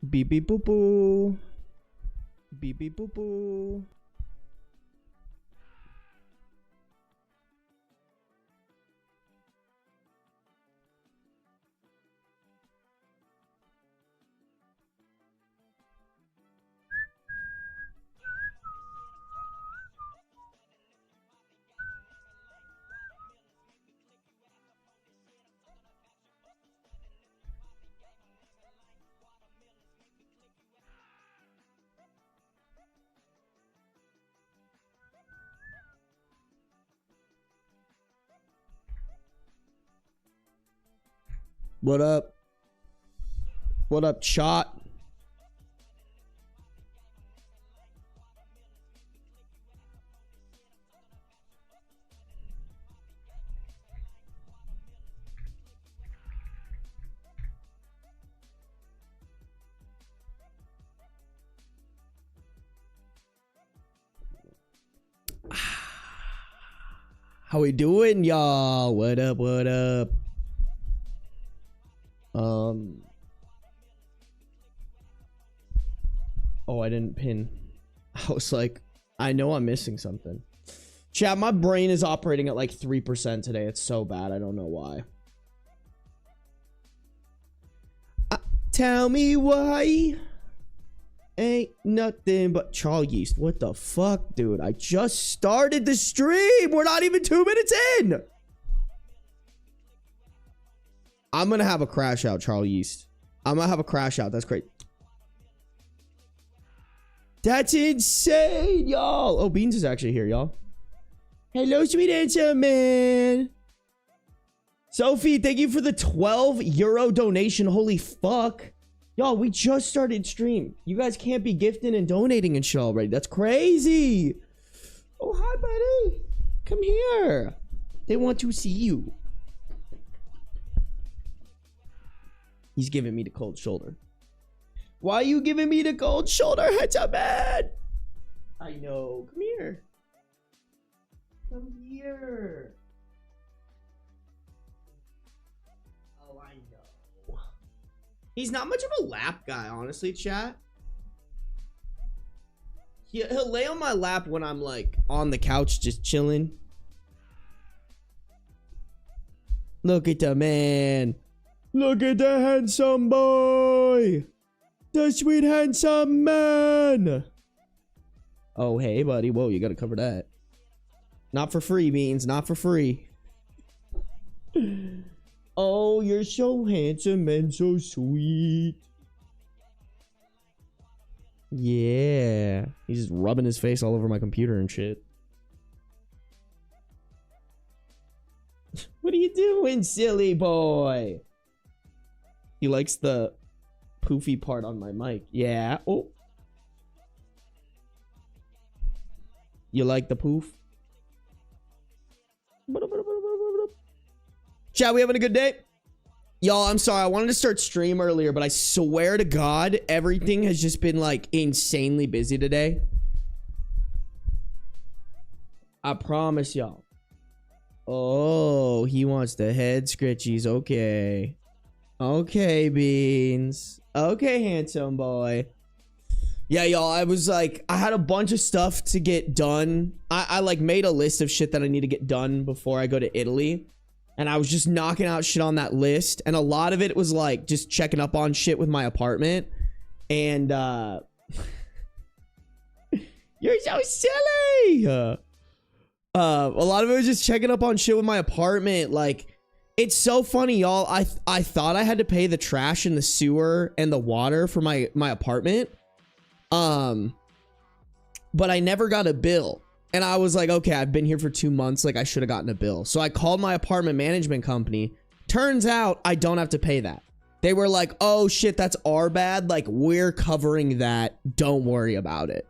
Beep beep boo boo. Beep beep boo boo. What up? What up, Chot? How we doing, y'all? What up? What up? Oh, I didn't pin. I was like, I know I'm missing something. Chat, my brain is operating at like 3% today. It's so bad. I don't know why. Tell me why. Ain't nothing but Charles Yeast. What the fuck, dude? I just started the stream. We're not even 2 minutes in. I'm gonna have a crash out, Charles Yeast. I'm gonna have a crash out. That's great. That's insane, y'all. Oh, Beans is actually here, y'all. Hello, sweet handsome man. Sophie, thank you for the 12 euro donation. Holy fuck. Y'all, we just started stream. You guys can't be gifting and donating and shit already. That's crazy. Oh, hi, buddy. Come here. They want to see you. He's giving me the cold shoulder. Why are you giving me the cold shoulder, handsome man? I know. Come here. Come here. Oh, I know. He's not much of a lap guy, honestly, chat. He'll lay on my lap when I'm like on the couch just chilling. Look at the man. Look at the handsome boy. The sweet handsome man. Oh, hey, buddy. Whoa, you gotta cover that. Not for free, Beans. Not for free. Oh, you're so handsome and so sweet. Yeah. He's just rubbing his face all over my computer and shit. What are you doing, silly boy? He likes the poofy part on my mic. Yeah. Oh. You like the poof? Chat, we having a good day? Y'all, I'm sorry. I wanted to start stream earlier, but I swear to God, everything has just been like insanely busy today. I promise y'all. Oh, he wants the head scritchies. Okay. Okay, Beans. Okay, handsome boy. Yeah, y'all, I was like, I had a bunch of stuff to get done. I like made a list of shit that I need to get done before I go to Italy. And I was just knocking out shit on that list. And a lot of it was like just checking up on shit with my apartment. And you're so silly. A lot of it was just checking up on shit with my apartment. Like, it's so funny, y'all. I thought I had to pay the trash and the sewer and the water for my apartment. But I never got a bill. And I was like, okay, I've been here for 2 months. Like, I should have gotten a bill. So I called my apartment management company. Turns out I don't have to pay that. They were like, oh shit, that's our bad. Like, we're covering that. Don't worry about it.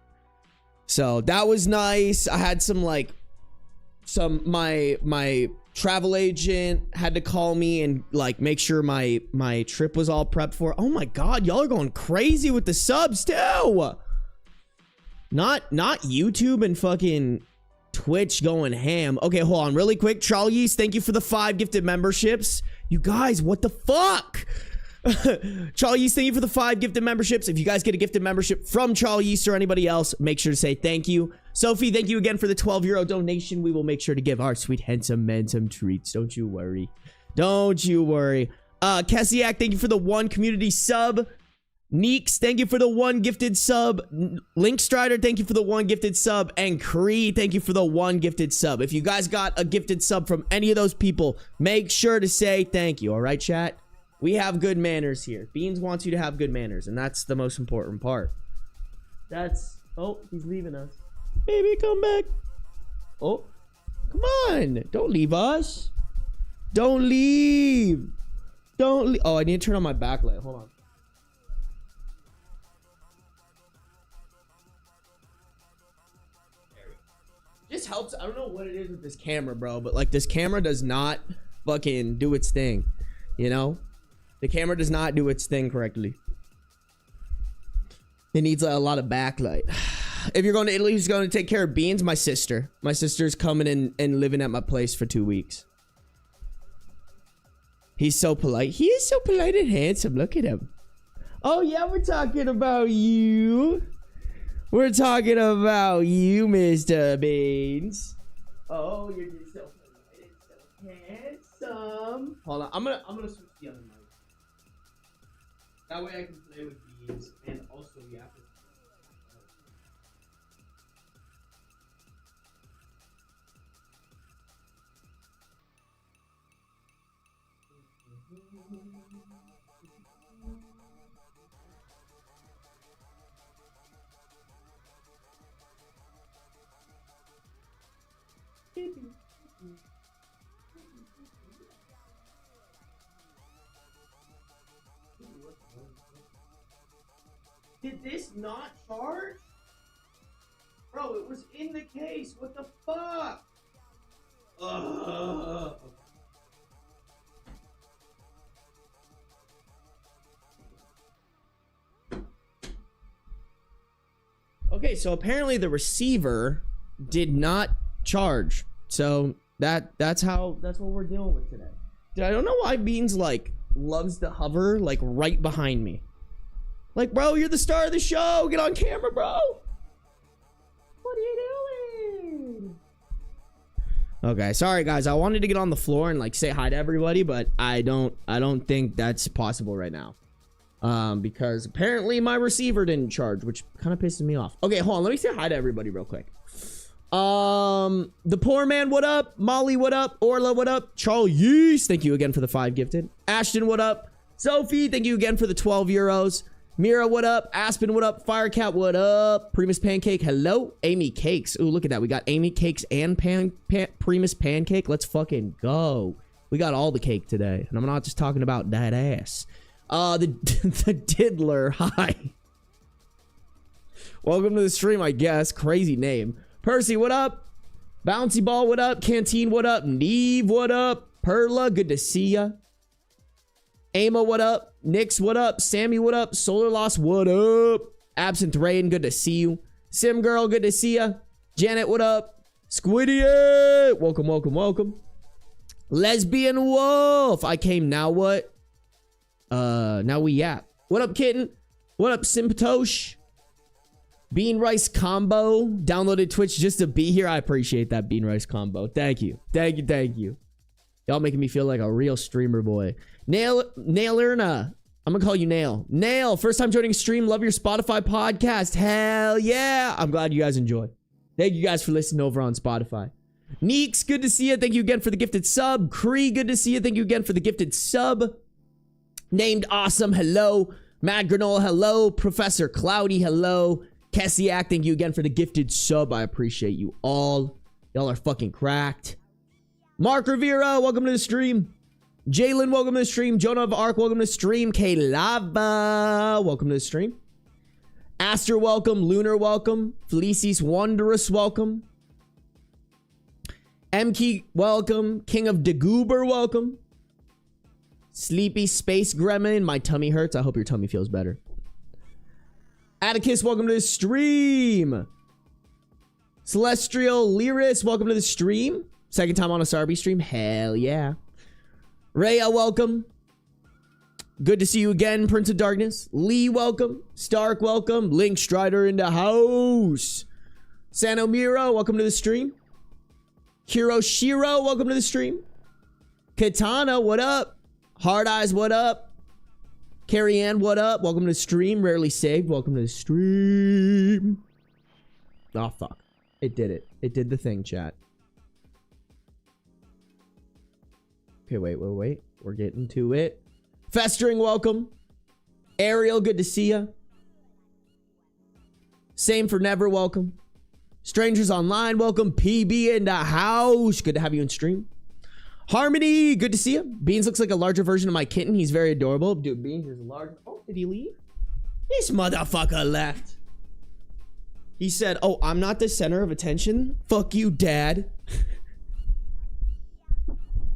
So that was nice. I had some like, my travel agent had to call me and like make sure my trip was all prepped for. Oh my God, y'all are going crazy with the subs too. Not YouTube and fucking Twitch going ham. Okay, hold on really quick. Charles, thank you for the 5 gifted memberships. You guys, what the fuck? Charlie Yeast, thank you for the 5 gifted memberships. If you guys get a gifted membership from Charlie Yeast or anybody else, make sure to say thank you. Sophie, thank you again for the 12 € donation. We will make sure to give our sweet handsome men some treats. Don't you worry. Don't you worry. Kessiak, thank you for the 1 community sub. Neeks, thank you for the 1 gifted sub. Link Strider, thank you for the 1 gifted sub. And Cree, thank you for the 1 gifted sub. If you guys got a gifted sub from any of those people, make sure to say thank you. All right, chat? We have good manners here. Beans wants you to have good manners, and that's the most important part. That's... Oh, he's leaving us. Baby, come back. Oh, come on. Don't leave us. Don't leave. Don't leave. Oh, I need to turn on my backlight. Hold on. Just helps. I don't know what it is with this camera, bro, but like this camera does not fucking do its thing, you know? The camera does not do its thing correctly. It needs a lot of backlight. If you're going to Italy, who's going to take care of Beans? My sister. My sister's coming in and living at my place for 2 weeks. He's so polite. He is so polite and handsome. Look at him. Oh, yeah, we're talking about you. We're talking about you, Mr. Beans. Oh, you're just so polite and so handsome. Hold on. I'm gonna switch the other mic. That way I can play with Beans and also yap with. Did this not charge? Bro, it was in the case. What the fuck? Ugh. Okay, so apparently the receiver did not charge. So that's what we're dealing with today. Dude, I don't know why Beans like loves to hover like right behind me. Like, bro, you're the star of the show. Get on camera, bro. What are you doing? Okay, sorry guys. I wanted to get on the floor and like say hi to everybody, but I don't think that's possible right now. Because apparently my receiver didn't charge, which kind of pisses me off. Okay, hold on. Let me say hi to everybody real quick. The poor man, what up? Molly, what up? Orla, what up? Charlie Yeast, thank you again for the 5 gifted. Ashton, what up? Sophie, thank you again for the 12 euros. Mira, what up? Aspen, what up? Firecat, what up? Primus Pancake, hello. Amy Cakes. Ooh, look at that. We got Amy Cakes and Primus Pancake. Let's fucking go. We got all the cake today. And I'm not just talking about that ass. The Diddler, hi. Welcome to the stream, I guess. Crazy name. Percy, what up? Bouncy Ball, what up? Canteen, what up? Neve, what up? Perla, good to see ya. Ama, what up? Nix, what up? Sammy, what up? Solar Loss, what up? Absinthe Rain, good to see you. Sim Girl, good to see ya. Janet, what up? Squiddy, welcome, welcome, welcome. Lesbian Wolf, I came, now what? Now we yap. What up, Kitten? What up, Simpatosh? Bean Rice Combo, downloaded Twitch just to be here. I appreciate that, Bean Rice Combo. Thank you. Thank you, thank you. Y'all making me feel like a real streamer boy. Nailerna. I'm gonna call you Nail. Nail, first time joining stream. Love your Spotify podcast. Hell yeah. I'm glad you guys enjoy. Thank you guys for listening over on Spotify. Neeks, good to see you. Thank you again for the gifted sub. Cree, good to see you. Thank you again for the gifted sub. Named Awesome, hello. Mad Granola, hello. Professor Cloudy, hello. Kessiak, thank you again for the gifted sub. I appreciate you all. Y'all are fucking cracked. Mark Rivera, welcome to the stream. Jalen, welcome to the stream. Jonah of Arc, welcome to the stream. K Lava, welcome to the stream. Aster, welcome. Lunar, welcome. Felicis Wondrous, welcome. MK, welcome. King of Dagoober, welcome. Sleepy Space Gremlin, my tummy hurts. I hope your tummy feels better. Atticus, welcome to the stream. Celestial Lyris, welcome to the stream. Second time on a Sarby stream. Hell yeah. Rhea, welcome. Good to see you again, Prince of Darkness. Lee, welcome. Stark, welcome. Link Strider in the house. Sanomiro, welcome to the stream. Hiroshiro, welcome to the stream. Katana, what up? Hard Eyes, what up? Carrie Ann, what up? Welcome to the stream. Rarely saved, welcome to the stream. Oh, fuck. It did it. It did the thing, chat. Okay, wait. We're getting to it. Festering, welcome. Ariel, good to see ya. Same for Never, welcome. Strangers Online, welcome. PB in the house. Good to have you in stream. Harmony, good to see you. Beans looks like a larger version of my kitten. He's very adorable. Dude, Beans is large. Oh, did he leave? This motherfucker left. He said, oh, I'm not the center of attention. Fuck you, dad.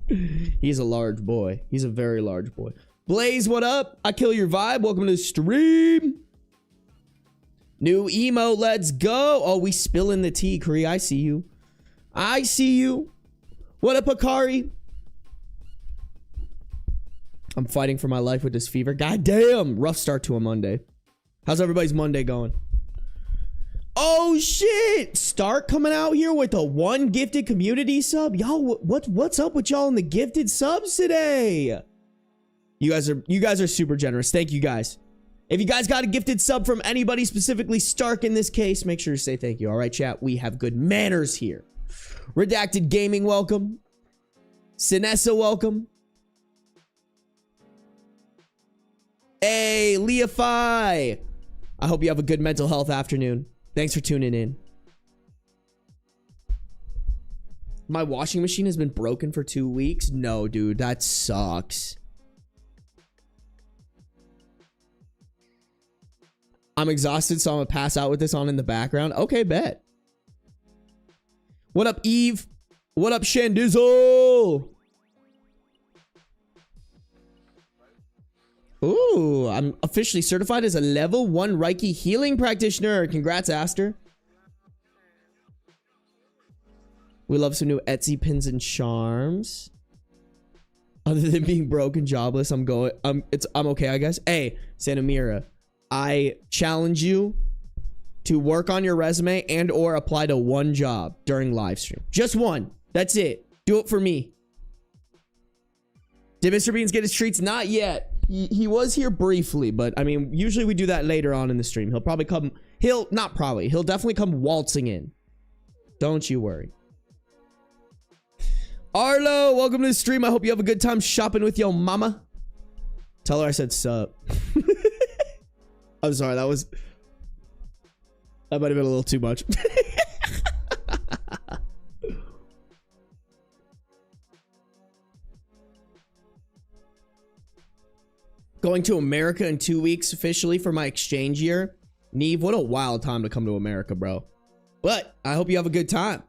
He's a large boy. He's a very large boy. Blaze, what up? I kill your vibe. Welcome to the stream. New emo, let's go. Oh, we spilling the tea, Kree. I see you. I see you. What up, Akari? I'm fighting for my life with this fever. God damn. Rough start to a Monday. How's everybody's Monday going? Oh, shit. Stark coming out here with a 1 gifted community sub. Y'all, what's up with y'all in the gifted subs today? You guys are super generous. Thank you, guys. If you guys got a gifted sub from anybody, specifically Stark in this case, make sure to say thank you. All right, chat. We have good manners here. Redacted Gaming, welcome. Sinessa, welcome. Hey, Leafy. I hope you have a good mental health afternoon. Thanks for tuning in. My washing machine has been broken for 2 weeks. No, dude, that sucks. I'm exhausted, so I'm gonna pass out with this on in the background. Okay, bet. What up, Eve? What up, Shandizzle? Ooh, I'm officially certified as a level 1 Reiki healing practitioner. Congrats, Aster. We love some new Etsy pins and charms. Other than being broke and jobless, I'm okay, I guess. Hey, Santa Mira, I challenge you to work on your resume and or apply to 1 job during live stream. Just 1. That's it. Do it for me. Did Mr. Beans get his treats? Not yet. He was here briefly, but I mean, usually we do that later on in the stream. He'll probably come, he'll definitely come waltzing in. Don't you worry. Arlo, welcome to the stream. I hope you have a good time shopping with your mama. Tell her I said sup. I'm sorry, that might have been a little too much. Going to America in 2 weeks officially for my exchange year. Neve, what a wild time to come to America, bro. But I hope you have a good time.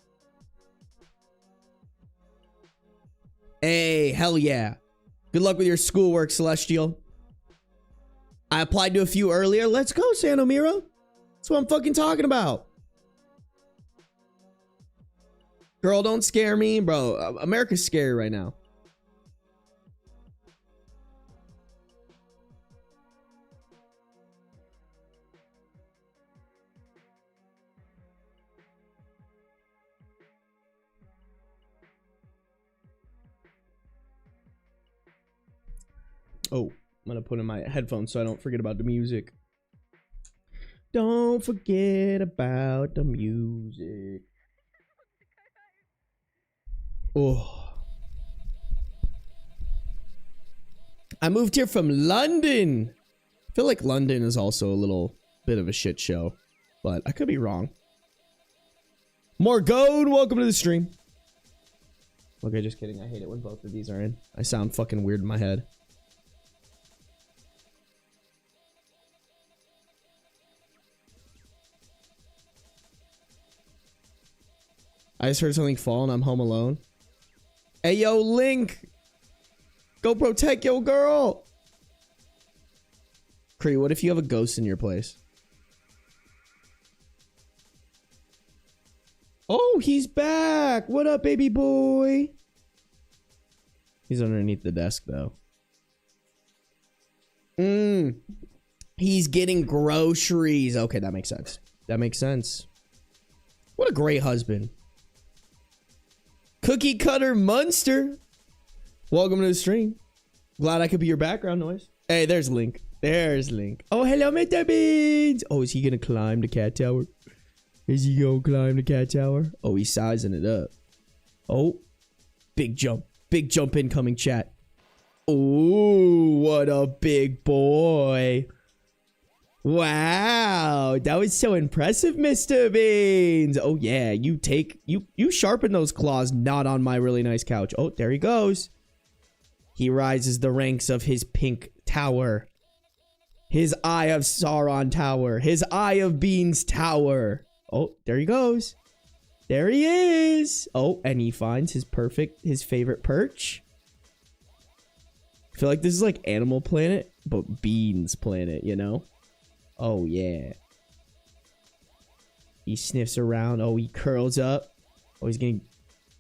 Hey, hell yeah. Good luck with your schoolwork, Celestial. I applied to a few earlier. Let's go, Sanomiro. That's what I'm fucking talking about. Girl, don't scare me, bro. America's scary right now. Oh, I'm gonna put in my headphones so I don't forget about the music. Don't forget about the music. Oh. I moved here from London. I feel like London is also a little bit of a shit show, but I could be wrong. Morgone, welcome to the stream. Okay, just kidding. I hate it when both of these are in. I sound fucking weird in my head. I just heard something fall and I'm home alone. Hey, yo, Link. Go protect your girl. Kree, what if you have a ghost in your place? Oh, he's back. What up, baby boy? He's underneath the desk, though. He's getting groceries. Okay, that makes sense. That makes sense. What a great husband. Cookie Cutter Munster. Welcome to the stream. Glad I could be your background noise. Hey, there's Link. There's Link. Oh, hello, Mr. Beans. Oh, is he gonna climb the cat tower? Is he gonna climb the cat tower? Oh, he's sizing it up. Oh, big jump. Big jump incoming, chat. Oh, what a big boy. Wow, that was so impressive, Mr. Beans. Oh yeah, you sharpen those claws not on my really nice couch. Oh, there he goes. He rises the ranks of his pink tower. His Eye of Sauron tower. His Eye of Beans tower. Oh, there he goes. There he is. Oh, and he finds his favorite perch. I feel like this is like Animal Planet, but Beans Planet, you know? Oh, yeah. He sniffs around. Oh, he curls up. Oh, he's getting...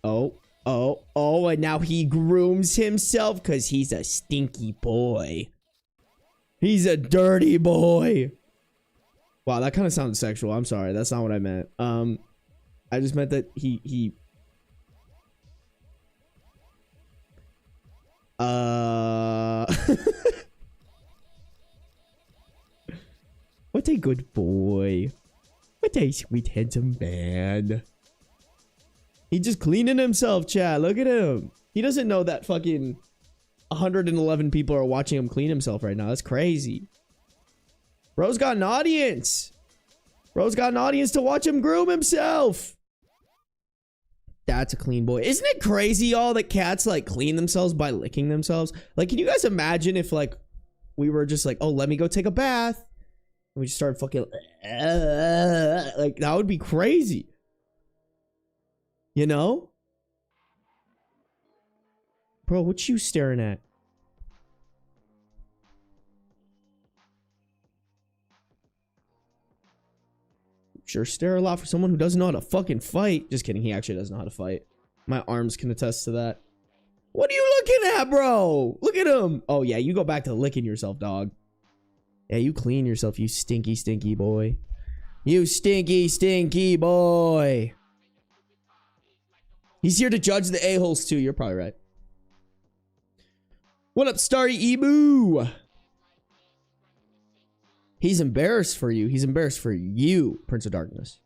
Oh, and now he grooms himself because he's a stinky boy. He's a dirty boy. Wow, that kind of sounded sexual. I'm sorry. That's not what I meant. I just meant that he... What a good boy. What a sweet, handsome man. He's just cleaning himself, chat. Look at him. He doesn't know that fucking 111 people are watching him clean himself right now. That's crazy. Bro's got an audience. Bro's got an audience to watch him groom himself. That's a clean boy. Isn't it crazy, y'all, that cats, like, clean themselves by licking themselves? Like, can you guys imagine if, like, we were just like, oh, let me go take a bath. We just started fucking like, that would be crazy. You know? Bro, what you staring at? Sure stare a lot for someone who doesn't know how to fucking fight. Just kidding, he actually doesn't know how to fight. My arms can attest to that. What are you looking at, bro? Look at him. Oh yeah, you go back to licking yourself, dog. Yeah, you clean yourself, you stinky, stinky boy. You stinky, stinky boy. He's here to judge the a-holes too. You're probably right. What up, Starry Ebu? He's embarrassed for you. He's embarrassed for you, Prince of Darkness.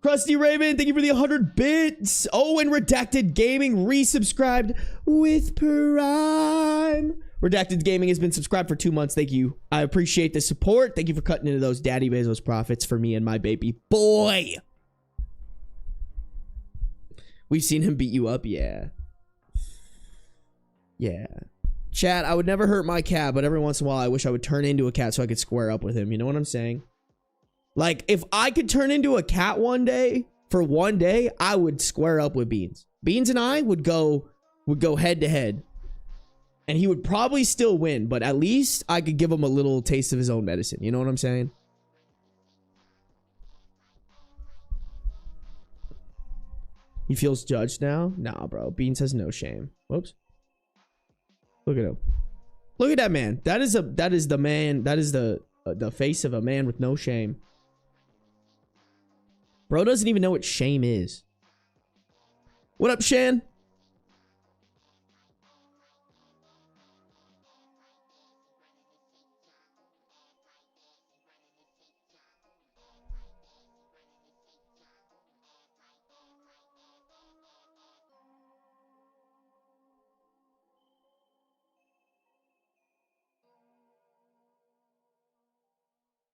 Krusty Raven, thank you for the 100 bits. Oh, and Redacted Gaming resubscribed with Prime. Redacted Gaming has been subscribed for 2 months. Thank you. I appreciate the support. Thank you for cutting into those Daddy Bezos profits for me and my baby boy. We've seen him beat you up. Yeah. Yeah. Chat, I would never hurt my cat, but every once in a while, I wish I would turn into a cat so I could square up with him. You know what I'm saying? Like, if I could turn into a cat one day, for one day, I would square up with Beans. Beans and I would go head to head. And he would probably still win, but at least I could give him a little taste of his own medicine. You know what I'm saying? He feels judged now? Nah, bro. Beans has no shame. Whoops. Look at him. Look at that man. That is the man. That is the face of a man with no shame. Bro doesn't even know what shame is. What up, Shan?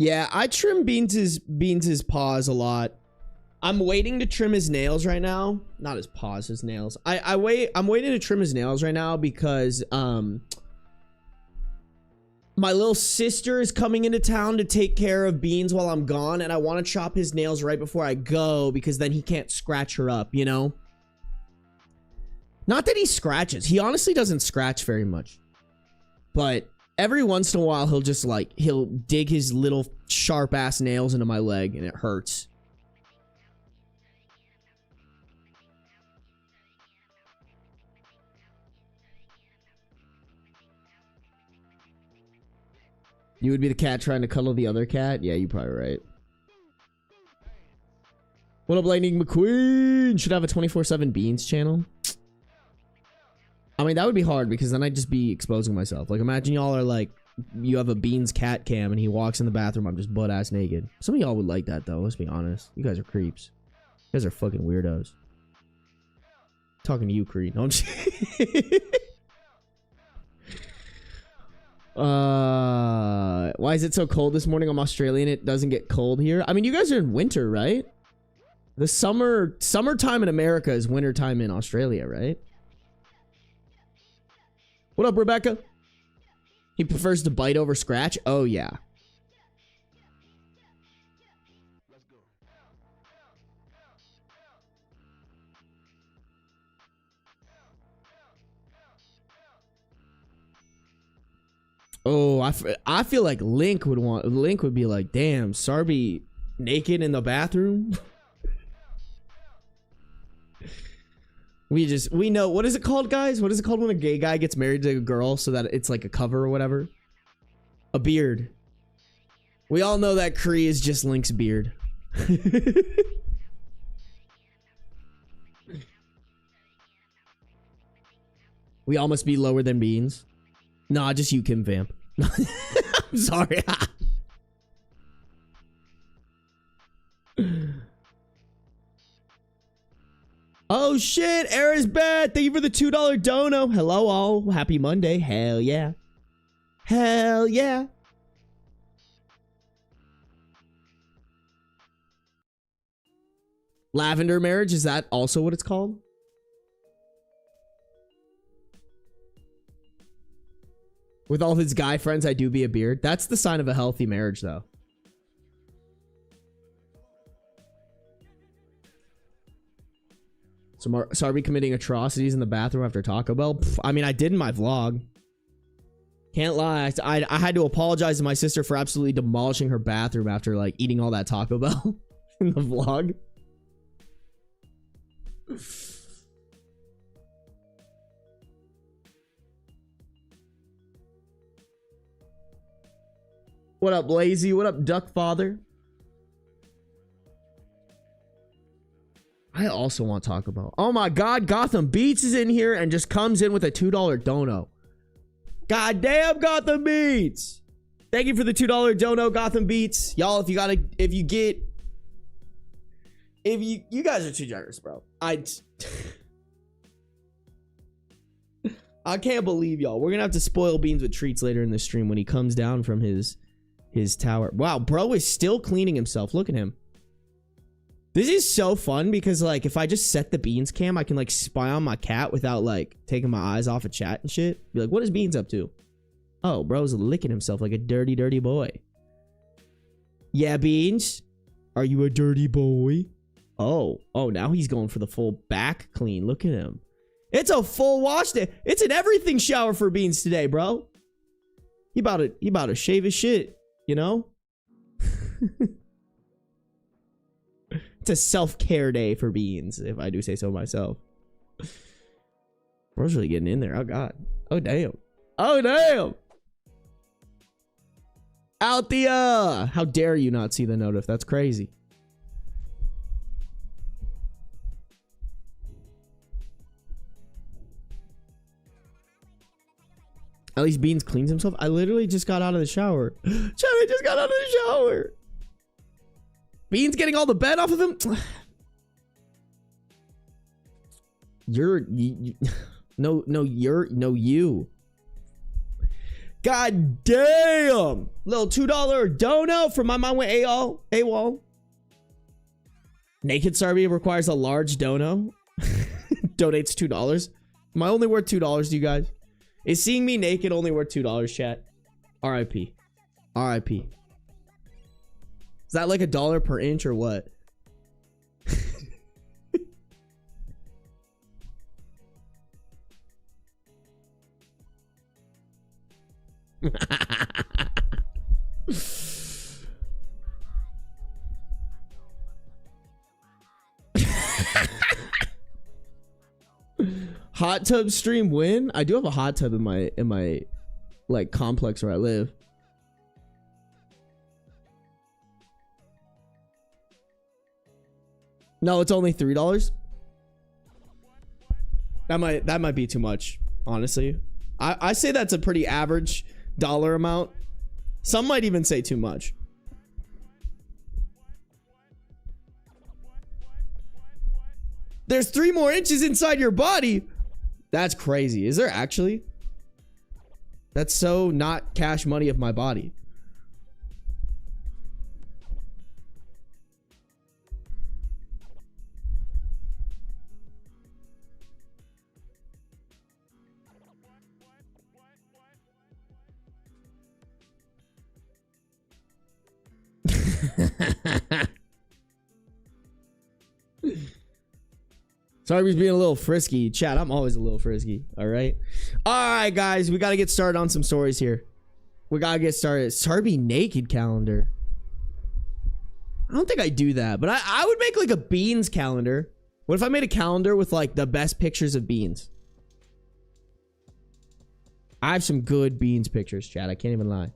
Yeah, I trim Beans's paws a lot. I'm waiting to trim his nails right now. Not his paws, his nails. I'm waiting to trim his nails right now because my little sister is coming into town to take care of Beans while I'm gone, and I want to chop his nails right before I go because then he can't scratch her up, you know? Not that he scratches. He honestly doesn't scratch very much. But every once in a while, he'll dig his little sharp ass nails into my leg and it hurts. You would be the cat trying to cuddle the other cat? Yeah, you're probably right. What up, Lightning McQueen? Should have a 24/7 Beans channel. I mean, that would be hard because then I'd just be exposing myself. Like, imagine y'all are like, you have a Beans cat cam and he walks in the bathroom. I'm just butt ass naked. Some of y'all would like that though. Let's be honest. You guys are creeps. You guys are fucking weirdos. Talking to you, Creed. No, I'm just why is it so cold this morning? I'm Australian. It doesn't get cold here. I mean, you guys are in winter, right? The summertime in America is wintertime in Australia, right? What up, Rebecca? He prefers to bite over scratch? Oh, yeah. Oh, I feel like Link would be like, damn, Sarby naked in the bathroom. We know, what is it called, guys? What is it called when a gay guy gets married to a girl so that it's like a cover or whatever? A beard. We all know that Kree is just Link's beard. We all must be lower than Beans. Nah, just you, Kim Vamp. I'm sorry. Oh shit, Aaron's bad. Thank you for the $2 dono. Hello all. Happy Monday. Hell yeah. Hell yeah. Lavender marriage, is that also what it's called? With all his guy friends, I do be a beard. That's the sign of a healthy marriage, though. So Sarby committing atrocities in the bathroom after Taco Bell? Pff, I mean, I did in my vlog. Can't lie. I had to apologize to my sister for absolutely demolishing her bathroom after, like, eating all that Taco Bell in the vlog. What up, Lazy? What up, Duck Father? I also want Taco Bell. Oh my god, Gotham Beats is in here and just comes in with a $2 dono. God damn, Gotham Beats! Thank you for the $2 dono, Gotham Beats. Y'all, you guys are too generous, bro. I can't believe y'all. We're gonna have to spoil Beans with treats later in the stream when he comes down from his tower. Wow, bro is still cleaning himself. Look at him. This is so fun because, like, if I just set the Beans cam, I can, like, spy on my cat without, like, taking my eyes off of chat and shit. Be like, what is Beans up to? Oh, bro's licking himself like a dirty, dirty boy. Yeah, Beans? Are you a dirty boy? Oh, now he's going for the full back clean. Look at him. It's a full wash day. It's an everything shower for Beans today, bro. He about to shave his shit, you know? It's a self-care day for Beans, if I do say so myself. Bro's really getting in there. Oh, God. Oh, damn. Oh, damn. Althea! How dare you not see the notif? That's crazy. At least Beans cleans himself. I literally just got out of the shower. Charlie just got out of the shower. Beans getting all the bed off of him. You. God damn. Little $2 dono from my mom went AWOL. Naked Sarby requires a large dono. Donates $2. Am I only worth $2 to you guys? Is seeing me naked only worth $2, chat? RIP. RIP. Is that like $1 per inch or what? Hot tub stream win? I do have a hot tub in my like complex where I live. No, it's only $3. That might be too much, honestly. I say that's a pretty average dollar amount. Some might even say too much. There's 3 more inches inside your body. That's crazy. Is there actually? That's so not cash money of my body. Sarby's being a little frisky. Chat, I'm always a little frisky. All right, guys, we got to get started on some stories here. We got to get started. Sarby naked calendar. I don't think I do that, but I would make like a beans calendar. What if I made a calendar with like the best pictures of beans? I have some good beans pictures, chat. I can't even lie.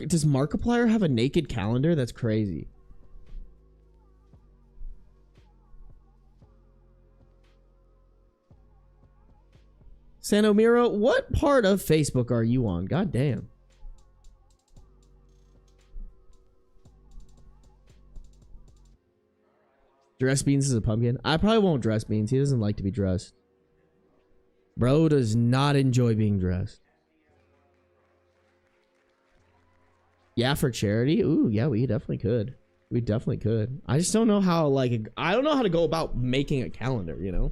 Does Markiplier have a naked calendar? That's crazy. Sanomiro, what part of Facebook are you on? God damn. Dress Beans is a pumpkin. I probably won't dress Beans. He doesn't like to be dressed. Bro does not enjoy being dressed. Yeah, for charity? Ooh, yeah, we definitely could. We definitely could. I just don't know how, like, I don't know how to go about making a calendar, you know?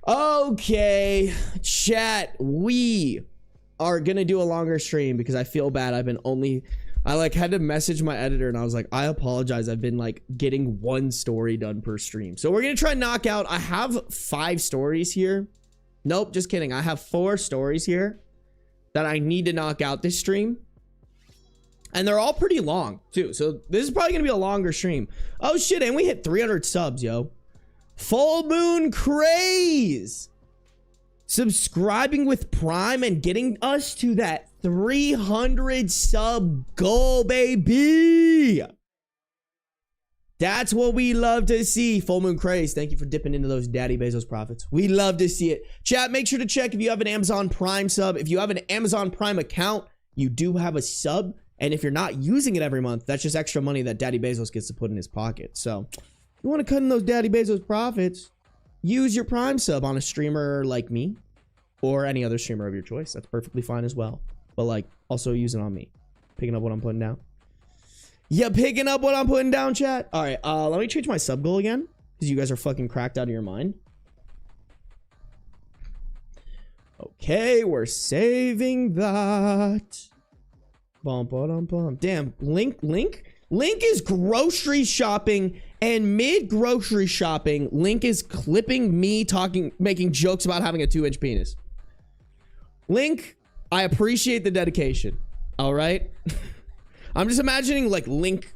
Okay, chat, we are gonna do a longer stream because I feel bad. I like had to message my editor and I was like, I apologize. I've been like getting 1 story done per stream. So we're gonna try and knock out, I have 5 stories here. Nope, just kidding. I have 4 stories here that I need to knock out this stream. And they're all pretty long too. So this is probably gonna be a longer stream. Oh shit, and we hit 300 subs, yo. Full Moon Craze subscribing with Prime and getting us to that 300 sub goal, baby. That's what we love to see. Full Moon Craze, thank you for dipping into those Daddy Bezos profits. We love to see it. Chat, make sure to check if you have an Amazon Prime sub. If you have an Amazon Prime account, you do have a sub. And if you're not using it every month, that's just extra money that Daddy Bezos gets to put in his pocket. So you want to cut in those Daddy Bezos profits, use your Prime sub on a streamer like me or any other streamer of your choice. That's perfectly fine as well. But like, also use it on me. Picking up what I'm putting down. Yeah, picking up what I'm putting down, chat. All right, let me change my sub goal again because you guys are fucking cracked out of your mind. Okay, we're saving that. Bum, bum, bum. Damn, Link is grocery shopping, and mid grocery shopping, Link is clipping me making jokes about having a 2-inch penis. Link, I appreciate the dedication. All right. I'm just imagining like Link,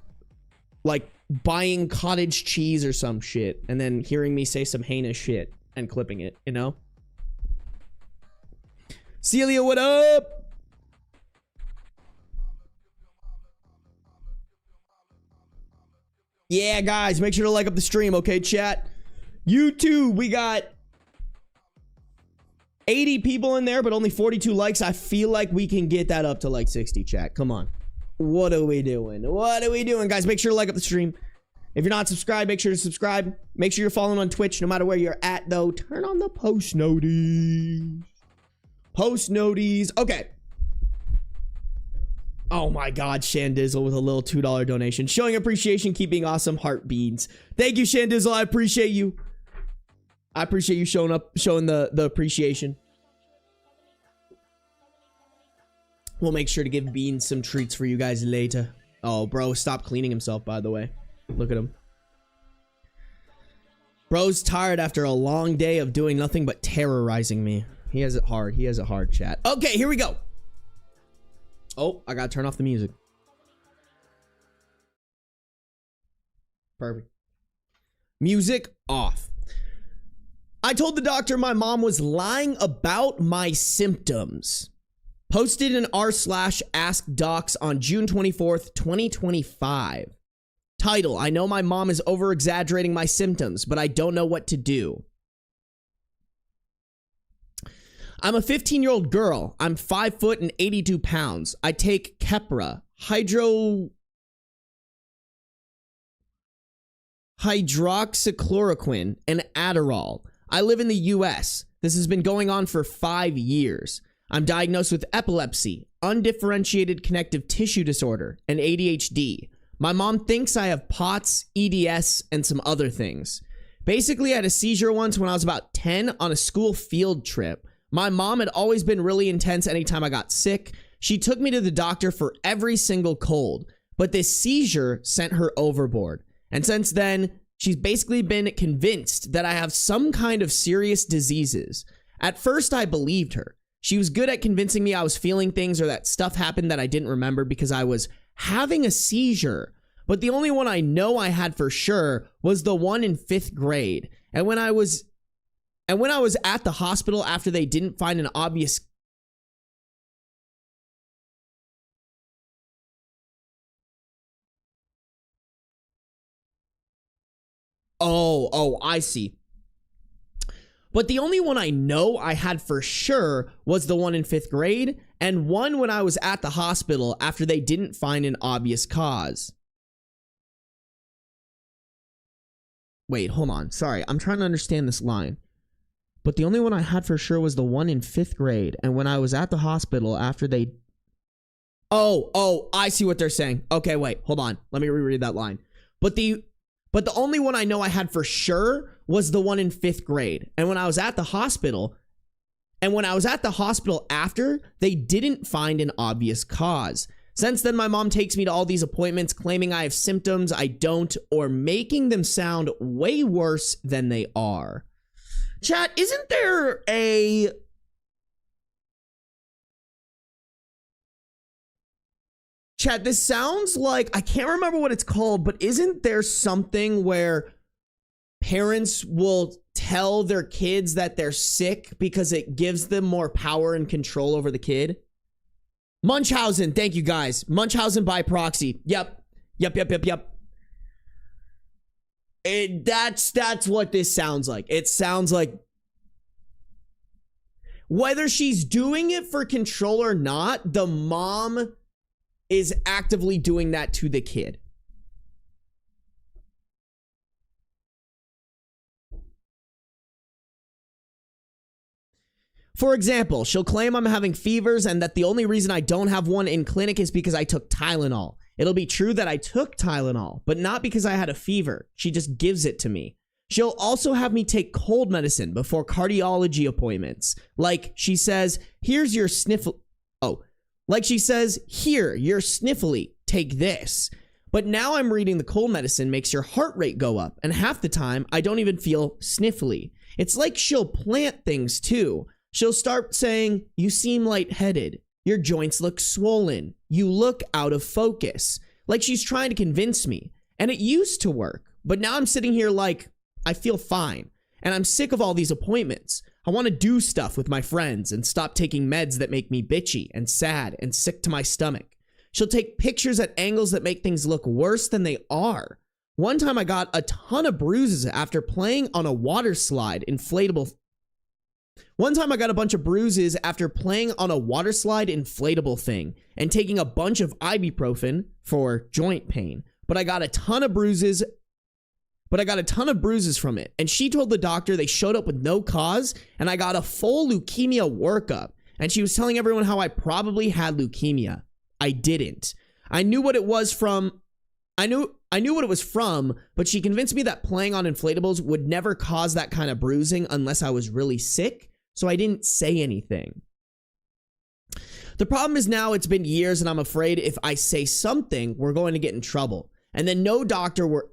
like buying cottage cheese or some shit, and then hearing me say some heinous shit and clipping it, you know? Celia, what up? Yeah, guys, make sure to like up the stream, okay, chat? YouTube, we got 80 people in there, but only 42 likes. I feel like we can get that up to like 60, chat. Come on. What are we doing? What are we doing, guys? Make sure to like up the stream. If you're not subscribed, make sure to subscribe. Make sure you're following on Twitch, no matter where you're at, though. Turn on the post noties. Post noties. Okay. Oh my God, Shandizzle with a little $2 donation. Showing appreciation, keeping awesome heart beads. Thank you, Shandizzle. I appreciate you. I appreciate you showing up, showing the appreciation. We'll make sure to give Beans some treats for you guys later. Oh, bro, stop cleaning himself, by the way. Look at him. Bro's tired after a long day of doing nothing but terrorizing me. He has it hard. He has it hard, chat. Okay, here we go. Oh, I gotta turn off the music. Perfect. Music off. I told the doctor my mom was lying about my symptoms. Posted in r/askdocs on June 24th, 2025. Title, I know my mom is over-exaggerating my symptoms, but I don't know what to do. I'm a 15-year-old girl. I'm 5 foot and 82 pounds. I take Keppra, hydroxychloroquine, and Adderall. I live in the US. This has been going on for 5 years. I'm diagnosed with epilepsy, undifferentiated connective tissue disorder, and ADHD. My mom thinks I have POTS, EDS, and some other things. Basically, I had a seizure once when I was about 10 on a school field trip. My mom had always been really intense anytime I got sick. She took me to the doctor for every single cold, but this seizure sent her overboard. And since then, she's basically been convinced that I have some kind of serious diseases. At first, I believed her. She was good at convincing me I was feeling things or that stuff happened that I didn't remember because I was having a seizure. But the only one I know I had for sure was the one in 5th grade. And when I was at the hospital after they didn't find an obvious... Oh, I see. But the only one I know I had for sure was the one in 5th grade, and one when I was at the hospital after they didn't find an obvious cause. Wait, hold on. Sorry, I'm trying to understand this line. But the only one I had for sure was the one in 5th grade, and when I was at the hospital after they... Oh, I see what they're saying. Okay, wait, hold on. Let me reread that line. But the only one I know I had for sure was the one in 5th grade. And when I was at the hospital after, they didn't find an obvious cause. Since then, my mom takes me to all these appointments claiming I have symptoms I don't, or making them sound way worse than they are. Chat, isn't there a... Chat, this sounds like, I can't remember what it's called, but isn't there something where parents will tell their kids that they're sick because it gives them more power and control over the kid? Munchhausen, thank you guys. Munchhausen by proxy. Yep. That's what this sounds like. It sounds like whether she's doing it for control or not, the mom is actively doing that to the kid. For example, she'll claim I'm having fevers and that the only reason I don't have one in clinic is because I took Tylenol. It'll be true that I took Tylenol, but not because I had a fever. She just gives it to me. She'll also have me take cold medicine before cardiology appointments. Like she says, here's your sniffle. Oh, like she says, here, you're sniffly. Take this. But now I'm reading the cold medicine makes your heart rate go up, and half the time I don't even feel sniffly. It's like she'll plant things too. She'll start saying, you seem lightheaded. Your joints look swollen. You look out of focus. Like she's trying to convince me. And it used to work. But now I'm sitting here like, I feel fine. And I'm sick of all these appointments. I want to do stuff with my friends and stop taking meds that make me bitchy and sad and sick to my stomach. She'll take pictures at angles that make things look worse than they are. One time I got a ton of bruises after playing on a water slide inflatable. One time I got a bunch of bruises after playing on a water slide inflatable thing and taking a bunch of ibuprofen for joint pain. But I got a ton of bruises from it. And she told the doctor they showed up with no cause and I got a full leukemia workup. And she was telling everyone how I probably had leukemia. I didn't. I knew what it was from, but she convinced me that playing on inflatables would never cause that kind of bruising unless I was really sick. So I didn't say anything. The problem is now it's been years and I'm afraid if I say something, we're going to get in trouble. And then no doctor will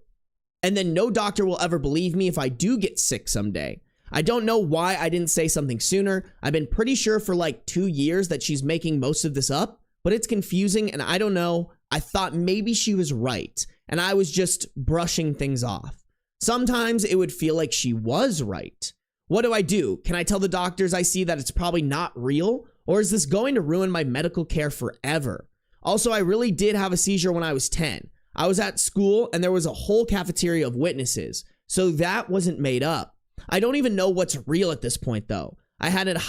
ever believe me if I do get sick someday. I don't know why I didn't say something sooner. I've been pretty sure for like 2 years that she's making most of this up, but it's confusing and I don't know. I thought maybe she was right and I was just brushing things off. Sometimes it would feel like she was right. What do I do? Can I tell the doctors I see that it's probably not real? Or is this going to ruin my medical care forever? Also, I really did have a seizure when I was 10. I was at school and there was a whole cafeteria of witnesses. So that wasn't made up. I don't even know what's real at this point, though. I had a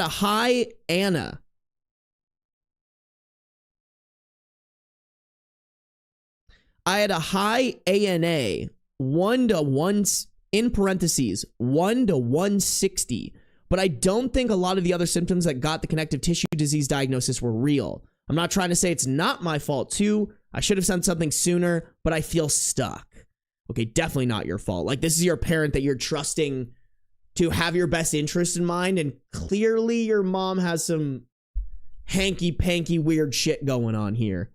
high ANA. I had a high ANA, 1 to 1, in parentheses, 1 to 160. But I don't think a lot of the other symptoms that got the connective tissue disease diagnosis were real. I'm not trying to say it's not my fault, too. I should have sent something sooner, but I feel stuck. Okay, definitely not your fault. Like, this is your parent that you're trusting to have your best interest in mind, and clearly your mom has some hanky-panky weird shit going on here.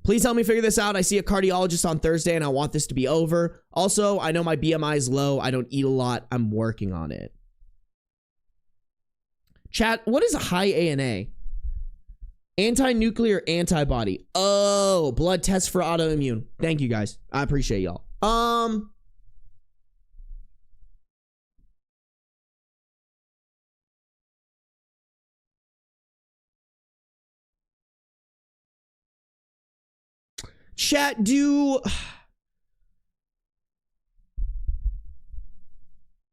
Please help me figure this out. I see a cardiologist on Thursday, and I want this to be over. Also, I know my BMI is low. I don't eat a lot. I'm working on it. Chat, what is a high ANA? Anti-nuclear antibody. Oh, blood test for autoimmune. Thank you, guys. I appreciate y'all. Chat,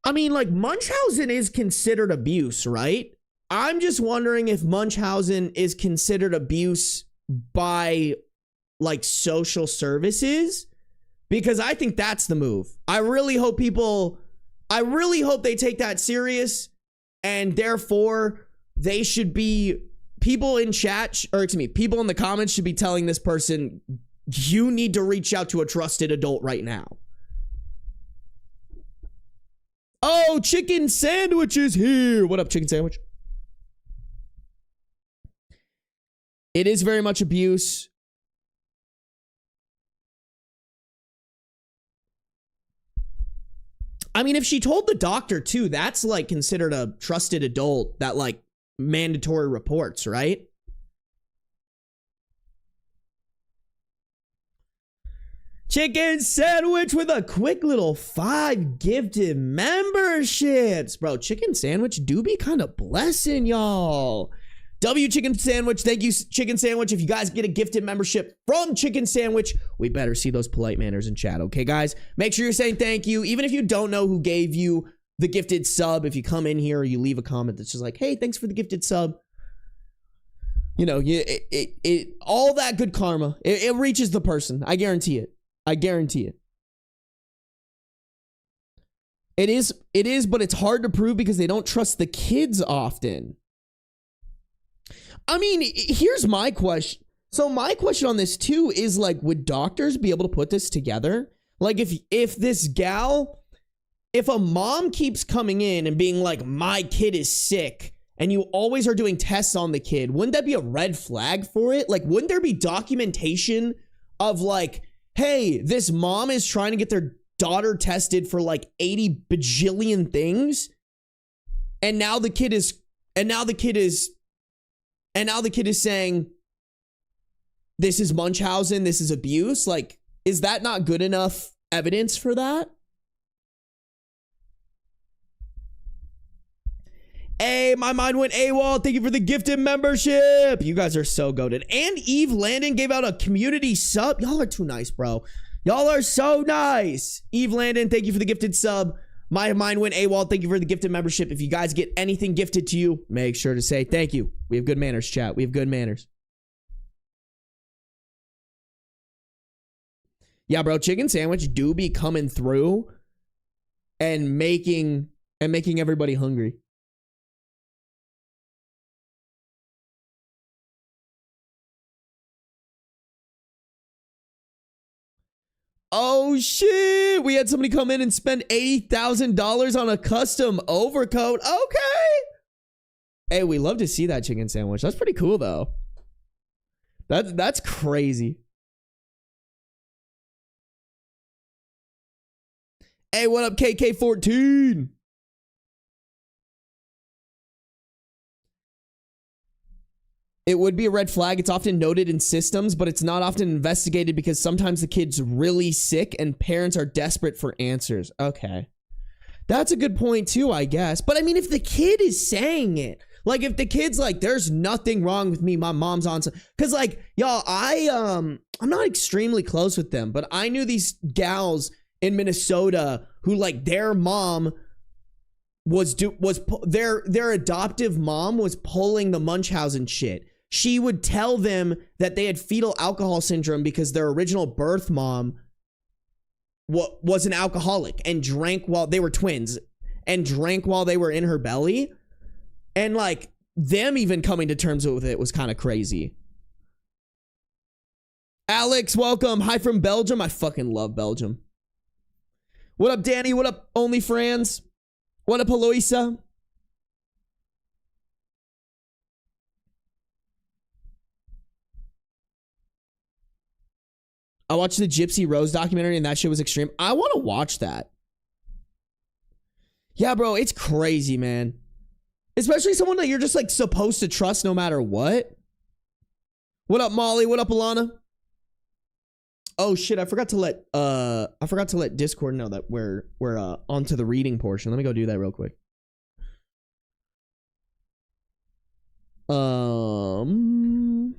I mean, like, Munchhausen is considered abuse, right? I'm just wondering if Munchhausen is considered abuse by, like, social services, because I think that's the move. I really hope they take that serious, and therefore they should be, people in chat, or excuse me, people in the comments should be telling this person, you need to reach out to a trusted adult right now. Oh, Chicken Sandwich is here. What up, Chicken Sandwich? It is very much abuse. I mean, if she told the doctor too, that's like considered a trusted adult that like mandatory reports, right? Chicken Sandwich with a quick little 5 gifted memberships. Bro, Chicken Sandwich do be kind of blessing y'all. W Chicken Sandwich, thank you, Chicken Sandwich. If you guys get a gifted membership from Chicken Sandwich, we better see those polite manners in chat, okay, guys? Make sure you're saying thank you. Even if you don't know who gave you the gifted sub, if you come in here or you leave a comment that's just like, hey, thanks for the gifted sub. You know, all that good karma, it reaches the person. I guarantee it. I guarantee it. It is, but it's hard to prove because they don't trust the kids often. I mean, here's my question. So my question on this too is like, would doctors be able to put this together? Like if this gal, if a mom keeps coming in and being like, my kid is sick, and you always are doing tests on the kid, wouldn't that be a red flag for it? Like, wouldn't there be documentation of like, hey, this mom is trying to get their daughter tested for like 80 bajillion things, and now the kid is saying, this is Munchhausen, this is abuse. Like, is that not good enough evidence for that? Hey, my mind went AWOL. Thank you for the gifted membership. You guys are so goated. And Eve Landon gave out a community sub. Y'all are too nice, bro. Y'all are so nice. Eve Landon, thank you for the gifted sub. My mind went AWOL. Thank you for the gifted membership. If you guys get anything gifted to you, make sure to say thank you. We have good manners, chat. We have good manners. Yeah, bro. Chicken Sandwich do be coming through and making everybody hungry. Oh shit, we had somebody come in and spend $80,000 on a custom overcoat. Okay. Hey, we love to see that Chicken Sandwich. That's pretty cool though. That's crazy. Hey, what up, KK14? It would be a red flag. It's often noted in systems, but it's not often investigated because sometimes the kid's really sick and parents are desperate for answers. Okay. That's a good point too, I guess. But I mean, if the kid is saying it, like if the kid's like, there's nothing wrong with me, my mom's on, because like, y'all, I'm not extremely close with them, but I knew these gals in Minnesota who like their mom their adoptive mom was pulling the Munchhousen shit. She would tell them that they had fetal alcohol syndrome because their original birth mom was an alcoholic and drank while they were twins and drank while they were in her belly. And like them even coming to terms with it was kind of crazy. Alex, welcome. Hi from Belgium. I fucking love Belgium. What up, Danny? What up, OnlyFans? What up, Eloisa? I watched the Gypsy Rose documentary and that shit was extreme. I want to watch that. Yeah, bro, it's crazy, man. Especially someone that you're just like supposed to trust no matter what. What up, Molly? What up, Alana? Oh shit, I forgot to let Discord know that we're onto the reading portion. Let me go do that real quick. Boom.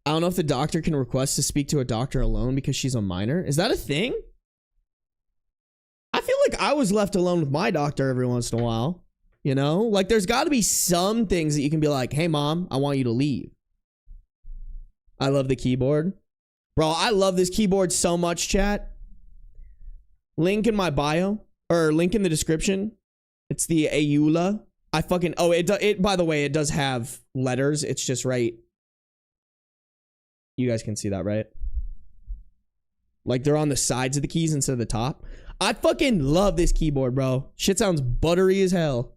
I don't know if the doctor can request to speak to a doctor alone because she's a minor. Is that a thing? I feel like I was left alone with my doctor every once in a while. You know? Like, there's got to be some things that you can be like, hey, mom, I want you to leave. I love the keyboard. Bro, I love this keyboard so much, chat. Link in my bio. Or link in the description. It's the Ayula. I fucking... Oh, it by the way, it does have letters. It's just right... You guys can see that, right? Like they're on the sides of the keys instead of the top. I fucking love this keyboard, bro. Shit sounds buttery as hell.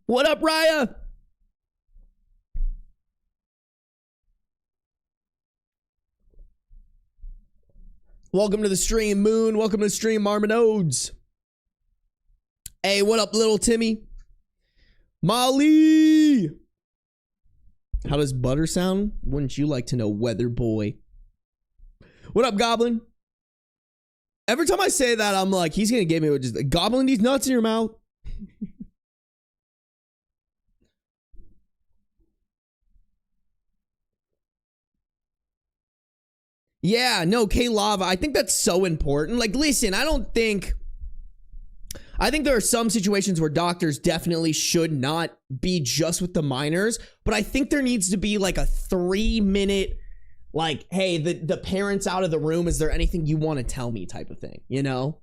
What up, Raya? Welcome to the stream, Moon. Welcome to the stream, Marmonodes. Hey, what up, little Timmy? Molly! How does butter sound? Wouldn't you like to know, weather boy? What up, Goblin? Every time I say that, I'm like, he's gonna give me just Goblin these nuts in your mouth. Yeah, no, K-Lava. I think that's so important. Like, listen, I think there are some situations where doctors definitely should not be just with the minors, but I think there needs to be like a 3-minute, like, hey, the parent's out of the room. Is there anything you want to tell me type of thing, you know?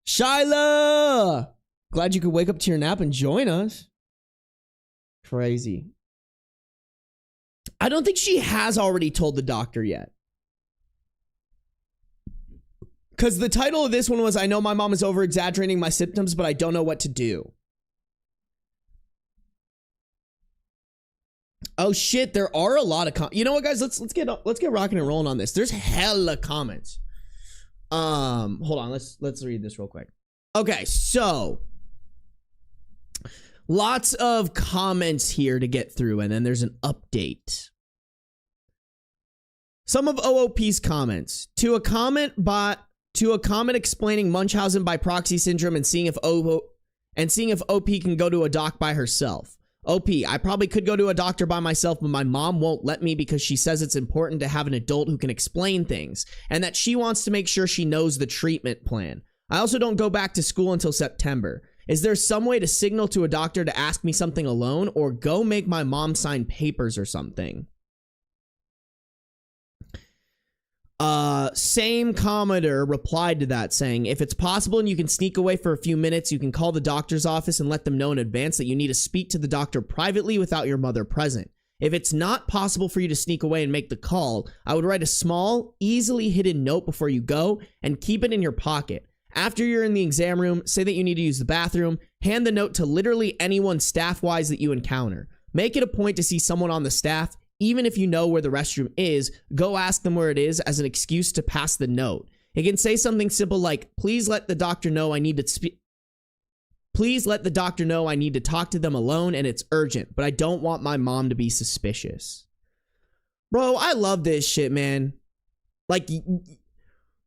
Shyla! Glad you could wake up to your nap and join us. Crazy. I don't think she has already told the doctor yet. Because the title of this one was, I know my mom is over-exaggerating my symptoms, but I don't know what to do. Oh shit, there are a lot of you know what, guys? Let's get rocking and rolling on this. There's hella comments. Hold on, let's read this real quick. Okay, so lots of comments here to get through, and then there's an update. Some of OOP's comments. To a comment explaining Munchhausen by proxy syndrome and seeing if OP can go to a doc by herself. OP, I probably could go to a doctor by myself, but my mom won't let me because she says it's important to have an adult who can explain things and that she wants to make sure she knows the treatment plan. I also don't go back to school until September. Is there some way to signal to a doctor to ask me something alone or go make my mom sign papers or something? Same commenter replied to that saying, if it's possible and you can sneak away for a few minutes, you can call the doctor's office and let them know in advance that you need to speak to the doctor privately without your mother present. If it's not possible for you to sneak away and make the call, I would write a small, easily hidden note before you go and keep it in your pocket. After you're in the exam room, say that you need to use the bathroom. Hand the note to literally anyone staff-wise that you encounter. Make it a point to see someone on the staff. Even if you know where the restroom is, go ask them where it is as an excuse to pass the note. It can say something simple like, please let the doctor know I need to talk to them alone and it's urgent, but I don't want my mom to be suspicious. Bro, I love this shit, man.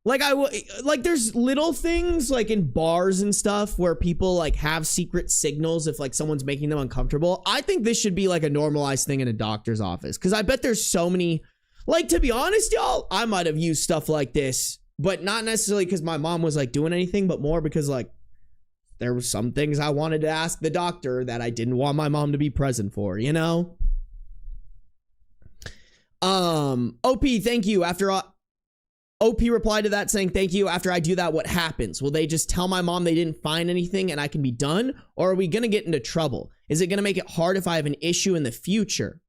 There's little things like in bars and stuff where people like have secret signals if like someone's making them uncomfortable. I think this should be like a normalized thing in a doctor's office, because I bet there's so many, like, to be honest, y'all, I might have used stuff like this, but not necessarily because my mom was like doing anything, but more because like there were some things I wanted to ask the doctor that I didn't want my mom to be present for, you know? OP, thank you. OP replied to that saying, thank you. After I do that, what happens? Will they just tell my mom they didn't find anything and I can be done? Or are we going to get into trouble? Is it going to make it hard if I have an issue in the future?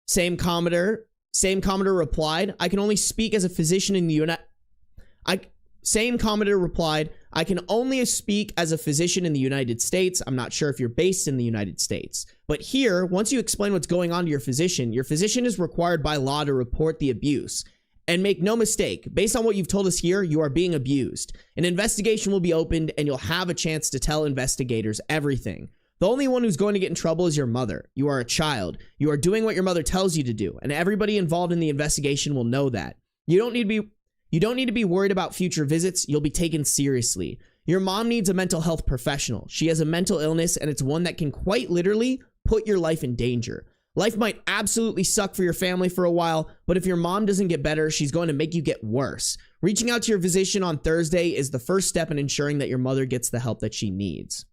Same commenter replied, I can only speak as a physician in the I can only speak as a physician in the United States. I'm not sure if you're based in the United States. But here, once you explain what's going on to your physician is required by law to report the abuse. And make no mistake, based on what you've told us here, you are being abused. An investigation will be opened and you'll have a chance to tell investigators everything. The only one who's going to get in trouble is your mother. You are a child. You are doing what your mother tells you to do, and everybody involved in the investigation will know that. You don't need to be worried about future visits. You'll be taken seriously. Your mom needs a mental health professional. She has a mental illness, and it's one that can quite literally put your life in danger. Life might absolutely suck for your family for a while, but if your mom doesn't get better, she's going to make you get worse. Reaching out to your physician on Thursday is the first step in ensuring that your mother gets the help that she needs.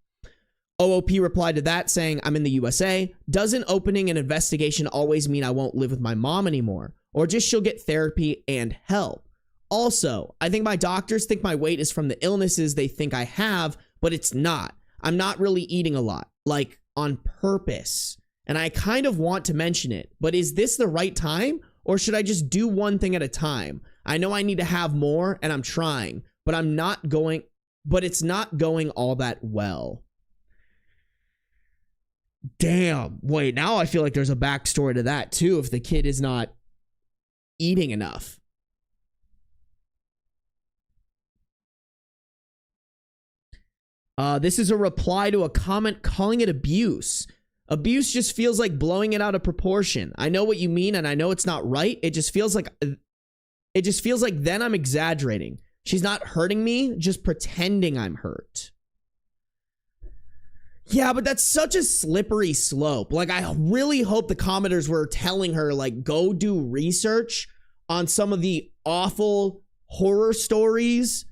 OOP replied to that saying, I'm in the USA. Doesn't opening an investigation always mean I won't live with my mom anymore? Or just she'll get therapy and help? Also, I think my doctors think my weight is from the illnesses they think I have, but it's not. I'm not really eating a lot, like on purpose. And I kind of want to mention it, but is this the right time? Or should I just do one thing at a time? I know I need to have more and I'm trying, but it's not going all that well. Damn. Wait, now I feel like there's a backstory to that too, if the kid is not eating enough. This is a reply to a comment calling it abuse. Abuse just feels like blowing it out of proportion. I know what you mean, and I know it's not right. It just feels like then I'm exaggerating. She's not hurting me, just pretending I'm hurt. Yeah, but that's such a slippery slope. Like, I really hope the commenters were telling her, like, go do research on some of the awful horror stories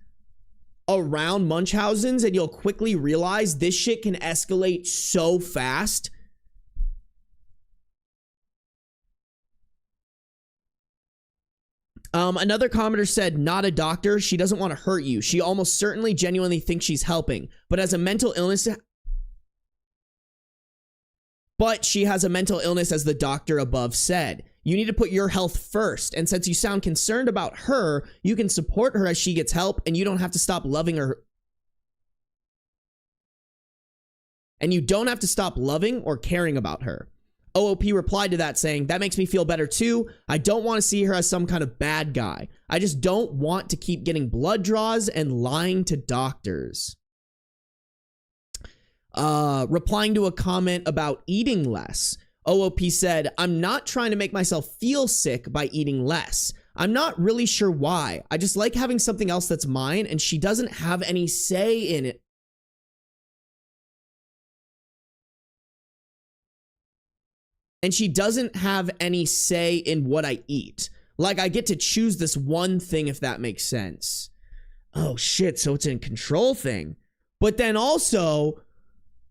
around Munchhausen's, and you'll quickly realize this shit can escalate so fast. Another commenter said, not a doctor. She doesn't want to hurt you. She almost certainly genuinely thinks she's helping, but has a mental illness. But she has a mental illness, as the doctor above said. You need to put your health first. And since you sound concerned about her, you can support her as she gets help, and you don't have to stop loving her. And you don't have to stop loving or caring about her. OOP replied to that saying, that makes me feel better too. I don't want to see her as some kind of bad guy. I just don't want to keep getting blood draws and lying to doctors. Replying to a comment about eating less, OOP said, I'm not trying to make myself feel sick by eating less. I'm not really sure why. I just like having something else that's mine, and she doesn't have any say in it. And she doesn't have any say in what I eat. Like, I get to choose this one thing, if that makes sense. Oh shit, so it's a control thing. But then also,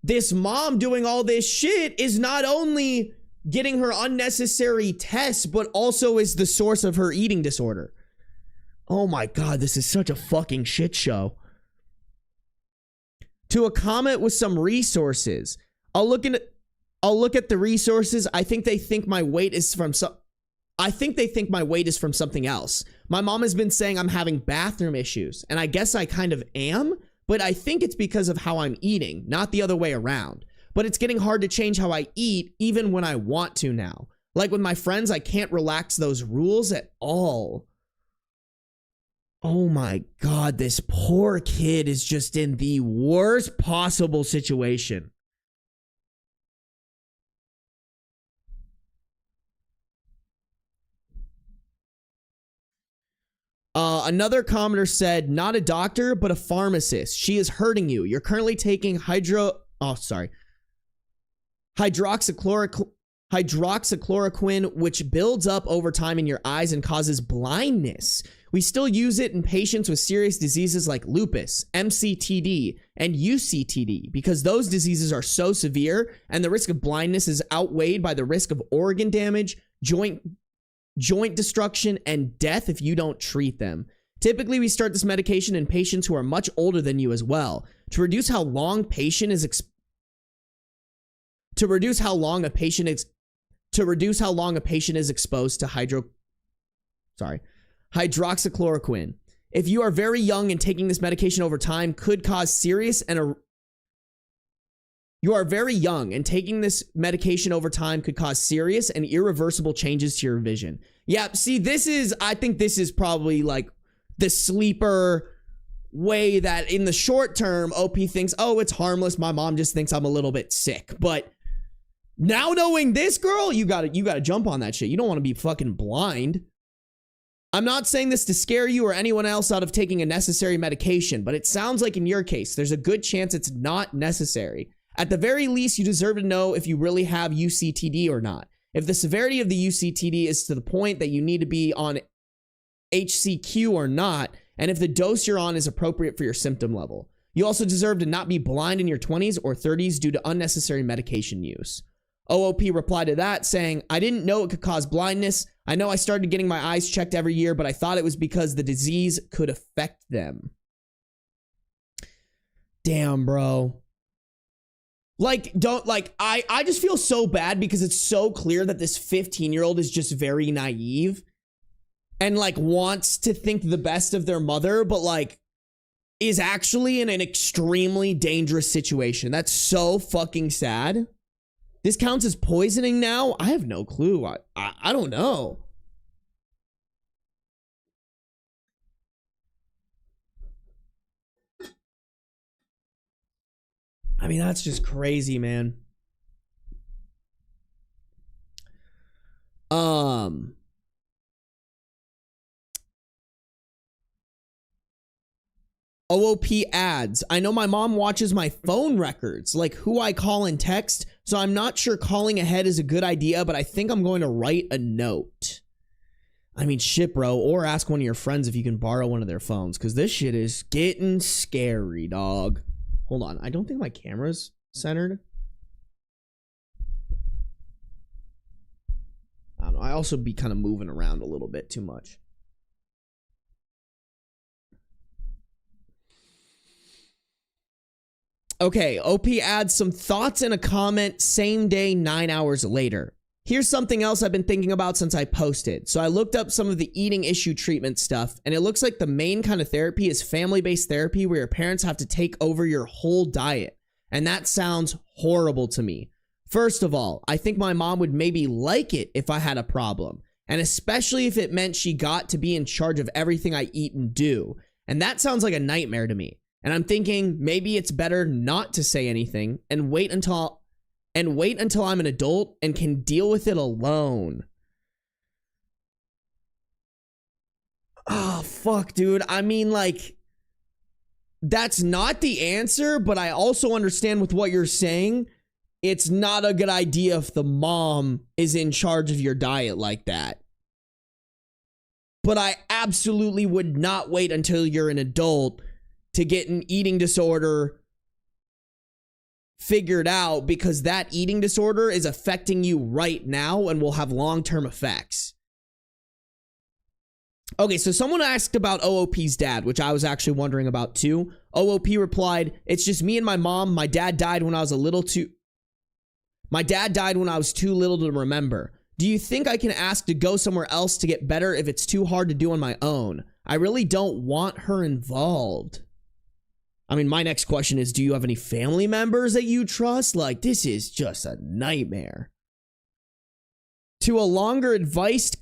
this mom doing all this shit is not only getting her unnecessary tests, but also is the source of her eating disorder. Oh my God, this is such a fucking shit show. To a comment with some resources. I'll look at the resources. I think they think my weight is from some. I think they think my weight is from something else. My mom has been saying I'm having bathroom issues, and I guess I kind of am, but I think it's because of how I'm eating, not the other way around. But it's getting hard to change how I eat, even when I want to now. Like with my friends, I can't relax those rules at all. Oh my God, this poor kid is just in the worst possible situation. Another commenter said, not a doctor, but a pharmacist. She is hurting you. You're currently taking hydroxychloroquine, which builds up over time in your eyes and causes blindness. We still use it in patients with serious diseases like lupus, MCTD, and UCTD because those diseases are so severe and the risk of blindness is outweighed by the risk of organ damage, joint destruction, and death if you don't treat them. Typically, we start this medication in patients who are much older than you as well to reduce how long a patient is exposed to hydroxychloroquine. If you are very young and taking this medication over time could cause serious and irreversible changes to your vision. Yeah, see, I think this is probably like the sleeper way that in the short term, OP thinks, oh, it's harmless. My mom just thinks I'm a little bit sick. But now knowing this, girl, you gotta jump on that shit. You don't want to be fucking blind. I'm not saying this to scare you or anyone else out of taking a necessary medication, but it sounds like in your case, there's a good chance it's not necessary. At the very least, you deserve to know if you really have UCTD or not. If the severity of the UCTD is to the point that you need to be on HCQ or not, and if the dose you're on is appropriate for your symptom level. You also deserve to not be blind in your 20s or 30s due to unnecessary medication use. OOP replied to that saying, I didn't know it could cause blindness. I know I started getting my eyes checked every year, but I thought it was because the disease could affect them. Damn, bro. Like, I just feel so bad because it's so clear that this 15-year-old is just very naive and like wants to think the best of their mother, but like is actually in an extremely dangerous situation. That's so fucking sad. This counts as poisoning now? I have no clue. I don't know. I mean, that's just crazy, man. OOP adds, I know my mom watches my phone records, like who I call and text, so I'm not sure calling ahead is a good idea, but I think I'm going to write a note. I mean, shit, bro, or ask one of your friends if you can borrow one of their phones, because this shit is getting scary, dog. Hold on, I don't think my camera's centered. I don't know, I also be kind of moving around a little bit too much. Okay, OP adds some thoughts in a comment same day, 9 hours later. Here's something else I've been thinking about since I posted. So I looked up some of the eating issue treatment stuff, and it looks like the main kind of therapy is family-based therapy where your parents have to take over your whole diet. And that sounds horrible to me. First of all, I think my mom would maybe like it if I had a problem, and especially if it meant she got to be in charge of everything I eat and do. And that sounds like a nightmare to me. And I'm thinking maybe it's better not to say anything and wait until I'm an adult and can deal with it alone. Oh, fuck, dude. I mean, like, that's not the answer, but I also understand with what you're saying. It's not a good idea if the mom is in charge of your diet like that. But I absolutely would not wait until you're an adult to get an eating disorder figured out, because that eating disorder is affecting you right now and will have long-term effects. Okay, so someone asked about OOP's dad, which I was actually wondering about too. OOP replied, it's just me and my mom. My dad died when I was too little to remember. Do you think I can ask to go somewhere else to get better if it's too hard to do on my own? I really don't want her involved. I mean, my next question is, do you have any family members that you trust? Like, this is just a nightmare. To a longer advice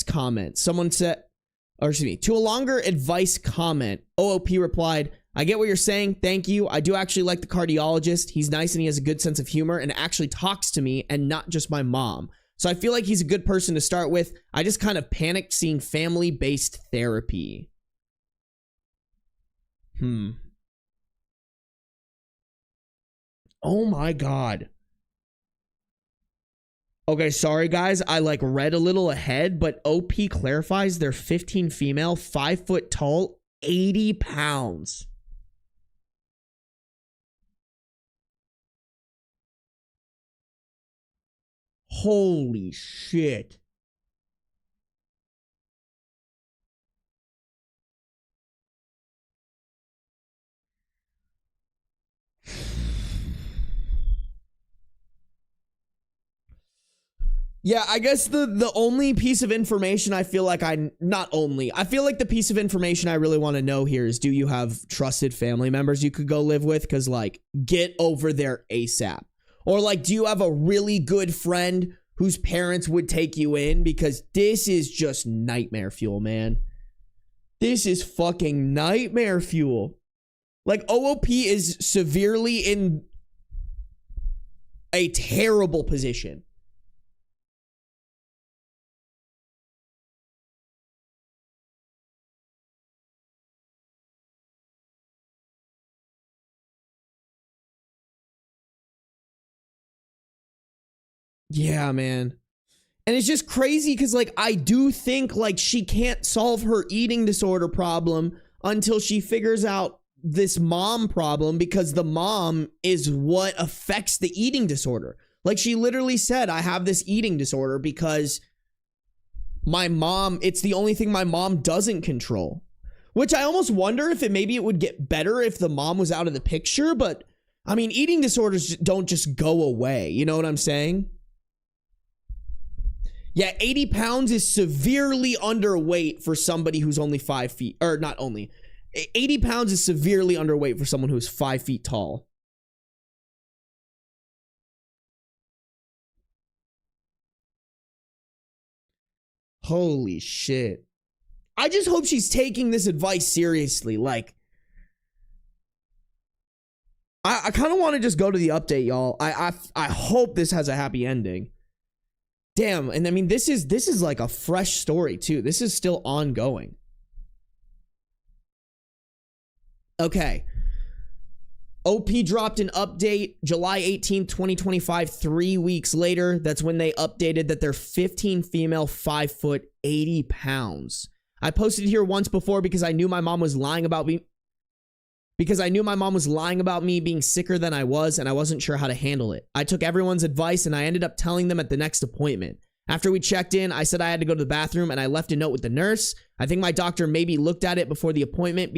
comment, someone said, or excuse me, to a longer advice comment, OOP replied, I get what you're saying. Thank you. I do actually like the cardiologist. He's nice and he has a good sense of humor and actually talks to me and not just my mom. So I feel like he's a good person to start with. I just kind of panicked seeing family-based therapy. Oh my God. Okay, sorry guys, I like read a little ahead, but OP clarifies they're 15 female, 5 foot tall, 80 pounds. Holy shit. Yeah, I guess the only piece of information I feel like I feel like the piece of information I really want to know here is, do you have trusted family members you could go live with? Because, like, get over there ASAP. Or, like, do you have a really good friend whose parents would take you in? Because this is just nightmare fuel, man. This is fucking nightmare fuel. Like, OOP is severely in a terrible position. Yeah, man. And it's just crazy because, like, I do think, like, she can't solve her eating disorder problem until she figures out this mom problem, because the mom is what affects the eating disorder. Like, she literally said, I have this eating disorder because my mom, it's the only thing my mom doesn't control. Which I almost wonder if maybe it would get better if the mom was out of the picture. But, I mean, eating disorders don't just go away. You know what I'm saying? Yeah, 80 pounds is severely underweight for somebody who's only 5 feet, or not only. 80 pounds is severely underweight for someone who's 5 feet tall. Holy shit. I just hope she's taking this advice seriously. Like, I kind of want to just go to the update, y'all. I hope this has a happy ending. Damn, and I mean, this is like a fresh story too. This is still ongoing. Okay. OP dropped an update July 18th, 2025, 3 weeks later. That's when they updated that they're 15 female, 5 foot, 80 pounds. I posted here once before because I knew my mom was lying about me. Because I knew my mom was lying about me being sicker than I was, and I wasn't sure how to handle it. I took everyone's advice, and I ended up telling them at the next appointment. After we checked in, I said I had to go to the bathroom, and I left a note with the nurse. I think my doctor maybe looked at it before the appointment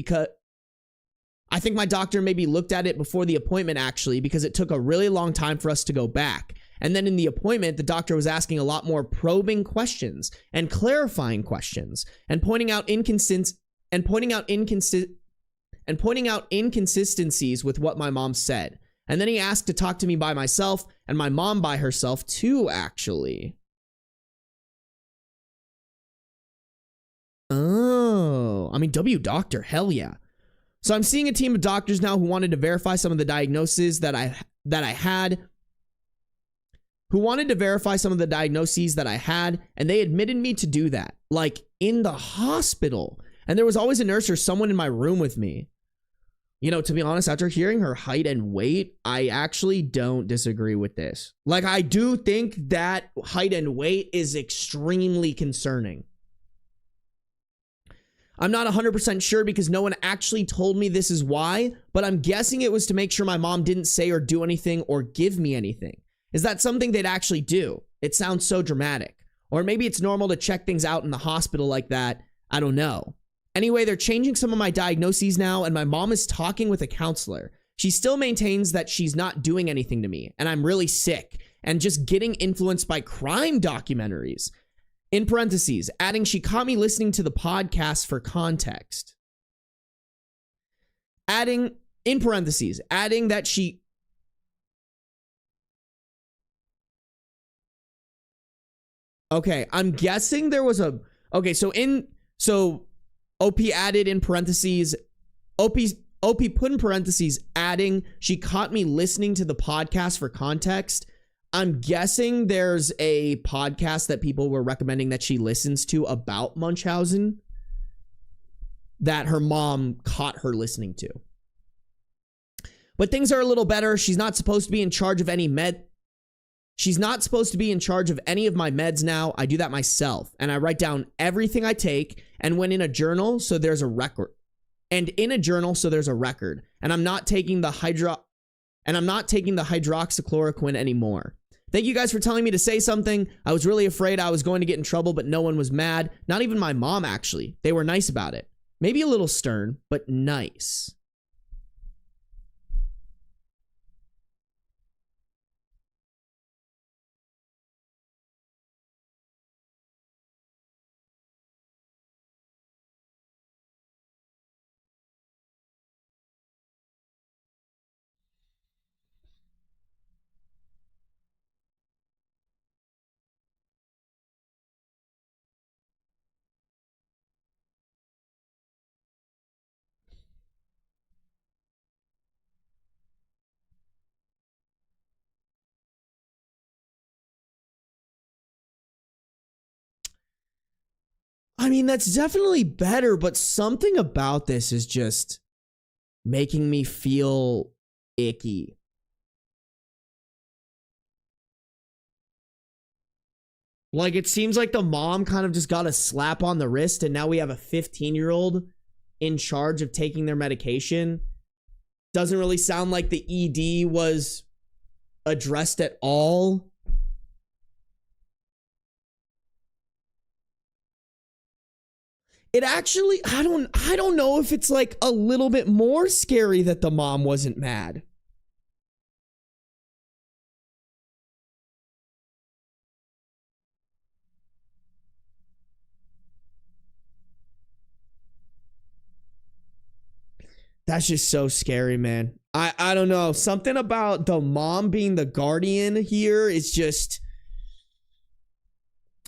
actually, because it took a really long time for us to go back. And then in the appointment, the doctor was asking a lot more probing questions and clarifying questions and pointing out inconsistencies with what my mom said. And then he asked to talk to me by myself and my mom by herself too, actually. Oh, I mean, doctor, hell yeah. So I'm seeing a team of doctors now who wanted to verify some of the diagnoses that I had, and they admitted me to do that, like in the hospital. And there was always a nurse or someone in my room with me. You know, to be honest, after hearing her height and weight, I actually don't disagree with this. Like, I do think that height and weight is extremely concerning. I'm not 100% sure because no one actually told me this is why, but I'm guessing it was to make sure my mom didn't say or do anything or give me anything. Is that something they'd actually do? It sounds so dramatic. Or maybe it's normal to check things out in the hospital like that. I don't know. Anyway, they're changing some of my diagnoses now, and my mom is talking with a counselor. She still maintains that she's not doing anything to me, and I'm really sick. and just getting influenced by crime documentaries. In parentheses, adding she caught me listening to the podcast for context. Adding, in parentheses, adding that she... Okay, I'm guessing there was a... Okay, so OP added in parentheses... OP put in parentheses, adding she caught me listening to the podcast for context. I'm guessing there's a podcast that people were recommending that she listens to about Munchhausen that her mom caught her listening to. But things are a little better. She's not supposed to be in charge of any She's not supposed to be in charge of any of my meds now. I do that myself. And I write down everything I take and when in a journal, so there's a record. And in a journal, so there's a record. And I'm not taking the hydroxychloroquine anymore. Thank you guys for telling me to say something. I was really afraid I was going to get in trouble, but no one was mad. Not even my mom, actually. They were nice about it. Maybe a little stern, but nice. I mean, that's definitely better, but something about this is just making me feel icky. Like, it seems like the mom kind of just got a slap on the wrist, and now we have a 15-year-old in charge of taking their medication. Doesn't really sound like the ED was addressed at all. It actually, I don't know if it's like a little bit more scary that the mom wasn't mad. That's just so scary, man. I don't know. Something about the mom being the guardian here is just...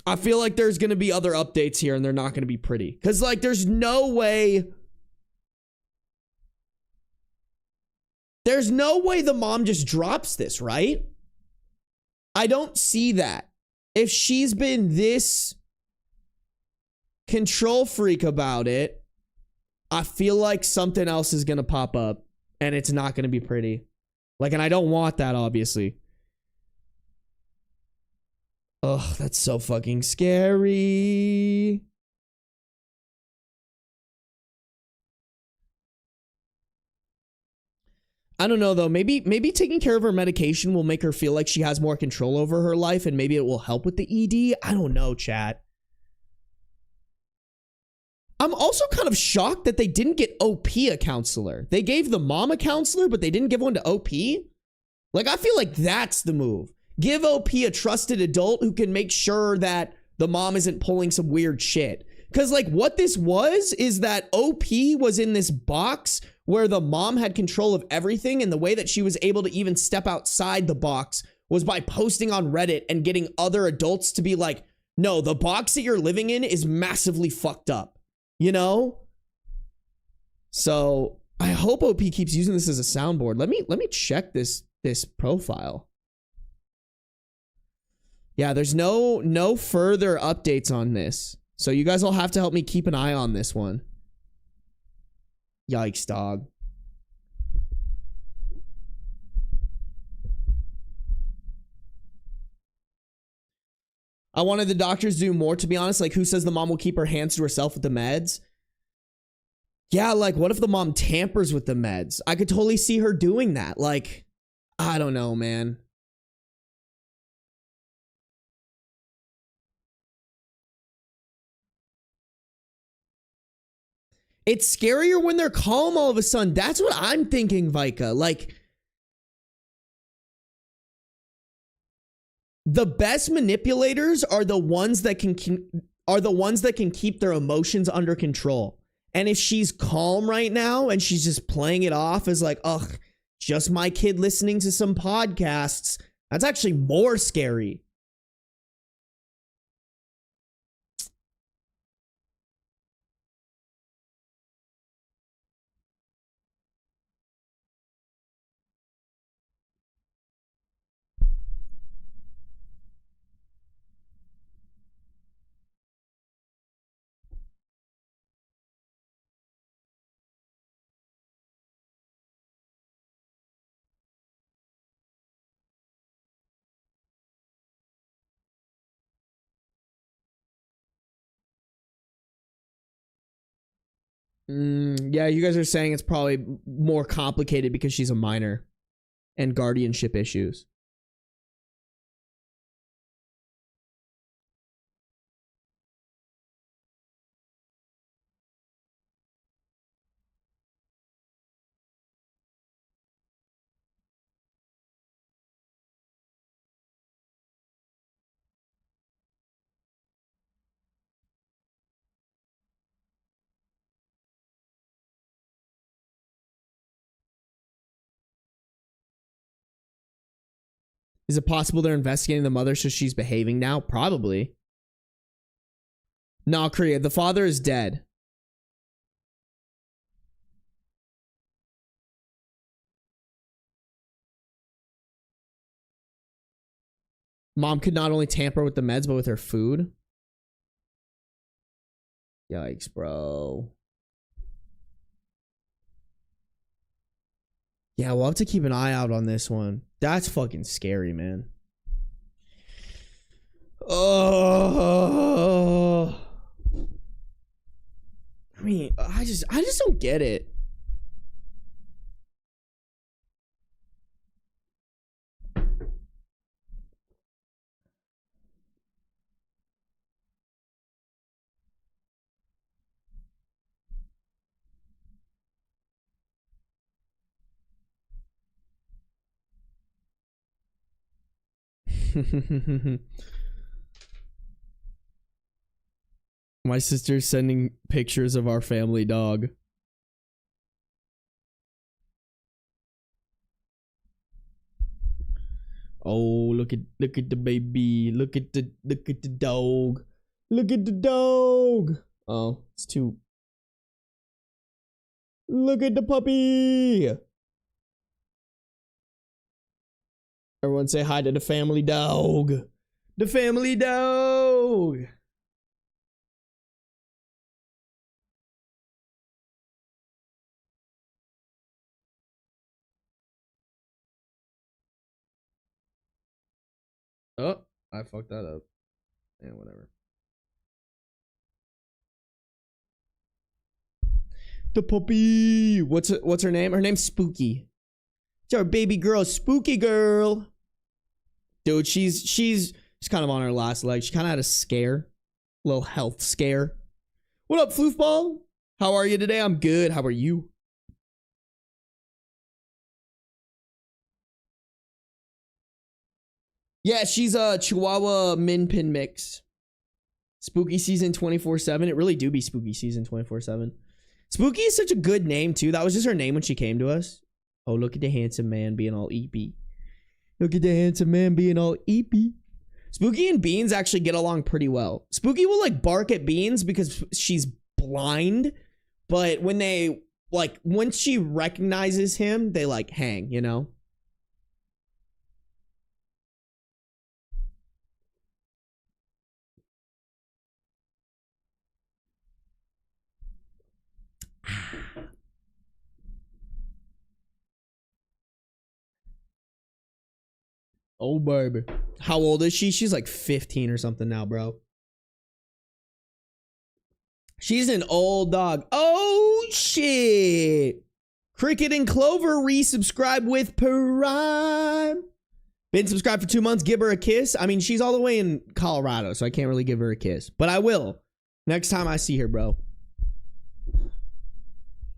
I feel like there's going to be other updates here and they're not going to be pretty. Because, like, there's no way... There's no way the mom just drops this, right? I don't see that. If she's been this control freak about it, I feel like something else is going to pop up and it's not going to be pretty. Like, and I don't want that, obviously. Ugh, that's so fucking scary. I don't know, though. Maybe taking care of her medication will make her feel like she has more control over her life, and maybe it will help with the ED. I don't know, chat. I'm also kind of shocked that they didn't get OP a counselor. They gave the mom a counselor, but they didn't give one to OP. Like, I feel like that's the move. Give OP a trusted adult who can make sure that the mom isn't pulling some weird shit. Because, like, what this was is that OP was in this box where the mom had control of everything, and the way that she was able to even step outside the box was by posting on Reddit and getting other adults to be like, no, the box that you're living in is massively fucked up, you know? So I hope OP keeps using this as a soundboard. Let me check this profile. Yeah, there's no further updates on this. So you guys will have to help me keep an eye on this one. Yikes, dog. I wanted the doctors to do more, to be honest. Like, who says the mom will keep her hands to herself with the meds? Yeah, like, what if the mom tampers with the meds? I could totally see her doing that. Like, I don't know, man. It's scarier when they're calm all of a sudden. That's what I'm thinking, Vika. Like, The best manipulators are the ones that can keep their emotions under control. And if she's calm right now and she's just playing it off as like, ugh, just my kid listening to some podcasts, that's actually more scary. Yeah, you guys are saying it's probably more complicated because she's a minor and guardianship issues. Is it possible they're investigating the mother so she's behaving now? Probably. No, Korea, the father is dead. Mom could not only tamper with the meds, but with her food. Yikes, bro. Yeah, we'll have to keep an eye out on this one. That's fucking scary, man. Oh. I mean, I just don't get it. My sister's sending pictures of our family dog. Oh, look at the baby. Look at the dog. Look at the dog. Oh, it's too. Look at the puppy. Everyone say hi to the family dog. The family dog. Oh, I fucked that up. Yeah, whatever. The puppy. What's her name? Her name's Spooky. It's our baby girl, Spooky girl. Dude, she's kind of on her last leg. She kind of had a scare. A little health scare. What up, Floofball? How are you today? I'm good. How are you? Yeah, she's a Chihuahua Min Pin mix. Spooky season 24/7. It really do be spooky season 24/7. Spooky is such a good name too. That was just her name when she came to us. Oh, look at the handsome man being all eepy. Look at the handsome man being all eepy. Spooky and Beans actually get along pretty well. Spooky will like bark at Beans because she's blind, but when they like once she recognizes him, they like hang, you know? Oh, baby. How old is she? She's like 15 or something now, bro. She's an old dog. Oh, shit. Cricket and Clover resubscribe with Prime. Been subscribed for 2 months. Give her a kiss. I mean, she's all the way in Colorado, so I can't really give her a kiss. But I will. Next time I see her, bro.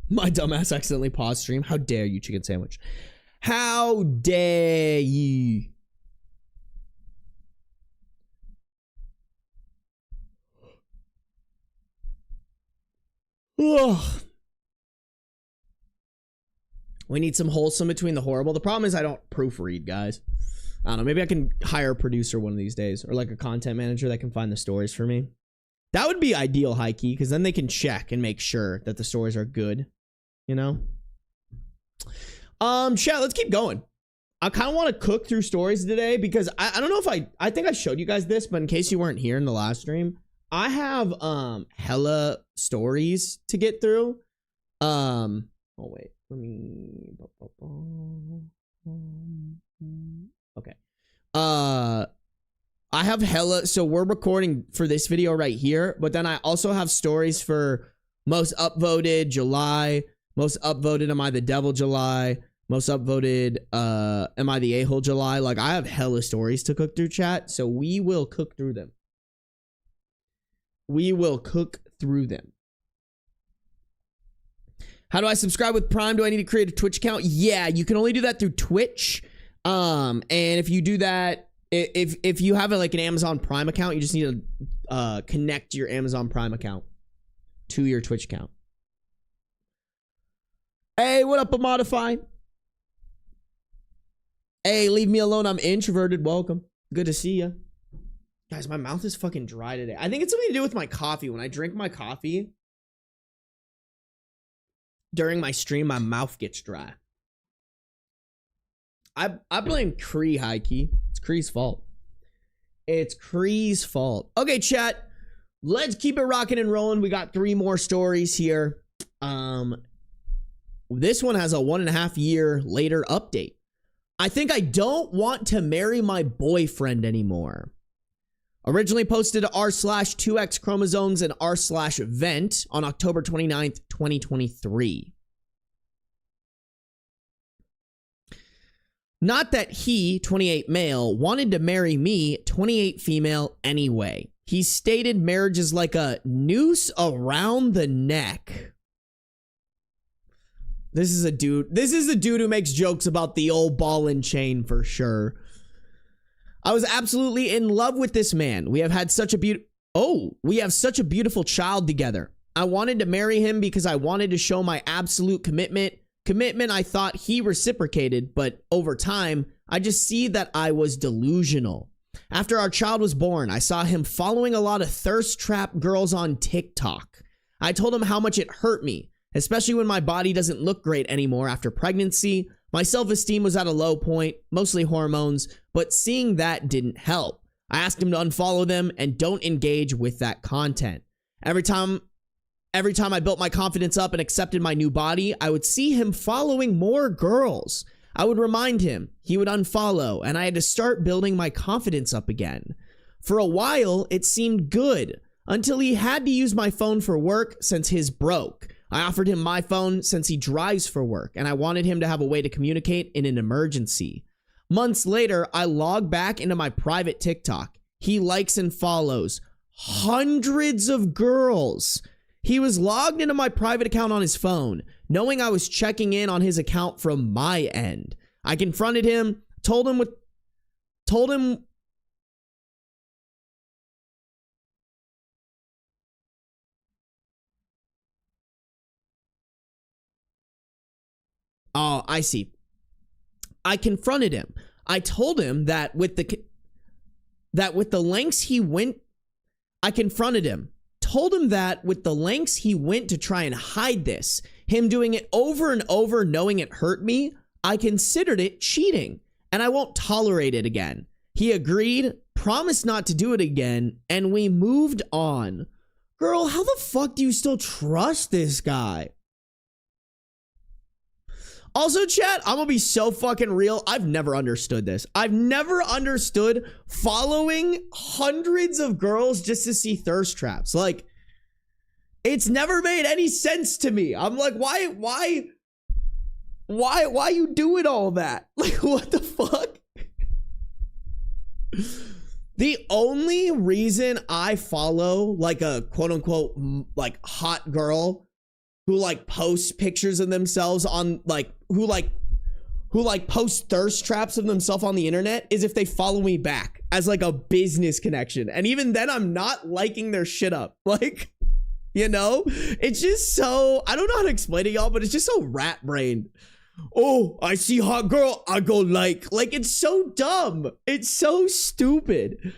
My dumbass accidentally paused stream. How dare you, chicken sandwich? How dare you? Ugh. We need some wholesome between the horrible. The problem is I don't proofread, guys. I don't know. Maybe I can hire a producer one of these days, or like a content manager that can find the stories for me. That would be ideal, high key, because then they can check and make sure that the stories are good. You know? Chat, let's keep going. I kind of want to cook through stories today because I don't know if I think I showed you guys this, but in case you weren't here in the last stream, I have hella stories to get through. Oh wait, let me. Okay. I have hella, so we're recording for this video right here, but then I also have stories for most upvoted July, most upvoted Am I the Devil July, most upvoted Am I the A-hole July. Like, I have hella stories to cook through, chat, so we will cook through them. We will cook through them. How do I subscribe with Prime? Do I need to create a Twitch account? Yeah, you can only do that through Twitch. And if you do that, if you have like an Amazon Prime account, you just need to connect your Amazon Prime account to your Twitch account. Hey, what up, Modify? Hey, leave me alone. I'm introverted. Welcome. Good to see you. Guys, my mouth is fucking dry today. I think it's something to do with my coffee. When I drink my coffee during my stream, my mouth gets dry. I blame Cree, high key. It's Cree's fault. It's Cree's fault. Okay, chat. Let's keep it rocking and rolling. We got 3 more stories here. This one has a 1.5 year later update. I think I don't want to marry my boyfriend anymore. Originally posted r/2x chromosomes and r/vent on October 29th, 2023. Not that he, 28 male, wanted to marry me, 28 female, anyway. He stated marriage is like a noose around the neck. This is a dude who makes jokes about the old ball and chain for sure. I was absolutely in love with this man. We have such a beautiful child together. I wanted to marry him because I wanted to show my absolute commitment. I thought he reciprocated, but over time, I just see that I was delusional. After our child was born, I saw him following a lot of thirst trap girls on TikTok. I told him how much it hurt me, especially when my body doesn't look great anymore after pregnancy. My self-esteem was at a low point, mostly hormones, but seeing that didn't help. I asked him to unfollow them and don't engage with that content. Every time I built my confidence up and accepted my new body, I would see him following more girls. I would remind him, he would unfollow, and I had to start building my confidence up again. For a while, it seemed good, until he had to use my phone for work since his broke. I offered him my phone since he drives for work, and I wanted him to have a way to communicate in an emergency. Months later, I log back into my private TikTok. He likes and follows hundreds of girls. He was logged into my private account on his phone, knowing I was checking in on his account from my end. I confronted him, told him Oh, I see. I confronted him. I told him that with the lengths he went, I confronted him. Told him that with the lengths he went to try and hide this, him doing it over and over knowing it hurt me, I considered it cheating, and I won't tolerate it again. He agreed, promised not to do it again, and we moved on. Girl, how the fuck do you still trust this guy? Also, chat, I'm gonna be so fucking real. I've never understood this. I've never understood following hundreds of girls just to see thirst traps. Like, it's never made any sense to me. I'm like, why you doing all that? Like, what the fuck? The only reason I follow like a quote unquote like hot girl who like posts pictures of themselves on like who post thirst traps of themselves on the internet is if they follow me back as like a business connection. And even then I'm not liking their shit up. Like, You know, it's just so, I don't know how to explain it, y'all, but it's just so rat brained. Oh, I see hot girl, I go like it's so dumb. It's so stupid.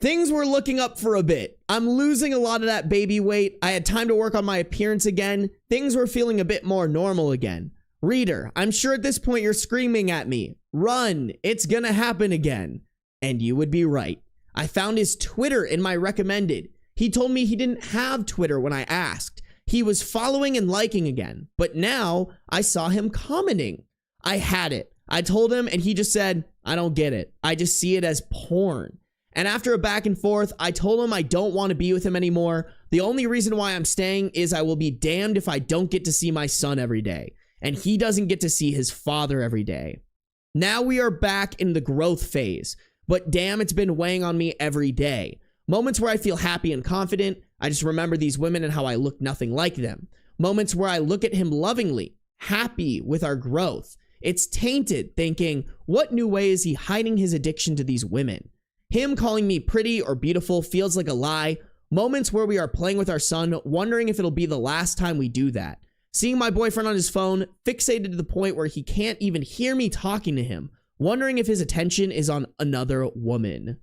Things were looking up for a bit. I'm losing a lot of that baby weight. I had time to work on my appearance again. Things were feeling a bit more normal again. Reader, I'm sure at this point you're screaming at me, run, it's gonna happen again. And you would be right. I found his Twitter in my recommended. He told me he didn't have Twitter when I asked. He was following and liking again, but now I saw him commenting. I had it. I told him and he just said, I don't get it. I just see it as porn. And after a back and forth, I told him I don't want to be with him anymore. The only reason why I'm staying is I will be damned if I don't get to see my son every day. And he doesn't get to see his father every day. Now we are back in the growth phase. But damn, it's been weighing on me every day. Moments where I feel happy and confident. I just remember these women and how I look nothing like them. Moments where I look at him lovingly, happy with our growth. It's tainted, thinking, what new way is he hiding his addiction to these women? Him calling me pretty or beautiful feels like a lie. Moments where we are playing with our son, wondering if it'll be the last time we do that. Seeing my boyfriend on his phone, fixated to the point where he can't even hear me talking to him. Wondering if his attention is on another woman.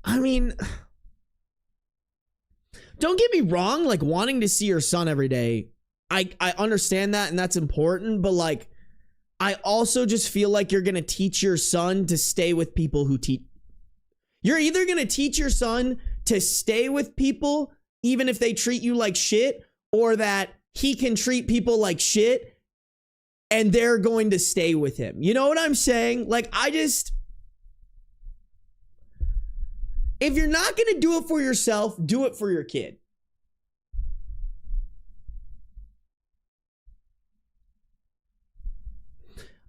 I mean, don't get me wrong, like wanting to see your son every day, I understand that and that's important, but like, I also just feel like you're going to teach your son to stay with people who teach. You're either going to teach your son to stay with people even if they treat you like shit, or that he can treat people like shit and they're going to stay with him. You know what I'm saying? Like, if you're not going to do it for yourself, do it for your kid.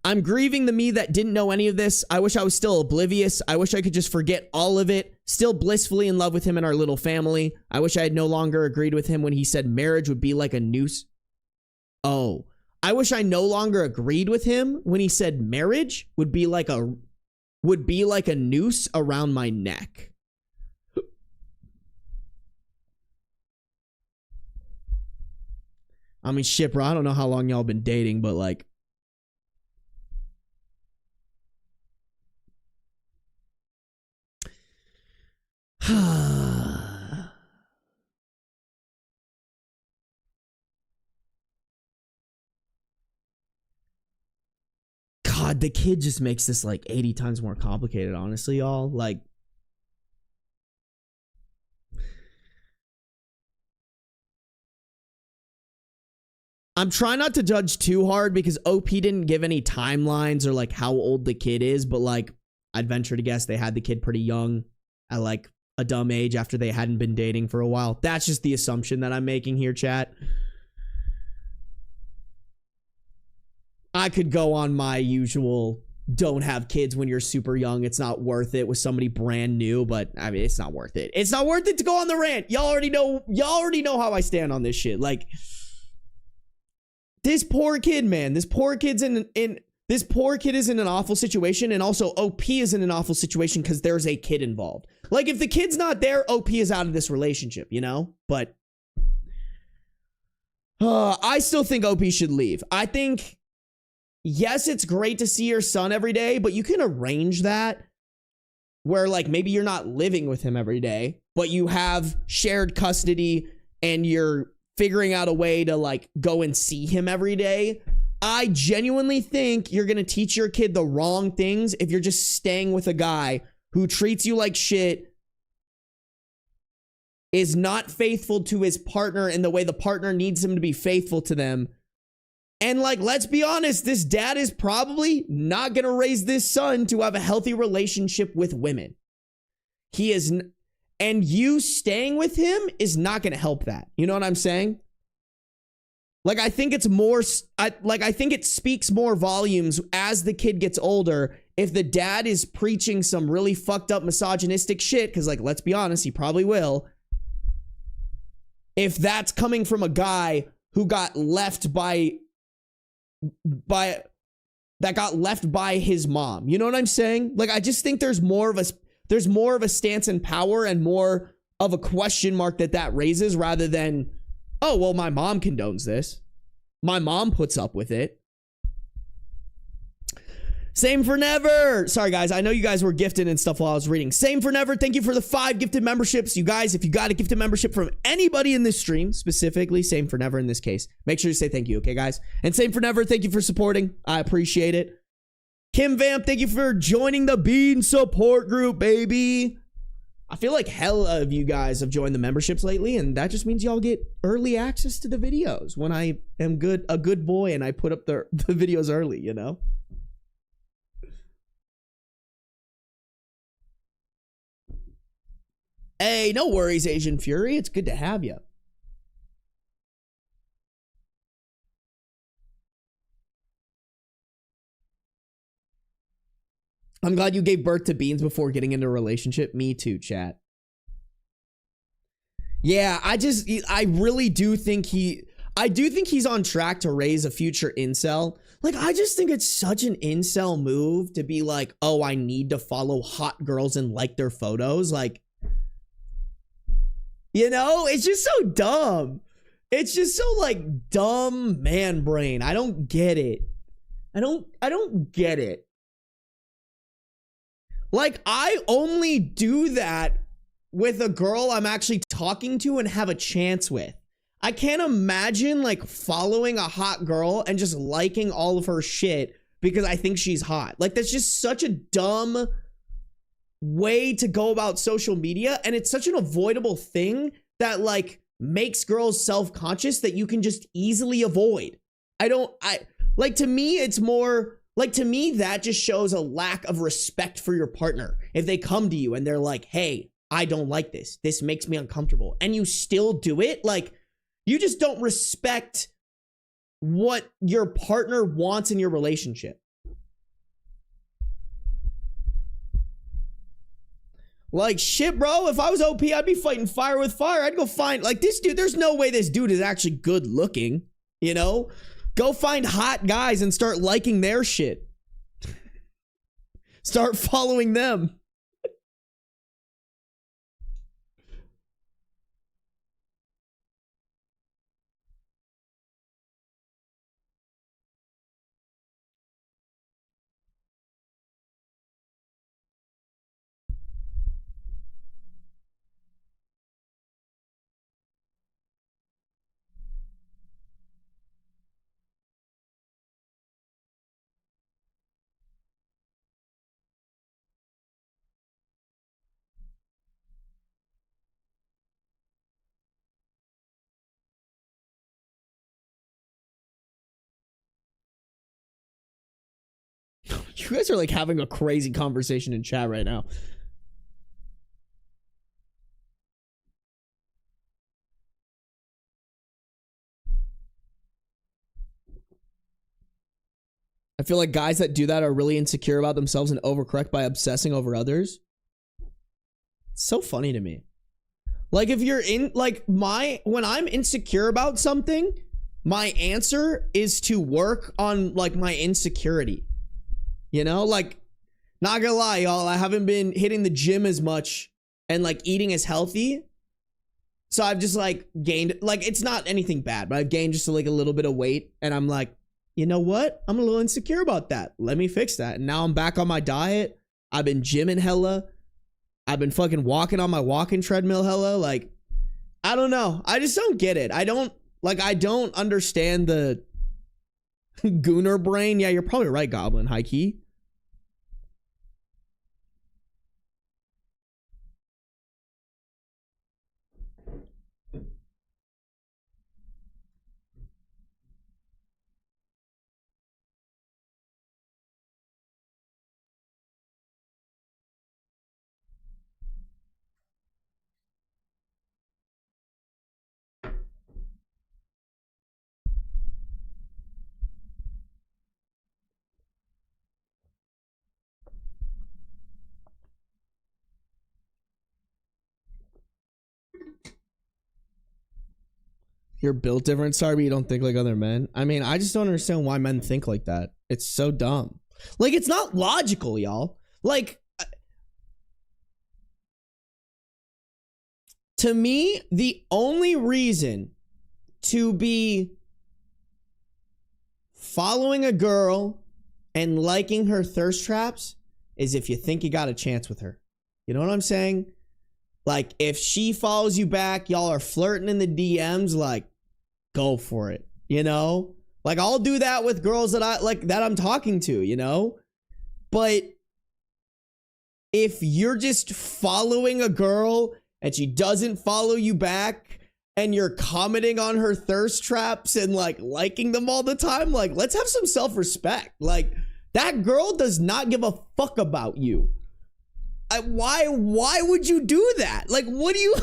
I'm grieving the me that didn't know any of this. I wish I was still oblivious. I wish I could just forget all of it. Still blissfully in love with him and our little family. I wish I had no longer agreed with him when he said marriage would be like a noose. Oh, I wish I no longer agreed with him when he said marriage would be like a noose around my neck. I mean, shit, bro. I don't know how long y'all been dating, but like, God, the kid just makes this like 80 times more complicated, honestly, y'all. Like, I'm trying not to judge too hard because OP didn't give any timelines or like how old the kid is, but like, I'd venture to guess they had the kid pretty young at like a dumb age after they hadn't been dating for a while. That's just the assumption that I'm making here, chat. I could go on my usual don't have kids when you're super young, it's not worth it with somebody brand new, but I mean, it's not worth it. It's not worth it to go on the rant. Y'all already know how I stand on this shit. Like, this poor kid, man, this poor kid is in an awful situation, and also OP is in an awful situation because there's a kid involved. Like, if the kid's not there, OP is out of this relationship, you know? But I still think OP should leave. I think, yes, it's great to see your son every day, but you can arrange that where, like, maybe you're not living with him every day, but you have shared custody and you're figuring out a way to, like, go and see him every day. I genuinely think you're going to teach your kid the wrong things if you're just staying with a guy who treats you like shit, is not faithful to his partner in the way the partner needs him to be faithful to them. And like, let's be honest, this dad is probably not going to raise this son to have a healthy relationship with women. He is, and you staying with him is not going to help that. You know what I'm saying? Like, I think it's more, I think it speaks more volumes as the kid gets older if the dad is preaching some really fucked up misogynistic shit, because, like, let's be honest, he probably will. If that's coming from a guy who got left by by that got left by his mom. You know what I'm saying? Like, I just think there's more of a stance in power and more of a question mark that raises, rather than, oh, well, my mom condones this. My mom puts up with it. Same for Never. Sorry, guys. I know you guys were gifted and stuff while I was reading. Same for Never. Thank you for the 5 gifted memberships. You guys, if you got a gifted membership from anybody in this stream, specifically Same for Never in this case, make sure you say thank you, okay, guys? And Same for Never, thank you for supporting. I appreciate it. Kim Vamp, thank you for joining the Bean support group, baby. I feel like hella of you guys have joined the memberships lately, and that just means y'all get early access to the videos when I am a good boy and I put up the videos early, you know? Hey, no worries, Asian Fury. It's good to have you. I'm glad you gave birth to Beans before getting into a relationship. Me too, chat. Yeah, I really do think he's on track to raise a future incel. Like, I just think it's such an incel move to be like, oh, I need to follow hot girls and like their photos. Like, you know, it's just so dumb. It's just so like dumb man brain. I don't get it. I don't get it. Like, I only do that with a girl I'm actually talking to and have a chance with. I can't imagine like following a hot girl and just liking all of her shit because I think she's hot. Like, that's just such a dumb way to go about social media, and it's such an avoidable thing that like makes girls self-conscious that you can just easily avoid. To me, it's more like, to me, that just shows a lack of respect for your partner. If they come to you and they're like, hey, I don't like this makes me uncomfortable, and you still do it, like, you just don't respect what your partner wants in your relationship. Like, shit, bro, if I was OP, I'd be fighting fire with fire. I'd go find, like, this dude, there's no way this dude is actually good looking, you know? Go find hot guys and start liking their shit. Start following them. You guys are like having a crazy conversation in chat right now. I feel like guys that do that are really insecure about themselves and overcorrect by obsessing over others. It's so funny to me. Like, if you're in, like, when I'm insecure about something, my answer is to work on, like, my insecurity. You know, like, not gonna lie, y'all, I haven't been hitting the gym as much and like eating as healthy. So I've just like gained, like, it's not anything bad, but I've gained just like a little bit of weight, and I'm like, you know what? I'm a little insecure about that. Let me fix that. And now I'm back on my diet. I've been gymming hella. I've been fucking walking on my walking treadmill hella. Like, I don't know. I just don't get it. I don't understand the gooner brain. Yeah, you're probably right, Goblin. High key. You're built different, Sarby. You don't think like other men. I mean, I just don't understand why men think like that. It's so dumb. Like, it's not logical, y'all. Like, to me, the only reason to be following a girl and liking her thirst traps is if you think you got a chance with her. You know what I'm saying? Like, if she follows you back, y'all are flirting in the DMs, like, go for it, you know? Like, I'll do that with girls that I'm talking to, you know? But if you're just following a girl and she doesn't follow you back and you're commenting on her thirst traps and like liking them all the time, like, let's have some self-respect. Like, that girl does not give a fuck about you. Why would you do that? Like, what do you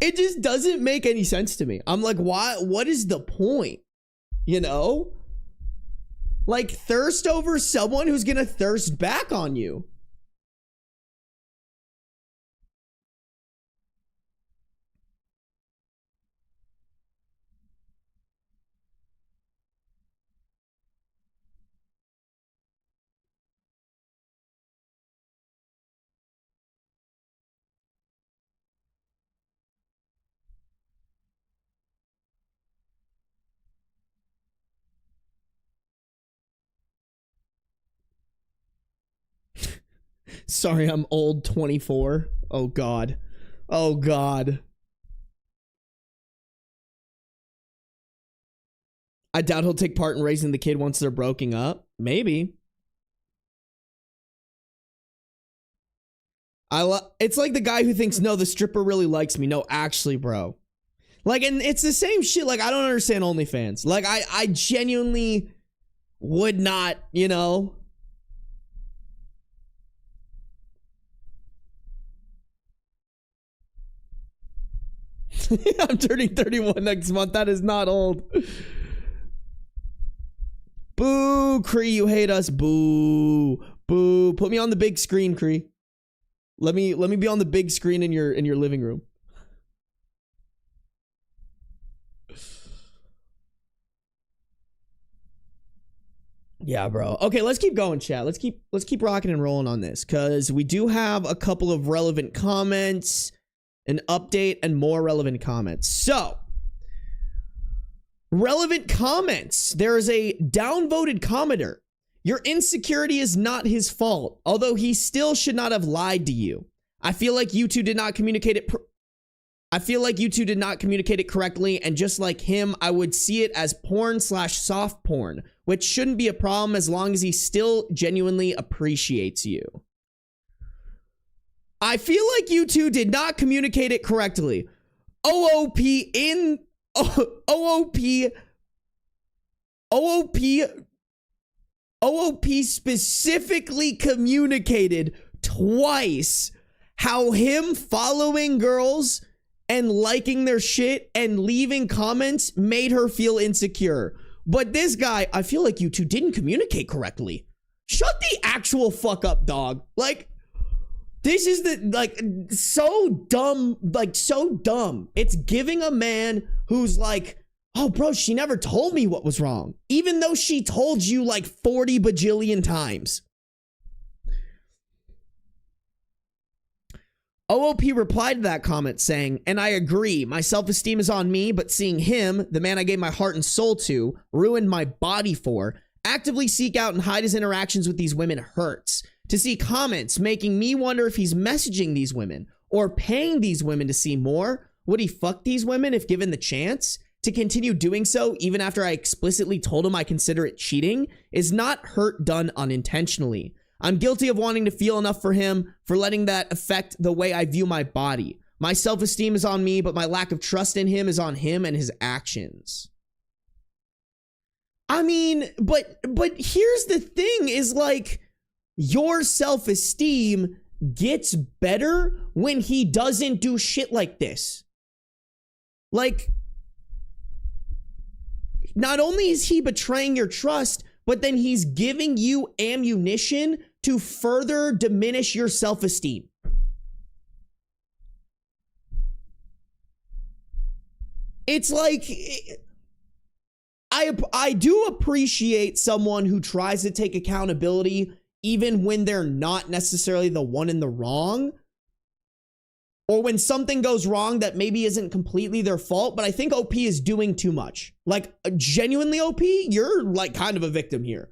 it just doesn't make any sense to me. I'm like, what is the point? You know? Like, thirst over someone who's gonna thirst back on you. Sorry, I'm old 24. Oh, God. Oh, God. I doubt he'll take part in raising the kid once they're broken up. Maybe. It's like the guy who thinks, no, the stripper really likes me. No, actually, bro. Like, and it's the same shit. Like, I don't understand OnlyFans. Like, I genuinely would not, you know... I'm turning 31 next month. That is not old. Boo, Cree, you hate us. Boo. Boo. Put me on the big screen, Cree. Let me be on the big screen in your living room. Yeah, bro. Okay, let's keep going, chat. Let's keep rocking and rolling on this, because we do have a couple of relevant comments, an update, and more relevant comments. So, relevant comments. There is a downvoted commenter. Your insecurity is not his fault, although he still should not have lied to you. I feel like you two did not communicate it. Correctly, and just like him, I would see it as porn/soft porn, which shouldn't be a problem as long as he still genuinely appreciates you. I feel like you two did not communicate it correctly. OOP specifically communicated twice how him following girls and liking their shit and leaving comments made her feel insecure. But this guy, I feel like you two didn't communicate correctly. Shut the actual fuck up, dog. Like, this is so dumb, so dumb. It's giving a man who's like, oh, bro, she never told me what was wrong, even though she told you like 40 bajillion times. OOP replied to that comment saying, and I agree, my self-esteem is on me, but seeing him, the man I gave my heart and soul to, ruined my body for, actively seek out and hide his interactions with these women hurts. To see comments making me wonder if he's messaging these women or paying these women to see more. Would he fuck these women if given the chance? To continue doing so, even after I explicitly told him I consider it cheating, is not hurt done unintentionally. I'm guilty of wanting to feel enough for him, for letting that affect the way I view my body. My self-esteem is on me, but my lack of trust in him is on him and his actions. I mean, but here's the thing is like, your self-esteem gets better when he doesn't do shit like this. Like, not only is he betraying your trust, but then he's giving you ammunition to further diminish your self-esteem. it's like, I do appreciate someone who tries to take accountability even when they're not necessarily the one in the wrong, or when something goes wrong that maybe isn't completely their fault. But I think OP is doing too much. Like, genuinely, OP, you're like kind of a victim here.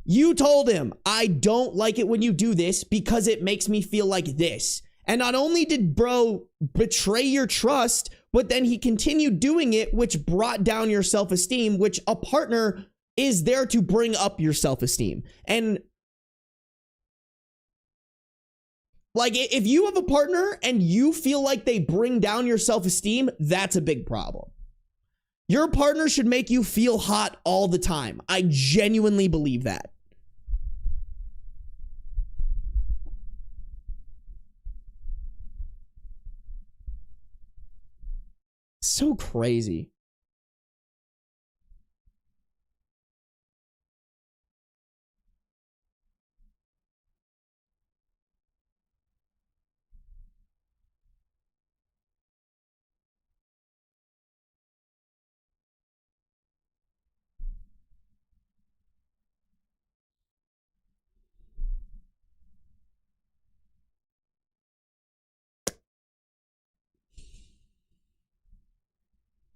You told him, I don't like it when you do this because it makes me feel like this. And not only did bro betray your trust, but then he continued doing it, which brought down your self-esteem, which a partner is there to bring up your self-esteem. And like, if you have a partner and you feel like they bring down your self-esteem, that's a big problem. Your partner should make you feel hot all the time. I genuinely believe that. So crazy.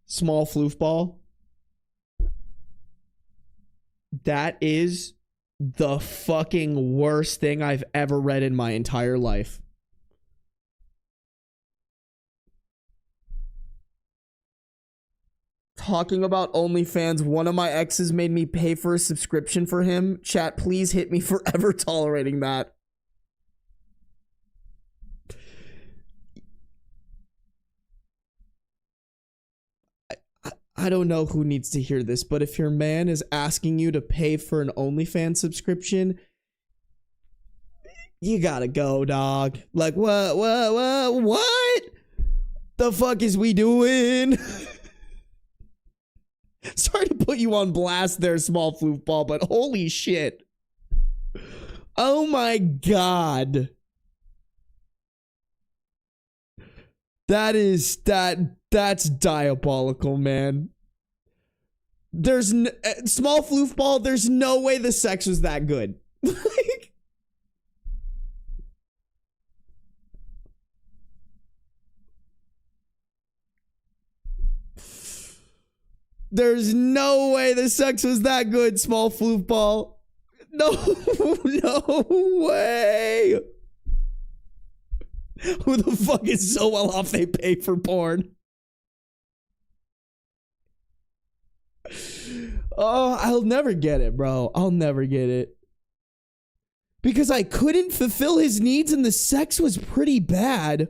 Small floofball. That is the fucking worst thing I've ever read in my entire life. Talking about OnlyFans, one of my exes made me pay for a subscription for him. Chat, please hit me for ever tolerating that. I don't know who needs to hear this, but if your man is asking you to pay for an OnlyFans subscription, you gotta go, dog. Like, what the fuck is we doing? Sorry to put you on blast there, small floofball, but holy shit. Oh my god. That's diabolical, man. There's small floofball, there's no way the sex was that good. Like, there's no way the sex was that good, small floofball. No, no way. Who the fuck is so well off they pay for porn? Oh, I'll never get it, bro. I'll never get it. Because I couldn't fulfill his needs and the sex was pretty bad.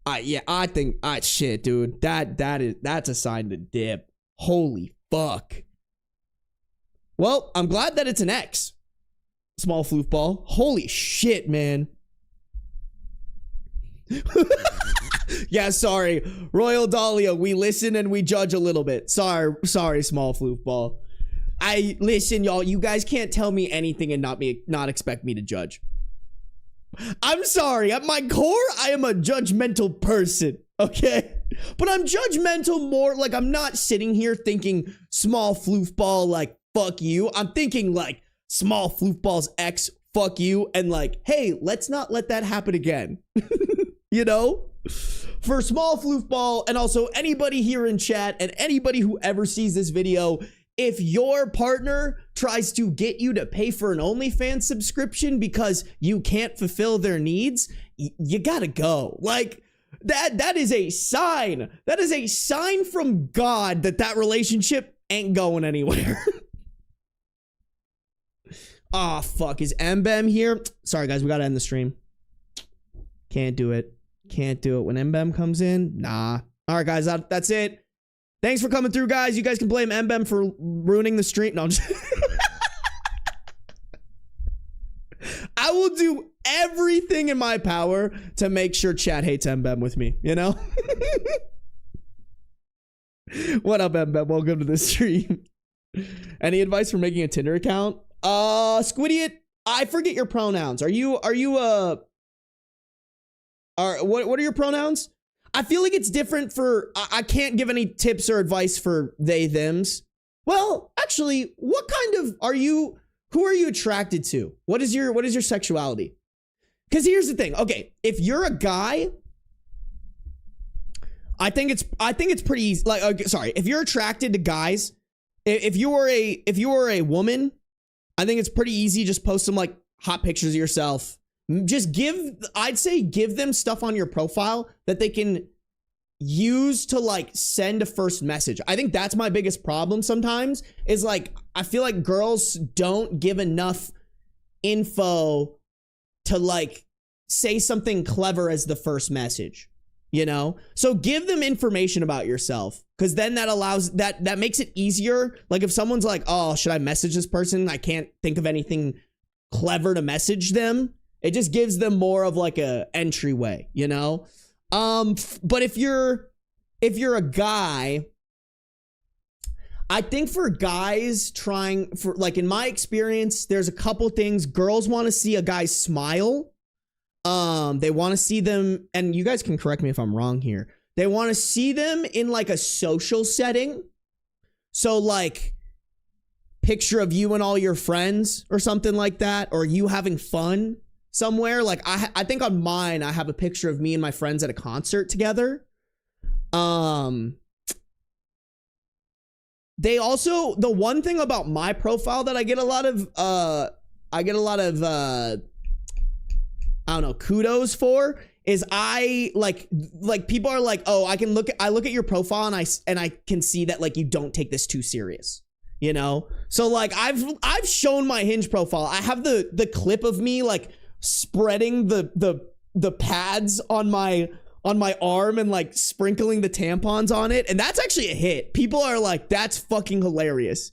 I think shit, dude. That's a sign to dip. Holy fuck. Well, I'm glad that it's an X. Small floofball. Holy shit, man. Yeah, sorry. Royal Dahlia, we listen and we judge a little bit. Sorry, small floofball. Listen, y'all, you guys can't tell me anything and not expect me to judge. I'm sorry. At my core, I am a judgmental person, okay? But I'm judgmental more like I'm not sitting here thinking small floofball like fuck you. I'm thinking like small floofball's X fuck you and like, hey, let's not let that happen again. You know? For small floofball and also anybody here in chat and anybody who ever sees this video, if your partner tries to get you to pay for an OnlyFans subscription because you can't fulfill their needs, you gotta go. Like, that is a sign. That is a sign from God that relationship ain't going anywhere. Ah, fuck. Is MBEM here? Sorry, guys. We gotta end the stream. Can't do it. Can't do it. When MBEM comes in, nah. All right, guys. That's it. Thanks for coming through, guys. You guys can blame MBEM for ruining the stream. No, I'm just... I will do everything in my power to make sure chat hates MBEM with me, you know? What up, MBEM? Welcome to the stream. Any advice for making a Tinder account? Squidiot, I forget your pronouns. What are your pronouns? I feel like it's different for, I can't give any tips or advice for they, thems. Well, actually, what kind of who are you attracted to? What is your sexuality? Because here's the thing. Okay, if you're a guy, I think it's pretty easy. Like, okay, sorry, if you're attracted to guys, if you were a woman, I think it's pretty easy. Just post some like hot pictures of yourself. Just I'd say give them stuff on your profile that they can use to like send a first message. I think that's my biggest problem sometimes is like, I feel like girls don't give enough info to like say something clever as the first message, you know? So give them information about yourself, because then that allows that makes it easier. Like if someone's like, oh, should I message this person? I can't think of anything clever to message them. It just gives them more of like a entryway, you know? But if you're a guy, I think for guys trying for like, in my experience, there's a couple things. Girls want to see a guy smile. They want to see them, and you guys can correct me if I'm wrong here. They want to see them in like a social setting. So like picture of you and all your friends or something like that, or you having fun somewhere. Like I think on mine, I have a picture of me and my friends at a concert together. They also, the one thing about my profile that I get a lot of I don't know, kudos for is I like people are like, oh, I look at your profile and I can see that like you don't take this too serious, you know? So like I've shown my Hinge profile. I have the clip of me like spreading the pads on my arm and like sprinkling the tampons on it, and that's actually a hit. People are like, that's fucking hilarious.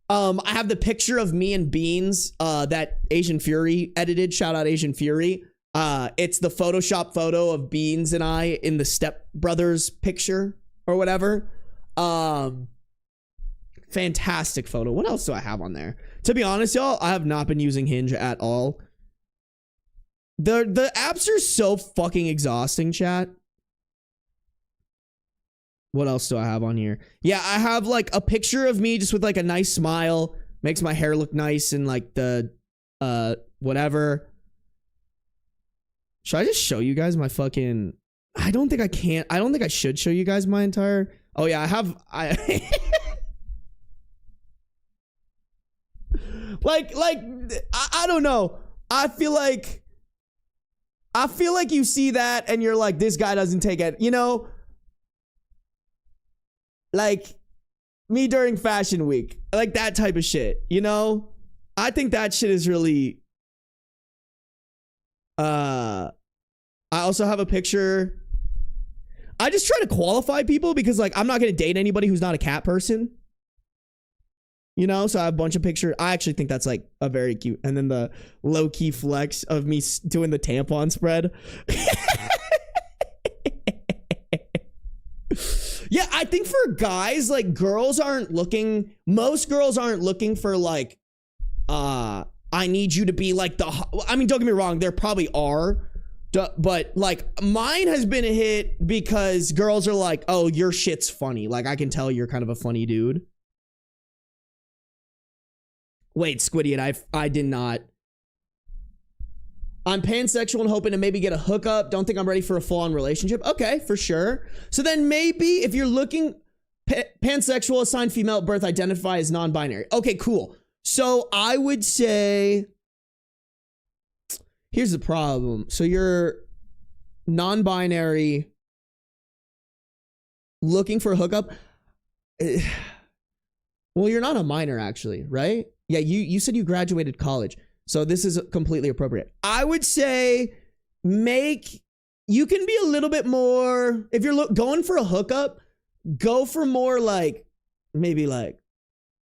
I have the picture of me and Beans that Asian Fury edited. Shout out Asian Fury. It's the Photoshop photo of Beans and I in the Step Brothers picture or whatever. Fantastic photo. What else do I have on there? To be honest, y'all, I have not been using Hinge at all. The apps are so fucking exhausting, chat. What else do I have on here? Yeah, I have like a picture of me just with like a nice smile. Makes my hair look nice and like the whatever. Should I just show you guys my fucking... I don't think I can. I don't think I should show you guys my entire... Oh yeah, I don't know. I feel like you see that and you're like, this guy doesn't take it, you know? Like me during fashion week, like that type of shit, you know? I think that shit is really, I also have a picture. I just try to qualify people because like, I'm not going to date anybody who's not a cat person. You know, so I have a bunch of pictures. I actually think that's like a very cute. And then the low key flex of me doing the tampon spread. Yeah, I think for guys, like most girls aren't looking for like, I need you to be like I mean, don't get me wrong, there probably are. But like mine has been a hit because girls are like, oh, your shit's funny. Like I can tell you're kind of a funny dude. Wait, Squiddy, I did not. I'm pansexual and hoping to maybe get a hookup. Don't think I'm ready for a full-on relationship. Okay, for sure. So then maybe if you're looking pansexual, assigned female at birth, identify as non-binary. Okay, cool. So I would say, here's the problem. So you're non-binary, looking for a hookup. Well, you're not a minor actually, right? Yeah, you said you graduated college. So this is completely appropriate. I would say you can be a little bit more, if you're going for a hookup, go for more like, maybe like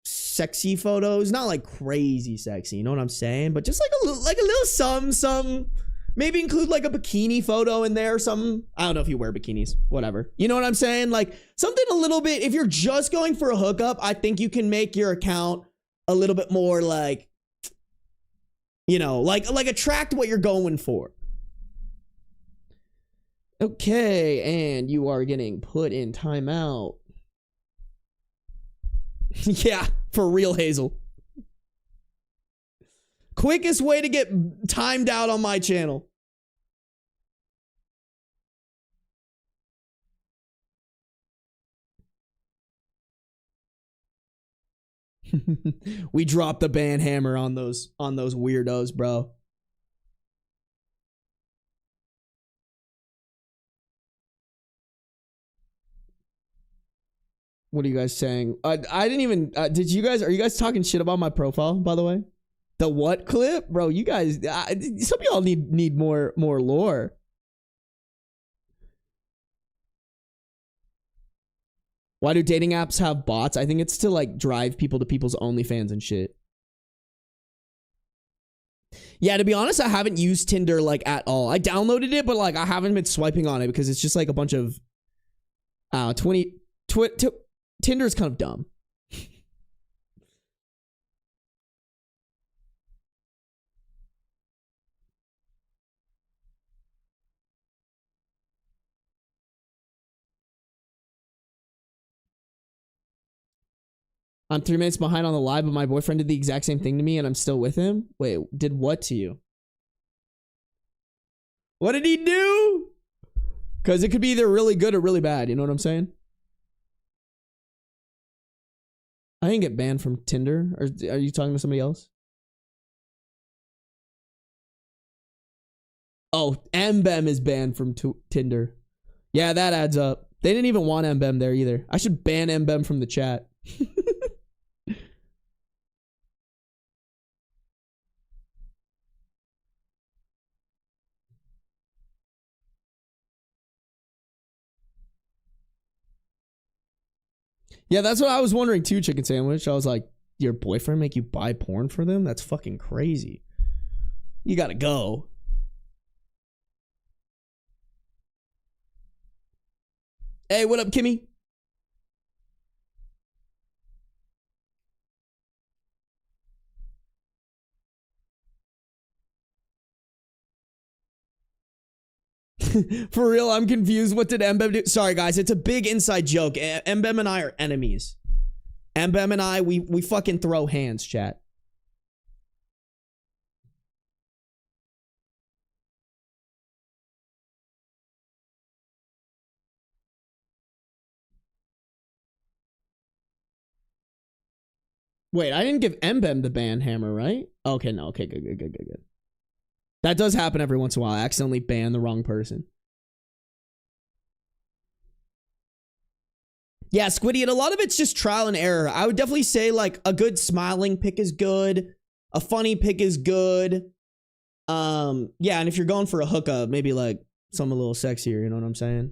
sexy photos, not like crazy sexy, you know what I'm saying? But just like a little some, maybe include like a bikini photo in there or something. I don't know if you wear bikinis, whatever. You know what I'm saying? Like something a little bit, if you're just going for a hookup, I think you can make your account a little bit more like, you know, like attract what you're going for. Okay, and you are getting put in timeout. Yeah, for real, Hazel. Quickest way to get timed out on my channel. We dropped the ban hammer on those weirdos, bro. What are you guys saying? I didn't even did you guys, are you guys talking shit about my profile, by the way? The what clip? Bro, you guys some of y'all need more lore. Why do dating apps have bots? I think it's to like drive people to people's OnlyFans and shit. Yeah, to be honest, I haven't used Tinder like at all. I downloaded it, but like I haven't been swiping on it because it's just like a bunch of Tinder's kind of dumb. I'm 3 minutes behind on the live, but my boyfriend did the exact same thing to me and I'm still with him. Wait, did what to you? What did he do? Because it could be either really good or really bad. You know what I'm saying? I didn't get banned from Tinder. Or are you talking to somebody else? Oh, MBEM is banned from Tinder. Yeah, that adds up. They didn't even want MBEM there either. I should ban MBEM from the chat. Yeah, that's what I was wondering too, Chicken Sandwich. I was like, your boyfriend make you buy porn for them? That's fucking crazy. You gotta go. Hey, what up, Kimmy? For real, I'm confused. What did MBEM do? Sorry, guys. It's a big inside joke. MBEM and I are enemies. MBEM and I, we fucking throw hands, chat. Wait, I didn't give MBEM the ban hammer, right? Okay, no. Okay, good. That does happen every once in a while. I accidentally ban the wrong person. Yeah, Squiddy, and a lot of it's just trial and error. I would definitely say like a good smiling pick is good. A funny pick is good. Yeah, and if you're going for a hookup, maybe like something a little sexier, you know what I'm saying?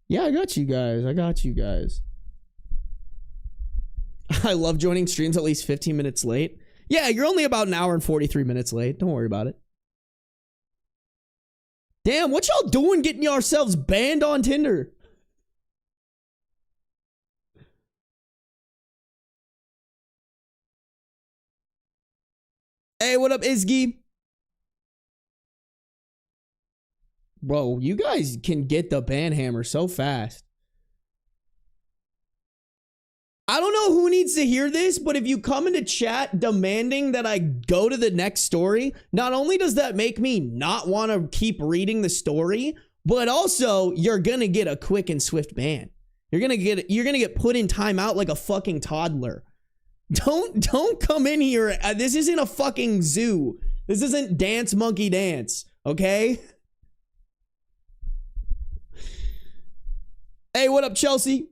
Yeah, I got you guys. I love joining streams at least 15 minutes late. Yeah, you're only about an hour and 43 minutes late. Don't worry about it. Damn, what y'all doing getting yourselves banned on Tinder? Hey, what up, Izgy? Bro, you guys can get the ban hammer so fast. I don't know who needs to hear this, but if you come into chat demanding that I go to the next story, not only does that make me not want to keep reading the story, but also you're gonna get a quick and swift ban. You're gonna get put in timeout like a fucking toddler. Don't come in here. This isn't a fucking zoo. This isn't Dance Monkey Dance, okay? Hey, what up, Chelsea?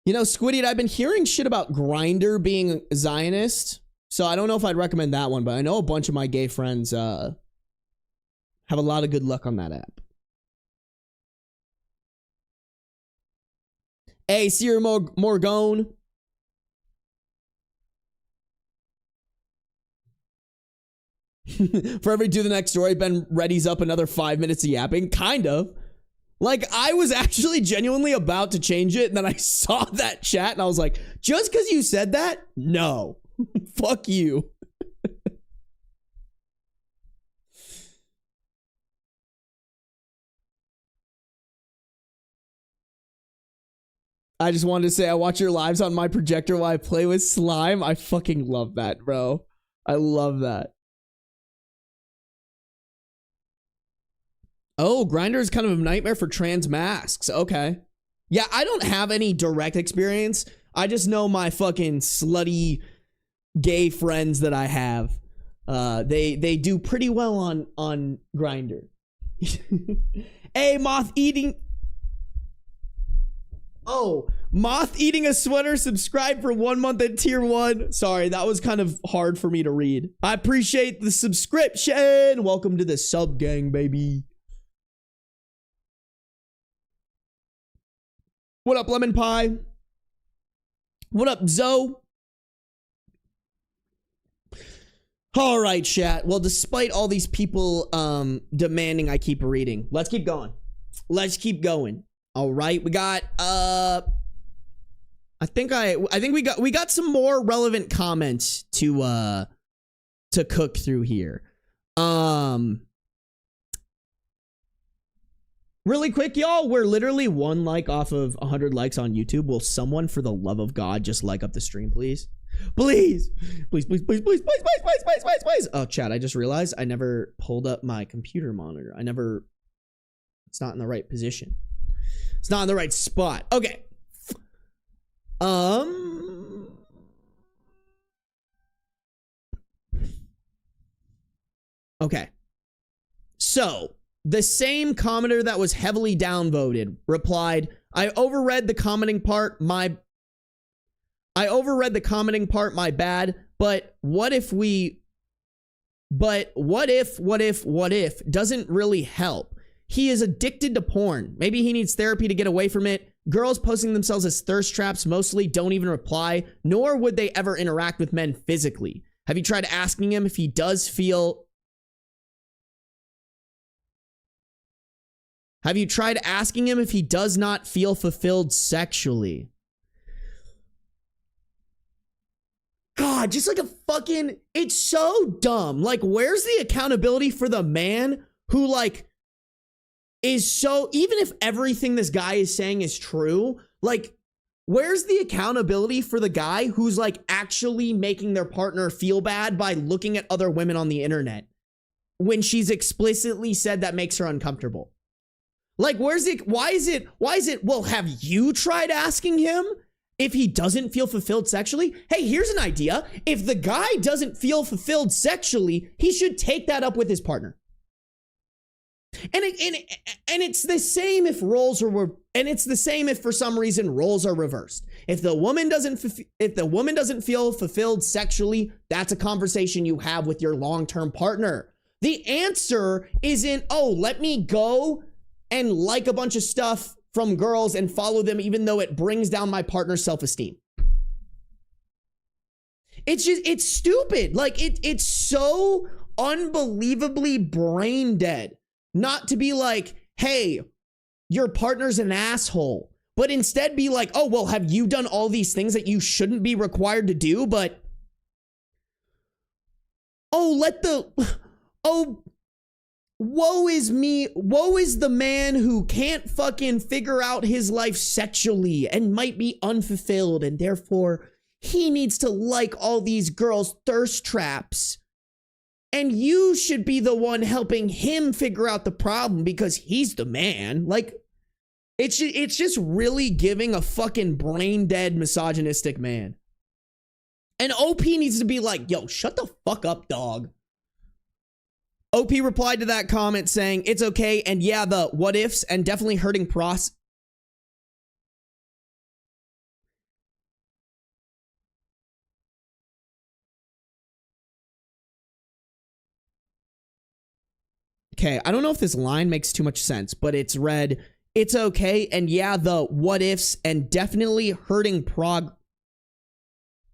You know, Squiddy, I've been hearing shit about Grindr being Zionist, so I don't know if I'd recommend that one, but I know a bunch of my gay friends have a lot of good luck on that app. Hey, Sierra Morgone. For every do the next story, Ben readies up another 5 minutes of yapping. Kind of. Like, I was actually genuinely about to change it, and then I saw that chat, and I was like, just because you said that? No. Fuck you. I just wanted to say I watch your lives on my projector while I play with slime. I fucking love that, bro. I love that. Oh, Grindr is kind of a nightmare for trans masks. Okay. Yeah, I don't have any direct experience. I just know my fucking slutty gay friends that I have. They do pretty well on Grindr. Hey, Moth eating. Oh, Moth eating a sweater. Subscribe for 1 month at tier 1. Sorry, that was kind of hard for me to read. I appreciate the subscription. Welcome to the sub gang, baby. What up, Lemon Pie? What up, Zoe? All right, chat. Well, despite all these people demanding I keep reading, let's keep going. Let's keep going. All right, we got I think we got some more relevant comments to cook through here. Really quick, y'all, we're literally 1 like off of 100 likes on YouTube. Will someone, for the love of God, just like up the stream, please? Please. Please, please, please, please, please, please, please, please, please, please. Oh, chat, I just realized I never pulled up my computer monitor. It's not in the right position. It's not in the right spot. Okay. Okay. So, the same commenter that was heavily downvoted replied, I overread the commenting part, my bad, but what if doesn't really help. He is addicted to porn. Maybe he needs therapy to get away from it. Girls posting themselves as thirst traps mostly don't even reply, nor would they ever interact with men physically. Have you tried asking him if he does feel... Have you tried asking him if he does not feel fulfilled sexually? God, just like a fucking... It's so dumb. Like, where's the accountability for the man who, like, is so... Even if everything this guy is saying is true, like, where's the accountability for the guy who's, like, actually making their partner feel bad by looking at other women on the internet when she's explicitly said that makes her uncomfortable? Like, where's it? Why is it? Well, have you tried asking him if he doesn't feel fulfilled sexually? Hey, here's an idea. If the guy doesn't feel fulfilled sexually, he should take that up with his partner. And it's the same if roles are, and it's the same if for some reason roles are reversed. If the woman doesn't feel fulfilled sexually, that's a conversation you have with your long-term partner. The answer isn't, oh, let me go and like a bunch of stuff from girls and follow them even though it brings down my partner's self-esteem. It's stupid. Like, it's so unbelievably brain dead not to be like, hey, your partner's an asshole, but instead be like, oh, well, have you done all these things that you shouldn't be required to do? But, woe is me. Woe is the man who can't fucking figure out his life sexually and might be unfulfilled, and therefore he needs to like all these girls' thirst traps. And you should be the one helping him figure out the problem because he's the man. Like, it's just really giving a fucking brain dead misogynistic man. And OP needs to be like, yo, shut the fuck up, dog. OP replied to that comment saying, it's okay, and yeah, the what ifs and definitely hurting pros... Okay, I don't know if this line makes too much sense, but it's read, it's okay, and yeah, the what ifs and definitely hurting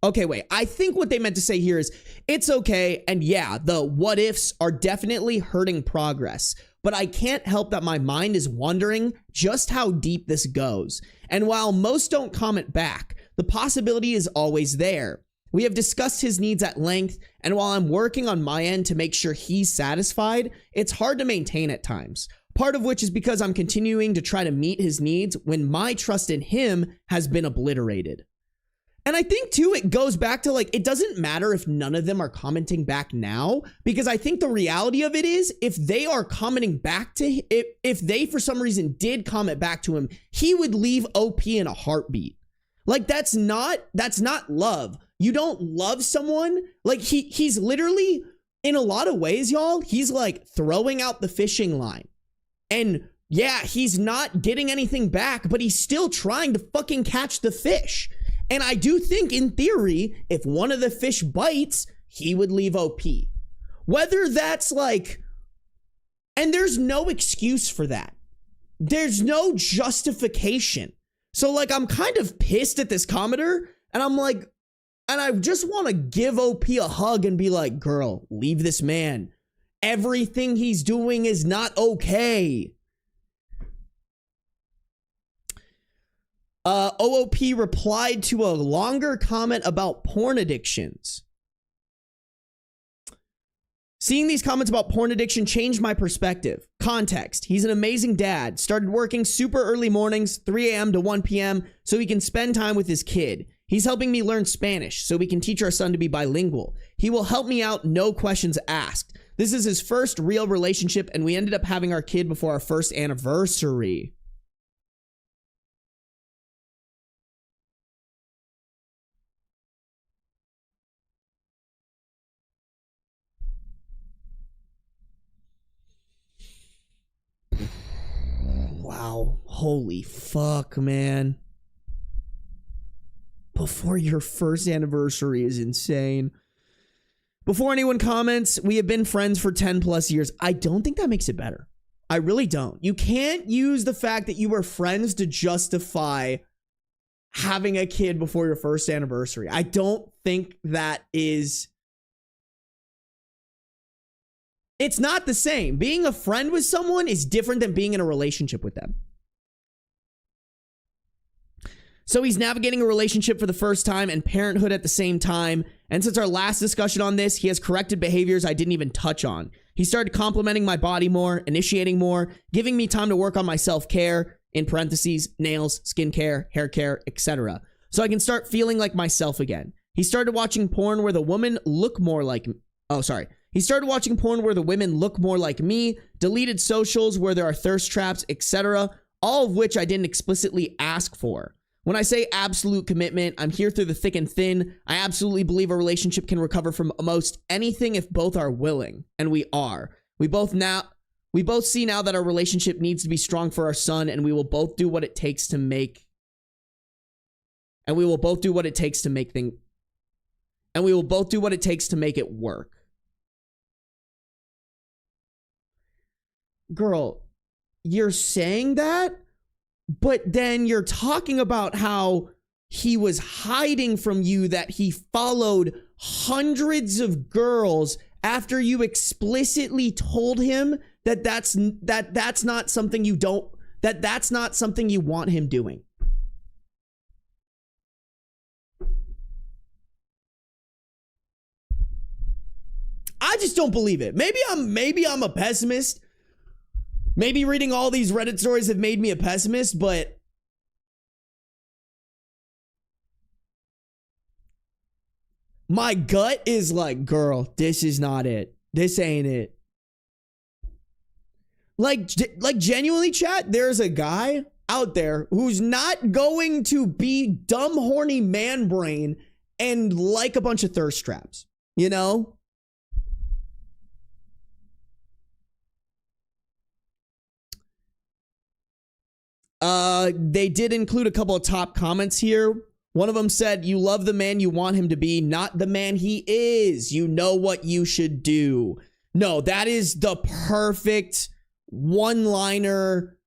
Okay, wait. I think what they meant to say here is it's okay. And yeah, the what ifs are definitely hurting progress. But I can't help that my mind is wondering just how deep this goes. And while most don't comment back, the possibility is always there. We have discussed his needs at length, and while I'm working on my end to make sure he's satisfied, it's hard to maintain at times. Part of which is because I'm continuing to try to meet his needs when my trust in him has been obliterated. And I think, too, it goes back to, like, it doesn't matter if none of them are commenting back now, because I think the reality of it is if they are commenting back to if they, for some reason, did comment back to him, he would leave OP in a heartbeat. Like, that's not love. You don't love someone. Like, he's literally, in a lot of ways, y'all, he's, like, throwing out the fishing line. And, yeah, he's not getting anything back, but he's still trying to fucking catch the fish. And I do think, in theory, if one of the fish bites, he would leave OP. Whether that's like... And there's no excuse for that. There's no justification. So, like, I'm kind of pissed at this commenter, and I'm like... And I just want to give OP a hug and be like, girl, leave this man. Everything he's doing is not okay. OOP replied to a longer comment about porn addictions. Seeing these comments about porn addiction changed my perspective. Context. He's an amazing dad. Started working super early mornings, 3 a.m. to 1 p.m. so he can spend time with his kid. He's helping me learn Spanish so we can teach our son to be bilingual. He will help me out, no questions asked. This is his first real relationship, and we ended up having our kid before our first anniversary. Wow. Holy fuck, man. Before your first anniversary is insane. Before anyone comments, we have been friends for 10 plus years. I don't think that makes it better. I really don't. You can't use the fact that you were friends to justify having a kid before your first anniversary. I don't think that is... It's not the same. Being a friend with someone is different than being in a relationship with them. So he's navigating a relationship for the first time and parenthood at the same time. And since our last discussion on this, he has corrected behaviors I didn't even touch on. He started complimenting my body more, initiating more, giving me time to work on my self-care, in parentheses, nails, skincare, hair care, etc. So I can start feeling like myself again. He started watching porn where the women look more like... He started watching porn where the women look more like me, deleted socials where there are thirst traps, etc., all of which I didn't explicitly ask for. When I say absolute commitment, I'm here through the thick and thin. I absolutely believe a relationship can recover from most anything if both are willing, and we are. We both see now that our relationship needs to be strong for our son, and we will both do what it takes to make it work. Girl, you're saying that, but then you're talking about how he was hiding from you, that he followed hundreds of girls after you explicitly told him that that's not something you want him doing. I just don't believe it. Maybe I'm a pessimist. Maybe reading all these Reddit stories have made me a pessimist, but my gut is like, girl, this is not it. This ain't it. Like genuinely, chat, there's a guy out there who's not going to be dumb, horny man brain and like a bunch of thirst traps, you know? They did include a couple of top comments here. One of them said, you love the man you want him to be, not the man he is. You know what you should do. No, that is the perfect one-liner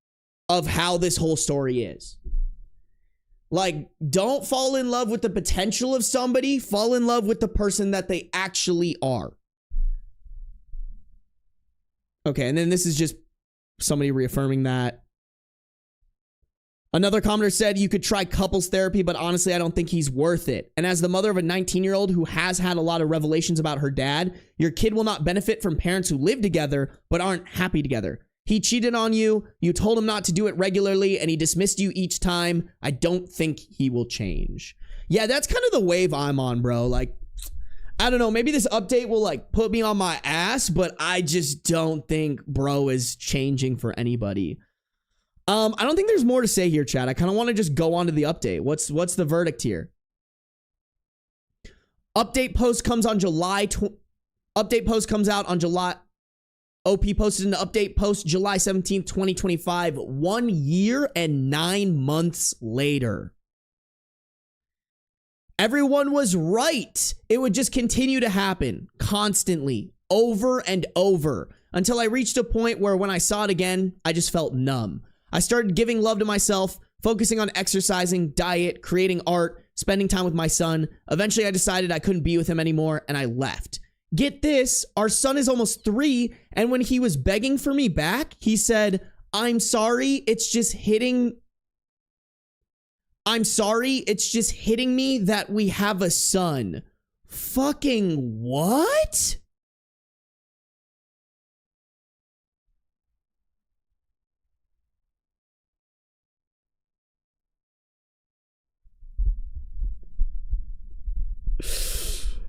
of how this whole story is. Like, don't fall in love with the potential of somebody. Fall in love with the person that they actually are. Okay, and then this is just somebody reaffirming that. Another commenter said you could try couples therapy, but honestly, I don't think he's worth it. And as the mother of a 19-year-old who has had a lot of revelations about her dad, your kid will not benefit from parents who live together but aren't happy together. He cheated on you, you told him not to do it regularly, and he dismissed you each time. I don't think he will change. Yeah, that's kind of the wave I'm on, bro. Like, I don't know, maybe this update will like put me on my ass, but I just don't think bro is changing for anybody. I don't think there's more to say here, chat. I kind of want to just go on to the update. What's the verdict here? Update post comes on update post comes out on July. OP posted an update post July 17th, 2025, 1 year and 9 months later. Everyone was right. It would just continue to happen constantly, over and over, until I reached a point where when I saw it again, I just felt numb. I started giving love to myself, focusing on exercising, diet, creating art, spending time with my son. Eventually, I decided I couldn't be with him anymore, and I left. Get this, our son is almost 3, and when he was begging for me back, he said, I'm sorry, it's just hitting me that we have a son. Fucking what?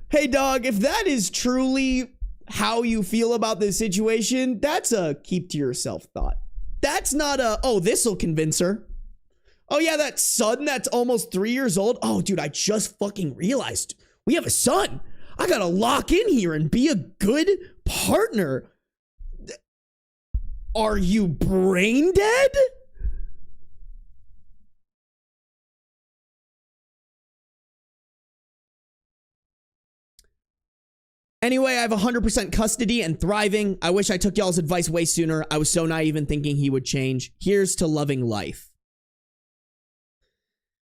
Hey, dog, if that is truly how you feel about this situation, that's a keep to yourself thought. That's not a, oh, this'll convince her. Oh, yeah, that son that's almost 3 years old. Oh, dude, I just fucking realized we have a son. I gotta lock in here and be a good partner. Are you brain dead? Anyway, I have 100% custody and thriving. I wish I took y'all's advice way sooner. I was so naive in thinking he would change. Here's to loving life.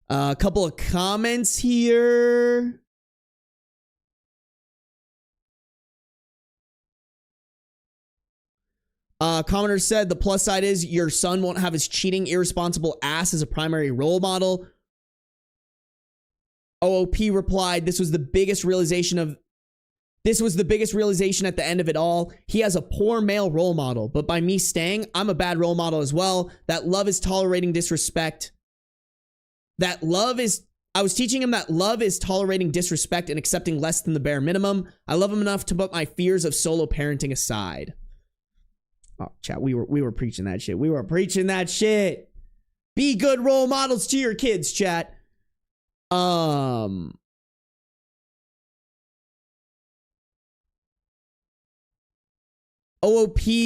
A couple of comments here. Commenter said the plus side is your son won't have his cheating, irresponsible ass as a primary role model. OOP replied, this was the biggest realization at the end of it all. He has a poor male role model, but by me staying, I'm a bad role model as well. That love is tolerating disrespect. I was teaching him that love is tolerating disrespect and accepting less than the bare minimum. I love him enough to put my fears of solo parenting aside. Oh, chat, we were preaching that shit. We were preaching that shit. Be good role models to your kids, chat. OOP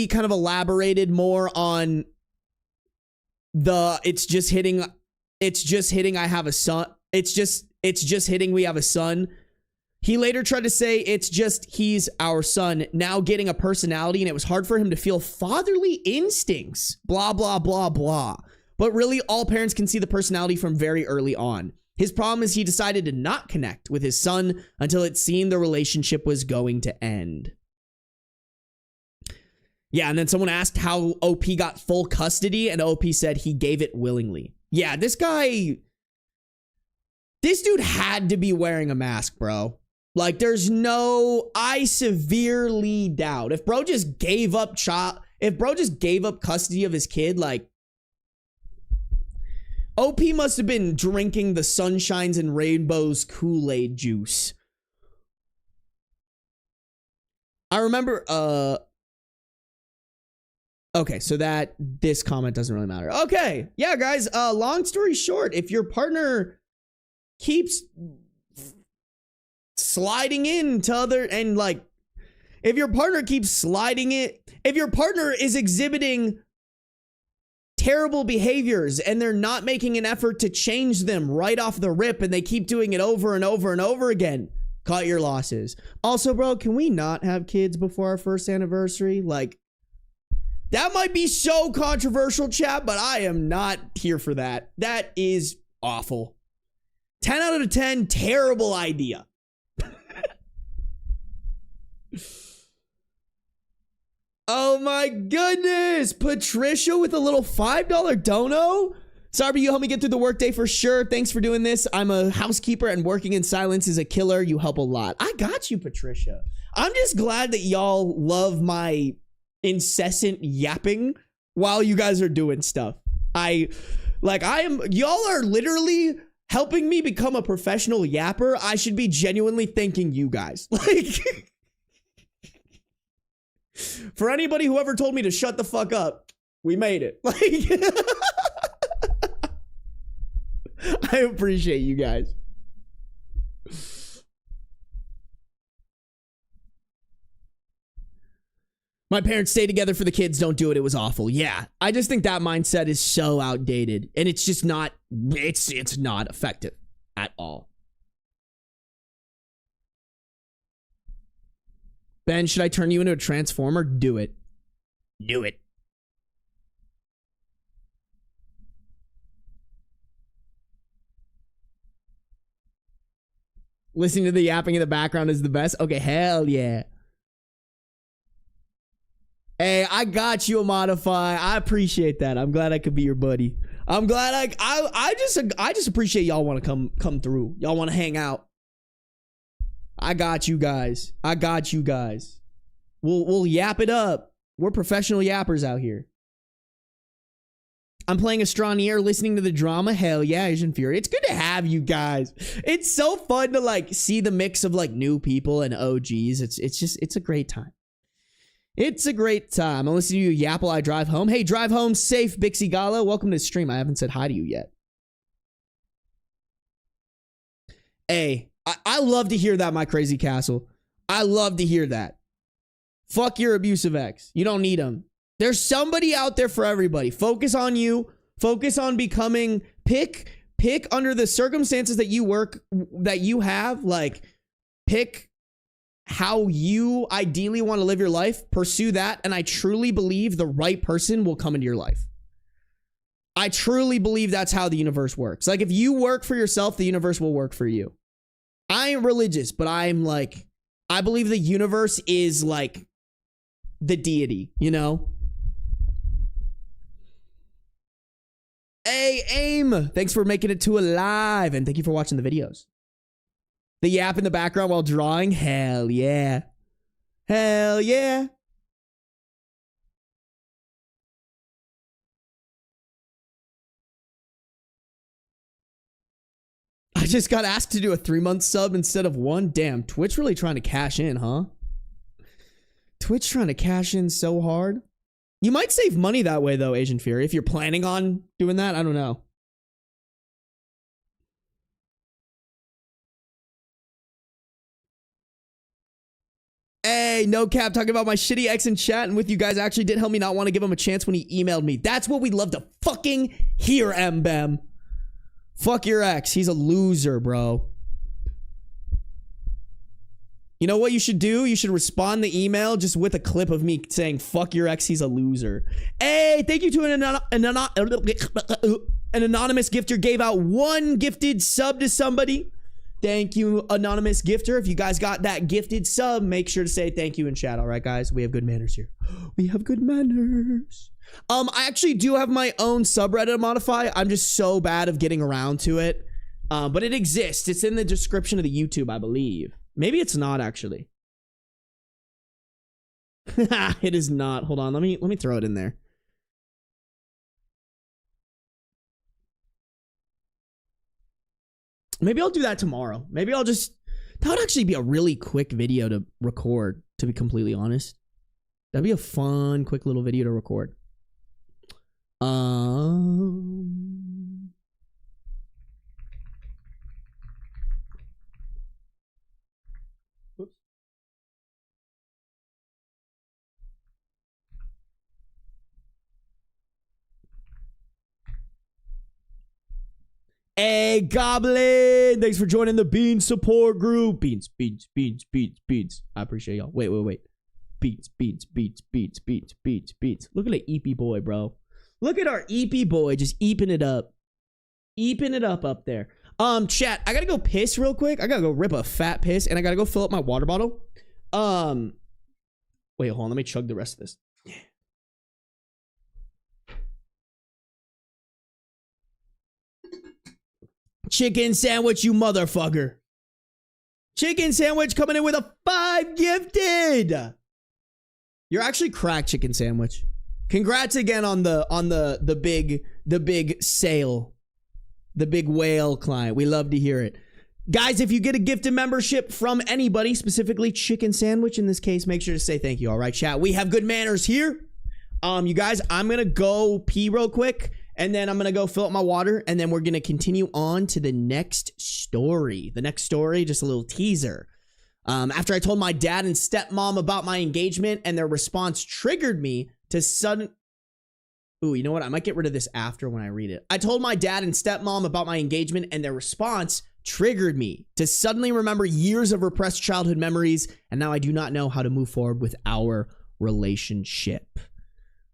kind of elaborated more on the it's just hitting I have a son. It's just hitting we have a son. He later tried to say it's just he's our son, now getting a personality, and it was hard for him to feel fatherly instincts. Blah, blah, blah, blah. But really, all parents can see the personality from very early on. His problem is he decided to not connect with his son until it seemed the relationship was going to end. Yeah, and then someone asked how OP got full custody, and OP said he gave it willingly. Yeah, this dude had to be wearing a mask, bro. Like, I severely doubt if bro just gave up custody of his kid, like, OP must have been drinking the sunshines and rainbows Kool-Aid juice. I remember, okay, so this comment doesn't really matter. Okay, yeah, guys, long story short, if your partner keeps sliding into if your partner is exhibiting terrible behaviors and they're not making an effort to change them right off the rip and they keep doing it over and over and over again, cut your losses. Also, bro, can we not have kids before our first anniversary? Like, that might be so controversial, chat, but I am not here for that. That is awful. 10 out of 10, terrible idea. Oh my goodness. Patricia with a little $5 dono. Sarby, you help me get through the workday for sure. Thanks for doing this. I'm a housekeeper and working in silence is a killer. You help a lot. I got you, Patricia. I'm just glad that y'all love my incessant yapping while you guys are doing stuff. Y'all are literally helping me become a professional yapper. I should be genuinely thanking you guys. Like, for anybody who ever told me to shut the fuck up, we made it. Like, I appreciate you guys. My parents stay together for the kids. Don't do it. It was awful. Yeah. I just think that mindset is so outdated and it's just not, it's not effective at all. Ben, should I turn you into a transformer? Do it. Do it. Listening to the yapping in the background is the best. Okay, hell yeah. Hey, I got you, a modify. I appreciate that. I'm glad I could be your buddy. I'm glad I just appreciate y'all want to come through. Y'all want to hang out. I got you guys. I got you guys. We'll yap it up. We're professional yappers out here. I'm playing Astroneer, listening to the drama. Hell yeah, Asian Fury. It's good to have you guys. It's so fun to like see the mix of like new people and OGs. It's a great time. It's a great time. I'm listening to you yap while I drive home. Hey, drive home safe, Bixie Gala. Welcome to the stream. I haven't said hi to you yet. Hey, I love to hear that, my crazy castle. I love to hear that. Fuck your abusive ex. You don't need them. There's somebody out there for everybody. Focus on you. Focus on becoming, pick under the circumstances that you have, like pick how you ideally want to live your life, pursue that. And I truly believe the right person will come into your life. I truly believe that's how the universe works. Like if you work for yourself, the universe will work for you. I ain't religious, but I'm like, I believe the universe is like the deity, you know? Hey, AIM, thanks for making it to alive, and thank you for watching the videos. The yap in the background while drawing, hell yeah. Hell yeah. I just got asked to do a 3-month sub instead of 1. Damn, Twitch really trying to cash in, huh? Twitch trying to cash in so hard. You might save money that way, though, Asian Fury. If you're planning on doing that, I don't know. Hey, no cap, talking about my shitty ex in chat and with you guys actually did help me not want to give him a chance when he emailed me. That's what we'd love to fucking hear, Mbem. Fuck your ex. He's a loser, bro. You know what you should do? You should respond the email just with a clip of me saying, fuck your ex, he's a loser. Hey, thank you to an anonymous gifter. Gave out 1 gifted sub to somebody. Thank you, anonymous gifter. If you guys got that gifted sub, make sure to say thank you in chat. All right, guys? We have good manners here. We have good manners. I actually do have my own subreddit modify. I'm just so bad of getting around to it. But it exists. It's in the description of the YouTube, I believe. Maybe it's not actually. It is not. Hold on. Let me throw it in there. Maybe I'll do that tomorrow. Maybe I'll just, that would actually be a really quick video to record, to be completely honest. That'd be a fun, quick little video to record. Whoops. Hey, Goblin! Thanks for joining the Beans support group. Beans. I appreciate y'all. Wait. Beans. Look at the EP boy, bro. Look at our EP boy just eeping it up. Eeping it up there. Chat, I gotta go piss real quick. I gotta go rip a fat piss, and I gotta go fill up my water bottle. Wait, hold on. Let me chug the rest of this. Chicken sandwich, you motherfucker. Chicken sandwich coming in with a 5 gifted. You're actually cracked, chicken sandwich. Congrats again on the big sale. The big whale client. We love to hear it. Guys, if you get a gifted membership from anybody, specifically chicken sandwich in this case, make sure to say thank you. All right, chat. We have good manners here. You guys, I'm going to go pee real quick, and then I'm going to go fill up my water, and then we're going to continue on to the next story. The next story, just a little teaser. After I told my dad and stepmom about my engagement, and their response triggered me to sudden... Ooh, you know what? I might get rid of this after when I read it. I told my dad and stepmom about my engagement, and their response triggered me to suddenly remember years of repressed childhood memories, and now I do not know how to move forward with our relationship.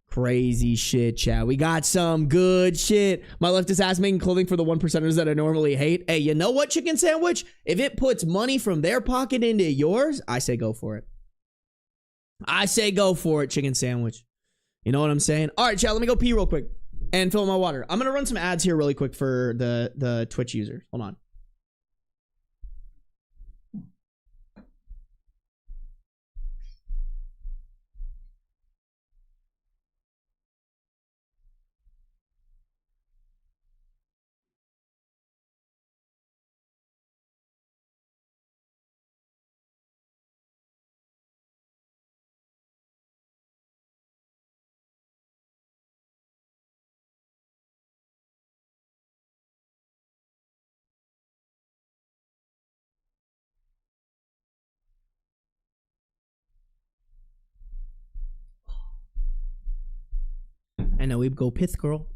Crazy shit, chat. We got some good shit. My leftist ass making clothing for the 1%ers that I normally hate. Hey, you know what, chicken sandwich? If it puts money from their pocket into yours, I say go for it. I say go for it, chicken sandwich. You know what I'm saying? All right, chat, let me go pee real quick and fill my water. I'm going to run some ads here really quick for the Twitch users. Hold on. I know we go pith girl.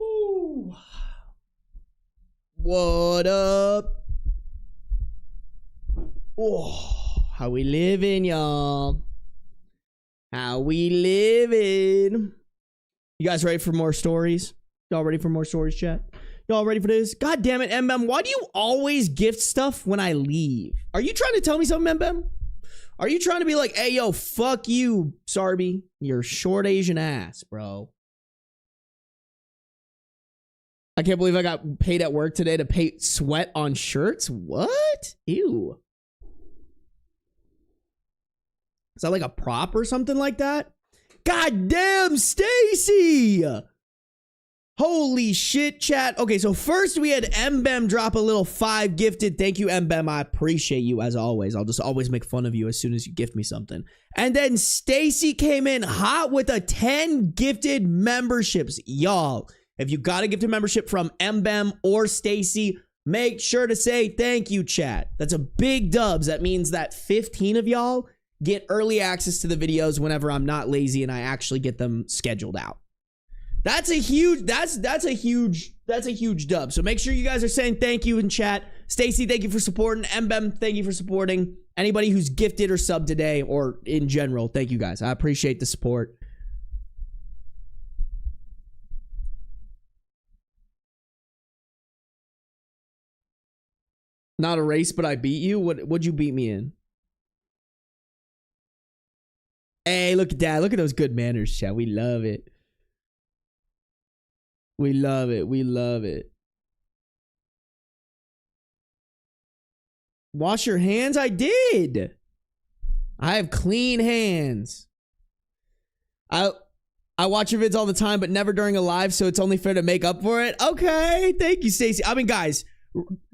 Ooh. What up? Oh, how we living, y'all? How we living? You guys ready for more stories? Y'all ready for more stories, chat? Y'all ready for this? God damn it, MBM. Why do you always gift stuff when I leave? Are you trying to tell me something, MBM? Are you trying to be like, hey, yo, fuck you, Sarby? You're short Asian ass, bro. I can't believe I got paid at work today to pay sweat on shirts. What? Ew. Is that like a prop or something like that? God damn, Stacy. Holy shit, chat. Okay, so first we had Mbem drop a little 5 gifted. Thank you, Mbem. I appreciate you as always. I'll just always make fun of you as soon as you gift me something. And then Stacy came in hot with a 10 gifted memberships. Y'all, if you got a gifted membership from Mbem or Stacy, make sure to say thank you, chat. That's a big dubs. That means that 15 of y'all get early access to the videos whenever I'm not lazy and I actually get them scheduled out. That's a huge dub. So make sure you guys are saying thank you in chat. Stacy, thank you for supporting. Mbem, thank you for supporting. Anybody who's gifted or subbed today or in general, thank you guys. I appreciate the support. Not a race, but I beat you. What'd you beat me in? Hey, look at that. Look at those good manners, chat. We love it. We love it. We love it. Wash your hands? I did. I have clean hands. I watch your vids all the time, but never during a live, so it's only fair to make up for it. Okay. Thank you, Stacey. I mean, guys,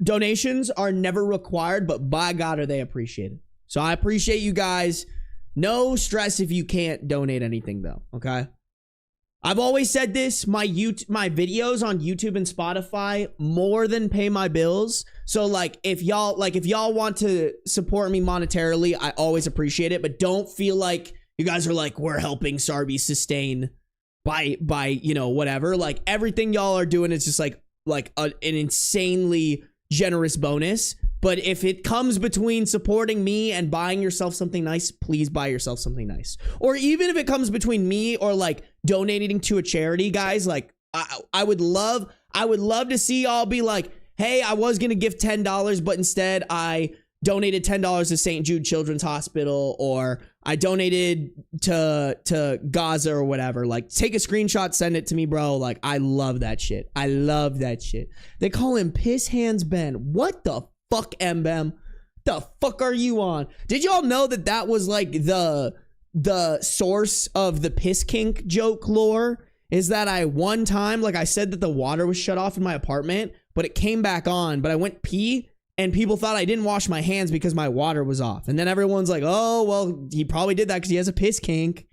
donations are never required, but by God are they appreciated. So I appreciate you guys. No stress if you can't donate anything, though. Okay. I've always said this, my videos on YouTube and Spotify more than pay my bills. So like if y'all want to support me monetarily, I always appreciate it, but don't feel like you guys are like, we're helping Sarby sustain by you know, whatever. Like everything y'all are doing is just like an insanely generous bonus. But if it comes between supporting me and buying yourself something nice, please buy yourself something nice. Or even if it comes between me or like donating to a charity, guys, like I would love to see y'all be like, hey, I was going to give $10, but instead I donated $10 to St. Jude Children's Hospital, or I donated to Gaza or whatever. Like, take a screenshot, send it to me, bro. Like, I love that shit. I love that shit. They call him Piss Hands Ben. What the fuck, Mbem? The fuck are you on? Did y'all know that was like the source of the piss kink joke lore? Is that I one time, like I said that the water was shut off in my apartment, but it came back on, but I went pee and people thought I didn't wash my hands because my water was off. And then everyone's like, oh, well, he probably did that because he has a piss kink.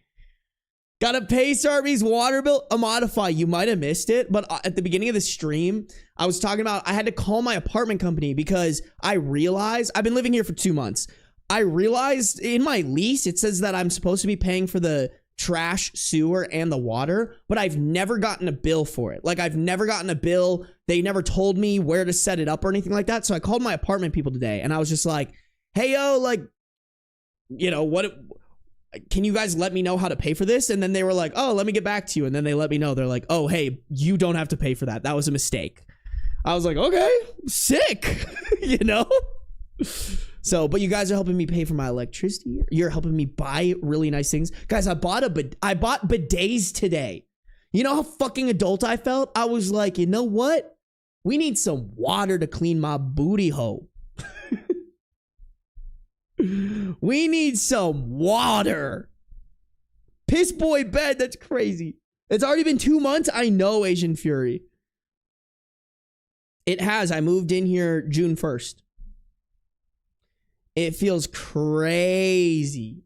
Gotta pay Sarby's water bill. Modify. You might have missed it, but at the beginning of the stream, I was talking about I had to call my apartment company because I realized I've been living here for 2 months. I realized in my lease, it says that I'm supposed to be paying for the trash, sewer, and the water, but I've never gotten a bill for it. Like, I've never gotten a bill. They never told me where to set it up or anything like that. So I called my apartment people today and I was just like, hey, yo, like, you know, what, can you guys let me know how to pay for this? And then they were like, oh, let me get back to you. And then they let me know. They're like, oh, hey, you don't have to pay for that. That was a mistake. I was like, okay, sick, you know? So, but you guys are helping me pay for my electricity. You're helping me buy really nice things. Guys, I bought bidets today. You know how fucking adult I felt? I was like, you know what? We need some water to clean my booty hole. We need some water. Piss boy bed, that's crazy. It's already been 2 months. I know, Asian Fury. It has. I moved in here June 1st. It feels crazy.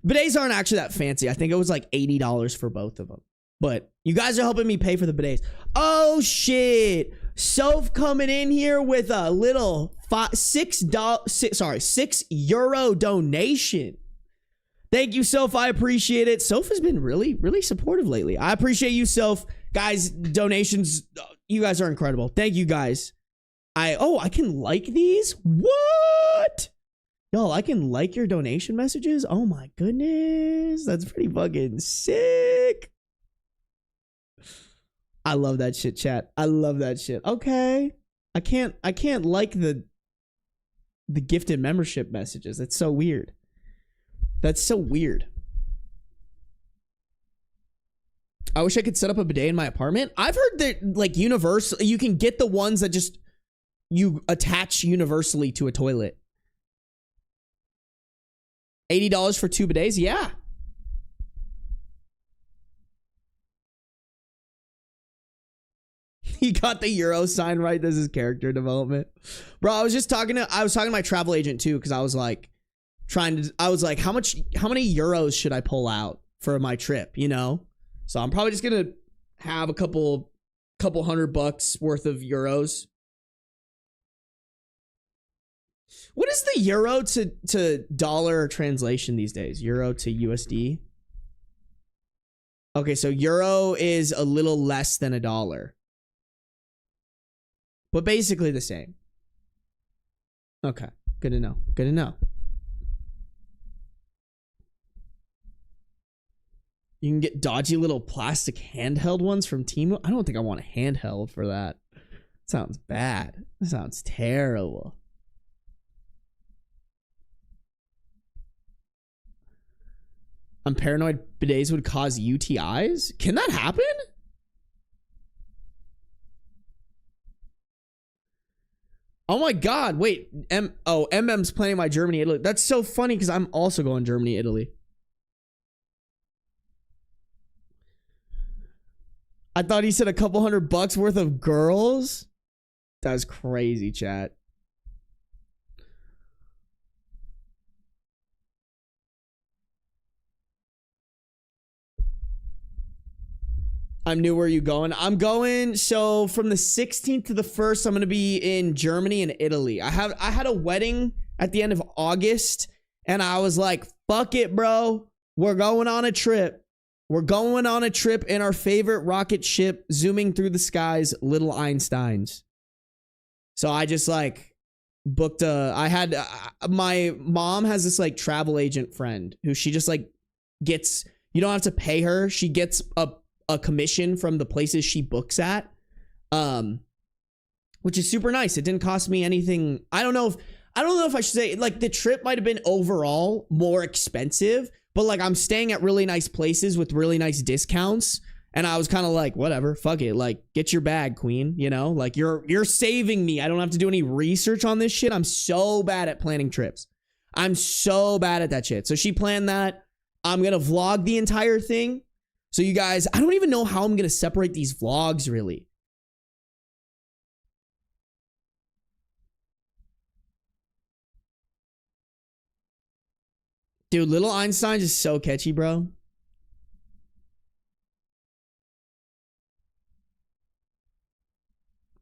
Bidets aren't actually that fancy. I think it was like $80 for both of them. But you guys are helping me pay for the bidets. Oh, shit. Soph coming in here with a little €6 donation. Thank you, Soph. I appreciate it. Soph has been really, really supportive lately. I appreciate you, Soph. Guys, donations, you guys are incredible. Thank you, guys. I can like these? What? Yo, I can like your donation messages? Oh my goodness. That's pretty fucking sick. I love that shit, chat. I love that shit. Okay. I can't like the gifted membership messages. That's so weird. That's so weird. I wish I could set up a bidet in my apartment. I've heard that like universal, you can get the ones that just you attach universally to a toilet. $80 for 2 bidets? Yeah. He got the Euro sign right. This is character development. Bro, I was talking to my travel agent too, because I was like, how many euros should I pull out for my trip, you know? So I'm probably just gonna have a couple $100 worth of euros. What is the euro to dollar translation these days? Euro to USD? Okay, so euro is a little less than $1. But basically the same. Okay, good to know. Good to know. You can get dodgy little plastic handheld ones from Temu. I don't think I want a handheld for that. Sounds bad. That sounds terrible. I'm paranoid bidets would cause UTIs. Can that happen? Oh my God. Wait. MM's planning my Germany, Italy. That's so funny because I'm also going Germany, Italy. I thought he said a couple $100 worth of girls. That's crazy, chat. I'm new. Where are you going? I'm going, so from the 16th to the 1st, I'm going to be in Germany and Italy. I had a wedding at the end of August, and I was like, fuck it, bro. We're going on a trip. We're going on a trip in our favorite rocket ship, zooming through the skies, little Einsteins. So I just like booked my mom has this like travel agent friend who she just like gets, you don't have to pay her. She gets a commission from the places she books at, which is super nice. It didn't cost me anything. I don't know if I should say, like, the trip might have been overall more expensive, but like I'm staying at really nice places with really nice discounts, and I was kind of like, whatever, fuck it, like, get your bag, queen, you know, like you're saving me. I don't have to do any research on this shit. I'm so bad at planning trips. I'm so bad at that shit. So she planned that. I'm gonna vlog the entire thing. So you guys, I don't even know how I'm going to separate these vlogs, really. Dude, Little Einstein is so catchy, bro.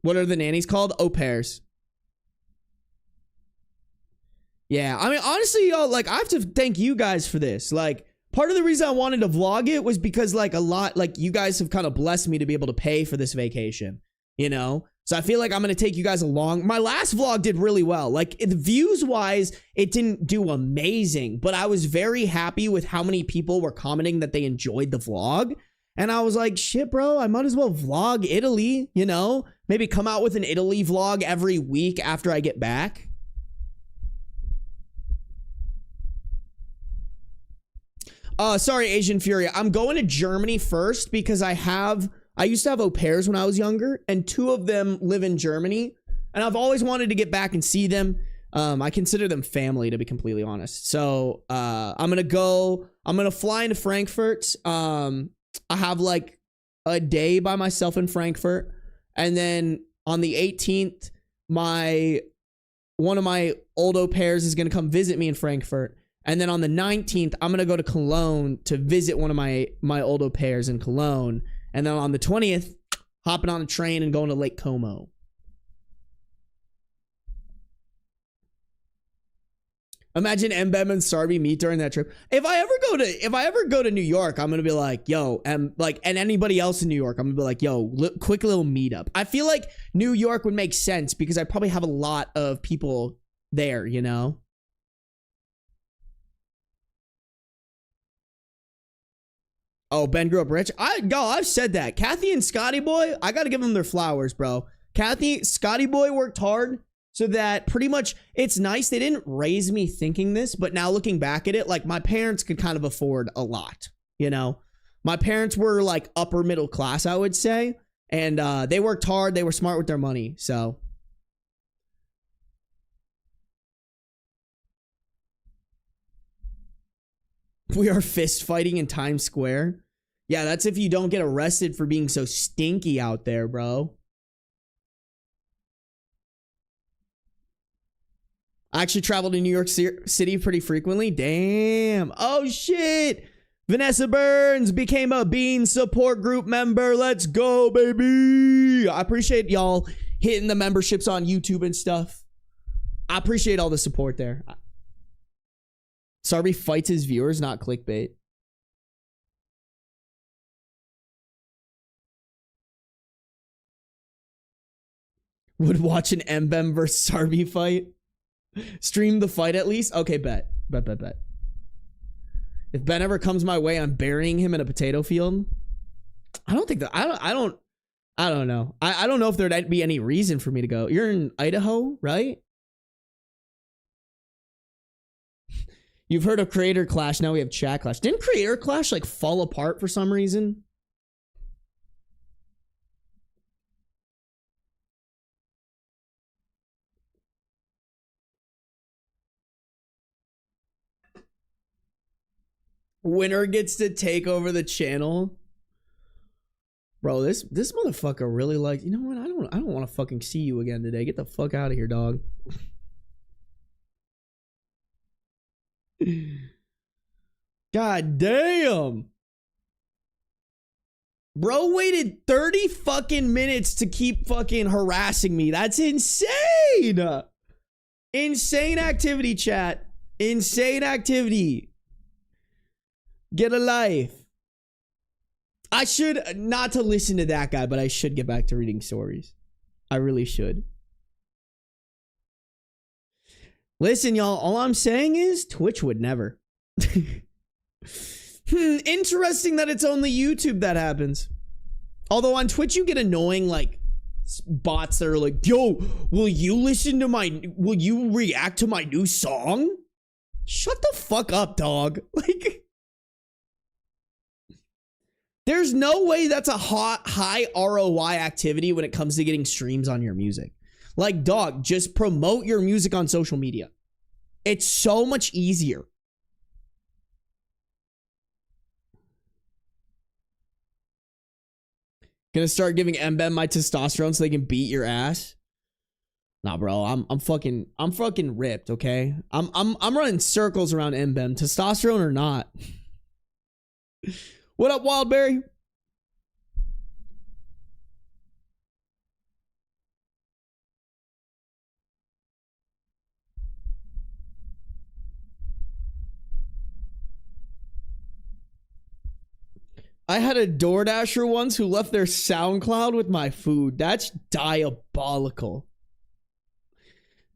What are the nannies called? Au pairs. Yeah, I mean, honestly, y'all, like, I have to thank you guys for this. Like, part of the reason I wanted to vlog it was because like you guys have kind of blessed me to be able to pay for this vacation, you know? So I feel like I'm going to take you guys along. My last vlog did really well. Like, views wise, it didn't do amazing, but I was very happy with how many people were commenting that they enjoyed the vlog. And I was like, shit, bro, I might as well vlog Italy, you know? Maybe come out with an Italy vlog every week after I get back. Sorry, Asian Fury. I'm going to Germany first because I used to have au pairs when I was younger, and 2 of them live in Germany, and I've always wanted to get back and see them. I consider them family, to be completely honest. So I'm gonna fly into Frankfurt. I have like a day by myself in Frankfurt, and then on the 18th, one of my old au pairs is gonna come visit me in Frankfurt. And then on the 19th, I'm going to go to Cologne to visit one of my old au pairs in Cologne. And then on the 20th, hopping on a train and going to Lake Como. Imagine Mbem and Sarby meet during that trip. If I ever go to New York, I'm going to be like, yo, and anybody else in New York, I'm going to be like, yo, quick little meetup. I feel like New York would make sense because I probably have a lot of people there, you know? Oh, Ben grew up rich. I've said that. Kathy and Scotty Boy, I got to give them their flowers, bro. Scotty Boy worked hard so that pretty much, it's nice. They didn't raise me thinking this, but now looking back at it, like, my parents could kind of afford a lot, you know? My parents were like upper middle class, I would say. And they worked hard. They were smart with their money. So we are fist fighting in Times Square. Yeah, that's if you don't get arrested for being so stinky out there, bro. I actually travel to New York City pretty frequently. Damn. Oh, shit. Vanessa Burns became a Bean support group member. Let's go, baby. I appreciate y'all hitting the memberships on YouTube and stuff. I appreciate all the support there. Sarby fights his viewers, not clickbait. Would watch an Mbem versus Sarby fight. Stream the fight at least. Okay, bet. If Ben ever comes my way, I'm burying him in a potato field. I don't think that. I don't know. I don't know if there'd be any reason for me to go. You're in Idaho, right? You've heard of Creator Clash. Now we have Chat Clash. Didn't Creator Clash like fall apart for some reason? Winner gets to take over the channel. Bro, this motherfucker really likes, you know what? I don't want to fucking see you again today. Get the fuck out of here, dog. God damn. Bro waited 30 fucking minutes to keep fucking harassing me. That's insane. Insane activity, chat. Insane activity. Get a life. I should, not to listen to that guy, but I should get back to reading stories. I really should. Listen, y'all, all I'm saying is Twitch would never. Interesting that it's only YouTube that happens. Although on Twitch you get annoying like bots that are like, yo, will you react to my new song? Shut the fuck up, dog. Like, there's no way that's a high ROI activity when it comes to getting streams on your music. Like, dog, just promote your music on social media. It's so much easier. Gonna start giving Mbem my testosterone so they can beat your ass. Nah, bro, I'm fucking ripped, okay? I'm running circles around Mbem, testosterone or not. What up, Wildberry? I had a DoorDasher once who left their SoundCloud with my food. That's diabolical.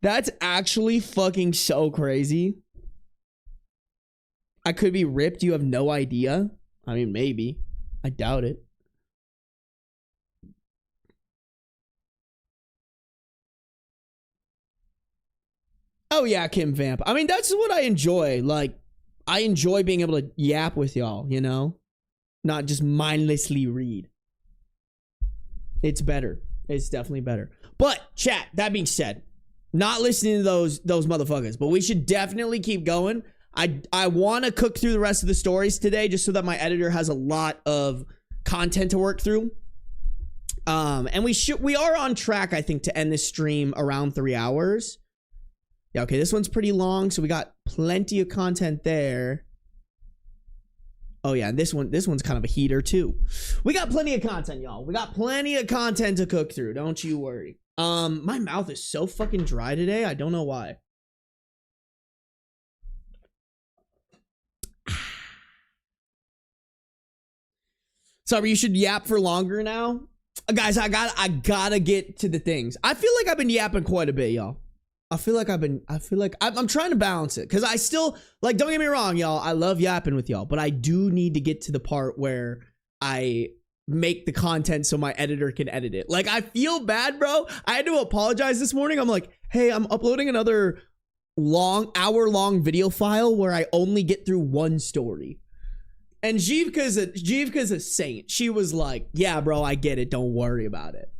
That's actually fucking so crazy. I could be ripped. You have no idea. I mean, maybe. I doubt it. Oh yeah, Kim Vamp. I mean, that's what I enjoy. Like, I enjoy being able to yap with y'all, you know? Not just mindlessly read. It's better. It's definitely better. But chat, that being said, not listening to those motherfuckers, but we should definitely keep going. I want to cook through the rest of the stories today just so that my editor has a lot of content to work through. And we are on track, I think, to end this stream around 3 hours. Yeah, okay, this one's pretty long, so we got plenty of content there. Oh yeah, and this one's kind of a heater too. We got plenty of content, y'all. We got plenty of content to cook through. Don't you worry. My mouth is so fucking dry today. I don't know why. Sorry, you should yap for longer now. Guys, I gotta get to the things. I feel like I've been yapping quite a bit, y'all. I feel like I'm trying to balance it because I still, like, don't get me wrong, y'all. I love yapping with y'all, but I do need to get to the part where I make the content so my editor can edit it. Like, I feel bad, bro. I had to apologize this morning. I'm like, hey, I'm uploading another hour-long video file where I only get through one story. And Jivka's a saint. She was like, yeah, bro, I get it. Don't worry about it.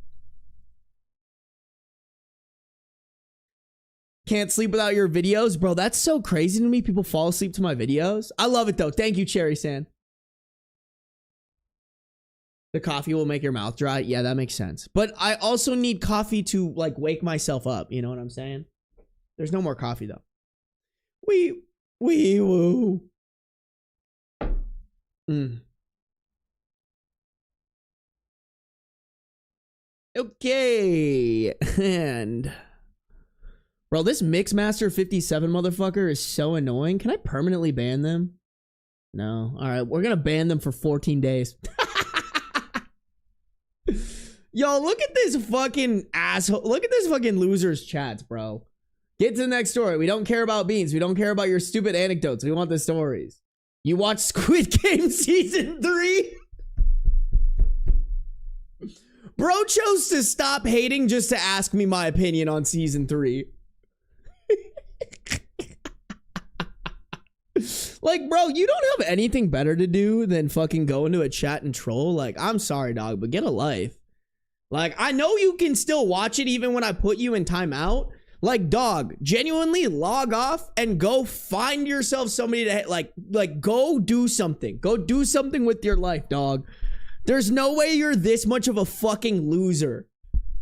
Can't sleep without your videos. Bro, that's so crazy to me. People fall asleep to my videos. I love it, though. Thank you, Cherry Sand. The coffee will make your mouth dry. Yeah, that makes sense. But I also need coffee to, like, wake myself up. You know what I'm saying? There's no more coffee though. Wee woo. Okay. And bro, this Mixmaster 57 motherfucker is so annoying. Can I permanently ban them? No. All right, we're gonna ban them for 14 days. Yo, look at this fucking asshole. Look at this fucking loser's chats, bro. Get to the next story. We don't care about beans. We don't care about your stupid anecdotes. We want the stories. You watched Squid Game season 3? Bro chose to stop hating just to ask me my opinion on season 3. Like, bro, you don't have anything better to do than fucking go into a chat and troll. Like, I'm sorry, dog, but get a life. Like, I know you can still watch it even when I put you in timeout. Like, dog, genuinely log off and go find yourself somebody to, like, go do something. Go do something with your life, dog. There's no way you're this much of a fucking loser.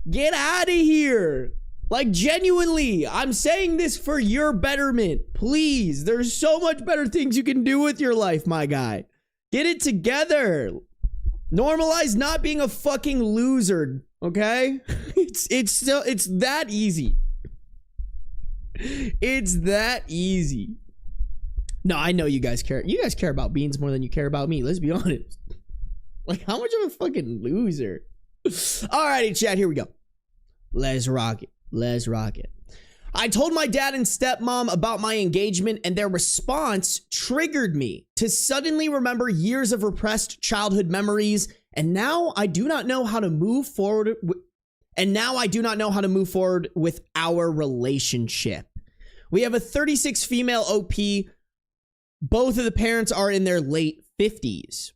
Get out of here. Like, genuinely, I'm saying this for your betterment. Please, there's so much better things you can do with your life, my guy. Get it together. Normalize not being a fucking loser, okay? It's that easy. It's that easy. No, I know you guys care. You guys care about beans more than you care about me. Let's be honest. Like, how much of a fucking loser? Alrighty, chat, here we go. Let's rock it. Let's rock it. I told my dad and stepmom about my engagement, and their response triggered me to suddenly remember years of repressed childhood memories, and now I do not know how to move forward. With our relationship. We have a 36 female OP. Both of the parents are in their late 50s.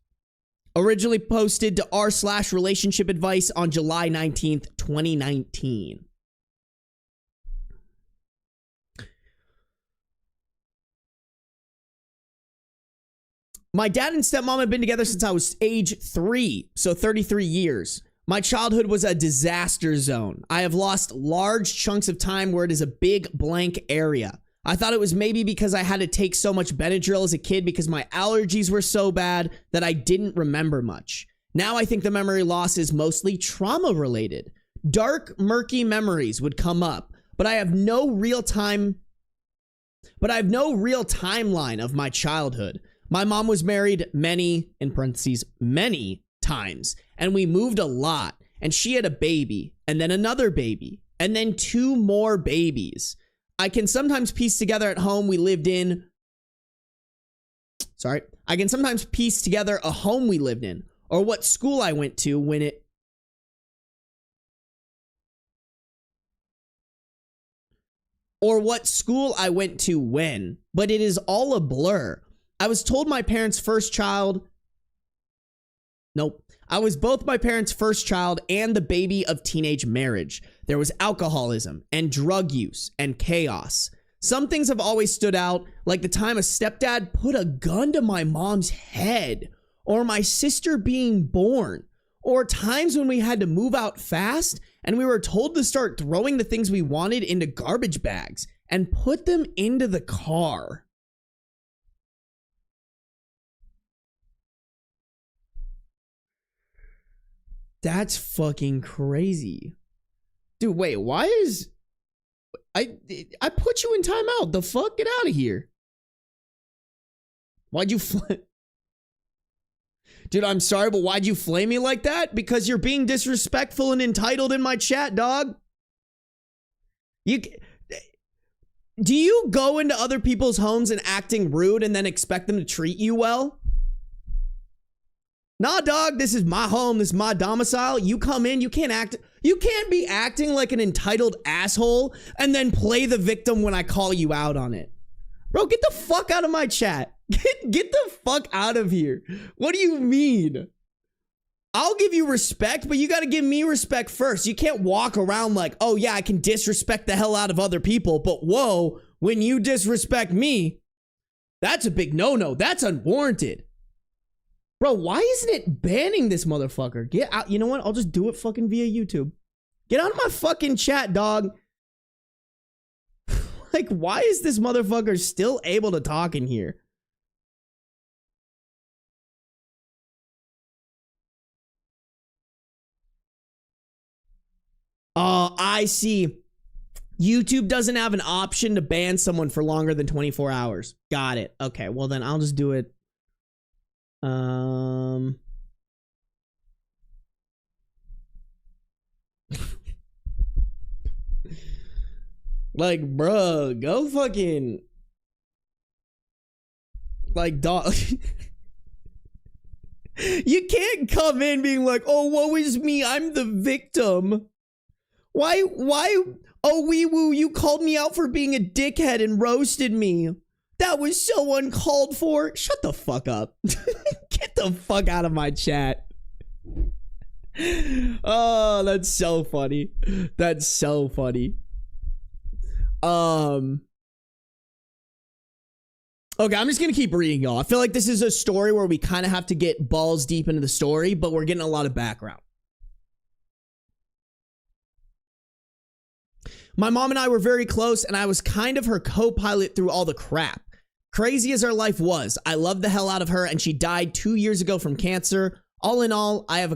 Originally posted to r/relationship advice on July 19th, 2019. My dad and stepmom have been together since I was age 3, so 33 years. My childhood was a disaster zone. I have lost large chunks of time where it is a big blank area. I thought it was maybe because I had to take so much Benadryl as a kid because my allergies were so bad that I didn't remember much. Now I think the memory loss is mostly trauma related. Dark, murky memories would come up, but I have no real timeline of my childhood. My mom was married many, in parentheses, many times, and we moved a lot, and she had a baby, and then another baby, and then 2 more babies. I can sometimes piece together at home we lived in. I can sometimes piece together a home we lived in, or what school I went to when it. Or what school I went to when, but it is all a blur. I was told my parents' first child. Nope. I was both my parents' first child and the baby of teenage marriage. There was alcoholism and drug use and chaos. Some things have always stood out, like the time a stepdad put a gun to my mom's head, or my sister being born, or times when we had to move out fast and we were told to start throwing the things we wanted into garbage bags and put them into the car. That's fucking crazy. Dude, wait, why is... I put you in timeout. The fuck? Get out of here. Why'd you Dude, I'm sorry, but why'd you flame me like that? Because you're being disrespectful and entitled in my chat, dog. Do you go into other people's homes and acting rude and then expect them to treat you well? Nah, dog, this is my home. This is my domicile. You come in, you can't be acting like an entitled asshole and then play the victim when I call you out on it. Bro, get the fuck out of my chat. Get the fuck out of here. What do you mean? I'll give you respect, but you got to give me respect first. You can't walk around like, oh yeah, I can disrespect the hell out of other people, but whoa, when you disrespect me, that's a big no-no. That's unwarranted. Bro, why isn't it banning this motherfucker? Get out. You know what? I'll just do it fucking via YouTube. Get out of my fucking chat, dog. Like, why is this motherfucker still able to talk in here? Oh, I see. YouTube doesn't have an option to ban someone for longer than 24 hours. Got it. Okay, well then I'll just do it. Like, bruh, go fucking... Like, dog... You can't come in being like, oh, woe is me, I'm the victim. Why, oh, wee woo, you called me out for being a dickhead and roasted me. That was so uncalled for. Shut the fuck up. Get the fuck out of my chat. Oh, that's so funny. That's so funny. Okay, I'm just gonna keep reading, y'all. I feel like this is a story where we kind of have to get balls deep into the story, but we're getting a lot of background. My mom and I were very close, and I was kind of her co-pilot through all the crap. Crazy as our life was, I loved the hell out of her, and she died 2 years ago from cancer. All in all, I have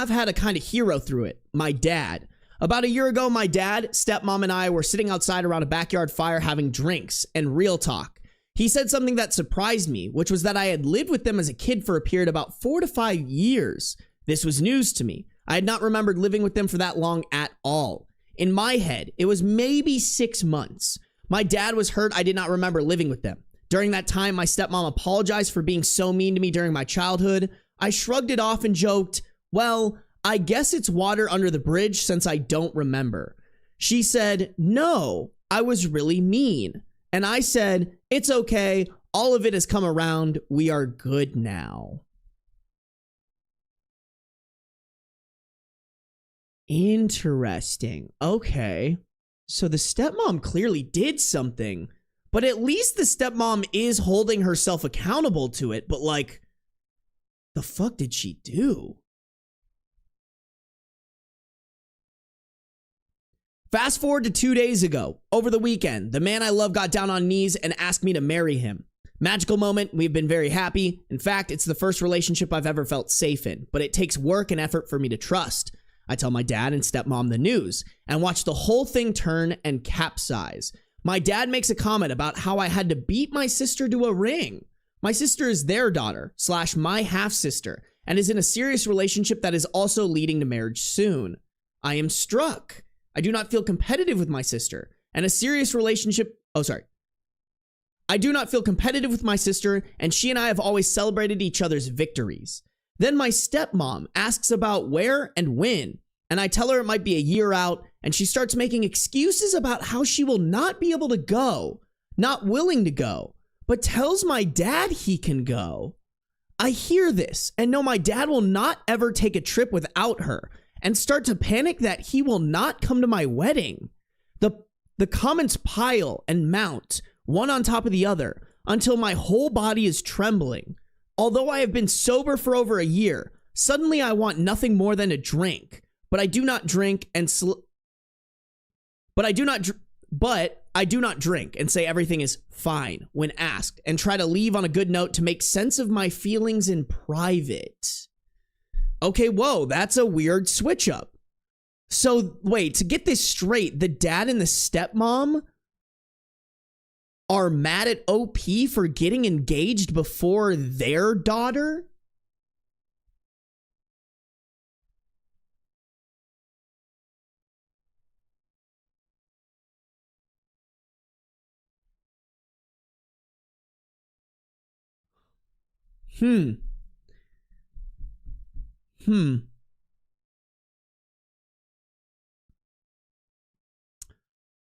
had a kind of hero through it, my dad. About a year ago, my dad, stepmom, and I were sitting outside around a backyard fire having drinks and real talk. He said something that surprised me, which was that I had lived with them as a kid for a period about 4 to 5 years. This was news to me. I had not remembered living with them for that long at all. In my head, it was maybe 6 months. My dad was hurt I did not remember living with them. During that time, my stepmom apologized for being so mean to me during my childhood. I shrugged it off and joked, well, I guess it's water under the bridge since I don't remember. She said, no, I was really mean. And I said, it's okay. All of it has come around. We are good now. Interesting. Okay. So the stepmom clearly did something, but at least the stepmom is holding herself accountable to it. But like, the fuck did she do? Fast forward to 2 days ago. Over the weekend, the man I love got down on knees and asked me to marry him. Magical moment. We've been very happy. In fact, it's the first relationship I've ever felt safe in, but it takes work and effort for me to trust. I tell my dad and stepmom the news and watch the whole thing turn and capsize. My dad makes a comment about how I had to beat my sister to a ring. My sister is their daughter / my half-sister and is in a serious relationship that is also leading to marriage soon. I am struck. I do not feel competitive with my sister and a serious relationship. I do not feel competitive with my sister, and she and I have always celebrated each other's victories. Then my stepmom asks about where and when, and I tell her it might be a year out, and she starts making excuses about how she will not be able to go, not willing to go, but tells my dad he can go. I hear this and know my dad will not ever take a trip without her, and start to panic that he will not come to my wedding. The comments pile and mount, one on top of the other, until my whole body is trembling. Although I have been sober for over a year, suddenly I want nothing more than a drink. But I do not drink and I do not drink and say everything is fine when asked, and try to leave on a good note to make sense of my feelings in private. Okay, whoa, that's a weird switch up. So, wait, to get this straight, the dad and the stepmom are mad at OP for getting engaged before their daughter?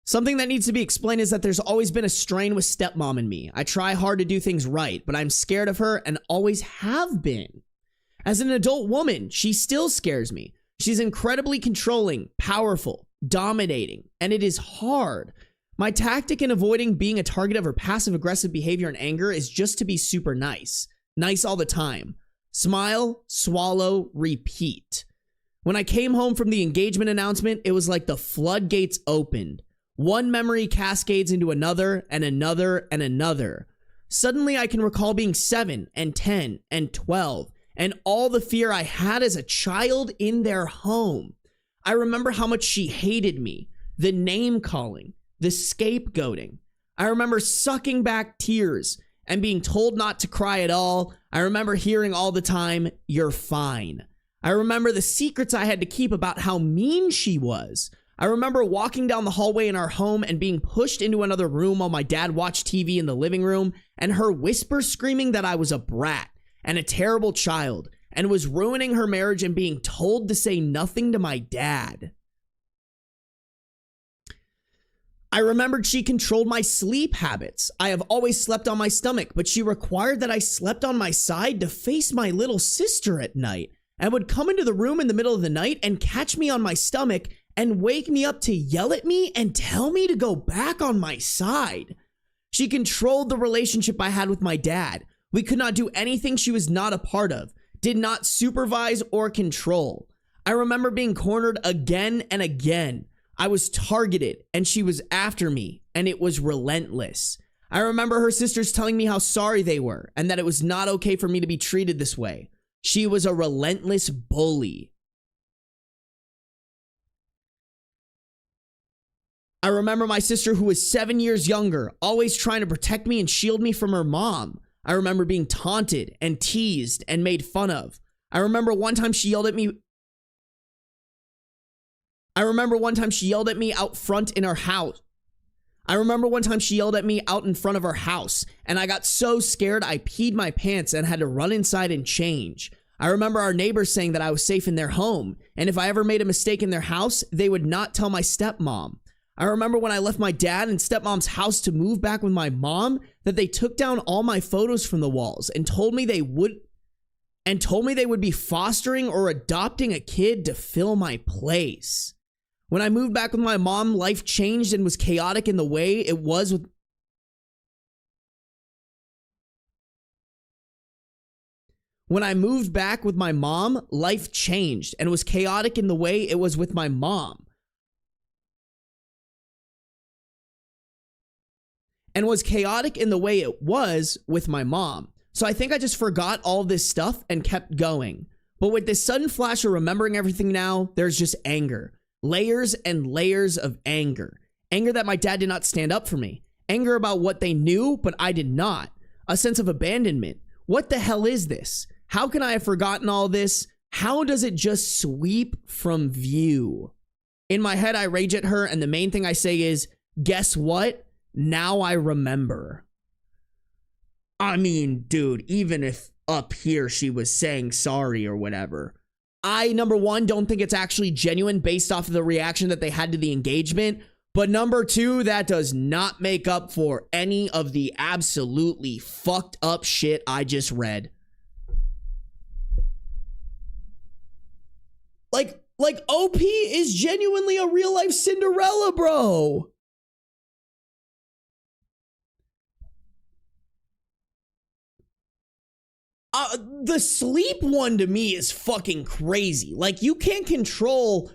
Something that needs to be explained is that there's always been a strain with stepmom and me. I try hard to do things right, but I'm scared of her and always have been. As an adult woman, she still scares me. She's incredibly controlling, powerful, dominating, and it is hard. My tactic in avoiding being a target of her passive-aggressive behavior and anger is just to be super nice. Nice all the time. Smile, swallow, repeat. When I came home from the engagement announcement, it was like the floodgates opened. One memory cascades into another and another and another. Suddenly, I can recall being 7 and 10 and 12 and all the fear I had as a child in their home. I remember how much she hated me, the name calling, the scapegoating. I remember sucking back tears and being told not to cry at all. I remember hearing all the time, "You're fine." I remember the secrets I had to keep about how mean she was. I remember walking down the hallway in our home and being pushed into another room while my dad watched TV in the living room, and her whisper screaming that I was a brat and a terrible child and was ruining her marriage and being told to say nothing to my dad. I remembered she controlled my sleep habits. I have always slept on my stomach, but she required that I slept on my side to face my little sister at night, and would come into the room in the middle of the night and catch me on my stomach and wake me up to yell at me and tell me to go back on my side. She controlled the relationship I had with my dad. We could not do anything she was not a part of, did not supervise or control. I remember being cornered again and again. I was targeted and she was after me, and it was relentless. I remember her sisters telling me how sorry they were and that it was not okay for me to be treated this way. She was a relentless bully. I remember my sister, who was 7 years younger, always trying to protect me and shield me from her mom. I remember being taunted and teased and made fun of. I remember one time she yelled at me out front in our house. I remember one time she yelled at me out in front of our house, and I got so scared I peed my pants and had to run inside and change. I remember our neighbors saying that I was safe in their home, and if I ever made a mistake in their house, they would not tell my stepmom. I remember when I left my dad and stepmom's house to move back with my mom, that they took down all my photos from the walls and told me they would be fostering or adopting a kid to fill my place. When I moved back with my mom, life changed and was chaotic in the way it was with When I moved back with my mom, life changed and was chaotic in the way it was with my mom. So I think I just forgot all this stuff and kept going. But with this sudden flash of remembering everything now, there's just anger. Layers and layers of anger. Anger that my dad did not stand up for me. Anger about what they knew, but I did not. A sense of abandonment. What the hell is this? How can I have forgotten all this? How does it just sweep from view? In my head, I rage at her, and the main thing I say is, guess what? Now I remember. I mean, dude, even if up here she was saying sorry or whatever, I, number one, don't think it's actually genuine based off of the reaction that they had to the engagement. But number two, that does not make up for any of the absolutely fucked up shit I just read. Like OP is genuinely a real life Cinderella, bro. The sleep one to me is fucking crazy. Like, you can't control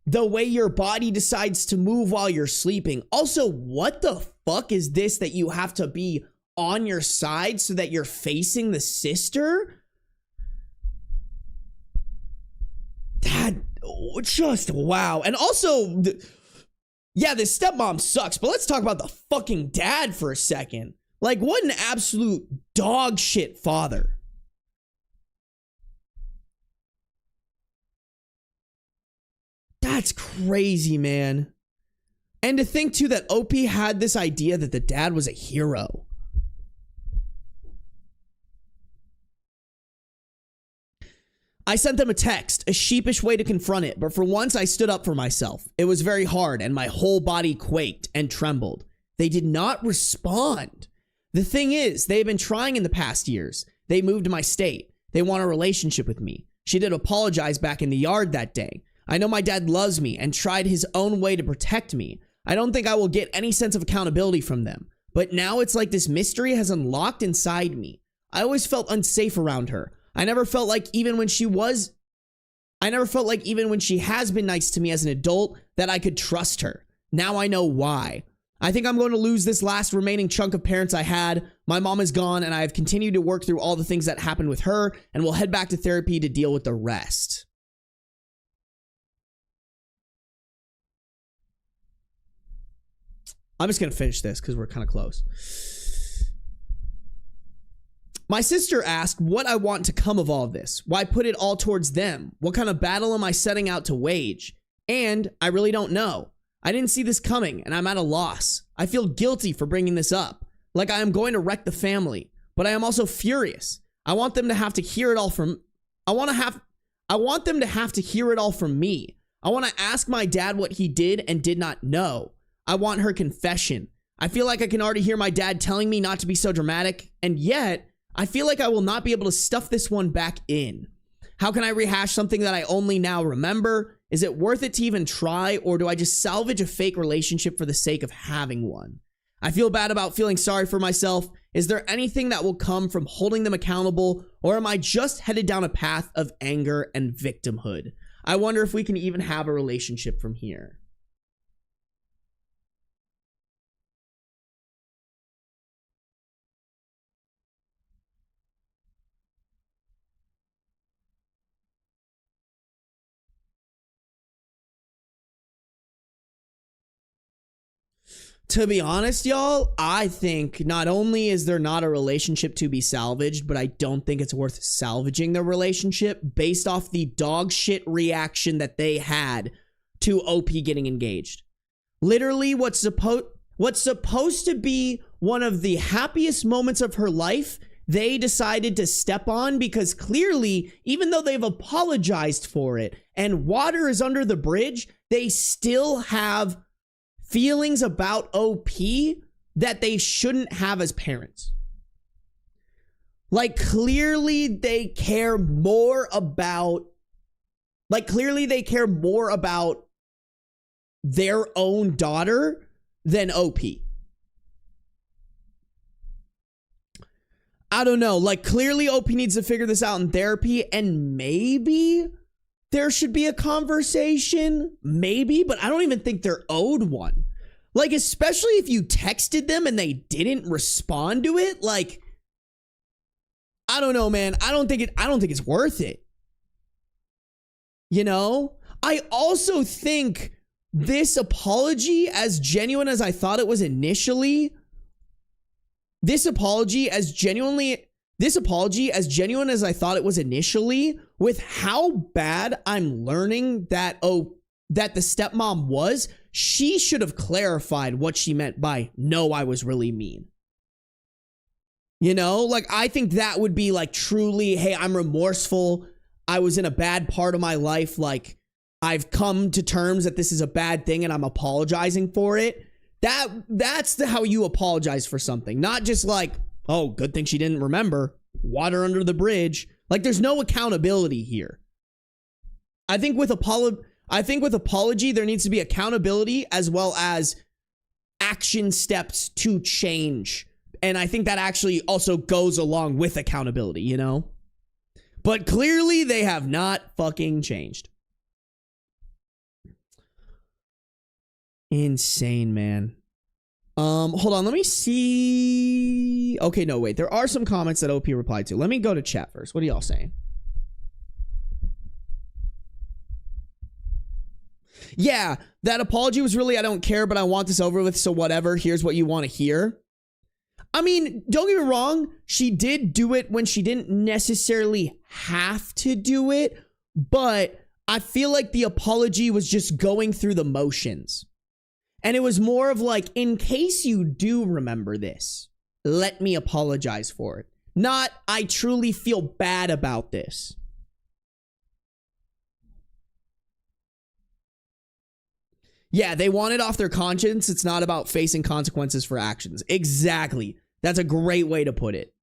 the way your body decides to move while you're sleeping. Also, what the fuck is this that you have to be on your side so that you're facing the sister? That just wow. And also, yeah, this stepmom sucks, but let's talk about the fucking dad for a second. Like, what an absolute dog shit father. That's crazy, man. And to think, too, that OP had this idea that the dad was a hero. I sent them a text, a sheepish way to confront it, but for once I stood up for myself. It was very hard, and my whole body quaked and trembled. They did not respond. The thing is, they've been trying in the past years. They moved to my state. They want a relationship with me. She did apologize back in the yard that day. I know my dad loves me and tried his own way to protect me. I don't think I will get any sense of accountability from them. But now it's like this mystery has unlocked inside me. I always felt unsafe around her. I never felt like even when she was I never felt like even when she has been nice to me as an adult that I could trust her. Now I know why. I think I'm going to lose this last remaining chunk of parents I had. My mom is gone and I have continued to work through all the things that happened with her and will head back to therapy to deal with the rest. I'm just going to finish this because we're kind of close. My sister asked what I want to come of all of this. Why put it all towards them? What kind of battle am I setting out to wage? And I really don't know. I didn't see this coming and I'm at a loss. I feel guilty for bringing this up. Like I am going to wreck the family, but I am also furious. I want them to have to hear it all from I want them to have to hear it all from me. I want to ask my dad what he did and did not know. I want her confession. I feel like I can already hear my dad telling me not to be so dramatic, and yet I feel like I will not be able to stuff this one back in. How can I rehash something that I only now remember? Is it worth it to even try, or do I just salvage a fake relationship for the sake of having one? I feel bad about feeling sorry for myself. Is there anything that will come from holding them accountable, or am I just headed down a path of anger and victimhood? I wonder if we can even have a relationship from here. To be honest, y'all, I think not only is there not a relationship to be salvaged, but I don't think it's worth salvaging the relationship based off the dog shit reaction that they had to OP getting engaged. Literally, what's supposed to be one of the happiest moments of her life, they decided to step on because clearly, even though they've apologized for it and water is under the bridge, they still have feelings about OP that they shouldn't have as parents. Like clearly they care more about their own daughter than OP. I don't know, like clearly OP needs to figure this out in therapy, and maybe there should be a conversation, maybe, but I don't even think they're owed one. Like, especially if you texted them and they didn't respond to it, like, I don't know, man. I don't think it's worth it. You know? I also think this apology, as genuine as I thought it was initially, this apology as genuine as I thought it was initially, with how bad I'm learning that the stepmom was, she should have clarified what she meant by no, I was really mean. You know, like I think that would be like truly, hey, I'm remorseful. I was in a bad part of my life. Like I've come to terms that this is a bad thing and I'm apologizing for it. That's how you apologize for something, not just like, oh, good thing she didn't remember. Water under the bridge. Like there's no accountability here. I think with apology, there needs to be accountability as well as action steps to change. And I think that actually also goes along with accountability, you know? But clearly they have not fucking changed. Insane, man. Hold on, let me see. Okay, no, wait. There are some comments that OP replied to. Let me go to chat first. What are y'all saying? Yeah, that apology was really, I don't care, but I want this over with, so whatever. Here's what you want to hear. I mean, don't get me wrong. She did do it when she didn't necessarily have to do it, but I feel like the apology was just going through the motions. And it was more of like, in case you do remember this, let me apologize for it. Not, I truly feel bad about this. Yeah, they want it off their conscience. It's not about facing consequences for actions. Exactly. That's a great way to put it.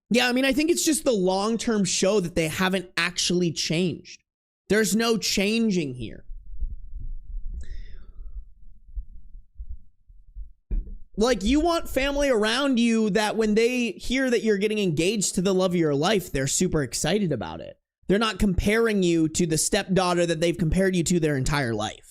Yeah, I mean, I think it's just the long-term show that they haven't actually changed. There's no changing here. Like, you want family around you that when they hear that you're getting engaged to the love of your life, they're super excited about it. They're not comparing you to the stepdaughter that they've compared you to their entire life.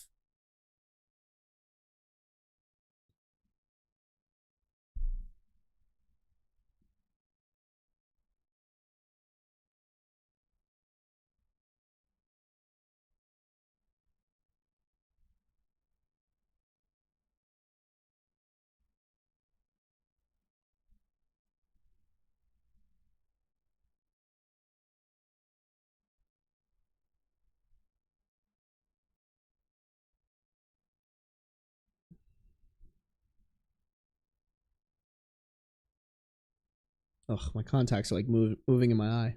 Ugh, my contacts are like moving in my eye.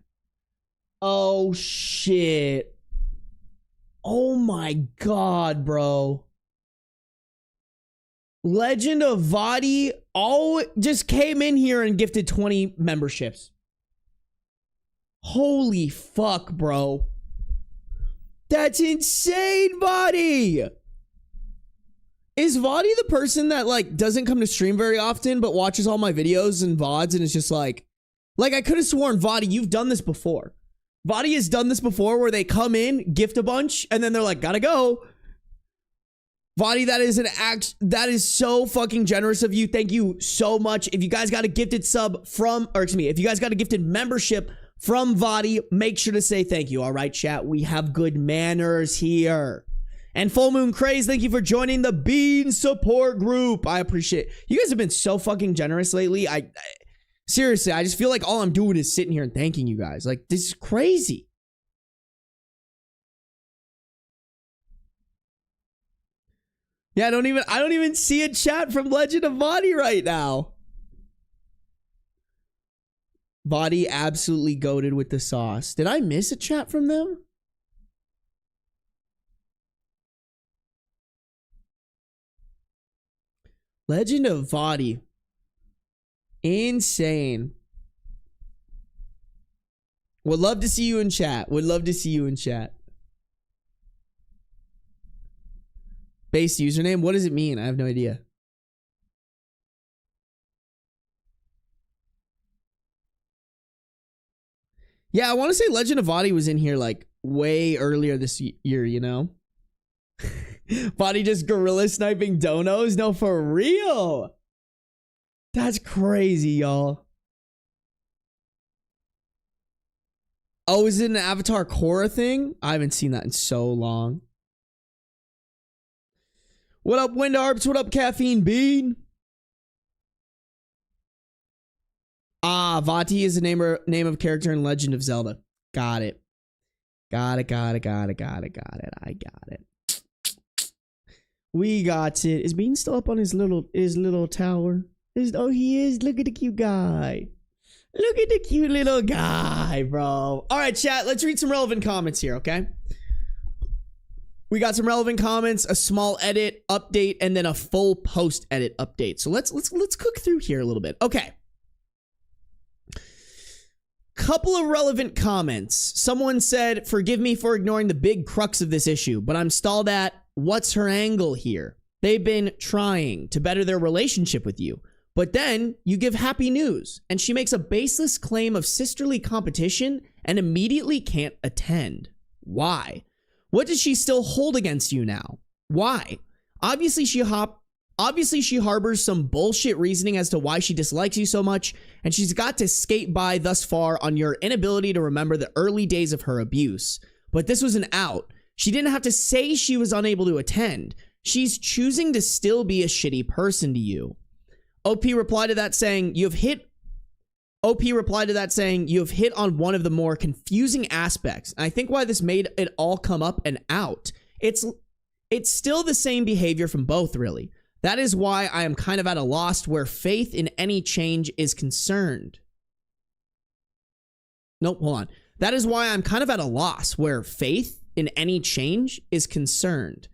Oh, shit. Oh my God, bro. Legend of Vadi just came in here and gifted 20 memberships. Holy fuck, bro. That's insane, Vadi. Is Vadi the person that, like, doesn't come to stream very often but watches all my videos and VODs and is just like I could have sworn, Vadi, you've done this before. Vadi has done this before where they come in, gift a bunch, and then they're like, gotta go. Vadi, that is so fucking generous of you. Thank you so much. If you guys got a gifted sub from, or excuse me, if you guys got a gifted membership from Vadi, make sure to say thank you. All right, chat, we have good manners here. And Full Moon Craze, thank you for joining the Bean support group. I appreciate it. You guys have been so fucking generous lately. Seriously, I just feel like all I'm doing is sitting here and thanking you guys. Like, this is crazy. Yeah, I don't even see a chat from Legend of Vadi right now. Vadi absolutely goated with the sauce. Did I miss a chat from them? Legend of Vadi. Insane. Would love to see you in chat. Would love to see you in chat. Base username? What does it mean? I have no idea. Yeah, I want to say Legend of Vadi was in here like way earlier this year, you know? Vadi just gorilla sniping donos? No, for real. That's crazy, y'all. Oh, is it an Avatar Korra thing? I haven't seen that in so long. What up, Wind Arps? What up, Caffeine Bean? Ah, Vati is the name of character in Legend of Zelda. Got it. Got it. I got it. We got it. Is Bean still up on his little tower? Oh, he is. Look at the cute guy. Look at the cute little guy, bro. All right, chat. Let's read some relevant comments here, okay? We got some relevant comments, a small edit update, and then a full post edit update. So let's cook through here a little bit. Okay. Couple of relevant comments. Someone said, "Forgive me for ignoring the big crux of this issue, but I'm stalled at what's her angle here? They've been trying to better their relationship with you, but then you give happy news, and she makes a baseless claim of sisterly competition and immediately can't attend. Why? What does she still hold against you now? Why? Obviously she harbors some bullshit reasoning as to why she dislikes you so much, and she's got to skate by thus far on your inability to remember the early days of her abuse. But this was an out. She didn't have to say she was unable to attend. She's choosing to still be a shitty person to you." OP replied to that saying, "You have hit on one of the more confusing aspects. And I think why this made it all come up and out. It's still the same behavior from both, really. That is why I am kind of at a loss where faith in any change is concerned." Nope, hold on. That is why I'm kind of at a loss where faith in any change is concerned.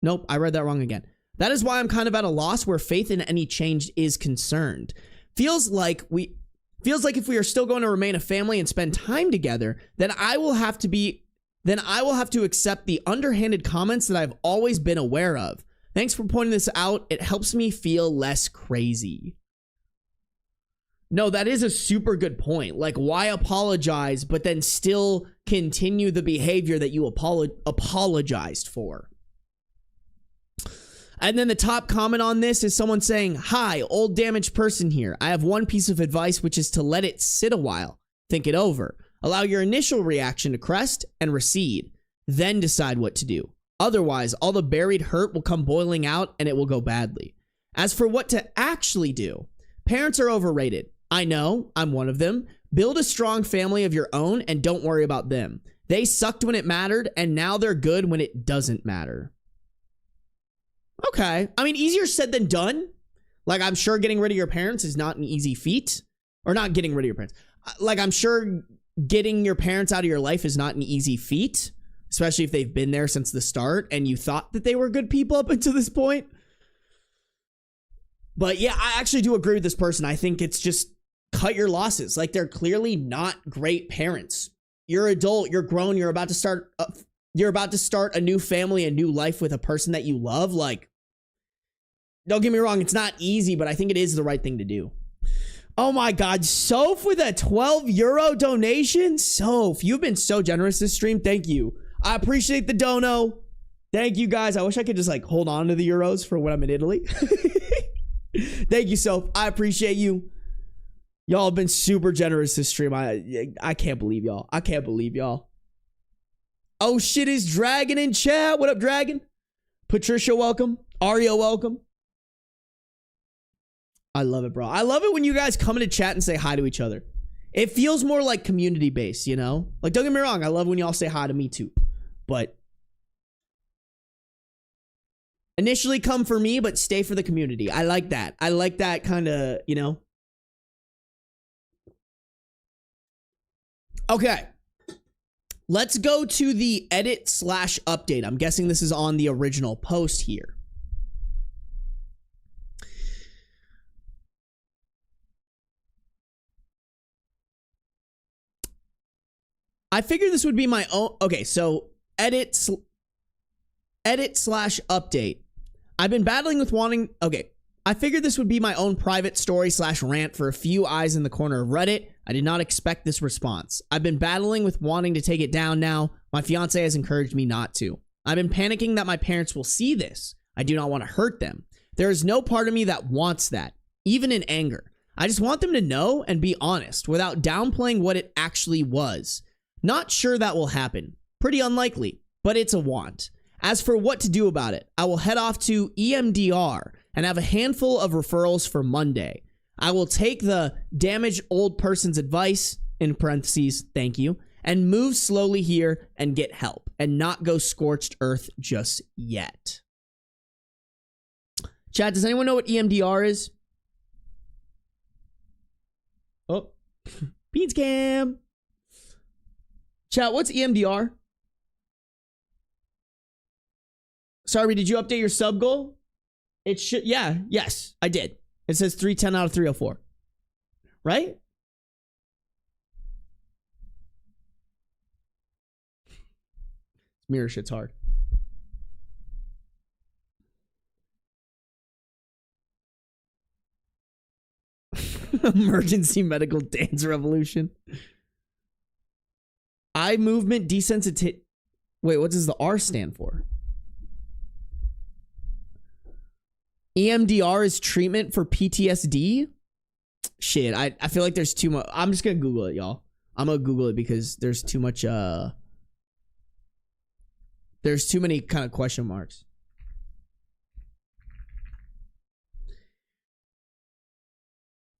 Nope, I read that wrong again. That is why I'm kind of at a loss where faith in any change is concerned. Feels like if we are still going to remain a family and spend time together, then I will have to accept the underhanded comments that I've always been aware of. Thanks for pointing this out. It helps me feel less crazy. No, that is a super good point. Like, why apologize, but then still continue the behavior that you apologized for? And then the top comment on this is someone saying, hi, old damaged person here. I have one piece of advice, which is to let it sit a while. Think it over. Allow your initial reaction to crest and recede. Then decide what to do. Otherwise, all the buried hurt will come boiling out and it will go badly. As for what to actually do, parents are overrated. I know, I'm one of them. Build a strong family of your own and don't worry about them. They sucked when it mattered and now they're good when it doesn't matter. Okay. I mean, easier said than done. Like, I'm sure getting rid of your parents is not an easy feat. Or not getting rid of your parents. Like, I'm sure getting your parents out of your life is not an easy feat. Especially if they've been there since the start and you thought that they were good people up until this point. But yeah, I actually do agree with this person. I think it's just cut your losses. Like, they're clearly not great parents. You're adult, you're grown, you're about to start a new family, a new life with a person that you love. Like, don't get me wrong, it's not easy, but I think it is the right thing to do. Oh my God, Soph with a 12 euro donation. Soph, you've been so generous this stream. Thank you. I appreciate the dono. Thank you guys. I wish I could just like hold on to the euros for when I'm in Italy. Thank you, Soph. I appreciate you. Y'all have been super generous this stream. I can't believe y'all. I can't believe y'all. Oh shit, is Dragon in chat? What up, Dragon? Patricia, welcome. Ario, welcome. I love it, bro. I love it when you guys come into chat and say hi to each other. It feels more like community based, you know? Like, don't get me wrong. I love when y'all say hi to me too. But initially come for me, but stay for the community. I like that. I like that kind of, you know? Okay. Let's go to the edit/update. I'm guessing this is on the original post here. I figured this would be my own. Okay, so edit/update. I've been battling with wanting. Okay, I figured this would be my own private story/rant for a few eyes in the corner of Reddit. I did not expect this response. I've been battling with wanting to take it down now. My fiance has encouraged me not to. I've been panicking that my parents will see this. I do not want to hurt them. There is no part of me that wants that, even in anger. I just want them to know and be honest without downplaying what it actually was. Not sure that will happen. Pretty unlikely, but it's a want. As for what to do about it, I will head off to EMDR and have a handful of referrals for Monday. I will take the damaged old person's advice, in parentheses, thank you, and move slowly here and get help and not go scorched earth just yet. Chat, does anyone know what EMDR is? Oh, Beans Cam. Chat, what's EMDR? Sarby, did you update your sub goal? It should, yeah, yes, I did. It says 310 out of 304. Right? Mirror shit's hard. Emergency medical dance revolution. Eye movement desensitization. Wait, what does the R stand for? EMDR is treatment for PTSD? Shit, I feel like there's too much. I'm just gonna Google it, y'all. I'm gonna Google it because there's too much, there's too many kind of question marks.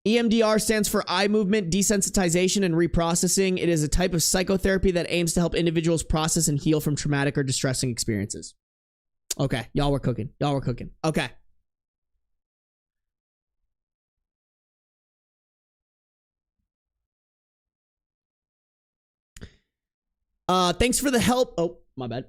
EMDR stands for eye movement desensitization and reprocessing. It is a type of psychotherapy that aims to help individuals process and heal from traumatic or distressing experiences. Okay, y'all were cooking. Y'all were cooking. Okay. Thanks for the help. Oh, my bad.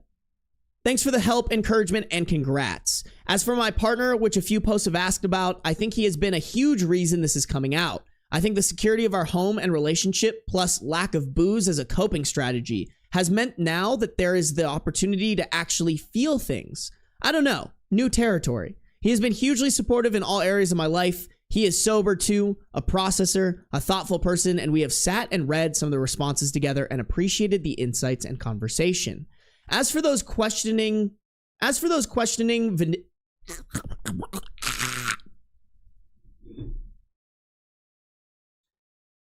Thanks for the help, encouragement, and congrats. As for my partner, which a few posts have asked about, I think he has been a huge reason this is coming out. I think the security of our home and relationship, plus lack of booze as a coping strategy, has meant now that there is the opportunity to actually feel things. I don't know. new territory. He has been hugely supportive in all areas of my life. He is sober too, a processor, a thoughtful person, and we have sat and read some of the responses together and appreciated the insights and conversation. As for those questioning,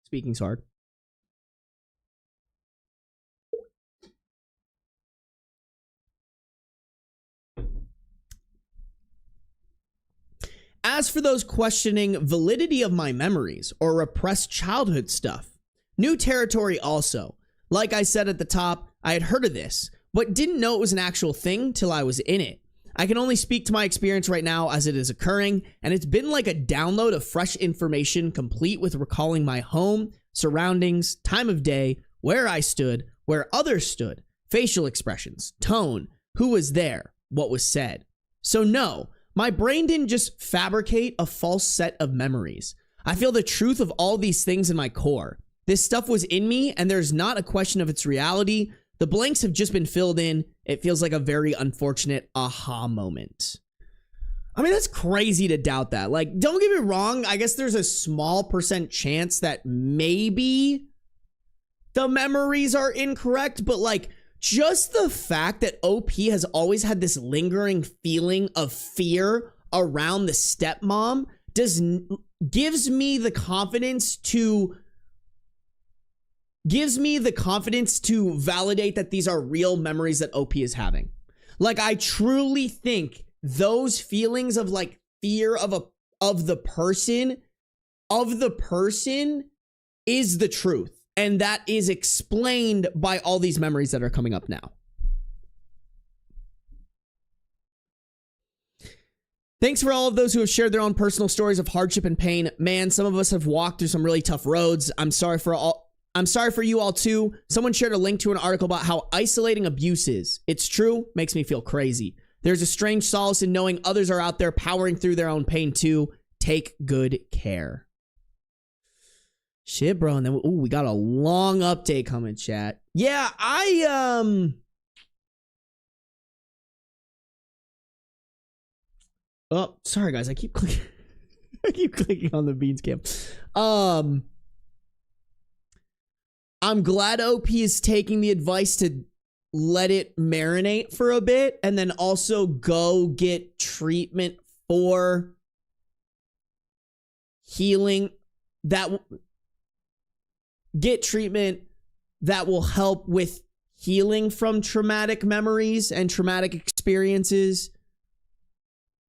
speaking's hard. As for those questioning validity of my memories or repressed childhood stuff, new territory also. Like I said at the top, I had heard of this, but didn't know it was an actual thing till I was in it. I can only speak to my experience right now as it is occurring, and it's been like a download of fresh information complete with recalling my home, surroundings, time of day, where I stood, where others stood, facial expressions, tone, who was there, what was said. So no, my brain didn't just fabricate a false set of memories. I feel the truth of all these things in my core. This stuff was in me, and there's not a question of its reality. The blanks have just been filled in. It feels like a very unfortunate aha moment. I mean, that's crazy to doubt that. Like, don't get me wrong. I guess there's a small % chance that maybe the memories are incorrect, but like, just the fact that OP has always had this lingering feeling of fear around the stepmom gives me the confidence to validate that these are real memories that OP is having. Like, I truly think those feelings of like fear of the person is the truth. And that is explained by all these memories that are coming up now. Thanks for all of those who have shared their own personal stories of hardship and pain. Man, some of us have walked through some really tough roads. I'm sorry for you all too. Someone shared a link to an article about how isolating abuse is. It's true, makes me feel crazy. There's a strange solace in knowing others are out there powering through their own pain too. Take good care. Shit, bro. And then, we got a long update coming, chat. Yeah, oh, sorry, guys. I keep clicking. I keep clicking on the beans cam. I'm glad OP is taking the advice to let it marinate for a bit and then also go get treatment for healing get treatment that will help with healing from traumatic memories and traumatic experiences.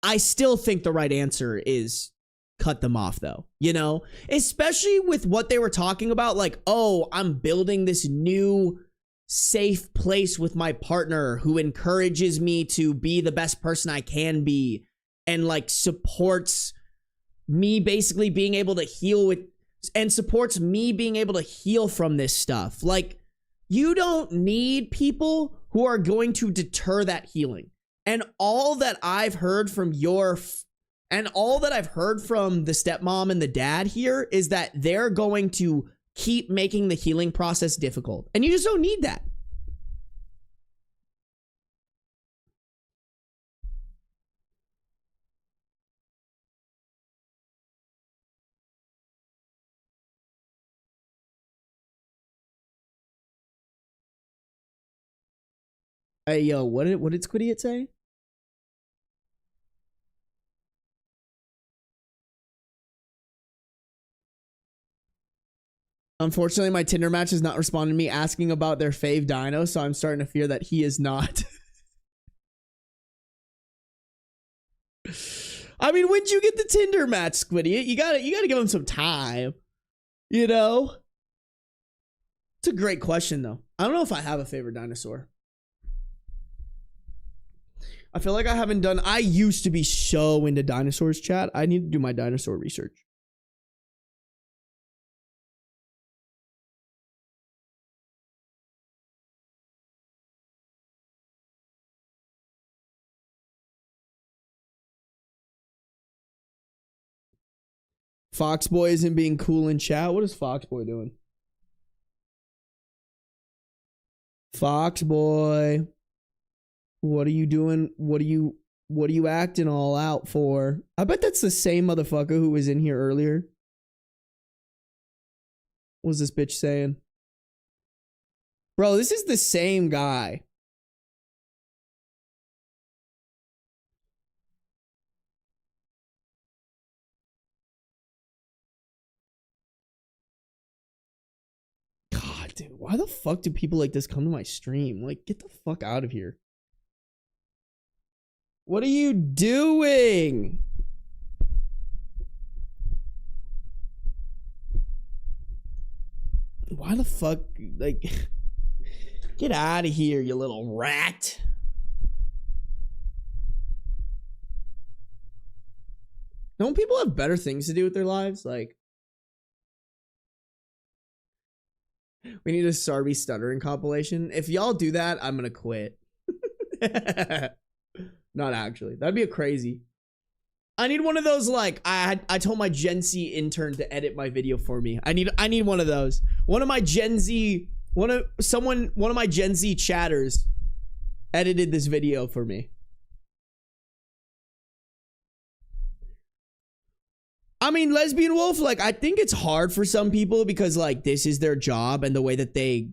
I still think the right answer is cut them off though, you know, especially with what they were talking about. Like, oh, I'm building this new safe place with my partner who encourages me to be the best person I can be and like supports me basically being able to heal with and supports me being able to heal from this stuff. Like, you don't need people who are going to deter that healing. And all that I've heard from the stepmom and the dad here is that they're going to keep making the healing process difficult. And you just don't need that. Hey, yo, what did Squiddy say? Unfortunately, my Tinder match has not responded to me asking about their fave dino, so I'm starting to fear that he is not. I mean, when'd you get the Tinder match, Squiddy? You gotta give him some time. You know? It's a great question, though. I don't know if I have a favorite dinosaur. I feel like I haven't done... I used to be so into dinosaurs, chat. I need to do my dinosaur research. Foxboy isn't being cool in chat. What is Foxboy doing? Foxboy. What are you doing? What are you What are you acting all out for? I bet that's the same motherfucker who was in here earlier. What was this bitch saying? Bro, this is the same guy. God, dude, why the fuck do people like this come to my stream? Like, get the fuck out of here. What are you doing? Why the fuck, like, get out of here, you little rat. Don't people have better things to do with their lives? Like, we need a Sarby stuttering compilation. If y'all do that, I'm gonna quit. Not actually. That'd be a crazy. I need one of those, like, I told my Gen Z intern to edit my video for me. I need one of those. One of my Gen Z chatters edited this video for me. I mean, Lesbian Wolf, like, I think it's hard for some people because, like, this is their job, and the way that they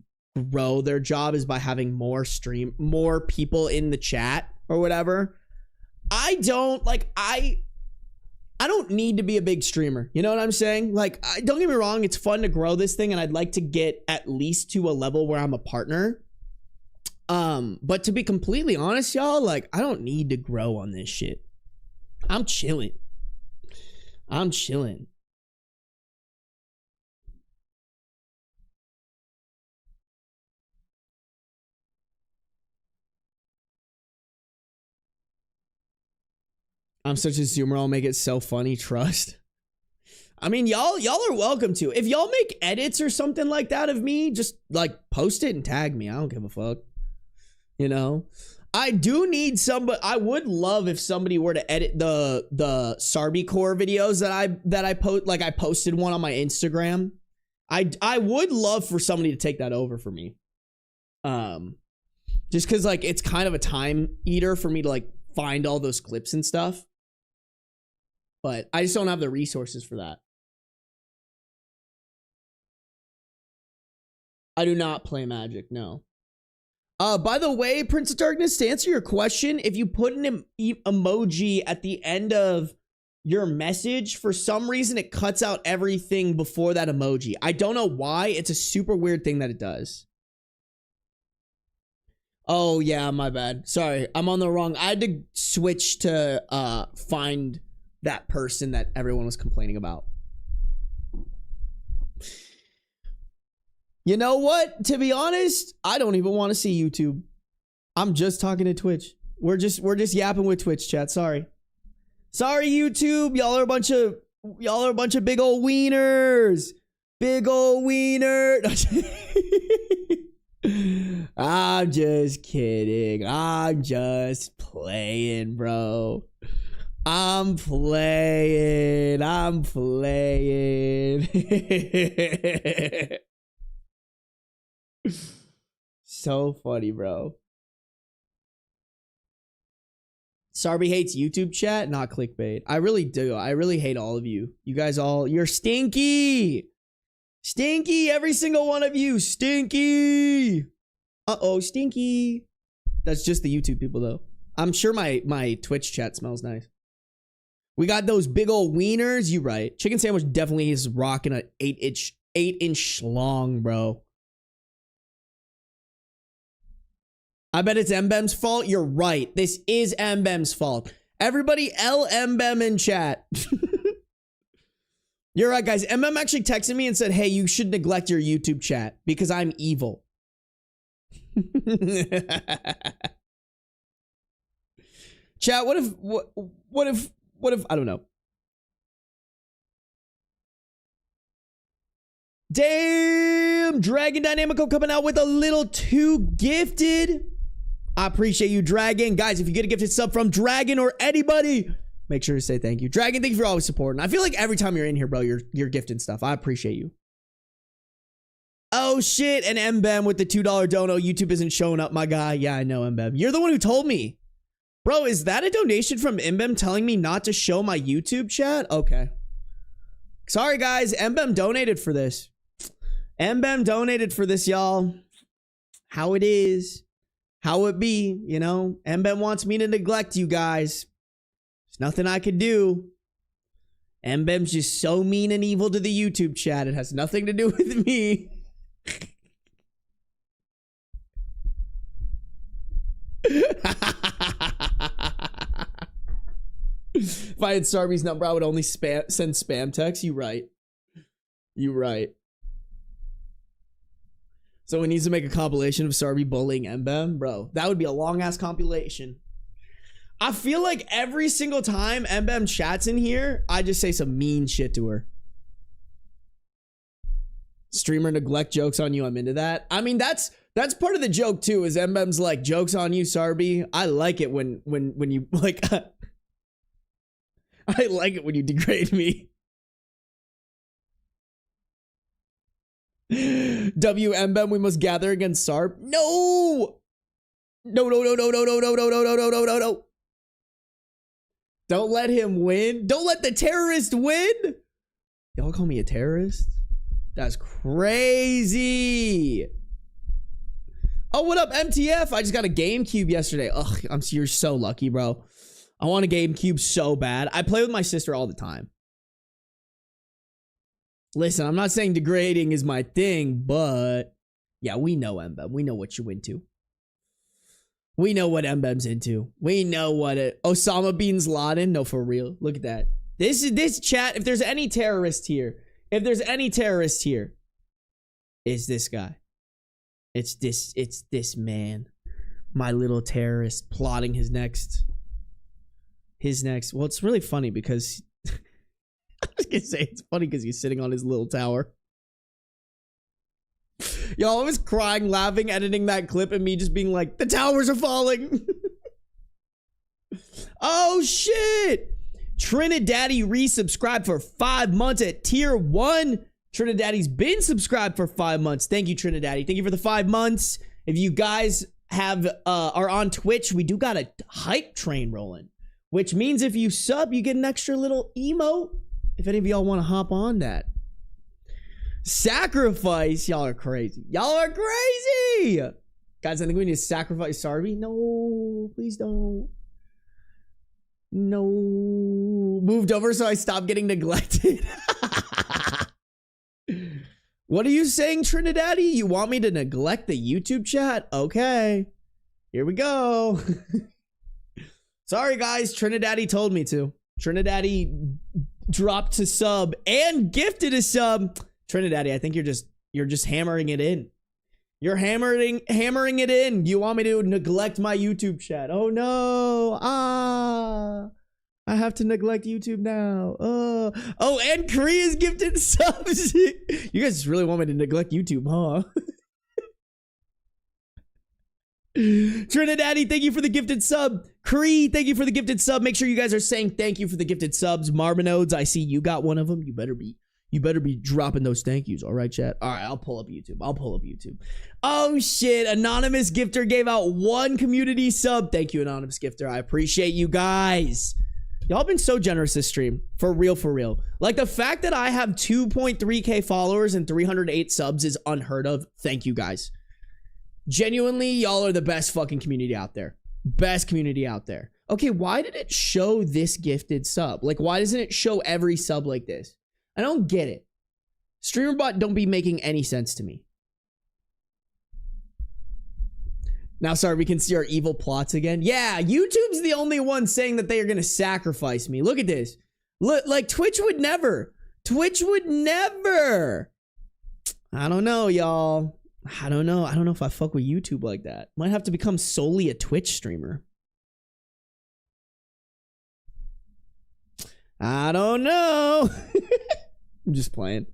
grow their job is by having more people in the chat or whatever. I don't need to be a big streamer. You know what I'm saying? Like, don't get me wrong. It's fun to grow this thing, and I'd like to get at least to a level where I'm a partner. But to be completely honest, y'all, like, I don't need to grow on this shit. I'm chilling. I'm such a zoomer. I'll make it so funny. Trust. I mean, y'all are welcome to. If y'all make edits or something like that of me, just like post it and tag me. I don't give a fuck. You know, I do need somebody. I would love if somebody were to edit the Sarby core videos that I post. Like, I posted one on my Instagram. I would love for somebody to take that over for me. Just because, like, it's kind of a time eater for me to, like, find all those clips and stuff. But I just don't have the resources for that. I do not play Magic, no. By the way, Prince of Darkness, to answer your question, if you put an emoji at the end of your message, for some reason it cuts out everything before that emoji. I don't know why. It's a super weird thing that it does. Oh, yeah, my bad. Sorry, I'm on the wrong. I had to switch to find that person that everyone was complaining about. You know what? To be honest, I don't even want to see YouTube. I'm just talking to Twitch. We're just yapping with Twitch chat. Sorry, YouTube. Y'all are a bunch of big old wieners. Big old wiener. I'm just kidding. I'm just playing, bro. I'm playing. So funny, bro. Sarby hates YouTube chat, not clickbait. I really do. I really hate all of you. You guys you're stinky. Stinky, every single one of you. Stinky. Uh-oh, stinky. That's just the YouTube people, though. I'm sure my Twitch chat smells nice. We got those big old wieners. You right. Chicken sandwich definitely is rocking an 8-inch schlong, bro. I bet it's MBEM's fault. You're right. This is MBEM's fault. Everybody MBEM in chat. You're right, guys. MBEM actually texted me and said, hey, you should neglect your YouTube chat because I'm evil. Chat, what if, I don't know. Damn, Dragon Dynamico coming out with a little too gifted. I appreciate you, Dragon. Guys, if you get a gifted sub from Dragon or anybody, make sure to say thank you. Dragon, thank you for always supporting. I feel like every time you're in here, bro, you're gifting stuff. I appreciate you. Oh, shit, and MBEM with the $2 dono. YouTube isn't showing up, my guy. Yeah, I know, MBEM. You're the one who told me. Bro, is that a donation from Mbem telling me not to show my YouTube chat? Okay. Sorry, guys. Mbem donated for this. Mbem donated for this, y'all. How it is. How it be, you know? Mbem wants me to neglect you guys. There's nothing I could do. Mbem's just so mean and evil to the YouTube chat. It has nothing to do with me. If I had Sarby's number, I would only send spam texts. You right. You right. So he needs to make a compilation of Sarby bullying Mbem. Bro, that would be a long-ass compilation. I feel like every single time Mbem chats in here, I just say some mean shit to her. Streamer neglect jokes on you. I'm into that. I mean, that's part of the joke too, is Mbem's like, jokes on you, Sarby. I like it when you like I like it when you degrade me. Mbem, we must gather against Sarb. No! No. Don't let him win. Don't let the terrorist win. Y'all call me a terrorist? That's crazy. Oh, what up, MTF? I just got a GameCube yesterday. Ugh, you're so lucky, bro. I want a GameCube so bad. I play with my sister all the time. Listen, I'm not saying degrading is my thing, but yeah, we know Mbem. We know what you're into. We know what Mbem's into. We know what it. Osama bin Laden. No, for real. Look at that. This chat. If there's any terrorist here, is this guy. It's this man. My little terrorist plotting his next. Well, it's really funny because I was gonna say it's funny because he's sitting on his little tower. Y'all, I was crying, laughing, editing that clip, and me just being like, the towers are falling. Oh shit! Trinidaddy resubscribed for 5 months at tier 1. Trinidaddy's been subscribed for 5 months. Thank you, Trinidaddy. Thank you for the 5 months. If you guys are on Twitch, we do got a hype train rolling, which means if you sub, you get an extra little emote. If any of y'all want to hop on that. Sacrifice. Y'all are crazy. Y'all are crazy. Guys, I think we need to sacrifice Sarby. No, please don't. No. Moved over so I stopped getting neglected. What are you saying, Trinidaddy? You want me to neglect the YouTube chat? Okay. Here we go. Sorry, guys. Trinidaddy told me to. Trinidaddy dropped to sub and gifted a sub. Trinidaddy, I think you're just hammering it in. You're hammering it in. You want me to neglect my YouTube chat? Oh no. I have to neglect YouTube now. Oh, and Korea's gifted subs. You guys really want me to neglect YouTube, huh? Trinidaddy, thank you for the gifted sub. Cree, thank you for the gifted sub. Make sure you guys are saying thank you for the gifted subs. Marminodes, I see you got one of them. You better be dropping those thank yous. All right, chat. All right, I'll pull up YouTube. Oh shit, anonymous gifter gave out 1 community sub. Thank you, anonymous gifter. I appreciate you guys. Y'all been so generous this stream. For real. Like, the fact that I have 2.3k followers and 308 subs is unheard of. Thank you, guys. Genuinely, y'all are the best fucking community out there. Best community out there. Okay, why did it show this gifted sub? Like, why doesn't it show every sub like this? I don't get it. StreamerBot don't be making any sense to me. Now, sorry, we can see our evil plots again. Yeah, YouTube's the only one saying that they are going to sacrifice me. Look at this. Look, like, Twitch would never. Twitch would never. I don't know, y'all. I don't know if I fuck with YouTube like that. Might have to become solely a Twitch streamer. I don't know. I'm just playing.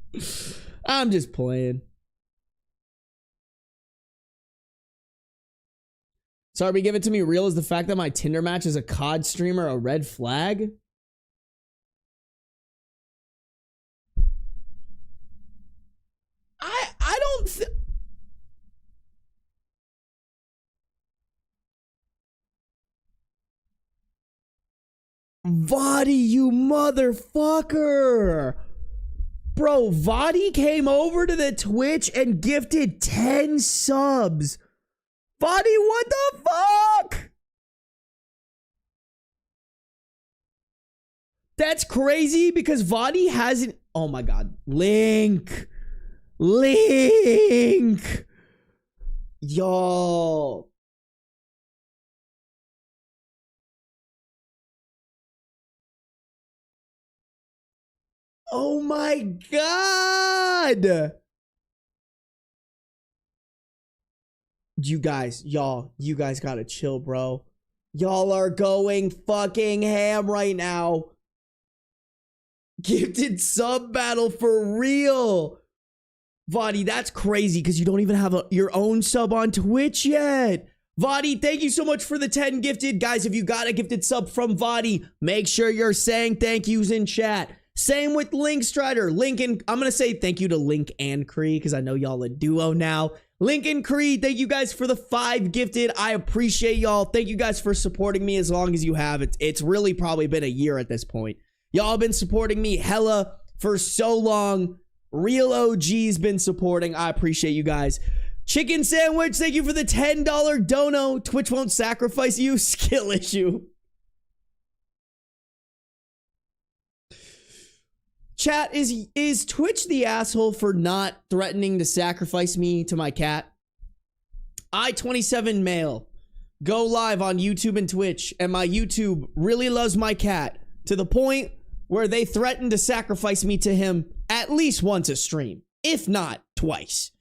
Sorry, give it to me real. Is the fact that my Tinder match is a COD streamer a red flag? I don't Vadi, you motherfucker. Bro, Vadi came over to the Twitch and gifted 10 subs. Vadi, what the fuck? That's crazy because Vadi hasn't... Oh my god. Link. Yo. Oh my god. You guys gotta chill, bro. Y'all are going fucking ham right now. Gifted sub battle for real. Vadi, that's crazy because you don't even have your own sub on Twitch yet. Vadi, thank you so much for the 10 gifted. Guys, if you got a gifted sub from Vadi, make sure you're saying thank yous in chat. Same with Link Strider. Lincoln, I'm going to say thank you to Link and Cree because I know y'all a duo now. Link and Cree, thank you guys for the 5 gifted. I appreciate y'all. Thank you guys for supporting me as long as you have. It's really probably been a year at this point. Y'all have been supporting me hella for so long. Real OG's been supporting. I appreciate you guys. Chicken Sandwich, thank you for the $10 dono. Twitch won't sacrifice you. Skill issue. Chat, is Twitch the asshole for not threatening to sacrifice me to my cat? I-27 male. Go live on YouTube and Twitch, and my YouTube really loves my cat to the point where they threaten to sacrifice me to him at least once a stream, if not twice.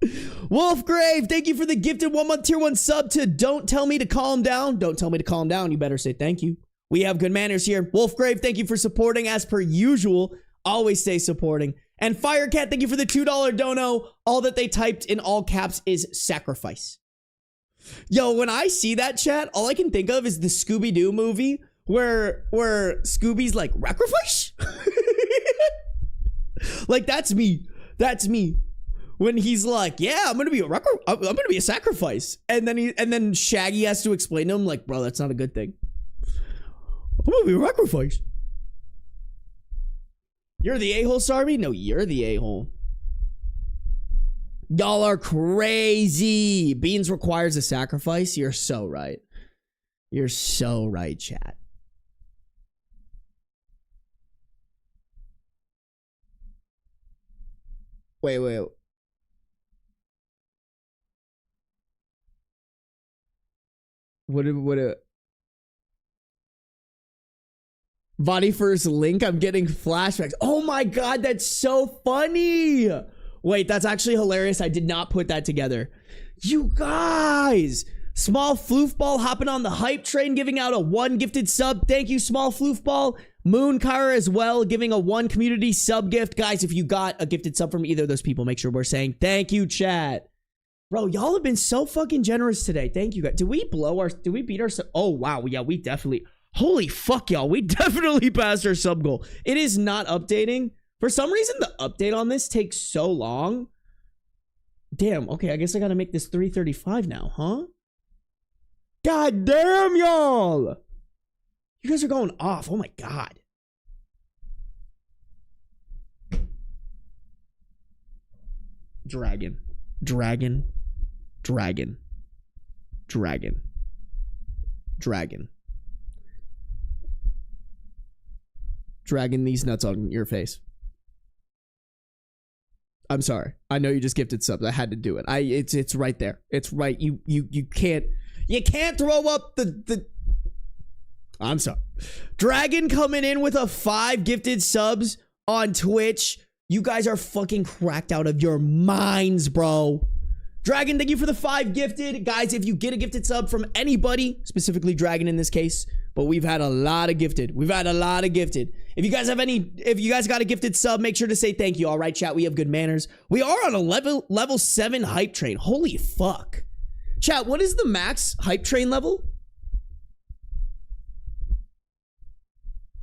Wolfgrave, thank you for the gifted 1-month tier 1 sub to Don't Tell Me to Calm Down. Don't tell me to calm down. You better say thank you. We have good manners here. Wolfgrave, thank you for supporting as per usual. Always stay supporting. And Firecat, thank you for the $2 dono. All that they typed in all caps is sacrifice. Yo, when I see that chat, all I can think of is the Scooby-Doo movie where Scooby's like, sacrifice? Like, that's me. That's me. When he's like, yeah, I'm gonna be a sacrifice. And then Shaggy has to explain to him, like, bro, that's not a good thing. I'm gonna be a sacrifice. You're the a-hole, Sarby? No, you're the a-hole. Y'all are crazy. Beans requires a sacrifice. You're so right. You're so right, chat. Wait. What Vadi first Link, I'm getting flashbacks. Oh my god, that's so funny. Wait, that's actually hilarious. I did not put that together. You guys, Small Floofball hopping on the hype train, giving out a 1 gifted sub. Thank you, Small Floofball. Moon Kara as well, giving a 1 community sub gift. Guys, if you got a gifted sub from either of those people, make sure we're saying thank you, chat. Bro, y'all have been so fucking generous today. Thank you, guys. Did we beat our... Oh, wow. Yeah, we definitely... Holy fuck, y'all. We definitely passed our sub goal. It is not updating. For some reason, the update on this takes so long. Damn. Okay, I guess I gotta make this 335 now, huh? God damn, y'all. You guys are going off. Oh, my God. Dragon. Dragging these nuts on your face. I'm sorry. I know you just gifted subs. I had to do it. It's right there. It's right. You can't throw up the I'm sorry. Dragon coming in with a 5 gifted subs on Twitch. You guys are fucking cracked out of your minds, bro. Dragon, thank you for the 5 gifted. Guys, if you get a gifted sub from anybody, specifically Dragon in this case, but we've had a lot of gifted. If you guys got a gifted sub, make sure to say thank you. All right, chat, we have good manners. We are on a level 7 hype train. Holy fuck. Chat, what is the max hype train level?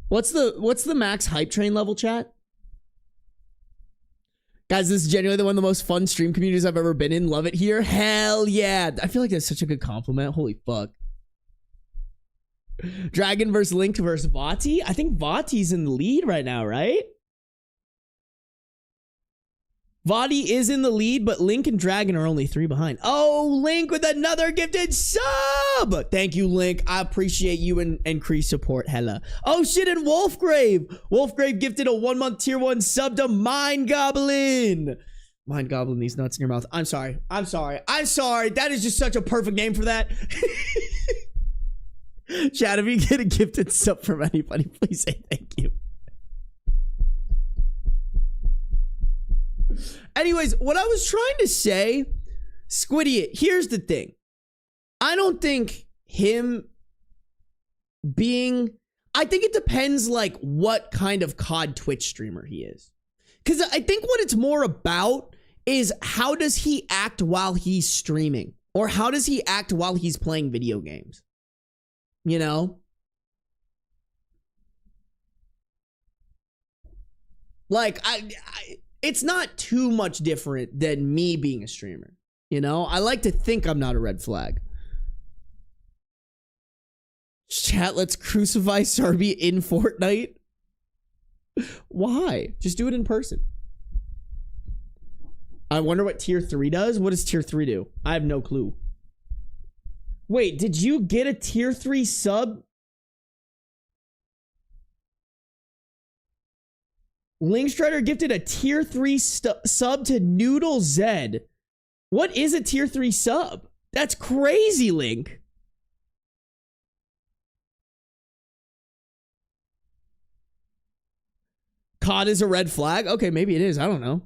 What's the max hype train level, chat? Guys, this is genuinely one of the most fun stream communities I've ever been in. Love it here. Hell yeah. I feel like that's such a good compliment. Holy fuck. Dragon versus Link versus Vati. I think Vati's in the lead right now, right? Vati is in the lead, but Link and Dragon are only 3 behind. Oh, Link with another gifted sub. Thank you, Link. I appreciate you and increased support. Hella. Oh, shit, and Wolfgrave. Wolfgrave gifted a 1-month tier 1 sub to Mind Goblin. Mind Goblin, these nuts in your mouth. I'm sorry. I'm sorry. I'm sorry. That is just such a perfect name for that. Chad, if you get a gifted sub from anybody, please say thank you. Anyways, what I was trying to say, Squiddy, here's the thing. I don't think him being... I think it depends, like, what kind of COD Twitch streamer he is. Because I think what it's more about is how does he act while he's streaming? Or how does he act while he's playing video games? You know? Like, it's not too much different than me being a streamer. You know? I like to think I'm not a red flag. Chat, let's crucify Sarby in Fortnite. Why? Just do it in person. I wonder what tier 3 does. What does tier 3 do? I have no clue. Wait, did you get a tier 3 sub? Linkstrider gifted a tier 3 sub to Noodle Zed. What is a tier 3 sub? That's crazy, Link. COD is a red flag? Okay, maybe it is. I don't know.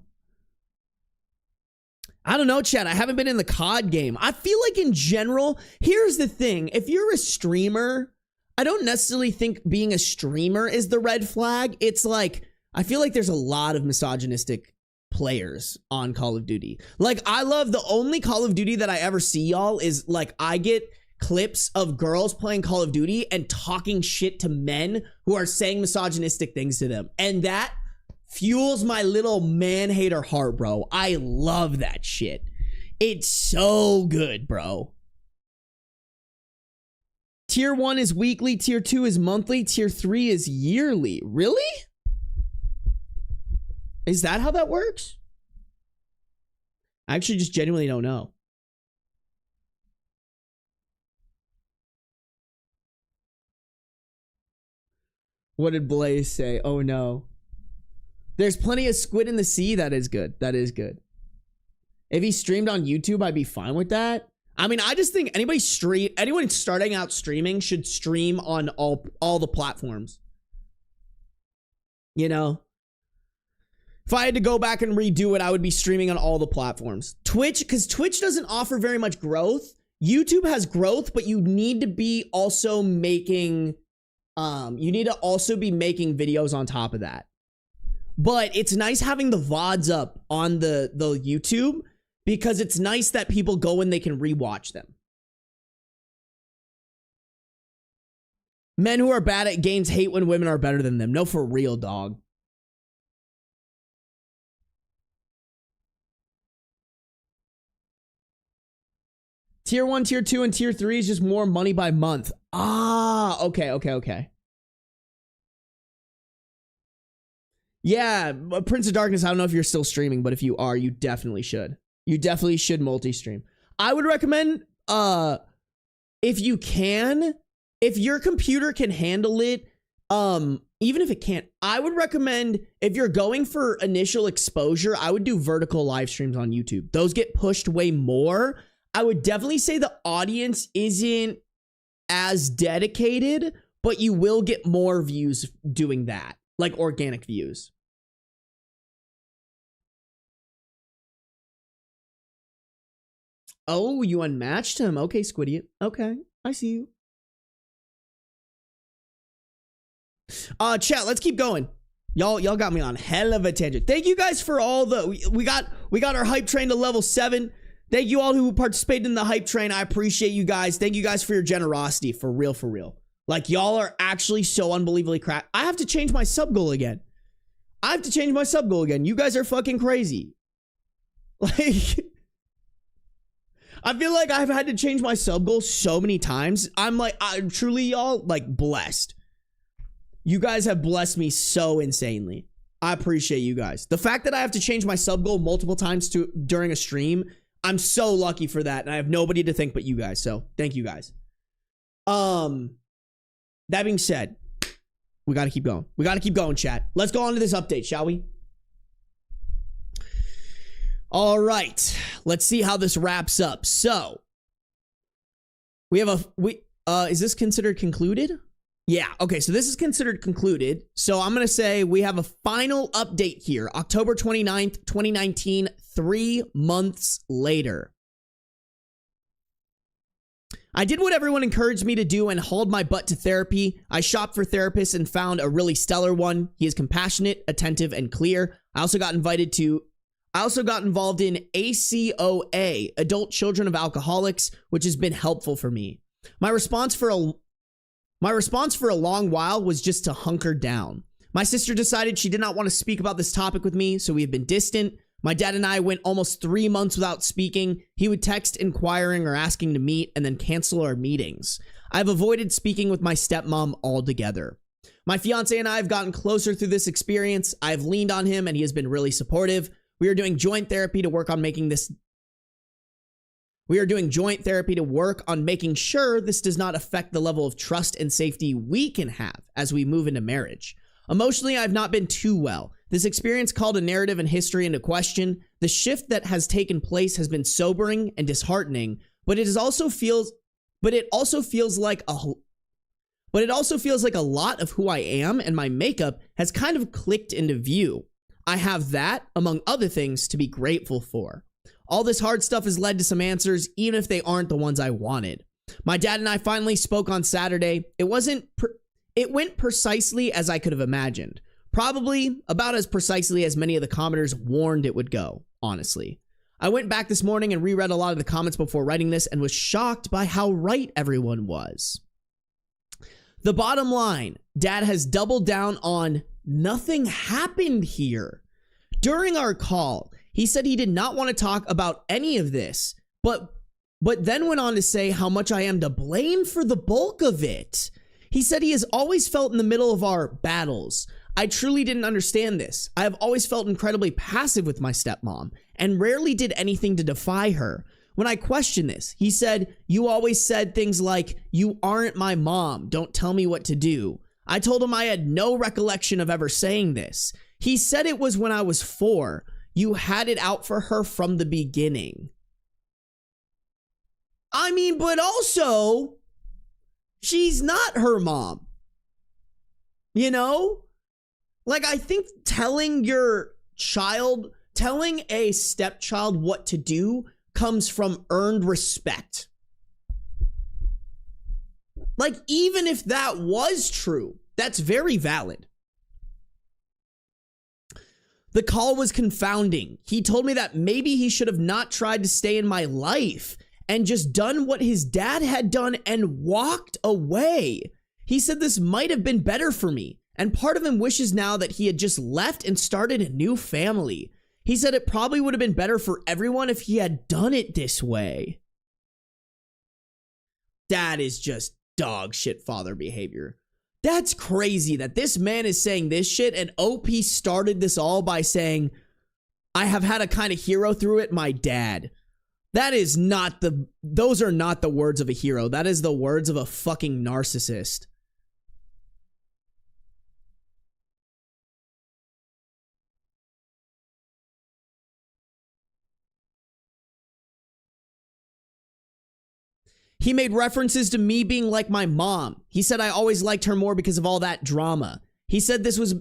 I don't know, chat. I haven't been in the COD game. I feel like in general, here's the thing. If you're a streamer, I don't necessarily think being a streamer is the red flag. It's like, I feel like there's a lot of misogynistic players on Call of Duty. Like, I love the only Call of Duty that I ever see, y'all, is like I get clips of girls playing Call of Duty and talking shit to men who are saying misogynistic things to them. And that fuels my little man-hater heart, bro. I love that shit. It's so good, bro. Tier 1 is weekly, tier 2 is monthly, tier 3 is yearly. Really? Is that how that works? I actually just genuinely don't know. What did Blaze say? Oh no. There's plenty of squid in the sea. That is good. That is good. If he streamed on YouTube, I'd be fine with that. I mean, I just think anyone starting out streaming should stream on all the platforms. You know? If I had to go back and redo it, I would be streaming on all the platforms. Twitch, because Twitch doesn't offer very much growth. YouTube has growth, but you need to be also making... you need to also be making videos on top of that. But it's nice having the VODs up on the YouTube because it's nice that people go and they can rewatch them. Men who are bad at games hate when women are better than them. No, for real, dog. Tier 1, tier 2, and tier 3 is just more money by month. Ah, okay. Yeah, Prince of Darkness, I don't know if you're still streaming, but if you are, you definitely should. You definitely should multi-stream. I would recommend, if you can, if your computer can handle it, even if it can't, I would recommend, if you're going for initial exposure, I would do vertical live streams on YouTube. Those get pushed way more. I would definitely say the audience isn't as dedicated, but you will get more views doing that, like organic views. Oh, you unmatched him. Okay, Squiddy. Okay, I see you. Chat, let's keep going. Y'all got me on hell of a tangent. Thank you guys for all the we got our hype train to level 7. Thank you all who participated in the hype train. I appreciate you guys. Thank you guys for your generosity. For real, for real. Like, y'all are actually so unbelievably crap. I have to change my sub goal again. You guys are fucking crazy. Like, I feel like I've had to change my sub goal so many times. I'm truly, y'all, like, blessed. You guys have blessed me so insanely. I appreciate you guys. The fact that I have to change my sub goal multiple times during a stream, I'm so lucky for that. And I have nobody to thank but you guys. So thank you guys. That being said, we got to keep going. We got to keep going, chat. Let's go on to this update, shall we? All right. Let's see how this wraps up. So we have is this considered concluded? Yeah. Okay. So this is considered concluded. So I'm going to say we have a final update here. October 29th, 2019, 3 months later. I did what everyone encouraged me to do and hauled my butt to therapy. I shopped for therapists and found a really stellar one. He is compassionate, attentive, and clear. I also got involved in ACOA, Adult Children of Alcoholics, which has been helpful for me. My response for a long while was just to hunker down. My sister decided she did not want to speak about this topic with me, so we have been distant. My dad and I went almost 3 months without speaking. He would text inquiring or asking to meet and then cancel our meetings. I've avoided speaking with my stepmom altogether. My fiance and I have gotten closer through this experience. I've leaned on him and he has been really supportive. We are doing joint therapy to work on making sure this does not affect the level of trust and safety we can have as we move into marriage. Emotionally, I've not been too well. This experience called a narrative and history into question. The shift that has taken place has been sobering and disheartening, but it also feels like a lot of who I am and my makeup has kind of clicked into view. I have that, among other things, to be grateful for. All this hard stuff has led to some answers, even if they aren't the ones I wanted. My dad and I finally spoke on Saturday. It went precisely as I could have imagined. Probably about as precisely as many of the commenters warned it would go, honestly. I went back this morning and reread a lot of the comments before writing this and was shocked by how right everyone was. The bottom line, Dad has doubled down on nothing happened here. During our call, he said he did not want to talk about any of this, but then went on to say how much I am to blame for the bulk of it. He said he has always felt in the middle of our battles. I truly didn't understand this. I have always felt incredibly passive with my stepmom and rarely did anything to defy her. When I questioned this, he said, "You always said things like, 'You aren't my mom, don't tell me what to do.' I told him I had no recollection of ever saying this. He said it was when I was 4. You had it out for her from the beginning." I mean, but also, she's not her mom. You know? Like, I think telling a stepchild what to do comes from earned respect. Like, even if that was true, that's very valid. The call was confounding. He told me that maybe he should have not tried to stay in my life and just done what his dad had done and walked away. He said this might have been better for me, and part of him wishes now that he had just left and started a new family. He said it probably would have been better for everyone if he had done it this way. That is just dog shit father behavior. That's crazy that this man is saying this shit, and OP started this all by saying, "I have had a kind of hero through it, my dad." Those are not the words of a hero. That is the words of a fucking narcissist. He made references to me being like my mom. He said I always liked her more because of all that drama. He said this was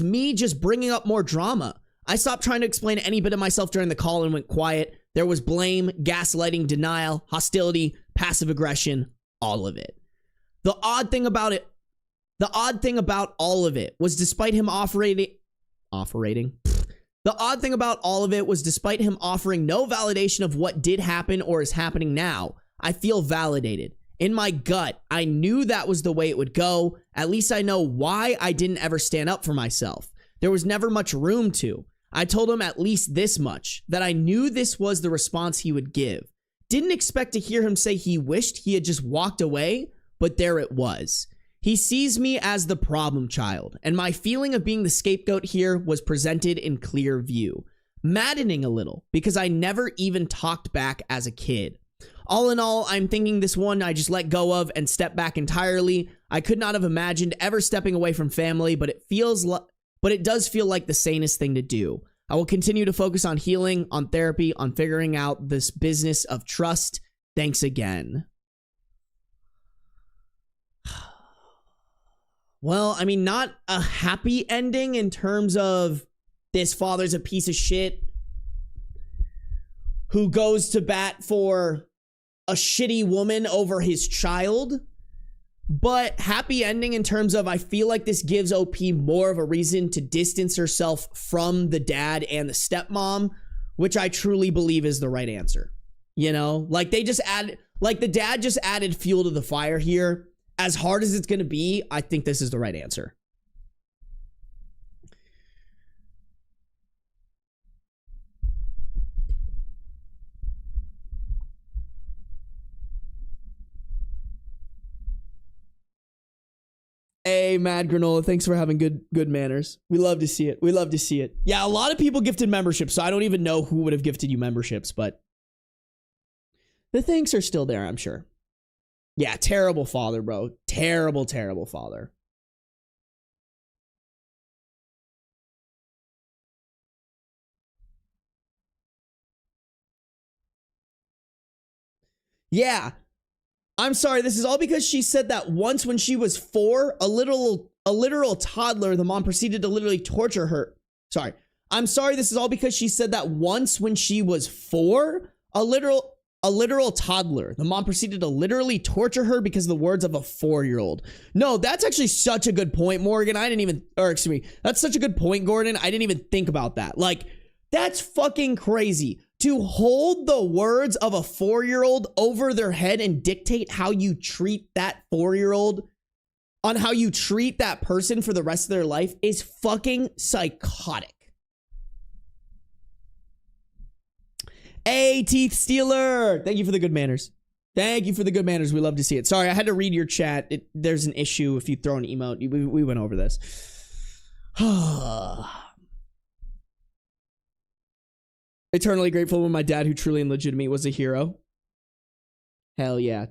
me just bringing up more drama. I stopped trying to explain any bit of myself during the call and went quiet. There was blame, gaslighting, denial, hostility, passive aggression, all of it. The odd thing about all of it was despite him offering no validation of what did happen or is happening now, I feel validated. In my gut, I knew that was the way it would go. At least I know why I didn't ever stand up for myself. There was never much room to. I told him at least this much, that I knew this was the response he would give. Didn't expect to hear him say he wished he had just walked away, but there it was. He sees me as the problem child, and my feeling of being the scapegoat here was presented in clear view. Maddening a little, because I never even talked back as a kid. All in all, I'm thinking this one I just let go of and step back entirely. I could not have imagined ever stepping away from family, but it does feel like the sanest thing to do. I will continue to focus on healing, on therapy, on figuring out this business of trust. Thanks again. Well, I mean, not a happy ending in terms of this father's a piece of shit who goes to bat for a shitty woman over his child. But happy ending in terms of I feel like this gives OP more of a reason to distance herself from the dad and the stepmom, which I truly believe is the right answer. You know, like they just add, like the dad just added fuel to the fire here. As hard as it's going to be, I think this is the right answer. Hey, Mad Granola, thanks for having good manners. We love to see it. We love to see it. Yeah, a lot of people gifted memberships, so I don't even know who would have gifted you memberships, but the thanks are still there, I'm sure. Yeah, terrible father, bro. Terrible, terrible father. Yeah. I'm sorry, this is all because she said that once when she was 4, a literal toddler, the mom proceeded to literally torture her. Sorry. I'm sorry, this is all because she said that once when she was 4, a literal toddler, the mom proceeded to literally torture her because of the words of a 4-year-old. No, that's actually such a good point, Morgan. That's such a good point, Gordon. I didn't even think about that. Like, that's fucking crazy. To hold the words of a 4-year-old over their head and dictate how you treat that 4-year-old, on how you treat that person for the rest of their life is fucking psychotic. Hey, Teeth Stealer. Thank you for the good manners. Thank you for the good manners. We love to see it. Sorry, I had to read your chat. There's an issue if you throw an emote. We went over this. Eternally grateful when my dad, who truly and legitimately was a hero. Hell yeah.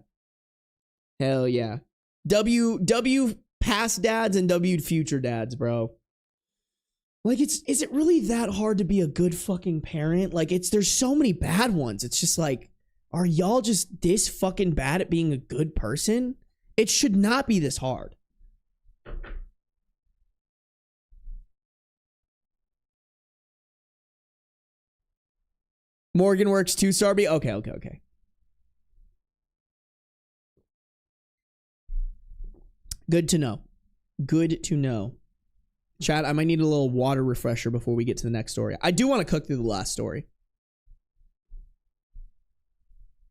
Hell yeah. W past dads and W future dads, bro. Like, is it really that hard to be a good fucking parent? Like, there's so many bad ones. It's just like, are y'all just this fucking bad at being a good person? It should not be this hard. Morgan works too, Sarby? Okay. Good to know. Good to know. Chat, I might need a little water refresher before we get to the next story. I do want to cook through the last story.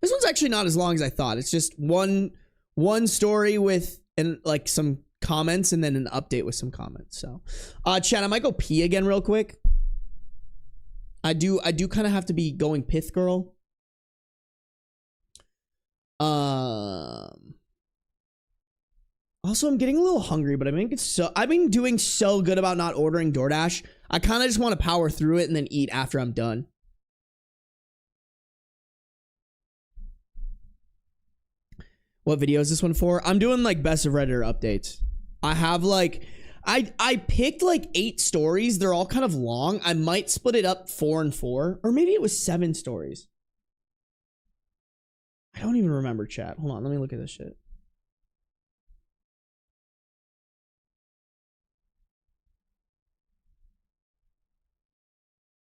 This one's actually not as long as I thought. It's just one story with like some comments and then an update with some comments. So, chat, I might go pee again real quick. I do kind of have to be going pith girl. Also, I'm getting a little hungry, but I've been doing so good about not ordering DoorDash. I kind of just want to power through it and then eat after I'm done. What video is this one for? I'm doing like best of Redditor updates. I have like I picked like 8 stories. They're all kind of long. I might split it up 4 and 4, or maybe it was 7 stories. I don't even remember, chat. Hold on, let me look at this shit.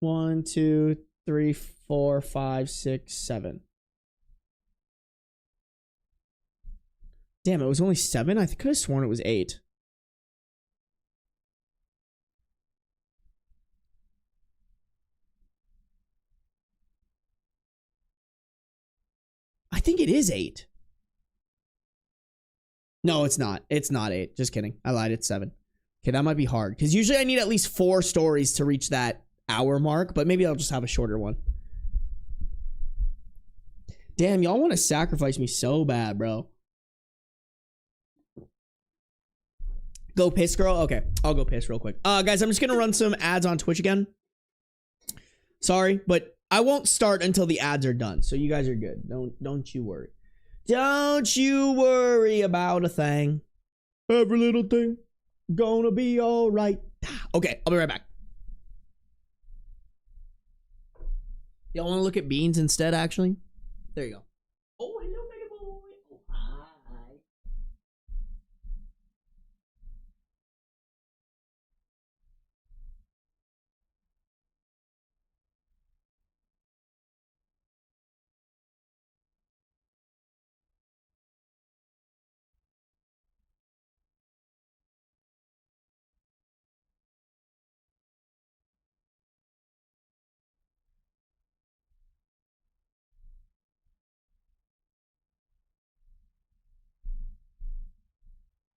One, 2, 3, 4, 5, 6, 7. Damn, it was only 7? I could have sworn it was 8. I think it is 8. No, it's not. It's not 8. Just kidding. I lied. It's 7. Okay, that might be hard. Because usually I need at least 4 stories to reach that hour mark, but maybe I'll just have a shorter one. Damn, y'all want to sacrifice me so bad, bro. Go piss, girl? Okay, I'll go piss real quick. Guys, I'm just gonna run some ads on Twitch again. Sorry, but I won't start until the ads are done, so you guys are good. Don't you worry. Don't you worry about a thing. Every little thing gonna be all right. Okay, I'll be right back. Y'all want to look at beans instead, actually? There you go. Oh, hello, mega boy. Oh, hi.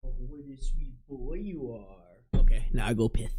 Oh, what a sweet boy you are. Okay, now I go pith.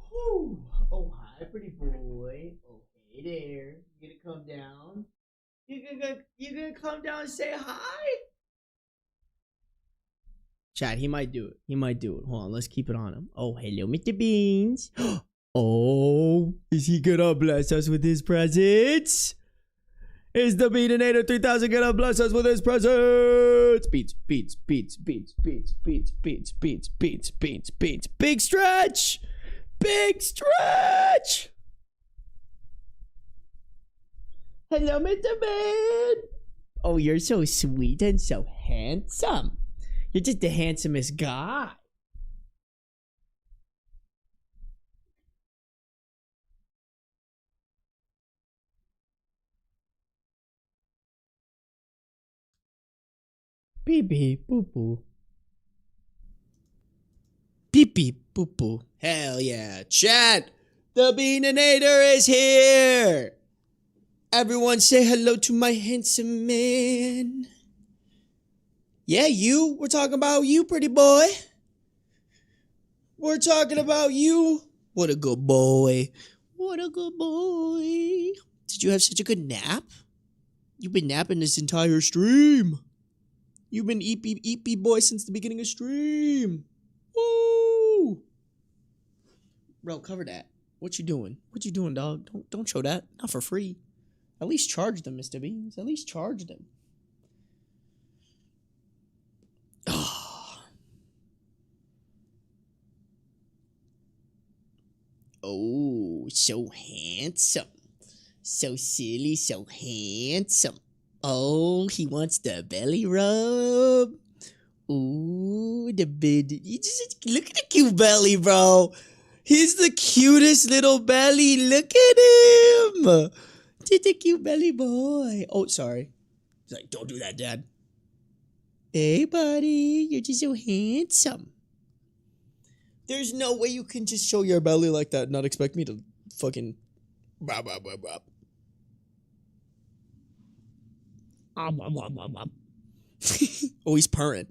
Whew. Oh, hi, pretty boy. Okay, there. You gonna come down? You gonna come down and say hi? Chat, he might do it. He might do it. Hold on, let's keep it on him. Oh, hello, Mr. Beans. Oh, is he gonna bless us with his presents? Is the Beatinator 3000 gonna bless us with his presents? Beats, beats, beats, beats, beats, beats, beats, beats, beats, beats, beats. Big stretch! Big stretch! Hello, Mr. Man. Oh, you're so sweet and so handsome. You're just the handsomest guy. Beep beep boop boop. Beep beep boop boop. Hell yeah. Chat! The Beaninator is here! Everyone say hello to my handsome man. Yeah, you. We're talking about you, pretty boy. We're talking about you. What a good boy. What a good boy. Did you have such a good nap? You've been napping this entire stream. You've been eepy boy since the beginning of stream. Woo! Bro, cover that. What you doing? What you doing, dog? Don't show that. Not for free. At least charge them, Mr. Beans. At least charge them. Oh, so handsome. So silly, so handsome. Oh, he wants the belly rub. Ooh, the bid. You just look at the cute belly, bro. He's the cutest little belly. Look at him. Just a cute belly boy. Oh, sorry. He's like, don't do that, Dad. Hey, buddy. You're just so handsome. There's no way you can just show your belly like that and not expect me to fucking... Blah, blah, blah, blah. Oh, he's purring.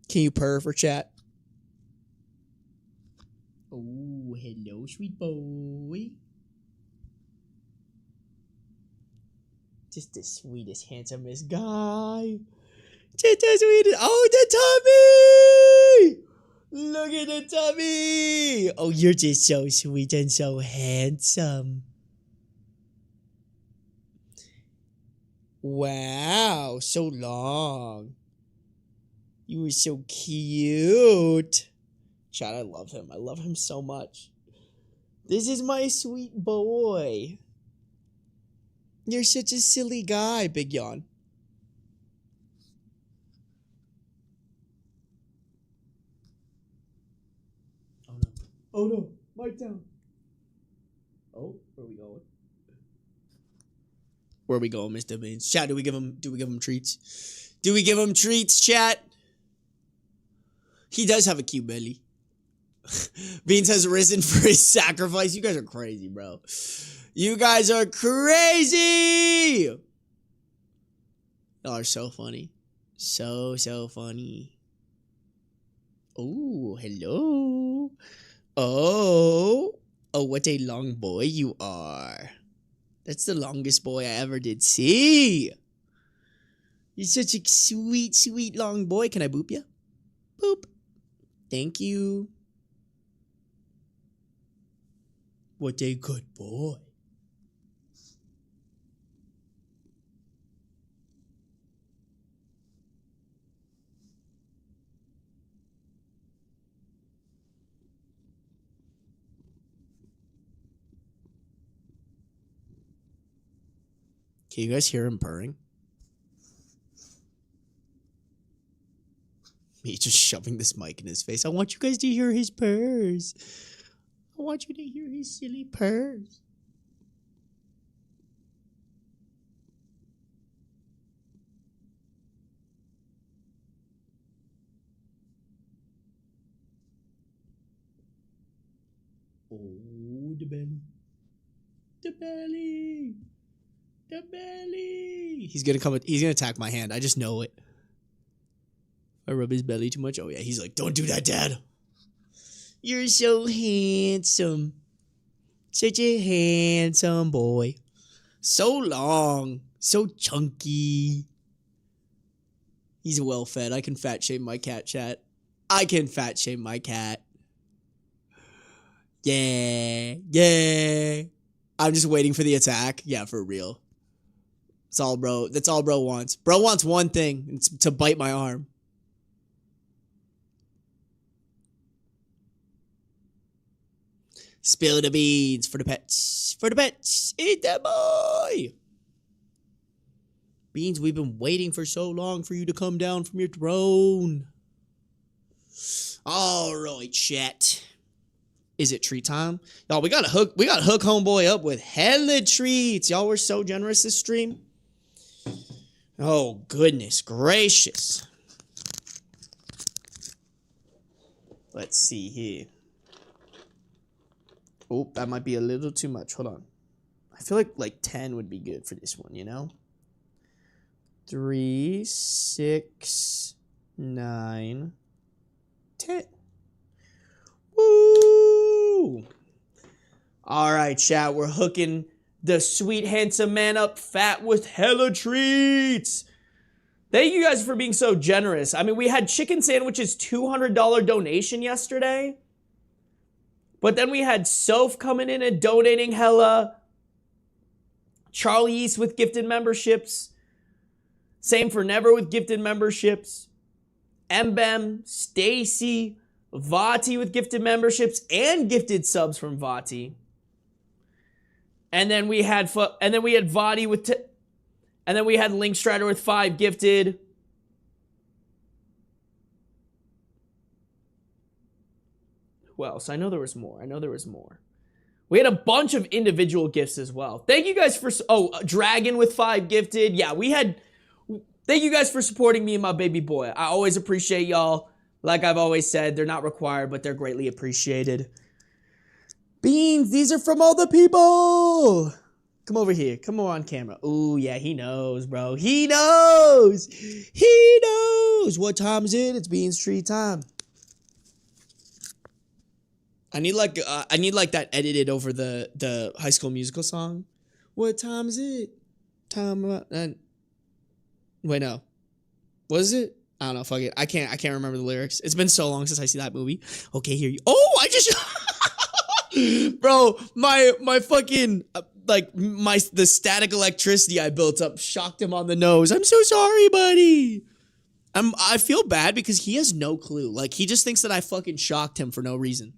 Can you purr for chat? Oh, hello, sweet boy. Just the sweetest, handsomest guy. Just the sweetest. Oh, the tummy! Look at the tummy! Oh, you're just so sweet and so handsome. Wow, so long. You were so cute. Chad, I love him. I love him so much. This is my sweet boy. You're such a silly guy, Big Yawn. Oh no. Oh no. Mic down. Oh, where are we going? Where are we going, Mr. Beans? Chat, do we give him treats? Do we give him treats, chat? He does have a cute belly. Beans has risen for his sacrifice. You guys are crazy, bro. You guys are crazy! Y'all are so funny. So funny. Oh, hello. Oh, what a long boy you are. That's the longest boy I ever did see. You're such a sweet, sweet long boy. Can I boop you? Boop. Thank you. What a good boy. Can you guys hear him purring? Me just shoving this mic in his face. I want you guys to hear his purrs. I want you to hear his silly purrs. Oh, the belly. The belly. The belly. He's gonna attack my hand. I just know it. I rub his belly too much. Oh yeah, he's like, don't do that, Dad. You're so handsome. Such a handsome boy. So long. So chunky. He's well fed. I can fat shame my cat, chat. I can fat shame my cat. Yeah. Yeah. I'm just waiting for the attack. Yeah, for real. That's all bro wants. Bro wants one thing. It's to bite my arm. Spill the beans for the pets. For the pets. Eat that boy. Beans, we've been waiting for so long for you to come down from your throne. All right, chat. Is it treat time? Y'all, we gotta hook homeboy up with hella treats. Y'all were so generous this stream. Oh, goodness gracious. Let's see here. Oh, that might be a little too much. Hold on. I feel like 10 would be good for this one, you know? 3, 6, 9, 10. Woo! All right, chat. We're hooking the sweet, handsome man up fat with hella treats. Thank you guys for being so generous. I mean, we had chicken sandwiches, $200 donation yesterday. But then we had Soph coming in and donating hella. Charlie East with gifted memberships. Same for Never with gifted memberships. Mbem, Stacy, Vati with gifted memberships and gifted subs from Vati. And then we had Vati with and then we had Linkstrider with 5 gifted. Who else? I know there was more. We had a bunch of individual gifts as well. Thank you guys for... Oh, Dragon with 5 gifted. Yeah, we had... Thank you guys for supporting me and my baby boy. I always appreciate y'all. Like I've always said, they're not required, but they're greatly appreciated. Beans, these are from all the people. Come over here. Come on camera. Ooh, yeah, he knows, bro. He knows. He knows. What time is it? It's Beans Tree time. I need like that edited over the High School Musical song. What time is it? Wait, no. What is it? I don't know. Fuck it. I can't remember the lyrics. It's been so long since I see that movie. Okay, here you. Oh, I just. Bro, my fucking the static electricity I built up shocked him on the nose. I'm so sorry, buddy. I feel bad because he has no clue. Like he just thinks that I fucking shocked him for no reason.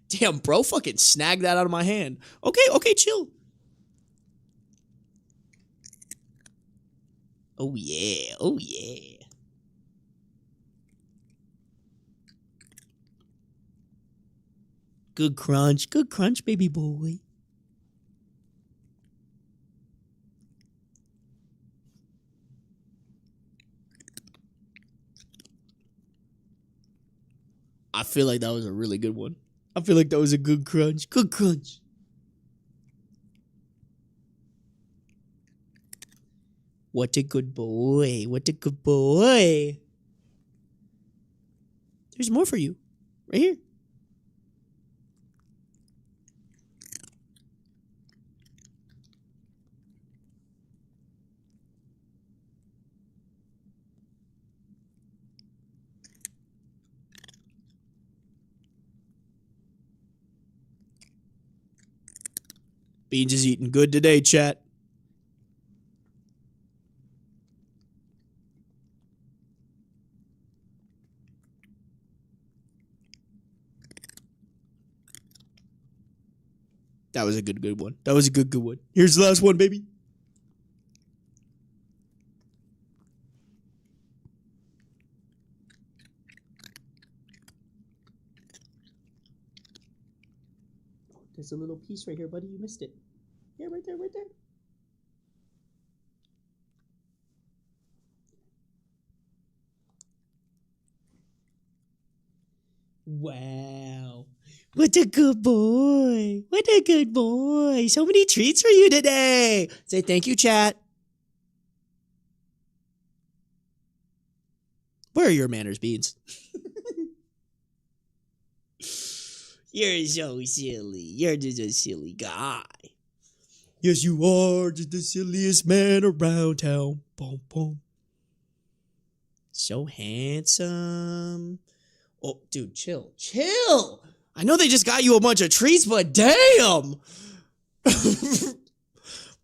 Damn, bro, fucking snagged that out of my hand. Okay, chill. Oh yeah. Good crunch, baby boy. I feel like that was a really good one. I feel like that was a good crunch. What a good boy. There's more for you. Right here. Beans is eating good today, chat. That was a good one. Here's the last one, baby. There's a little piece right here, buddy. You missed it. Yeah, right there. Wow. What a good boy. So many treats for you today. Say thank you, chat. Where are your manners, Beans? You're so silly. You're just a silly guy. Yes, you are just the silliest man around town. Boom, boom. So handsome. Oh, dude, chill. I know they just got you a bunch of treats, but damn.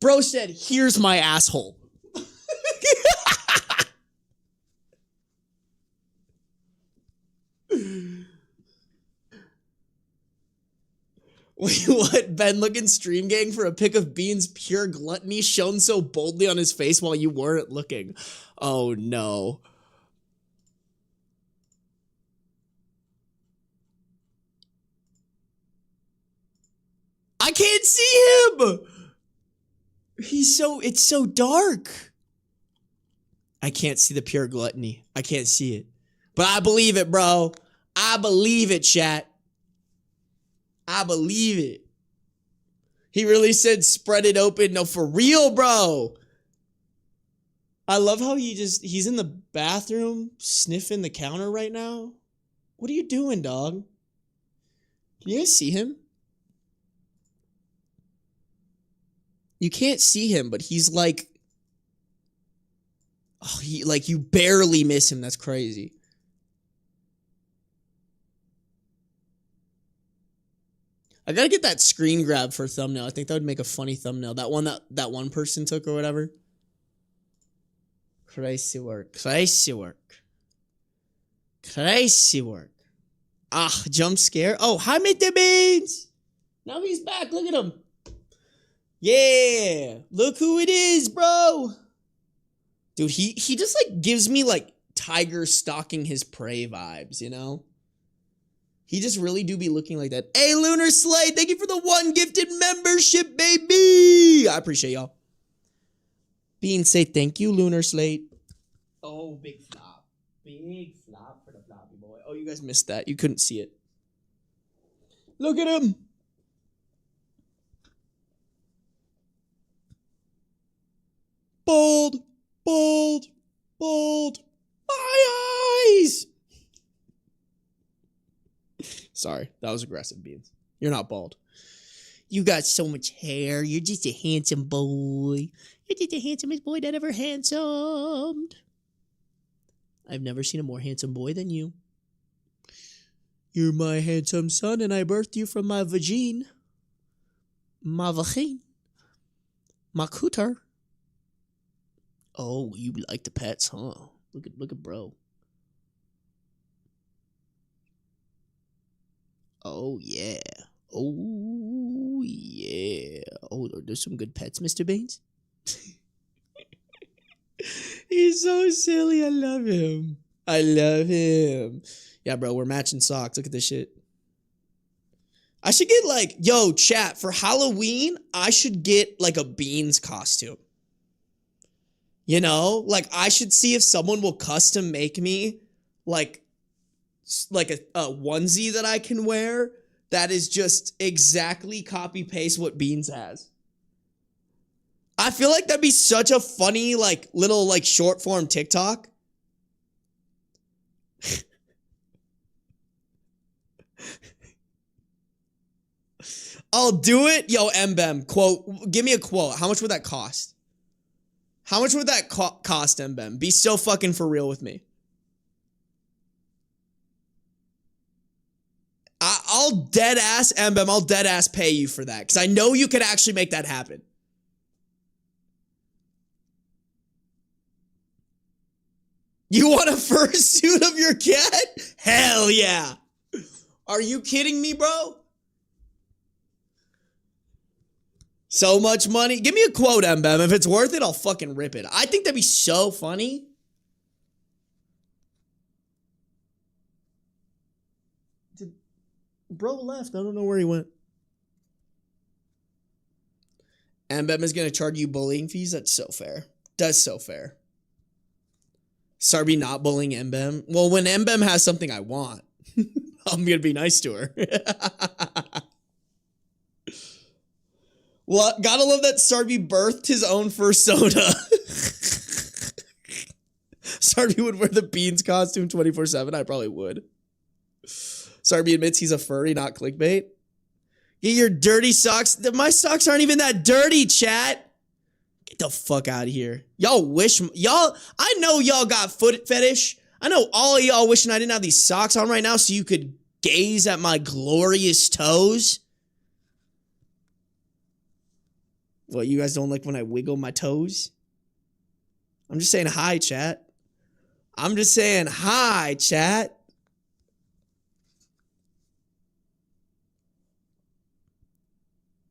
Bro said, here's my asshole. Wait, what? Ben looking stream gang for a pic of Bean's pure gluttony shown so boldly on his face while you weren't looking. Oh no. I can't see him. It's so dark. I can't see the pure gluttony. I can't see it. But I believe it, bro. I believe it, chat. I believe it. He really said spread it open. No, for real, bro. I love how he's in the bathroom sniffing the counter right now. What are you doing, dog? Can you guys see him? You can't see him, but he's like... Oh, you barely miss him. That's crazy. I gotta get that screen grab for a thumbnail. I think that would make a funny thumbnail. That one that one person took or whatever. Crazy work. Ah, jump scare. Oh, hi, Mr. Beans. Now he's back. Look at him. Yeah. Look who it is, bro. Dude, he just like gives me like tiger stalking his prey vibes, you know? He just really do be looking like that. Hey, Lunar Slade, thank you for the 1 gifted membership, baby. I appreciate y'all. Bean, say thank you, Lunar Slade. Oh, big flop. Big flop for the floppy boy. Oh, you guys missed that. You couldn't see it. Look at him. Bold, bold, bold. My eyes. Sorry, that was aggressive, Beans. You're not bald. You got so much hair. You're just a handsome boy. You're just the handsomest boy that ever handsomed. I've never seen a more handsome boy than you. You're my handsome son, and I birthed you from my vagine. My vagine. My cooter. Oh, you like the pets, huh? Look at bro. Oh, yeah. Oh, yeah. Oh, there's some good pets, Mr. Baines. He's so silly. I love him. I love him. Yeah, bro, we're matching socks. Look at this shit. I should get like, yo, chat, for Halloween, I should get like a Beans costume. You know? Like, I should see if someone will custom make me like a onesie that I can wear that is just exactly copy paste what Beans has. I feel like that'd be such a funny like little like short form TikTok. I'll do it. Yo, Mbem, quote, give me a quote. How much would that cost? How much would that cost, Mbem? Be so fucking for real with me. I'll dead ass, Mbem, I'll dead ass pay you for that. Because I know you could actually make that happen. You want a fursuit of your cat? Hell yeah. Are you kidding me, bro? So much money. Give me a quote, Mbem. If it's worth it, I'll fucking rip it. I think that'd be so funny. Bro left. I don't know where he went. Mbem is going to charge you bullying fees? That's so fair. That's so fair. Sarby not bullying Mbem? Well, when Mbem has something I want, I'm going to be nice to her. Well, gotta love that Sarby birthed his own fursona. Sarby would wear the Beans costume 24/7. I probably would. Sarby admits he's a furry, not clickbait. Get your dirty socks. My socks aren't even that dirty, chat. Get the fuck out of here. Y'all wish, I know y'all got foot fetish. I know all of y'all wishing I didn't have these socks on right now so you could gaze at my glorious toes. What, you guys don't like when I wiggle my toes? I'm just saying hi, chat. I'm just saying hi, chat.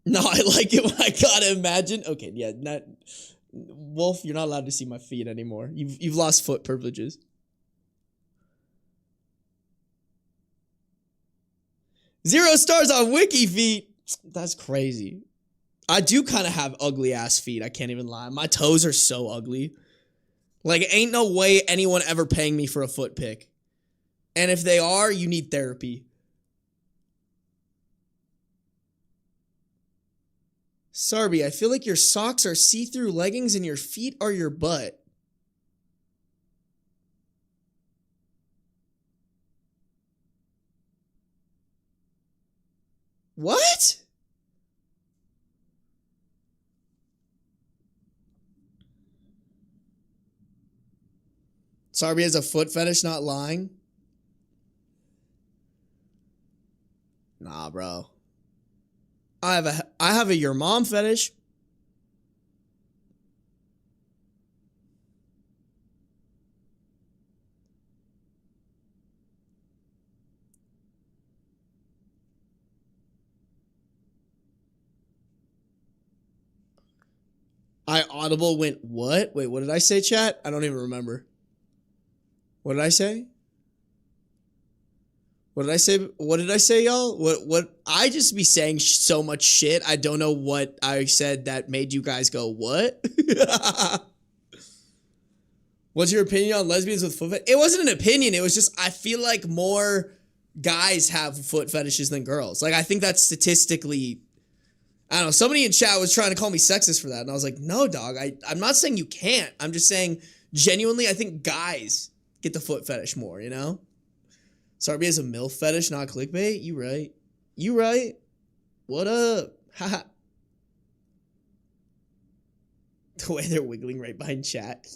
No, I like it when I gotta imagine. Okay, yeah, not Wolf, you're not allowed to see my feet anymore. You've lost foot privileges. Zero stars on Wiki feet. That's crazy. I do kind of have ugly ass feet. I can't even lie. My toes are so ugly. Like, ain't no way anyone ever paying me for a foot pic. And if they are, you need therapy. Sarby, I feel like your socks are see-through leggings and your feet are your butt. What? Sarby has a foot fetish, not lying? Nah, bro. I have a your mom fetish. I audible went what? Wait, what did I say, chat? I don't even remember. What did I say? What did I say? What did I say, y'all? What? I just be saying so much shit. I don't know what I said that made you guys go, what? What's your opinion on lesbians with foot fetish? It wasn't an opinion. It was just, I feel like more guys have foot fetishes than girls. Like, I think that's statistically, I don't know. Somebody in chat was trying to call me sexist for that. And I was like, no, dog. I'm not saying you can't. I'm just saying, genuinely, I think guys get the foot fetish more, you know? Sarby has a MILF fetish, not clickbait. You right. You right. What up? Haha. The way they're wiggling right behind chat.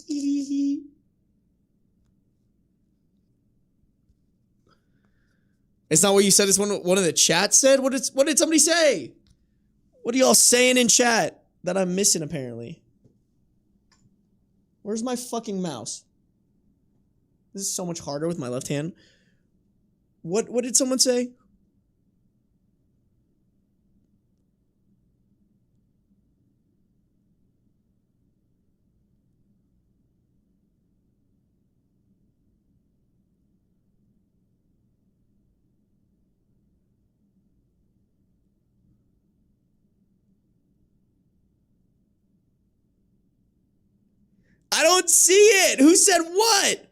It's not what you said. It's one of the chat said. What did somebody say? What are y'all saying in chat that I'm missing apparently? Where's my fucking mouse? This is so much harder with my left hand. What did someone say? I don't see it. Who said what?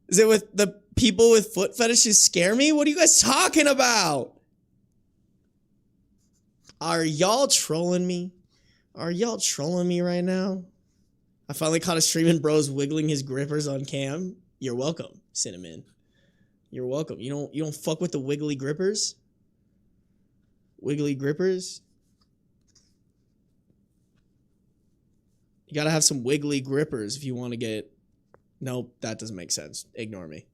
Is it with the people with foot fetishes scare me? What are you guys talking about? Are y'all trolling me? Are y'all trolling me right now? I finally caught a streaming bros wiggling his grippers on cam. You're welcome, Cinnamon. You're welcome. You don't fuck with the wiggly grippers? Wiggly grippers? You gotta have some wiggly grippers if you want to get... Nope, that doesn't make sense. Ignore me.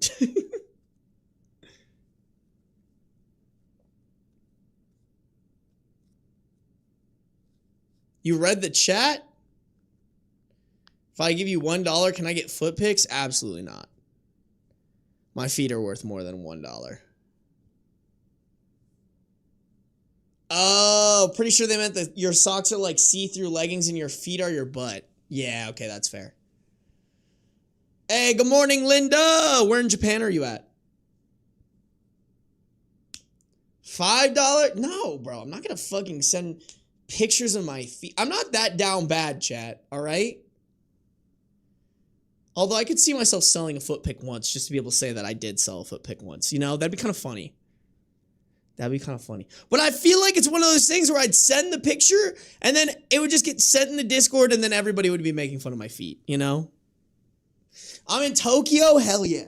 You read the chat? If I give you $1, can I get foot pics? Absolutely not. My feet are worth more than $1. Oh, pretty sure they meant that your socks are like see-through leggings and your feet are your butt. Yeah, okay, that's fair. Hey, good morning, Linda. Where in Japan are you at? $5? No, bro. I'm not going to fucking send pictures of my feet. I'm not that down bad, chat. All right? Although I could see myself selling a foot pic once just to be able to say that I did sell a foot pic once. You know, that'd be kind of funny. That'd be kind of funny. But I feel like it's one of those things where I'd send the picture and then it would just get sent in the Discord and then everybody would be making fun of my feet, you know? I'm in Tokyo? Hell yeah.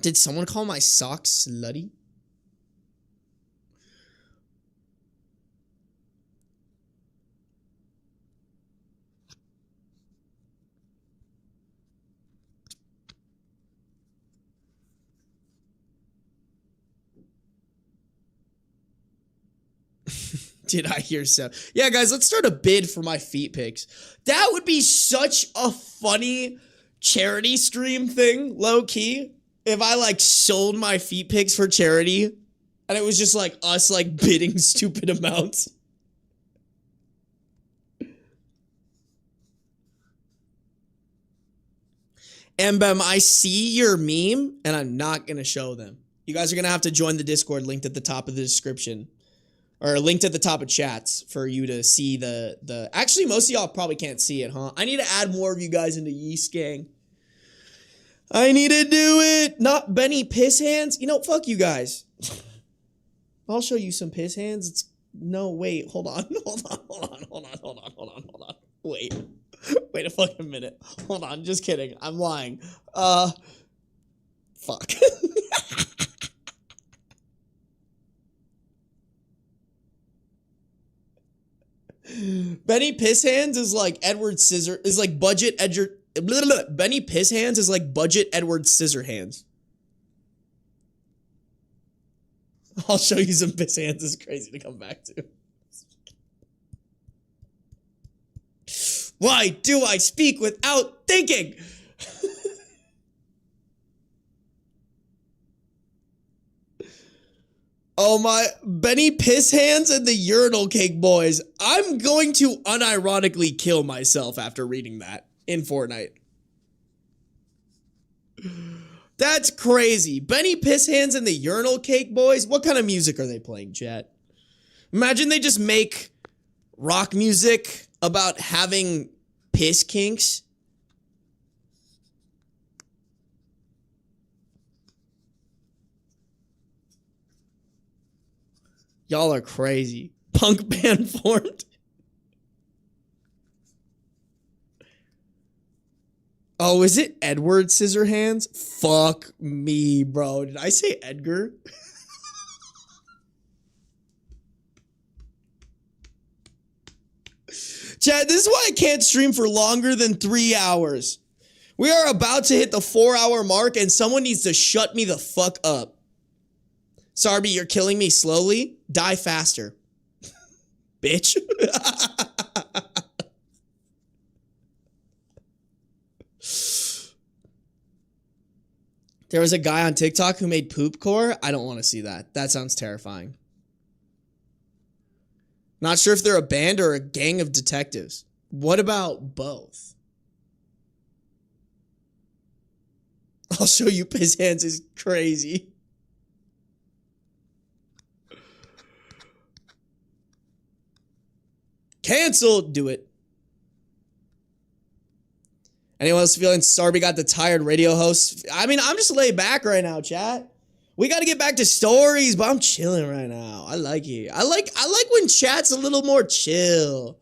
Did someone call my socks slutty? Did I hear so? Yeah, guys, let's start a bid for my feet pics. That would be such a funny charity stream thing, low key. If I like sold my feet pics for charity and it was just like us like bidding stupid amounts. Mbem, I see your meme and I'm not going to show them. You guys are going to have to join the Discord linked at the top of the description. Or linked at the top of chats for you to see the... Actually, most of y'all probably can't see it, huh? I need to add more of you guys into Yeast Gang. I need to do it! Not Benny Piss Hands? You know, fuck you guys. I'll show you some piss hands. It's... No, wait. Hold on. Wait. Wait a fucking minute. Hold on. Just kidding. I'm lying. Fuck. Benny Piss Hands is like Edward Scissor is like budget Edward. Benny Piss Hands is like budget Edward Scissorhands. I'll show you some piss hands. It's crazy to come back to. Why do I speak without thinking? Oh my, Benny Piss Hands and the Urinal Cake Boys. I'm going to unironically kill myself after reading that. in Fortnite. That's crazy. Benny Piss Hands and the Urinal Cake Boys. What kind of music are they playing, chat? Imagine they just make rock music about having piss kinks. Y'all are crazy. Punk band formed. Oh, is it Edward Scissorhands? Fuck me, bro. Did I say Edgar? Chad, this is why I can't stream for longer than 3 hours. We are about to hit the 4-hour mark and someone needs to shut me the fuck up. Sarby, you're killing me slowly. Die faster. Bitch. There was a guy on TikTok who made poop core. I don't want to see that. That sounds terrifying. Not sure if they're a band or a gang of detectives. What about both? I'll show you Piss Hands is crazy. Canceled. Do it. Anyone else feeling Sarby got the tired radio host? I mean, I'm just laid back right now, chat. We got to get back to stories, but I'm chilling right now. I like it. I like when chat's a little more chill.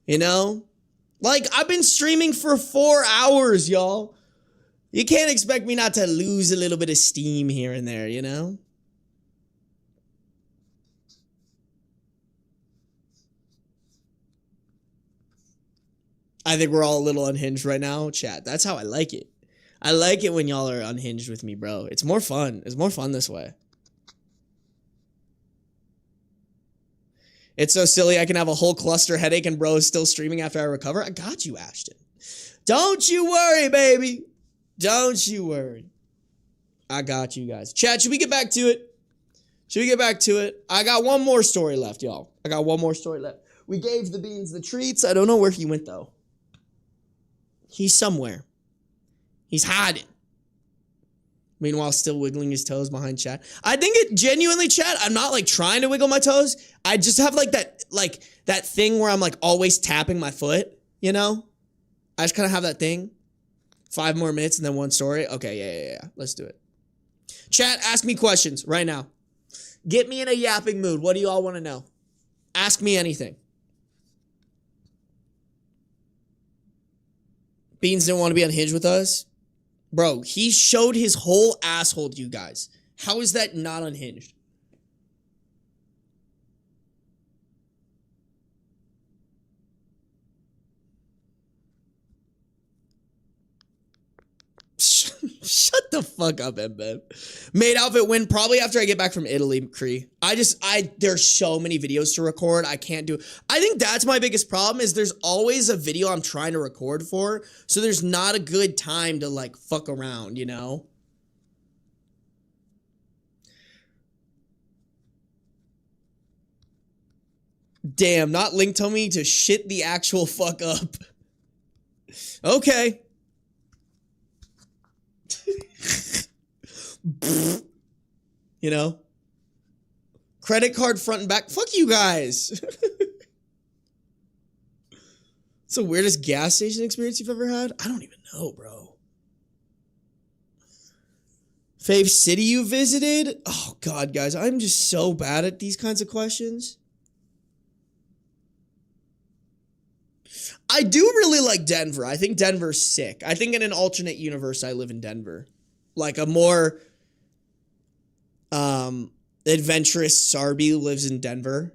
You know? Like, I've been streaming for 4 hours, y'all. You can't expect me not to lose a little bit of steam here and there, you know? I think we're all a little unhinged right now, chat. That's how I like it. I like it when y'all are unhinged with me, bro. It's more fun. It's more fun this way. It's so silly I can have a whole cluster headache and bro is still streaming after I recover. I got you, Ashton. Don't you worry, baby. Don't you worry. I got you guys. Chat, should we get back to it? Should we get back to it? I got one more story left, y'all. I got one more story left. We gave the beans the treats. I don't know where he went, though. He's somewhere. He's hiding. Meanwhile, still wiggling his toes behind chat. I think it genuinely, chat, I'm not like trying to wiggle my toes. I just have like that thing where I'm like always tapping my foot, you know? I just kind of have that thing. 5 more minutes and then one story. Okay, yeah. Let's do it. Chat, ask me questions right now. Get me in a yapping mood. What do you all want to know? Ask me anything. Beans didn't want to be unhinged with us. Bro, he showed his whole asshole to you guys. How is that not unhinged? Shut the fuck up, Mbeb. Maid outfit win probably after I get back from Italy, Cree. There's so many videos to record. I can't do. I think that's my biggest problem is there's always a video I'm trying to record for. So there's not a good time to like fuck around, you know? Damn, not Link told me to shit the actual fuck up. Okay. You know? Credit card front and back. Fuck you guys. It's the weirdest gas station experience you've ever had? I don't even know, bro. Fave city you visited? Oh, God, guys. I'm just so bad at these kinds of questions. I do really like Denver. I think Denver's sick. I think in an alternate universe, I live in Denver. Like a more adventurous Sarby lives in Denver.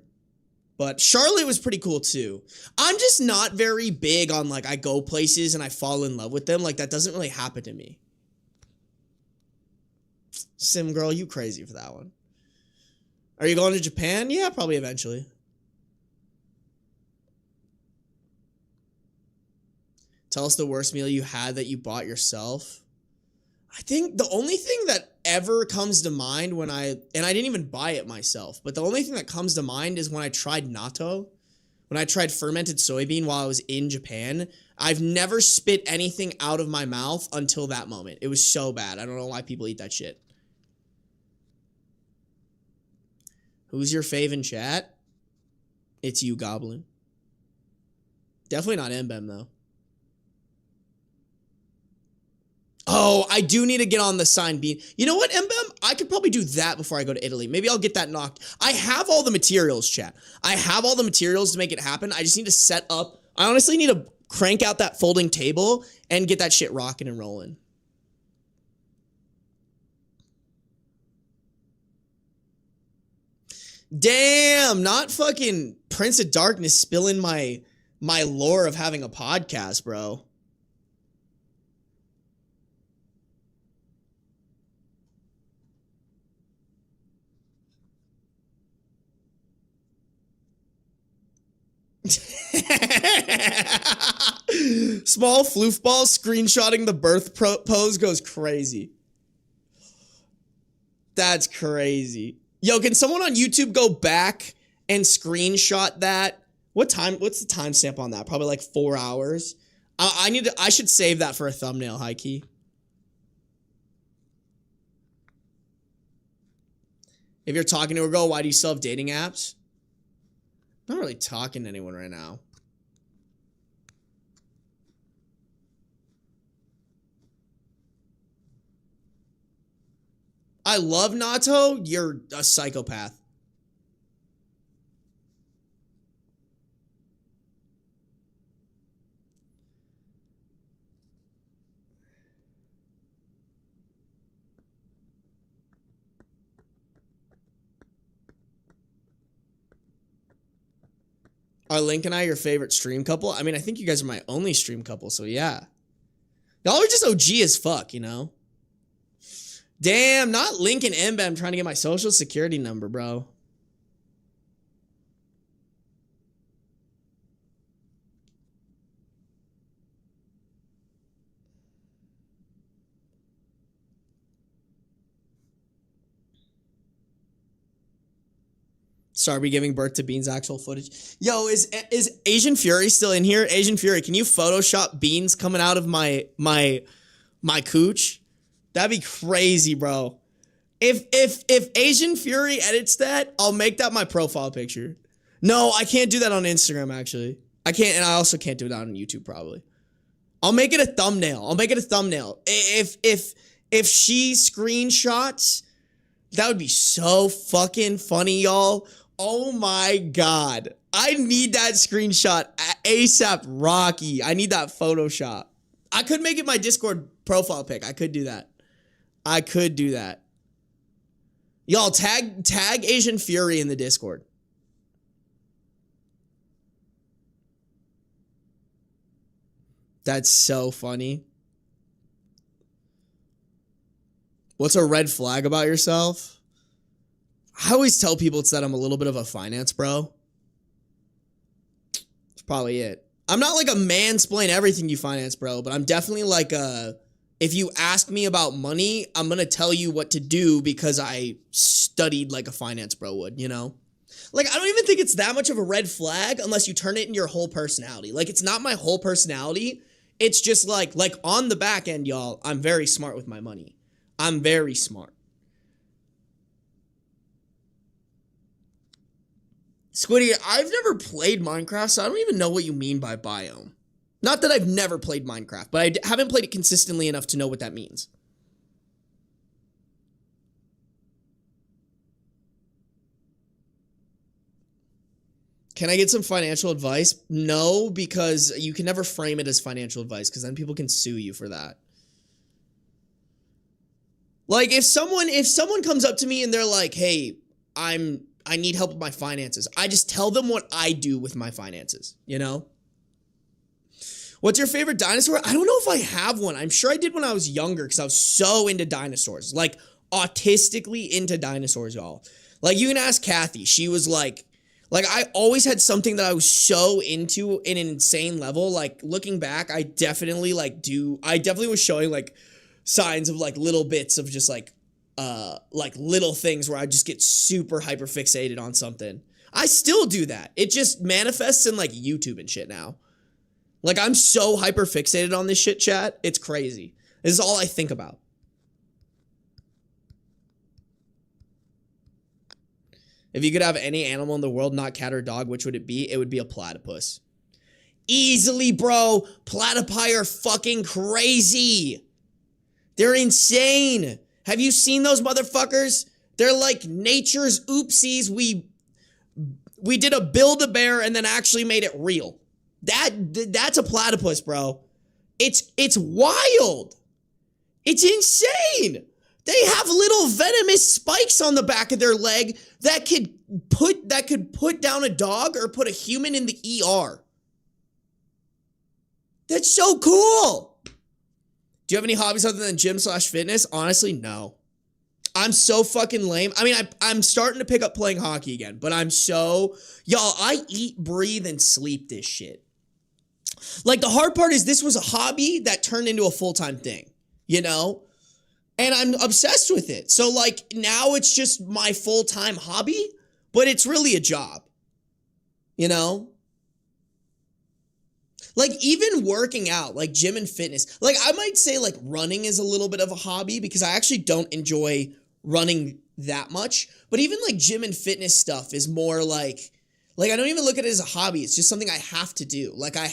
But Charlotte was pretty cool too. I'm just not very big on like I go places and I fall in love with them. Like that doesn't really happen to me. Sim girl, you crazy for that one. Are you going to Japan? Yeah, probably eventually. Tell us the worst meal you had that you bought yourself. I think the only thing that ever comes to mind and I didn't even buy it myself, but the only thing that comes to mind is when I tried natto, when I tried fermented soybean while I was in Japan. I've never spit anything out of my mouth until that moment. It was so bad. I don't know why people eat that shit. Who's your fave in chat? It's you, Goblin. Definitely not Mbem, though. Oh, I do need to get on the signed bean. You know what, Mbem? I could probably do that before I go to Italy. Maybe I'll get that knocked. I have all the materials, chat. I have all the materials to make it happen. I just need to set up. I honestly need to crank out that folding table and get that shit rocking and rolling. Damn, not fucking Prince of Darkness spilling my lore of having a podcast, bro. Small floofball screenshotting the birth pose goes crazy. That's crazy. Yo, can someone on YouTube go back and screenshot that? What's the timestamp on that? Probably like 4 hours. I should save that for a thumbnail, high key. If you're talking to a girl, why do you still have dating apps? I'm not really talking to anyone right now. I love Nato. You're a psychopath. Are Link and I your favorite stream couple? I mean, I think you guys are my only stream couple, so yeah. Y'all are just OG as fuck, you know? Damn, not Link and Mbem trying to get my social security number, bro. Sarby giving birth to Bean's actual footage. Yo, is Asian Fury still in here? Asian Fury, can you Photoshop Beans coming out of my cooch? That'd be crazy, bro. If Asian Fury edits that, I'll make that my profile picture. No, I can't do that on Instagram, actually. I can't, and I also can't do it on YouTube, probably. I'll make it a thumbnail. If she screenshots, that would be so fucking funny, y'all. Oh my god. I need that screenshot ASAP Rocky. I need that Photoshop. I could make it my Discord profile pic. I could do that. Y'all, tag Asian Fury in the Discord. That's so funny. What's a red flag about yourself? I always tell people it's that I'm a little bit of a finance bro. That's probably it. I'm not like a mansplain everything you finance bro, but I'm definitely like if you ask me about money, I'm going to tell you what to do because I studied like a finance bro would, you know? Like, I don't even think it's that much of a red flag unless you turn it into your whole personality. Like, it's not my whole personality. It's just like on the back end, y'all, I'm very smart with my money. I'm very smart. Squiddy, I've never played Minecraft, so I don't even know what you mean by biome. Not that I've never played Minecraft, but I haven't played it consistently enough to know what that means. Can I get some financial advice? No, because you can never frame it as financial advice, because then people can sue you for that. Like, if someone comes up to me and they're like, hey, I need help with my finances, I just tell them what I do with my finances, you know? What's your favorite dinosaur? I don't know if I have one. I'm sure I did when I was younger because I was so into dinosaurs. Like, autistically into dinosaurs, y'all. Like, you can ask Kathy. She was like I always had something that I was so into in an insane level. Like, looking back, I definitely was showing like signs of like little bits of just like little things where I just get super hyper fixated on something. I still do that. It just manifests in like YouTube and shit now. Like I'm so hyper fixated on this shit, chat. It's crazy. This is all I think about. If you could have any animal in the world, not cat or dog, which would it be? It would be a platypus. Easily, bro. Platypi are fucking crazy. They're insane. Have you seen those motherfuckers? They're like nature's oopsies. We did a Build-A-Bear and then actually made it real. That's a platypus, bro. It's wild. It's insane. They have little venomous spikes on the back of their leg that could put down a dog or put a human in the ER. That's so cool. Do you have any hobbies other than gym/fitness? Honestly, no. I'm so fucking lame. I mean, I'm starting to pick up playing hockey again, but y'all, I eat, breathe, and sleep this shit. Like, the hard part is this was a hobby that turned into a full-time thing, you know? And I'm obsessed with it. So, like, now it's just my full-time hobby, but it's really a job, you know? Like, even working out, like gym and fitness, like, I might say, like, running is a little bit of a hobby because I actually don't enjoy running that much. But even, like, gym and fitness stuff is more like, I don't even look at it as a hobby. It's just something I have to do. Like, I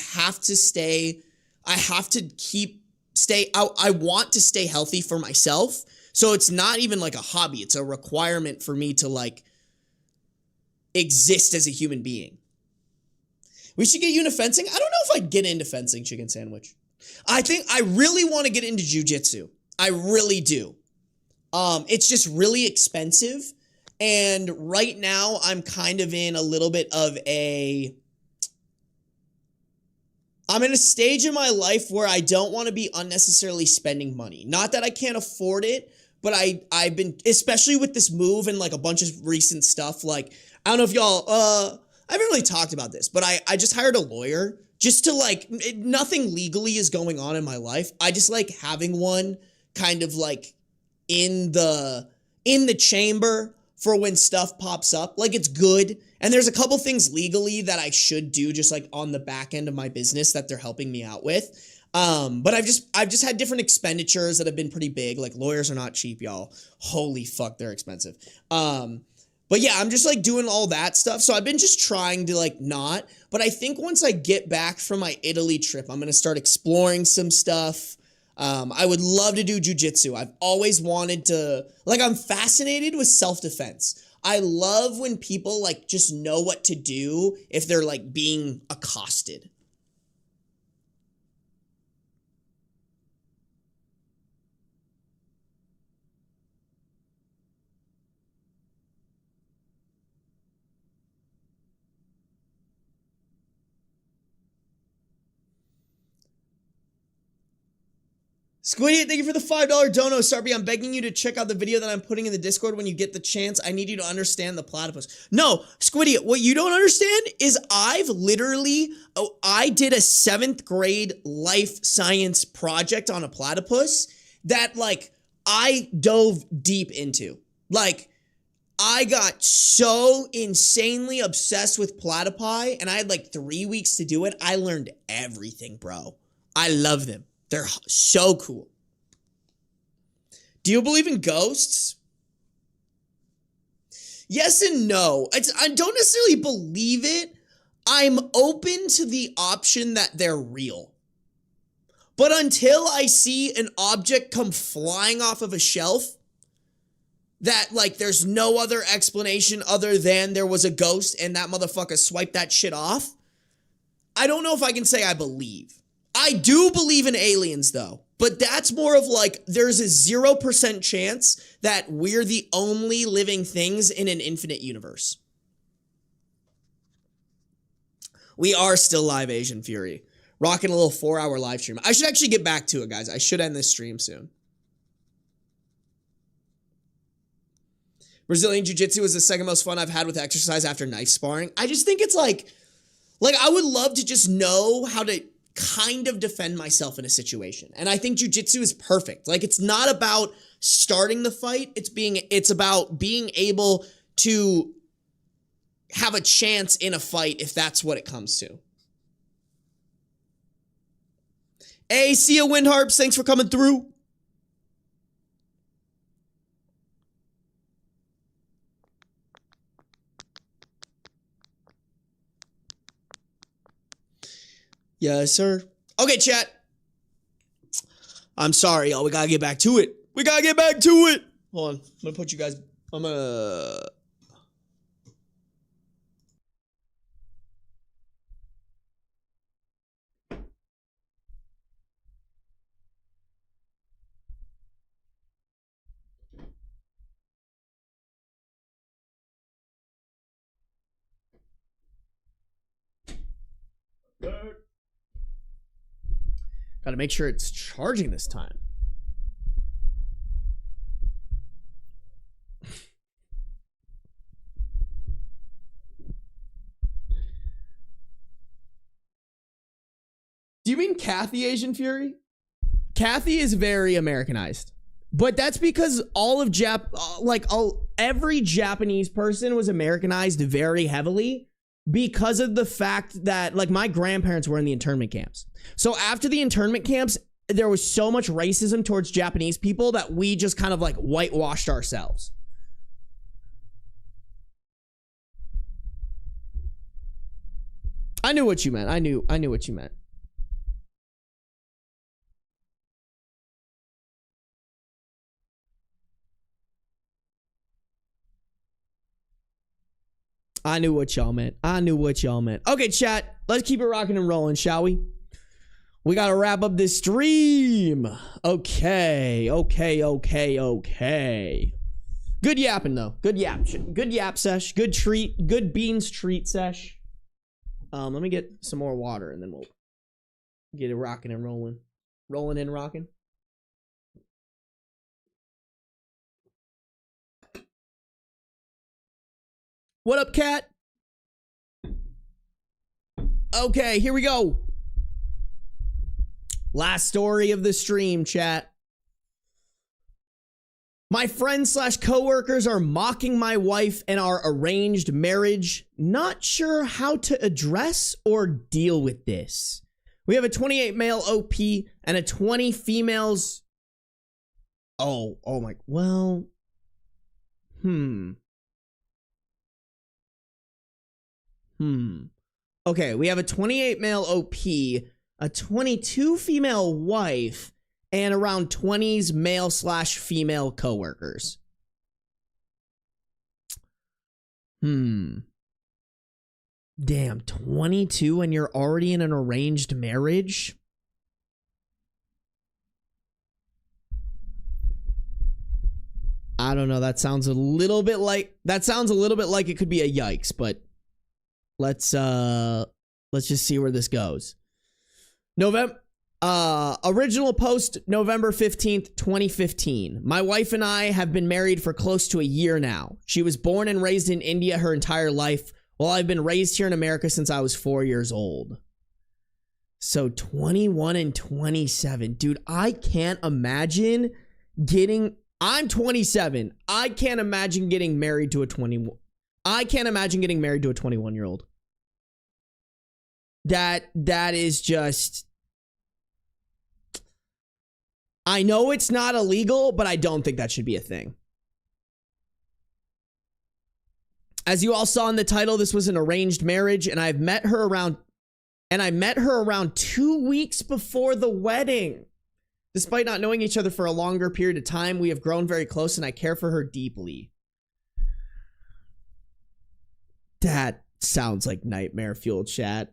want to stay healthy for myself. So it's not even like a hobby. It's a requirement for me to, like, exist as a human being. We should get you into fencing. I don't know if I'd get into fencing, chicken sandwich. I think I really want to get into jiu-jitsu. I really do. It's just really expensive. And right now, I'm kind of in a little bit of I'm in a stage in my life where I don't want to be unnecessarily spending money. Not that I can't afford it, but I've been, especially with this move and like a bunch of recent stuff, like, I don't know if y'all, I haven't really talked about this, but I just hired a lawyer just to like, nothing legally is going on in my life. I just like having one kind of like in the chamber for when stuff pops up. Like, it's good. And there's a couple things legally that I should do just like on the back end of my business that they're helping me out with. But I've just had different expenditures that have been pretty big. Like, lawyers are not cheap, y'all. Holy fuck, they're expensive. But yeah, I'm just like doing all that stuff. So I've been just trying to like not, but I think once I get back from my Italy trip, I'm going to start exploring some stuff. I would love to do jujitsu. I've always wanted to, like, I'm fascinated with self-defense. I love when people like just know what to do if they're like being accosted. Squiddy, thank you for the $5 dono. Sarby, I'm begging you to check out the video that I'm putting in the Discord when you get the chance. I need you to understand the platypus. No, Squiddy, what you don't understand is I did a 7th grade life science project on a platypus that, like, I dove deep into. Like, I got so insanely obsessed with platypi, and I had, like, 3 weeks to do it. I learned everything, bro. I love them. They're so cool. Do you believe in ghosts? Yes and no. I don't necessarily believe it. I'm open to the option that they're real. But until I see an object come flying off of a shelf, that, like, there's no other explanation other than there was a ghost and that motherfucker swiped that shit off, I don't know if I can say I believe. I do believe in aliens, though, but that's more of like, there's a 0% chance that we're the only living things in an infinite universe. We are still live, Asian Fury. Rocking a little 4-hour live stream. I should actually get back to it, guys. I should end this stream soon. Brazilian Jiu-Jitsu is the second most fun I've had with exercise after knife sparring. I just think it's like I would love to just know how to kind of defend myself in a situation. And I think jiu-jitsu is perfect. Like, it's not about starting the fight. It's about being able to have a chance in a fight if that's what it comes to. Hey, see ya, Windharps. Thanks for coming through. Yes, sir. Okay, chat. I'm sorry, y'all. We gotta get back to it. We gotta get back to it. Hold on. I'm gonna put you guys... I'm gonna... Gotta make sure it's charging this time. Do you mean Kathy Asian Fury? Kathy is very Americanized. But that's because all of every Japanese person was Americanized very heavily because of the fact that, like, my grandparents were in the internment camps. So after the internment camps, there was so much racism towards Japanese people that we just kind of, like, whitewashed ourselves. I knew what you meant. I knew what you meant. I knew what y'all meant. I knew what y'all meant. Okay, chat. Let's keep it rocking and rolling, shall we? We got to wrap up this stream. Okay. Good yapping, though. Good yap sesh. Good treat. Good beans treat sesh. Let me get some more water, and then we'll get it rocking and rolling. Rolling and rocking. What up, cat? Okay, here we go. Last story of the stream, chat. My friends / coworkers are mocking my wife and our arranged marriage. Not sure how to address or deal with this. We have a 28 male OP and a 20 females. Oh my, well, Okay, we have a 28 male OP, a 22 female wife, and around 20s male / female coworkers. Damn, 22 and you're already in an arranged marriage? I don't know, that sounds a little bit like it could be a yikes, but let's just see where this goes. Original post November 15th, 2015. My wife and I have been married for close to a year now. She was born and raised in India her entire life, while I've been raised here in America since I was 4 years old. So 21 and 27. Dude, I can't imagine I'm 27. I can't imagine getting married to a 21-year-old. That is just... I know it's not illegal, but I don't think that should be a thing. As you all saw in the title, this was an arranged marriage, and I met her around 2 weeks before the wedding. Despite not knowing each other for a longer period of time, we have grown very close, and I care for her deeply. That sounds like nightmare fuel, chat.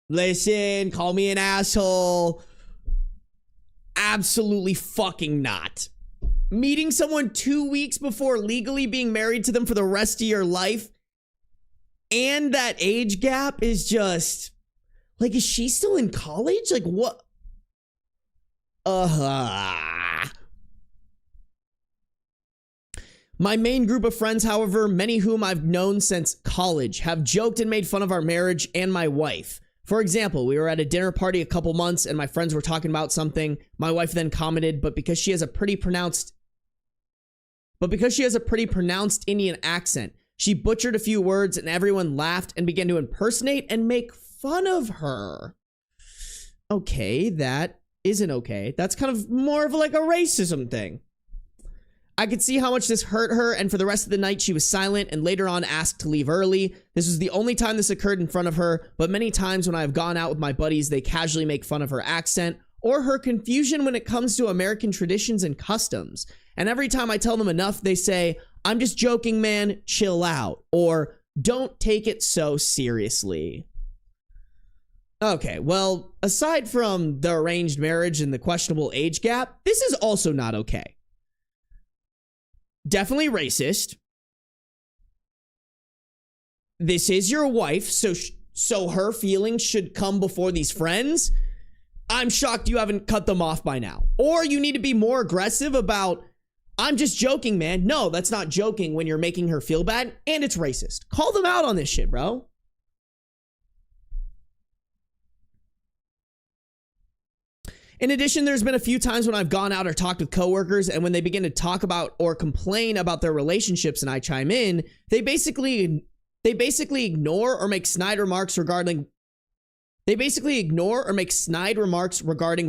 Listen, call me an asshole. Absolutely fucking not. Meeting someone 2 weeks before legally being married to them for the rest of your life, and that age gap is just... Like, is she still in college? Like, what? My main group of friends, however, many whom I've known since college, have joked and made fun of our marriage and my wife. For example, we were at a dinner party a couple months and my friends were talking about something. My wife then commented, but because she has a pretty pronounced Indian accent, She butchered a few words and everyone laughed and began to impersonate and make fun of her. Okay, that isn't okay. That's kind of more of like a racism thing. I could see how much this hurt her, and for the rest of the night she was silent and later on asked to leave early. This was the only time this occurred in front of her, but many times when I have gone out with my buddies, they casually make fun of her accent or her confusion when it comes to American traditions and customs. And every time I tell them enough, they say, "I'm just joking, man, chill out," or "Don't take it so seriously." Okay, well, aside from the arranged marriage and the questionable age gap, this is also not okay. Definitely racist. This is your wife, so her feelings should come before these friends. I'm shocked you haven't cut them off by now. Or you need to be more aggressive about, "I'm just joking, man." No, that's not joking when you're making her feel bad, and it's racist. Call them out on this shit, bro. In addition, there's been a few times when I've gone out or talked with coworkers, and when they begin to talk about or complain about their relationships and I chime in, they basically ignore or make snide remarks regarding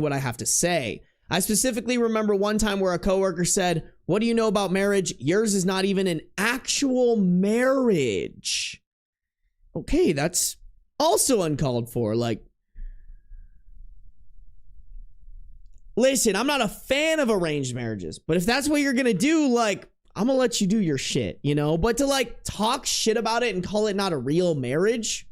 what I have to say. I specifically remember one time where a coworker said, "What do you know about marriage? Yours is not even an actual marriage." Okay, that's also uncalled for. Like, listen, I'm not a fan of arranged marriages, but if that's what you're gonna do, like, I'm gonna let you do your shit, you know? But to like talk shit about it and call it not a real marriage,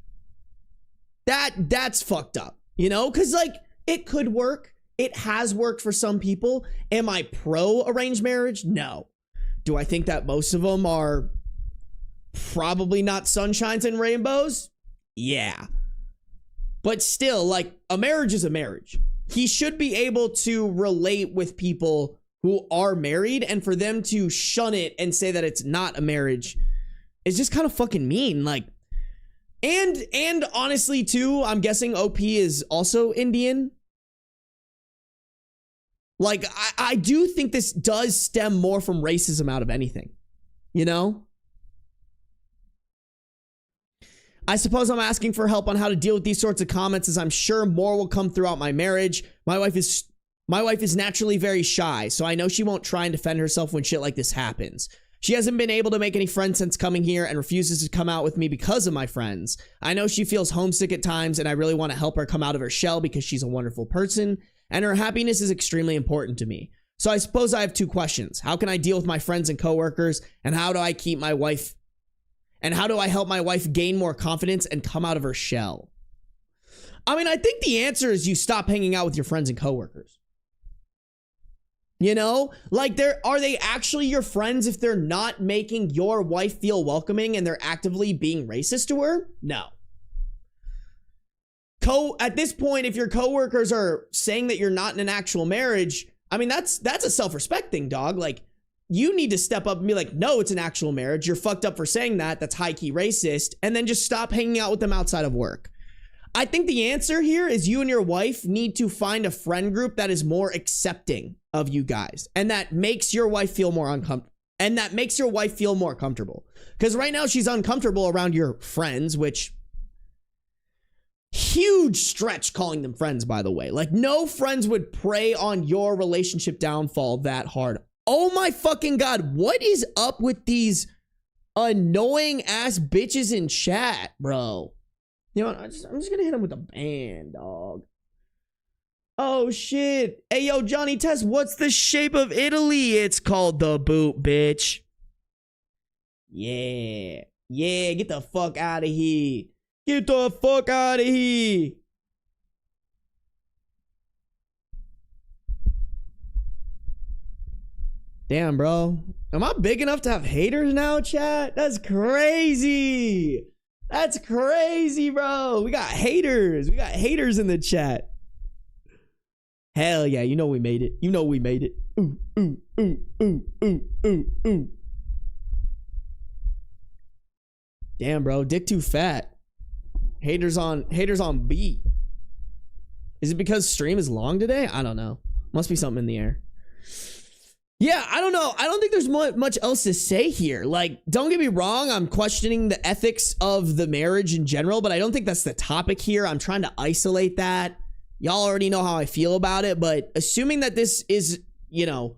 that's fucked up, you know? Because like, it could work. It has worked for some people. Am I pro arranged marriage? No. Do I think that most of them are probably not sunshines and rainbows? Yeah. But still, like, a marriage is a marriage. He should be able to relate with people who are married, and for them to shun it and say that it's not a marriage is just kind of fucking mean. Like, and honestly too, I'm guessing OP is also Indian. Like, I do think this does stem more from racism out of anything, you know? I suppose I'm asking for help on how to deal with these sorts of comments, as I'm sure more will come throughout my marriage. My wife is naturally very shy, so I know she won't try and defend herself when shit like this happens. She hasn't been able to make any friends since coming here and refuses to come out with me because of my friends. I know she feels homesick at times, and I really want to help her come out of her shell because she's a wonderful person, and her happiness is extremely important to me. So I suppose I have two questions. How can I deal with my friends and coworkers, and how do I help my wife gain more confidence and come out of her shell? I mean, I think the answer is you stop hanging out with your friends and coworkers. You know, like, are they actually your friends if they're not making your wife feel welcoming and they're actively being racist to her? No. At this point, if your coworkers are saying that you're not in an actual marriage, I mean, that's a self-respect thing, dog. Like, you need to step up and be like, "No, it's an actual marriage. You're fucked up for saying that. That's high-key racist." And then just stop hanging out with them outside of work. I think the answer here is you and your wife need to find a friend group that is more accepting of you guys, and that makes your wife feel more uncomfortable. And that makes your wife feel more comfortable. Because right now she's uncomfortable around your friends, which, huge stretch calling them friends, by the way. Like, no friends would prey on your relationship downfall that hard. Oh my fucking God, what is up with these annoying ass bitches in chat, bro? You know what, I'm just gonna hit him with a ban, dog. Oh shit. Hey yo, Johnny Test, what's the shape of Italy? It's called the boot, bitch. Yeah, get the fuck out of here. Get the fuck out of here. Damn, bro. Am I big enough to have haters now, chat? That's crazy. That's crazy, bro. We got haters. We got haters in the chat. Hell yeah. You know we made it. You know we made it. Ooh, ooh, ooh, ooh, ooh, ooh, ooh. Damn, bro. Dick too fat. Haters on beat. Is it because stream is long today? I don't know. Must be something in the air. Yeah, I don't know. I don't think there's much else to say here. Like, don't get me wrong. I'm questioning the ethics of the marriage in general, but I don't think that's the topic here. I'm trying to isolate that. Y'all already know how I feel about it, but assuming that this is, you know,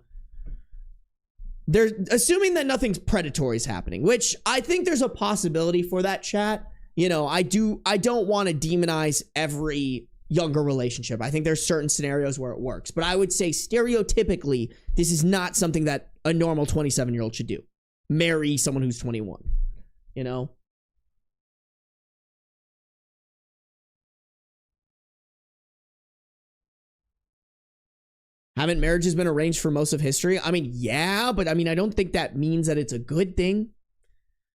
they're assuming that nothing's predatory is happening, which I think there's a possibility for that, chat. You know, I don't want to demonize every younger relationship. I think there's certain scenarios where it works, but I would say stereotypically, this is not something that a normal 27-year-old should do. Marry someone who's 21, you know? Haven't marriages been arranged for most of history? I mean, yeah, but I mean, I don't think that means that it's a good thing.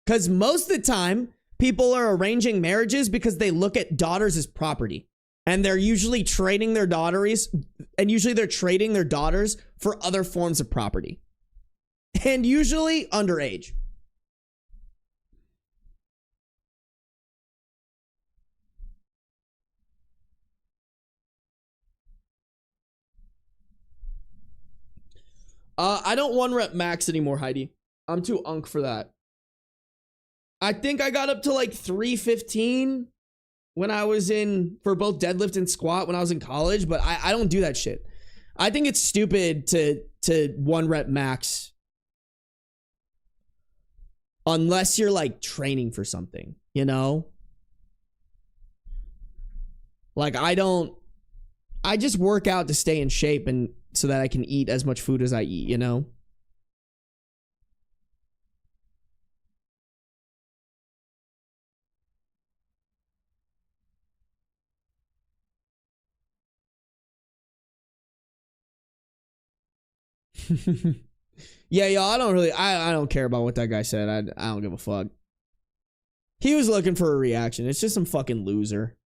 Because most of the time, people are arranging marriages because they look at daughters as property. And they're usually trading their daughters, for other forms of property. And usually underage. I don't one rep max anymore, Heidi. I'm too unk for that. I think I got up to like 315 when I was for both deadlift and squat when I was in college, but I don't do that shit. I think it's stupid to one rep max unless you're like training for something, you know? Like I just work out to stay in shape and so that I can eat as much food as I eat, you know? Yeah, y'all, I don't care about what that guy said. I don't give a fuck. He was looking for a reaction. It's just some fucking loser.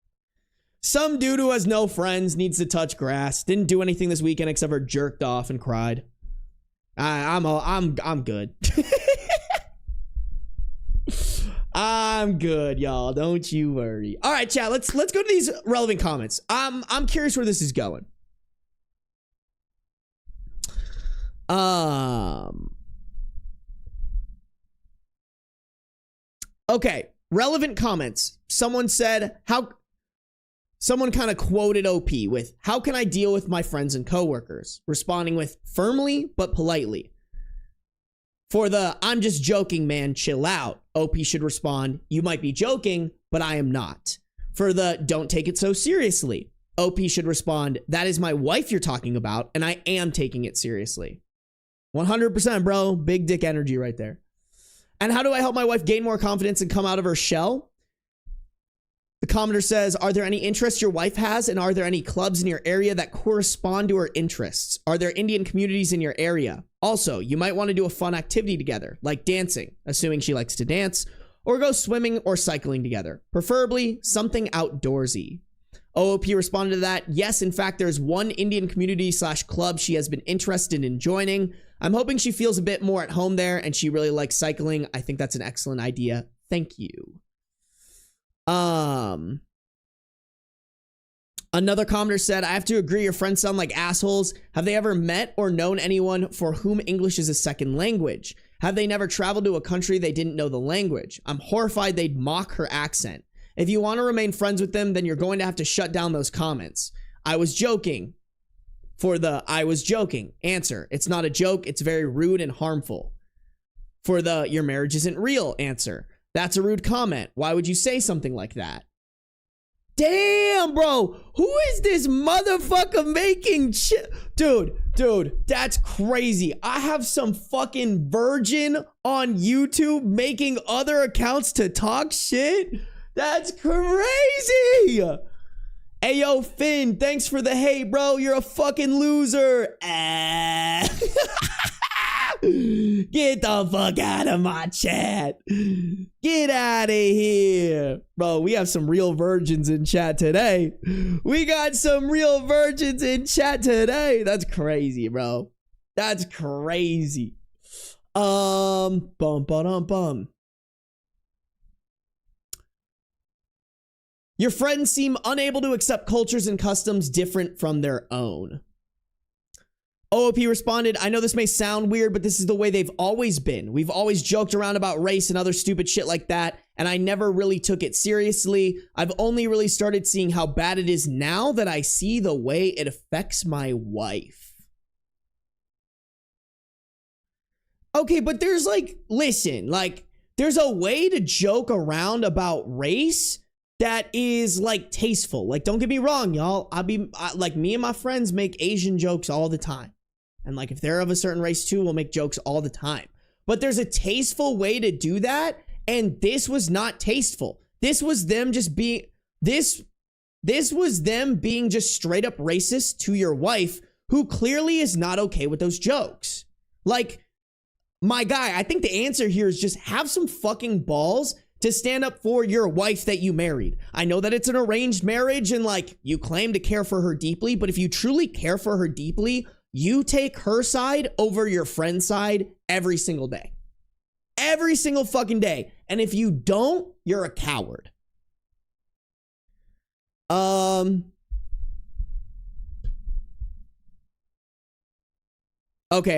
Some dude who has no friends, needs to touch grass, didn't do anything this weekend except for jerked off and cried. I'm good. I'm good, y'all. Don't you worry. All right, chat. Let's go to these relevant comments. I'm curious where this is going. Okay, relevant comments. Someone kind of quoted OP with, "How can I deal with my friends and coworkers?" Responding with, "Firmly but politely." For the "I'm just joking, man, chill out," OP should respond, "You might be joking, but I am not." For the "Don't take it so seriously," OP should respond, "That is my wife you're talking about, and I am taking it seriously." 100%, bro. Big dick energy right there. And how do I help my wife gain more confidence and come out of her shell? The commenter says, "Are there any interests your wife has, and are there any clubs in your area that correspond to her interests? Are there Indian communities in your area? Also, you might want to do a fun activity together, like dancing, assuming she likes to dance, or go swimming or cycling together. Preferably something outdoorsy." OOP responded to that, "Yes, in fact, there's one Indian community / club she has been interested in joining. I'm hoping she feels a bit more at home there, and she really likes cycling. I think that's an excellent idea. Thank you." Another commenter said, "I have to agree, your friends sound like assholes. Have they ever met or known anyone for whom English is a second language? Have they never traveled to a country they didn't know the language? I'm horrified they'd mock her accent. If you want to remain friends with them, then you're going to have to shut down those comments. I was joking." For the "I was joking" answer, "It's not a joke. It's very rude and harmful." For the "Your marriage isn't real" answer, "That's a rude comment. Why would you say something like that?" Damn, bro. Who is this motherfucker making Dude, that's crazy. I have some fucking virgin on YouTube making other accounts to talk shit? That's crazy. Hey, yo, Finn, thanks for the hate, bro. You're a fucking loser. Get the fuck out of my chat. Get out of here. Bro, we have some real virgins in chat today. We got some real virgins in chat today. That's crazy, bro. That's crazy. Bum. Your friends seem unable to accept cultures and customs different from their own. OOP responded, I know this may sound weird, but this is the way they've always been. We've always joked around about race and other stupid shit like that, and I never really took it seriously. I've only really started seeing how bad it is now that I see the way it affects my wife. Okay, but there's like, listen, like, there's a way to joke around about race that is like tasteful. Like, don't get me wrong, y'all. Like, me and my friends make Asian jokes all the time. And like, if they're of a certain race too, we'll make jokes all the time. But there's a tasteful way to do that. And this was not tasteful. This was them just being, this was them being just straight up racist to your wife, who clearly is not okay with those jokes. Like, my guy, I think the answer here is just have some fucking balls to stand up for your wife that you married. I know that it's an arranged marriage and like you claim to care for her deeply, but if you truly care for her deeply, you take her side over your friend's side every single day. Every single fucking day. And if you don't, you're a coward. Okay,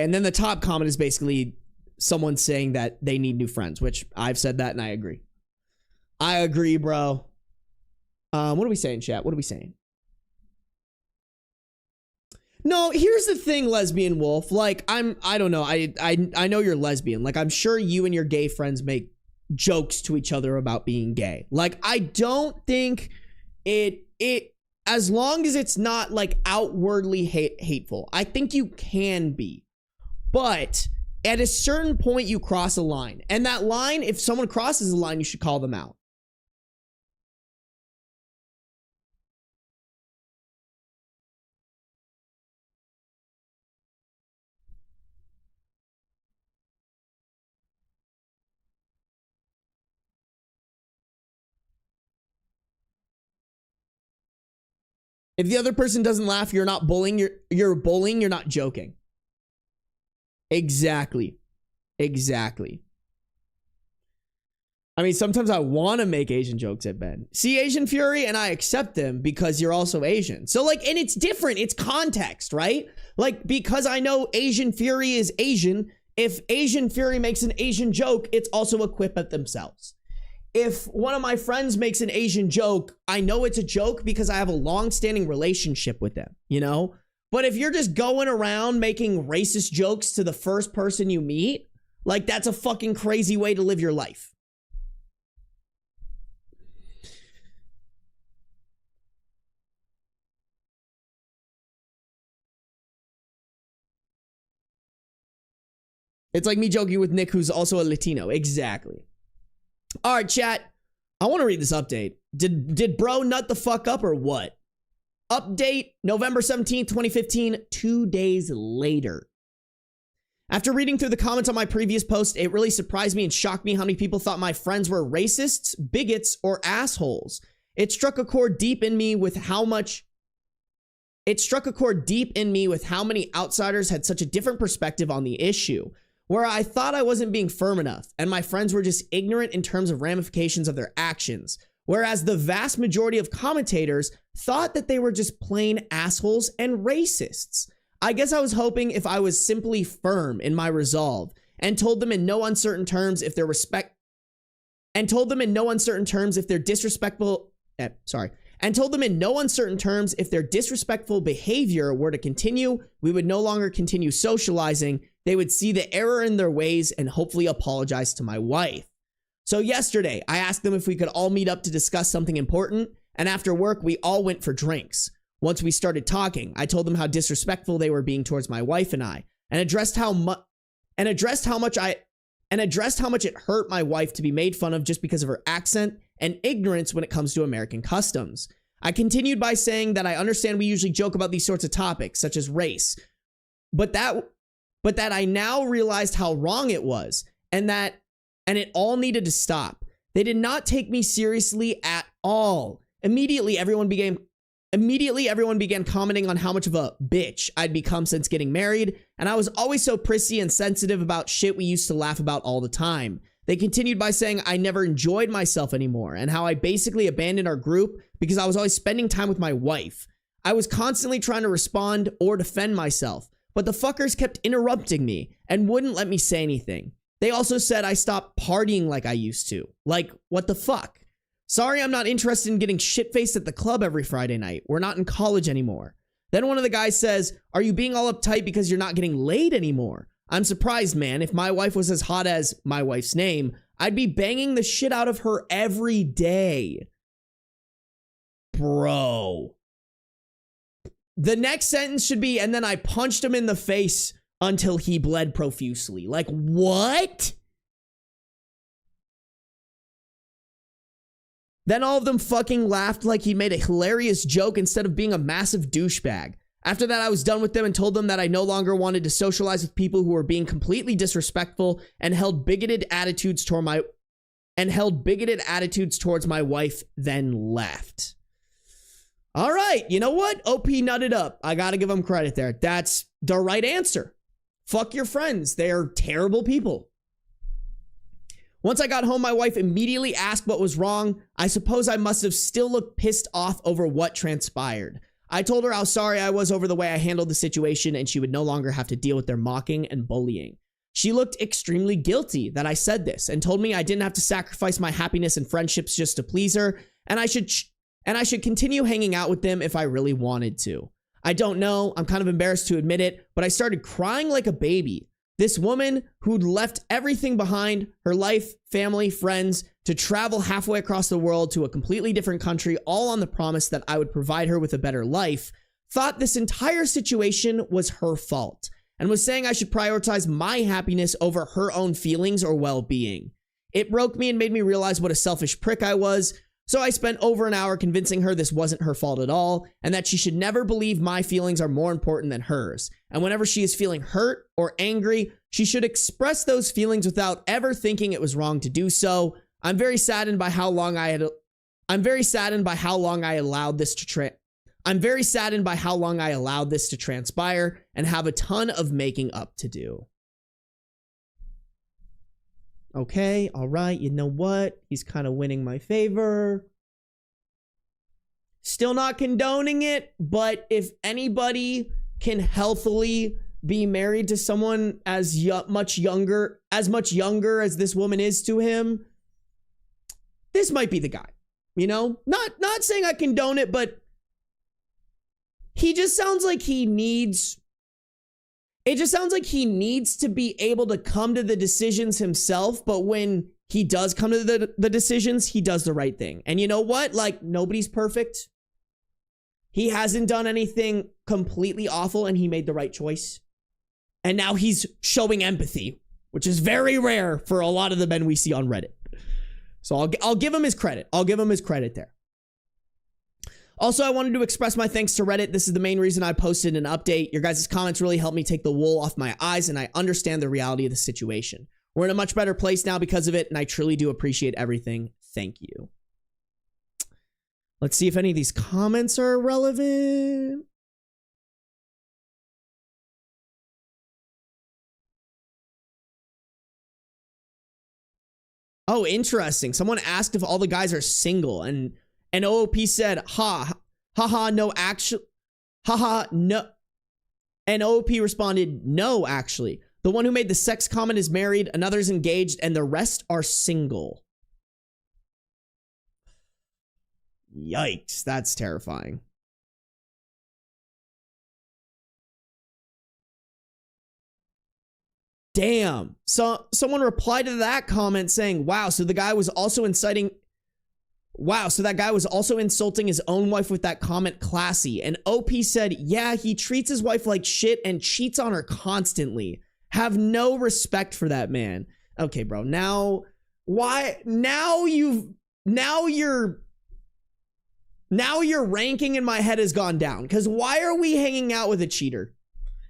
and then the top comment is basically someone saying that they need new friends, which I've said that and I agree. I agree, bro. What are we saying, chat? What are we saying? No, here's the thing, lesbian wolf. Like, I don't know. I know you're lesbian. Like, I'm sure you and your gay friends make jokes to each other about being gay. Like, I don't think it as long as it's not like outwardly hateful, I think you can be. But at a certain point, you cross a line. And that line, if someone crosses a line, you should call them out. If the other person doesn't laugh, you're not bullying. You're bullying. You're not joking. Exactly. Exactly. I mean, sometimes I want to make Asian jokes at Ben. See Asian Fury and I accept them because you're also Asian. So like, and it's different. It's context, right? Like, because I know Asian Fury is Asian, if Asian Fury makes an Asian joke, it's also a quip at themselves. If one of my friends makes an Asian joke, I know it's a joke because I have a long-standing relationship with them, you know? But if you're just going around making racist jokes to the first person you meet, like, that's a fucking crazy way to live your life. It's like me joking with Nick, who's also a Latino. Exactly. All right, chat. I want to read this update. Did bro nut the fuck up or what? Update November 17th, 2015, 2 days later. After reading through the comments on my previous post, it really surprised me and shocked me how many people thought my friends were racists, bigots, or assholes. It struck a chord deep in me with how many outsiders had such a different perspective on the issue, where I thought I wasn't being firm enough, and my friends were just ignorant in terms of ramifications of their actions, whereas the vast majority of commentators thought that they were just plain assholes and racists. I guess I was hoping if I was simply firm in my resolve and told them in no uncertain terms if their disrespectful behavior were to continue, we would no longer continue socializing. They would see the error in their ways and hopefully apologize to my wife. So yesterday, I asked them if we could all meet up to discuss something important, and after work, we all went for drinks. Once we started talking, I told them how disrespectful they were being towards my wife and I, and addressed how much it hurt my wife to be made fun of just because of her accent and ignorance when it comes to American customs. I continued by saying that I understand we usually joke about these sorts of topics, such as race, but that I now realized how wrong it was, and it all needed to stop. They did not take me seriously at all. Immediately, everyone began commenting on how much of a bitch I'd become since getting married, and I was always so prissy and sensitive about shit we used to laugh about all the time. They continued by saying I never enjoyed myself anymore, and how I basically abandoned our group because I was always spending time with my wife. I was constantly trying to respond or defend myself, but the fuckers kept interrupting me and wouldn't let me say anything. They also said I stopped partying like I used to. Like, what the fuck? Sorry, I'm not interested in getting shit-faced at the club every Friday night. We're not in college anymore. Then one of the guys says, are you being all uptight because you're not getting laid anymore? I'm surprised, man. If my wife was as hot as my wife's name, I'd be banging the shit out of her every day. Bro. The next sentence should be, and then I punched him in the face until he bled profusely. Like, what? Then all of them fucking laughed like he made a hilarious joke instead of being a massive douchebag. After that, I was done with them and told them that I no longer wanted to socialize with people who were being completely disrespectful and held bigoted attitudes towards my wife, then left. All right, you know what? OP nutted up. I gotta give him credit there. That's the right answer. Fuck your friends. They're terrible people. Once I got home, my wife immediately asked what was wrong. I suppose I must have still looked pissed off over what transpired. I told her how sorry I was over the way I handled the situation and she would no longer have to deal with their mocking and bullying. She looked extremely guilty that I said this and told me I didn't have to sacrifice my happiness and friendships just to please her, and I should continue hanging out with them if I really wanted to. I don't know, I'm kind of embarrassed to admit it, but I started crying like a baby. This woman who'd left everything behind, her life, family, friends, to travel halfway across the world to a completely different country, all on the promise that I would provide her with a better life, thought this entire situation was her fault and was saying I should prioritize my happiness over her own feelings or well-being. It broke me and made me realize what a selfish prick I was. So I spent over an hour convincing her this wasn't her fault at all and that she should never believe my feelings are more important than hers. And whenever she is feeling hurt or angry, she should express those feelings without ever thinking it was wrong to do so. I'm very saddened by how long I allowed this to transpire and have a ton of making up to do. Okay, all right, you know what? He's kind of winning my favor. Still not condoning it, but if anybody can healthily be married to someone as much younger as this woman is to him, this might be the guy. You know? Not saying I condone it, but he just sounds like he needs... It just sounds like he needs to be able to come to the decisions himself, but when he does come to the decisions, he does the right thing. And you know what? Like, nobody's perfect. He hasn't done anything completely awful, and he made the right choice. And now he's showing empathy, which is very rare for a lot of the men we see on Reddit. So I'll give him his credit. I'll give him his credit there. Also, I wanted to express my thanks to Reddit. This is the main reason I posted an update. Your guys' comments really helped me take the wool off my eyes, and I understand the reality of the situation. We're in a much better place now because of it, and I truly do appreciate everything. Thank you. Let's see if any of these comments are relevant. Oh, interesting. Someone asked if all the guys are single, and OOP said, no, actually, no. And OOP responded, no, actually. The one who made the sex comment is married, another's engaged, and the rest are single. Yikes, that's terrifying. Damn. So someone replied to that comment saying, wow, so the guy was also inciting... Wow, so that guy was also insulting his own wife with that comment. Classy. And OP said, yeah, he treats his wife like shit and cheats on her constantly. Have no respect for that man. Okay, bro. Now, why? Now your ranking in my head has gone down. Because why are we hanging out with a cheater?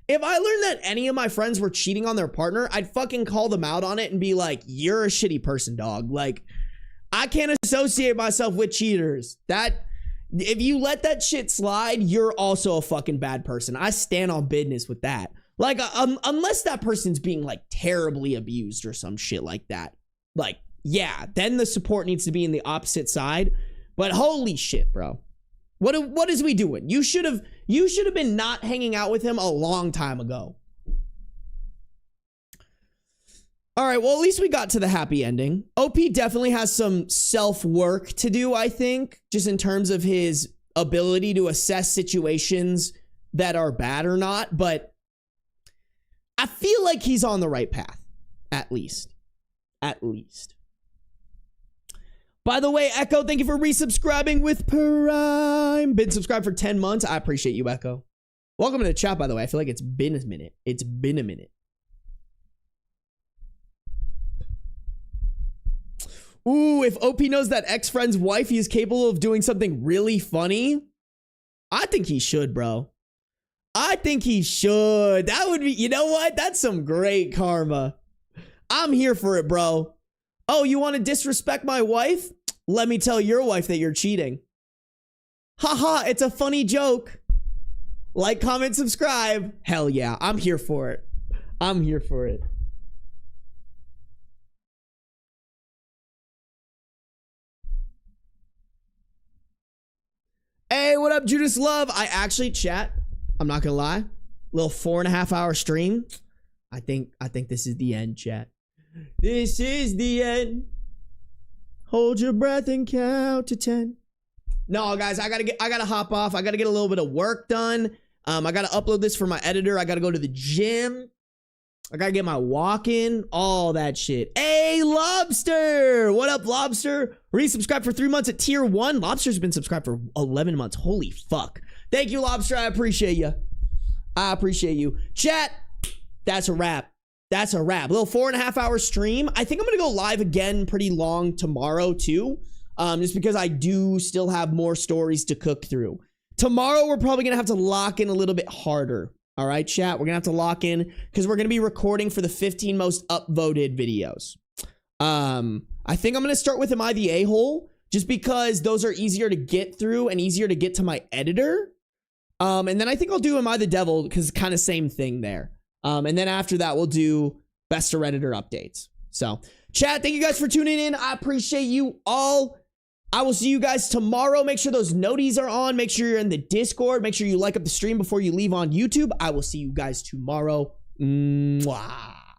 If I learned that any of my friends were cheating on their partner, I'd fucking call them out on it and be like, you're a shitty person, dog. Like, I can't associate myself with cheaters. That, if you let that shit slide, you're also a fucking bad person. I stand on business with that. Like, unless that person's being, like, terribly abused or some shit like that. Like, yeah, then the support needs to be in the opposite side. But holy shit, bro. What is we doing? You should have You should have been not hanging out with him a long time ago. All right, well, at least we got to the happy ending. OP definitely has some self-work to do, I think, just in terms of his ability to assess situations that are bad or not, but I feel like he's on the right path, at least. At least. By the way, Echo, thank you for resubscribing with Prime. Been subscribed for 10 months. I appreciate you, Echo. Welcome to the chat, by the way. I feel like it's been a minute. It's been a minute. Ooh, if OP knows that ex-friend's wife, he is capable of doing something really funny. I think he should, bro. I think he should. That would be, you know what? That's some great karma. I'm here for it, bro. Oh, you want to disrespect my wife? Let me tell your wife that you're cheating. Haha, it's a funny joke. Like, comment, subscribe. Hell yeah, I'm here for it. I'm here for it. Hey, what up, Judas Love? I actually, chat, I'm not gonna lie, little 4.5 hour stream. I think this is the end, chat. This is the end. Hold your breath and count to 10. No, guys, I gotta hop off. I gotta get a little bit of work done. I gotta upload this for my editor. I gotta go to the gym. I gotta get my walk in, all that shit. Hey, Lobster! What up, Lobster? Resubscribed for 3 months at tier 1. Lobster's been subscribed for 11 months. Holy fuck. Thank you, Lobster. I appreciate you. I appreciate you. Chat, that's a wrap. That's a wrap. Little 4.5 hour stream. I think I'm gonna go live again pretty long tomorrow, too. Just because I do still have more stories to cook through. Tomorrow, we're probably gonna have to lock in a little bit harder. All right, chat, we're gonna have to lock in because we're gonna be recording for the 15 most upvoted videos. I think I'm gonna start with Am I the A-hole? Just because those are easier to get through and easier to get to my editor. And then I think I'll do Am I the Devil because it's kind of same thing there. And then after that, we'll do Best of Redditor updates. So, chat, thank you guys for tuning in. I appreciate you all. I will see you guys tomorrow. Make sure those noties are on. Make sure you're in the Discord. Make sure you like up the stream before you leave on YouTube. I will see you guys tomorrow. Mwah.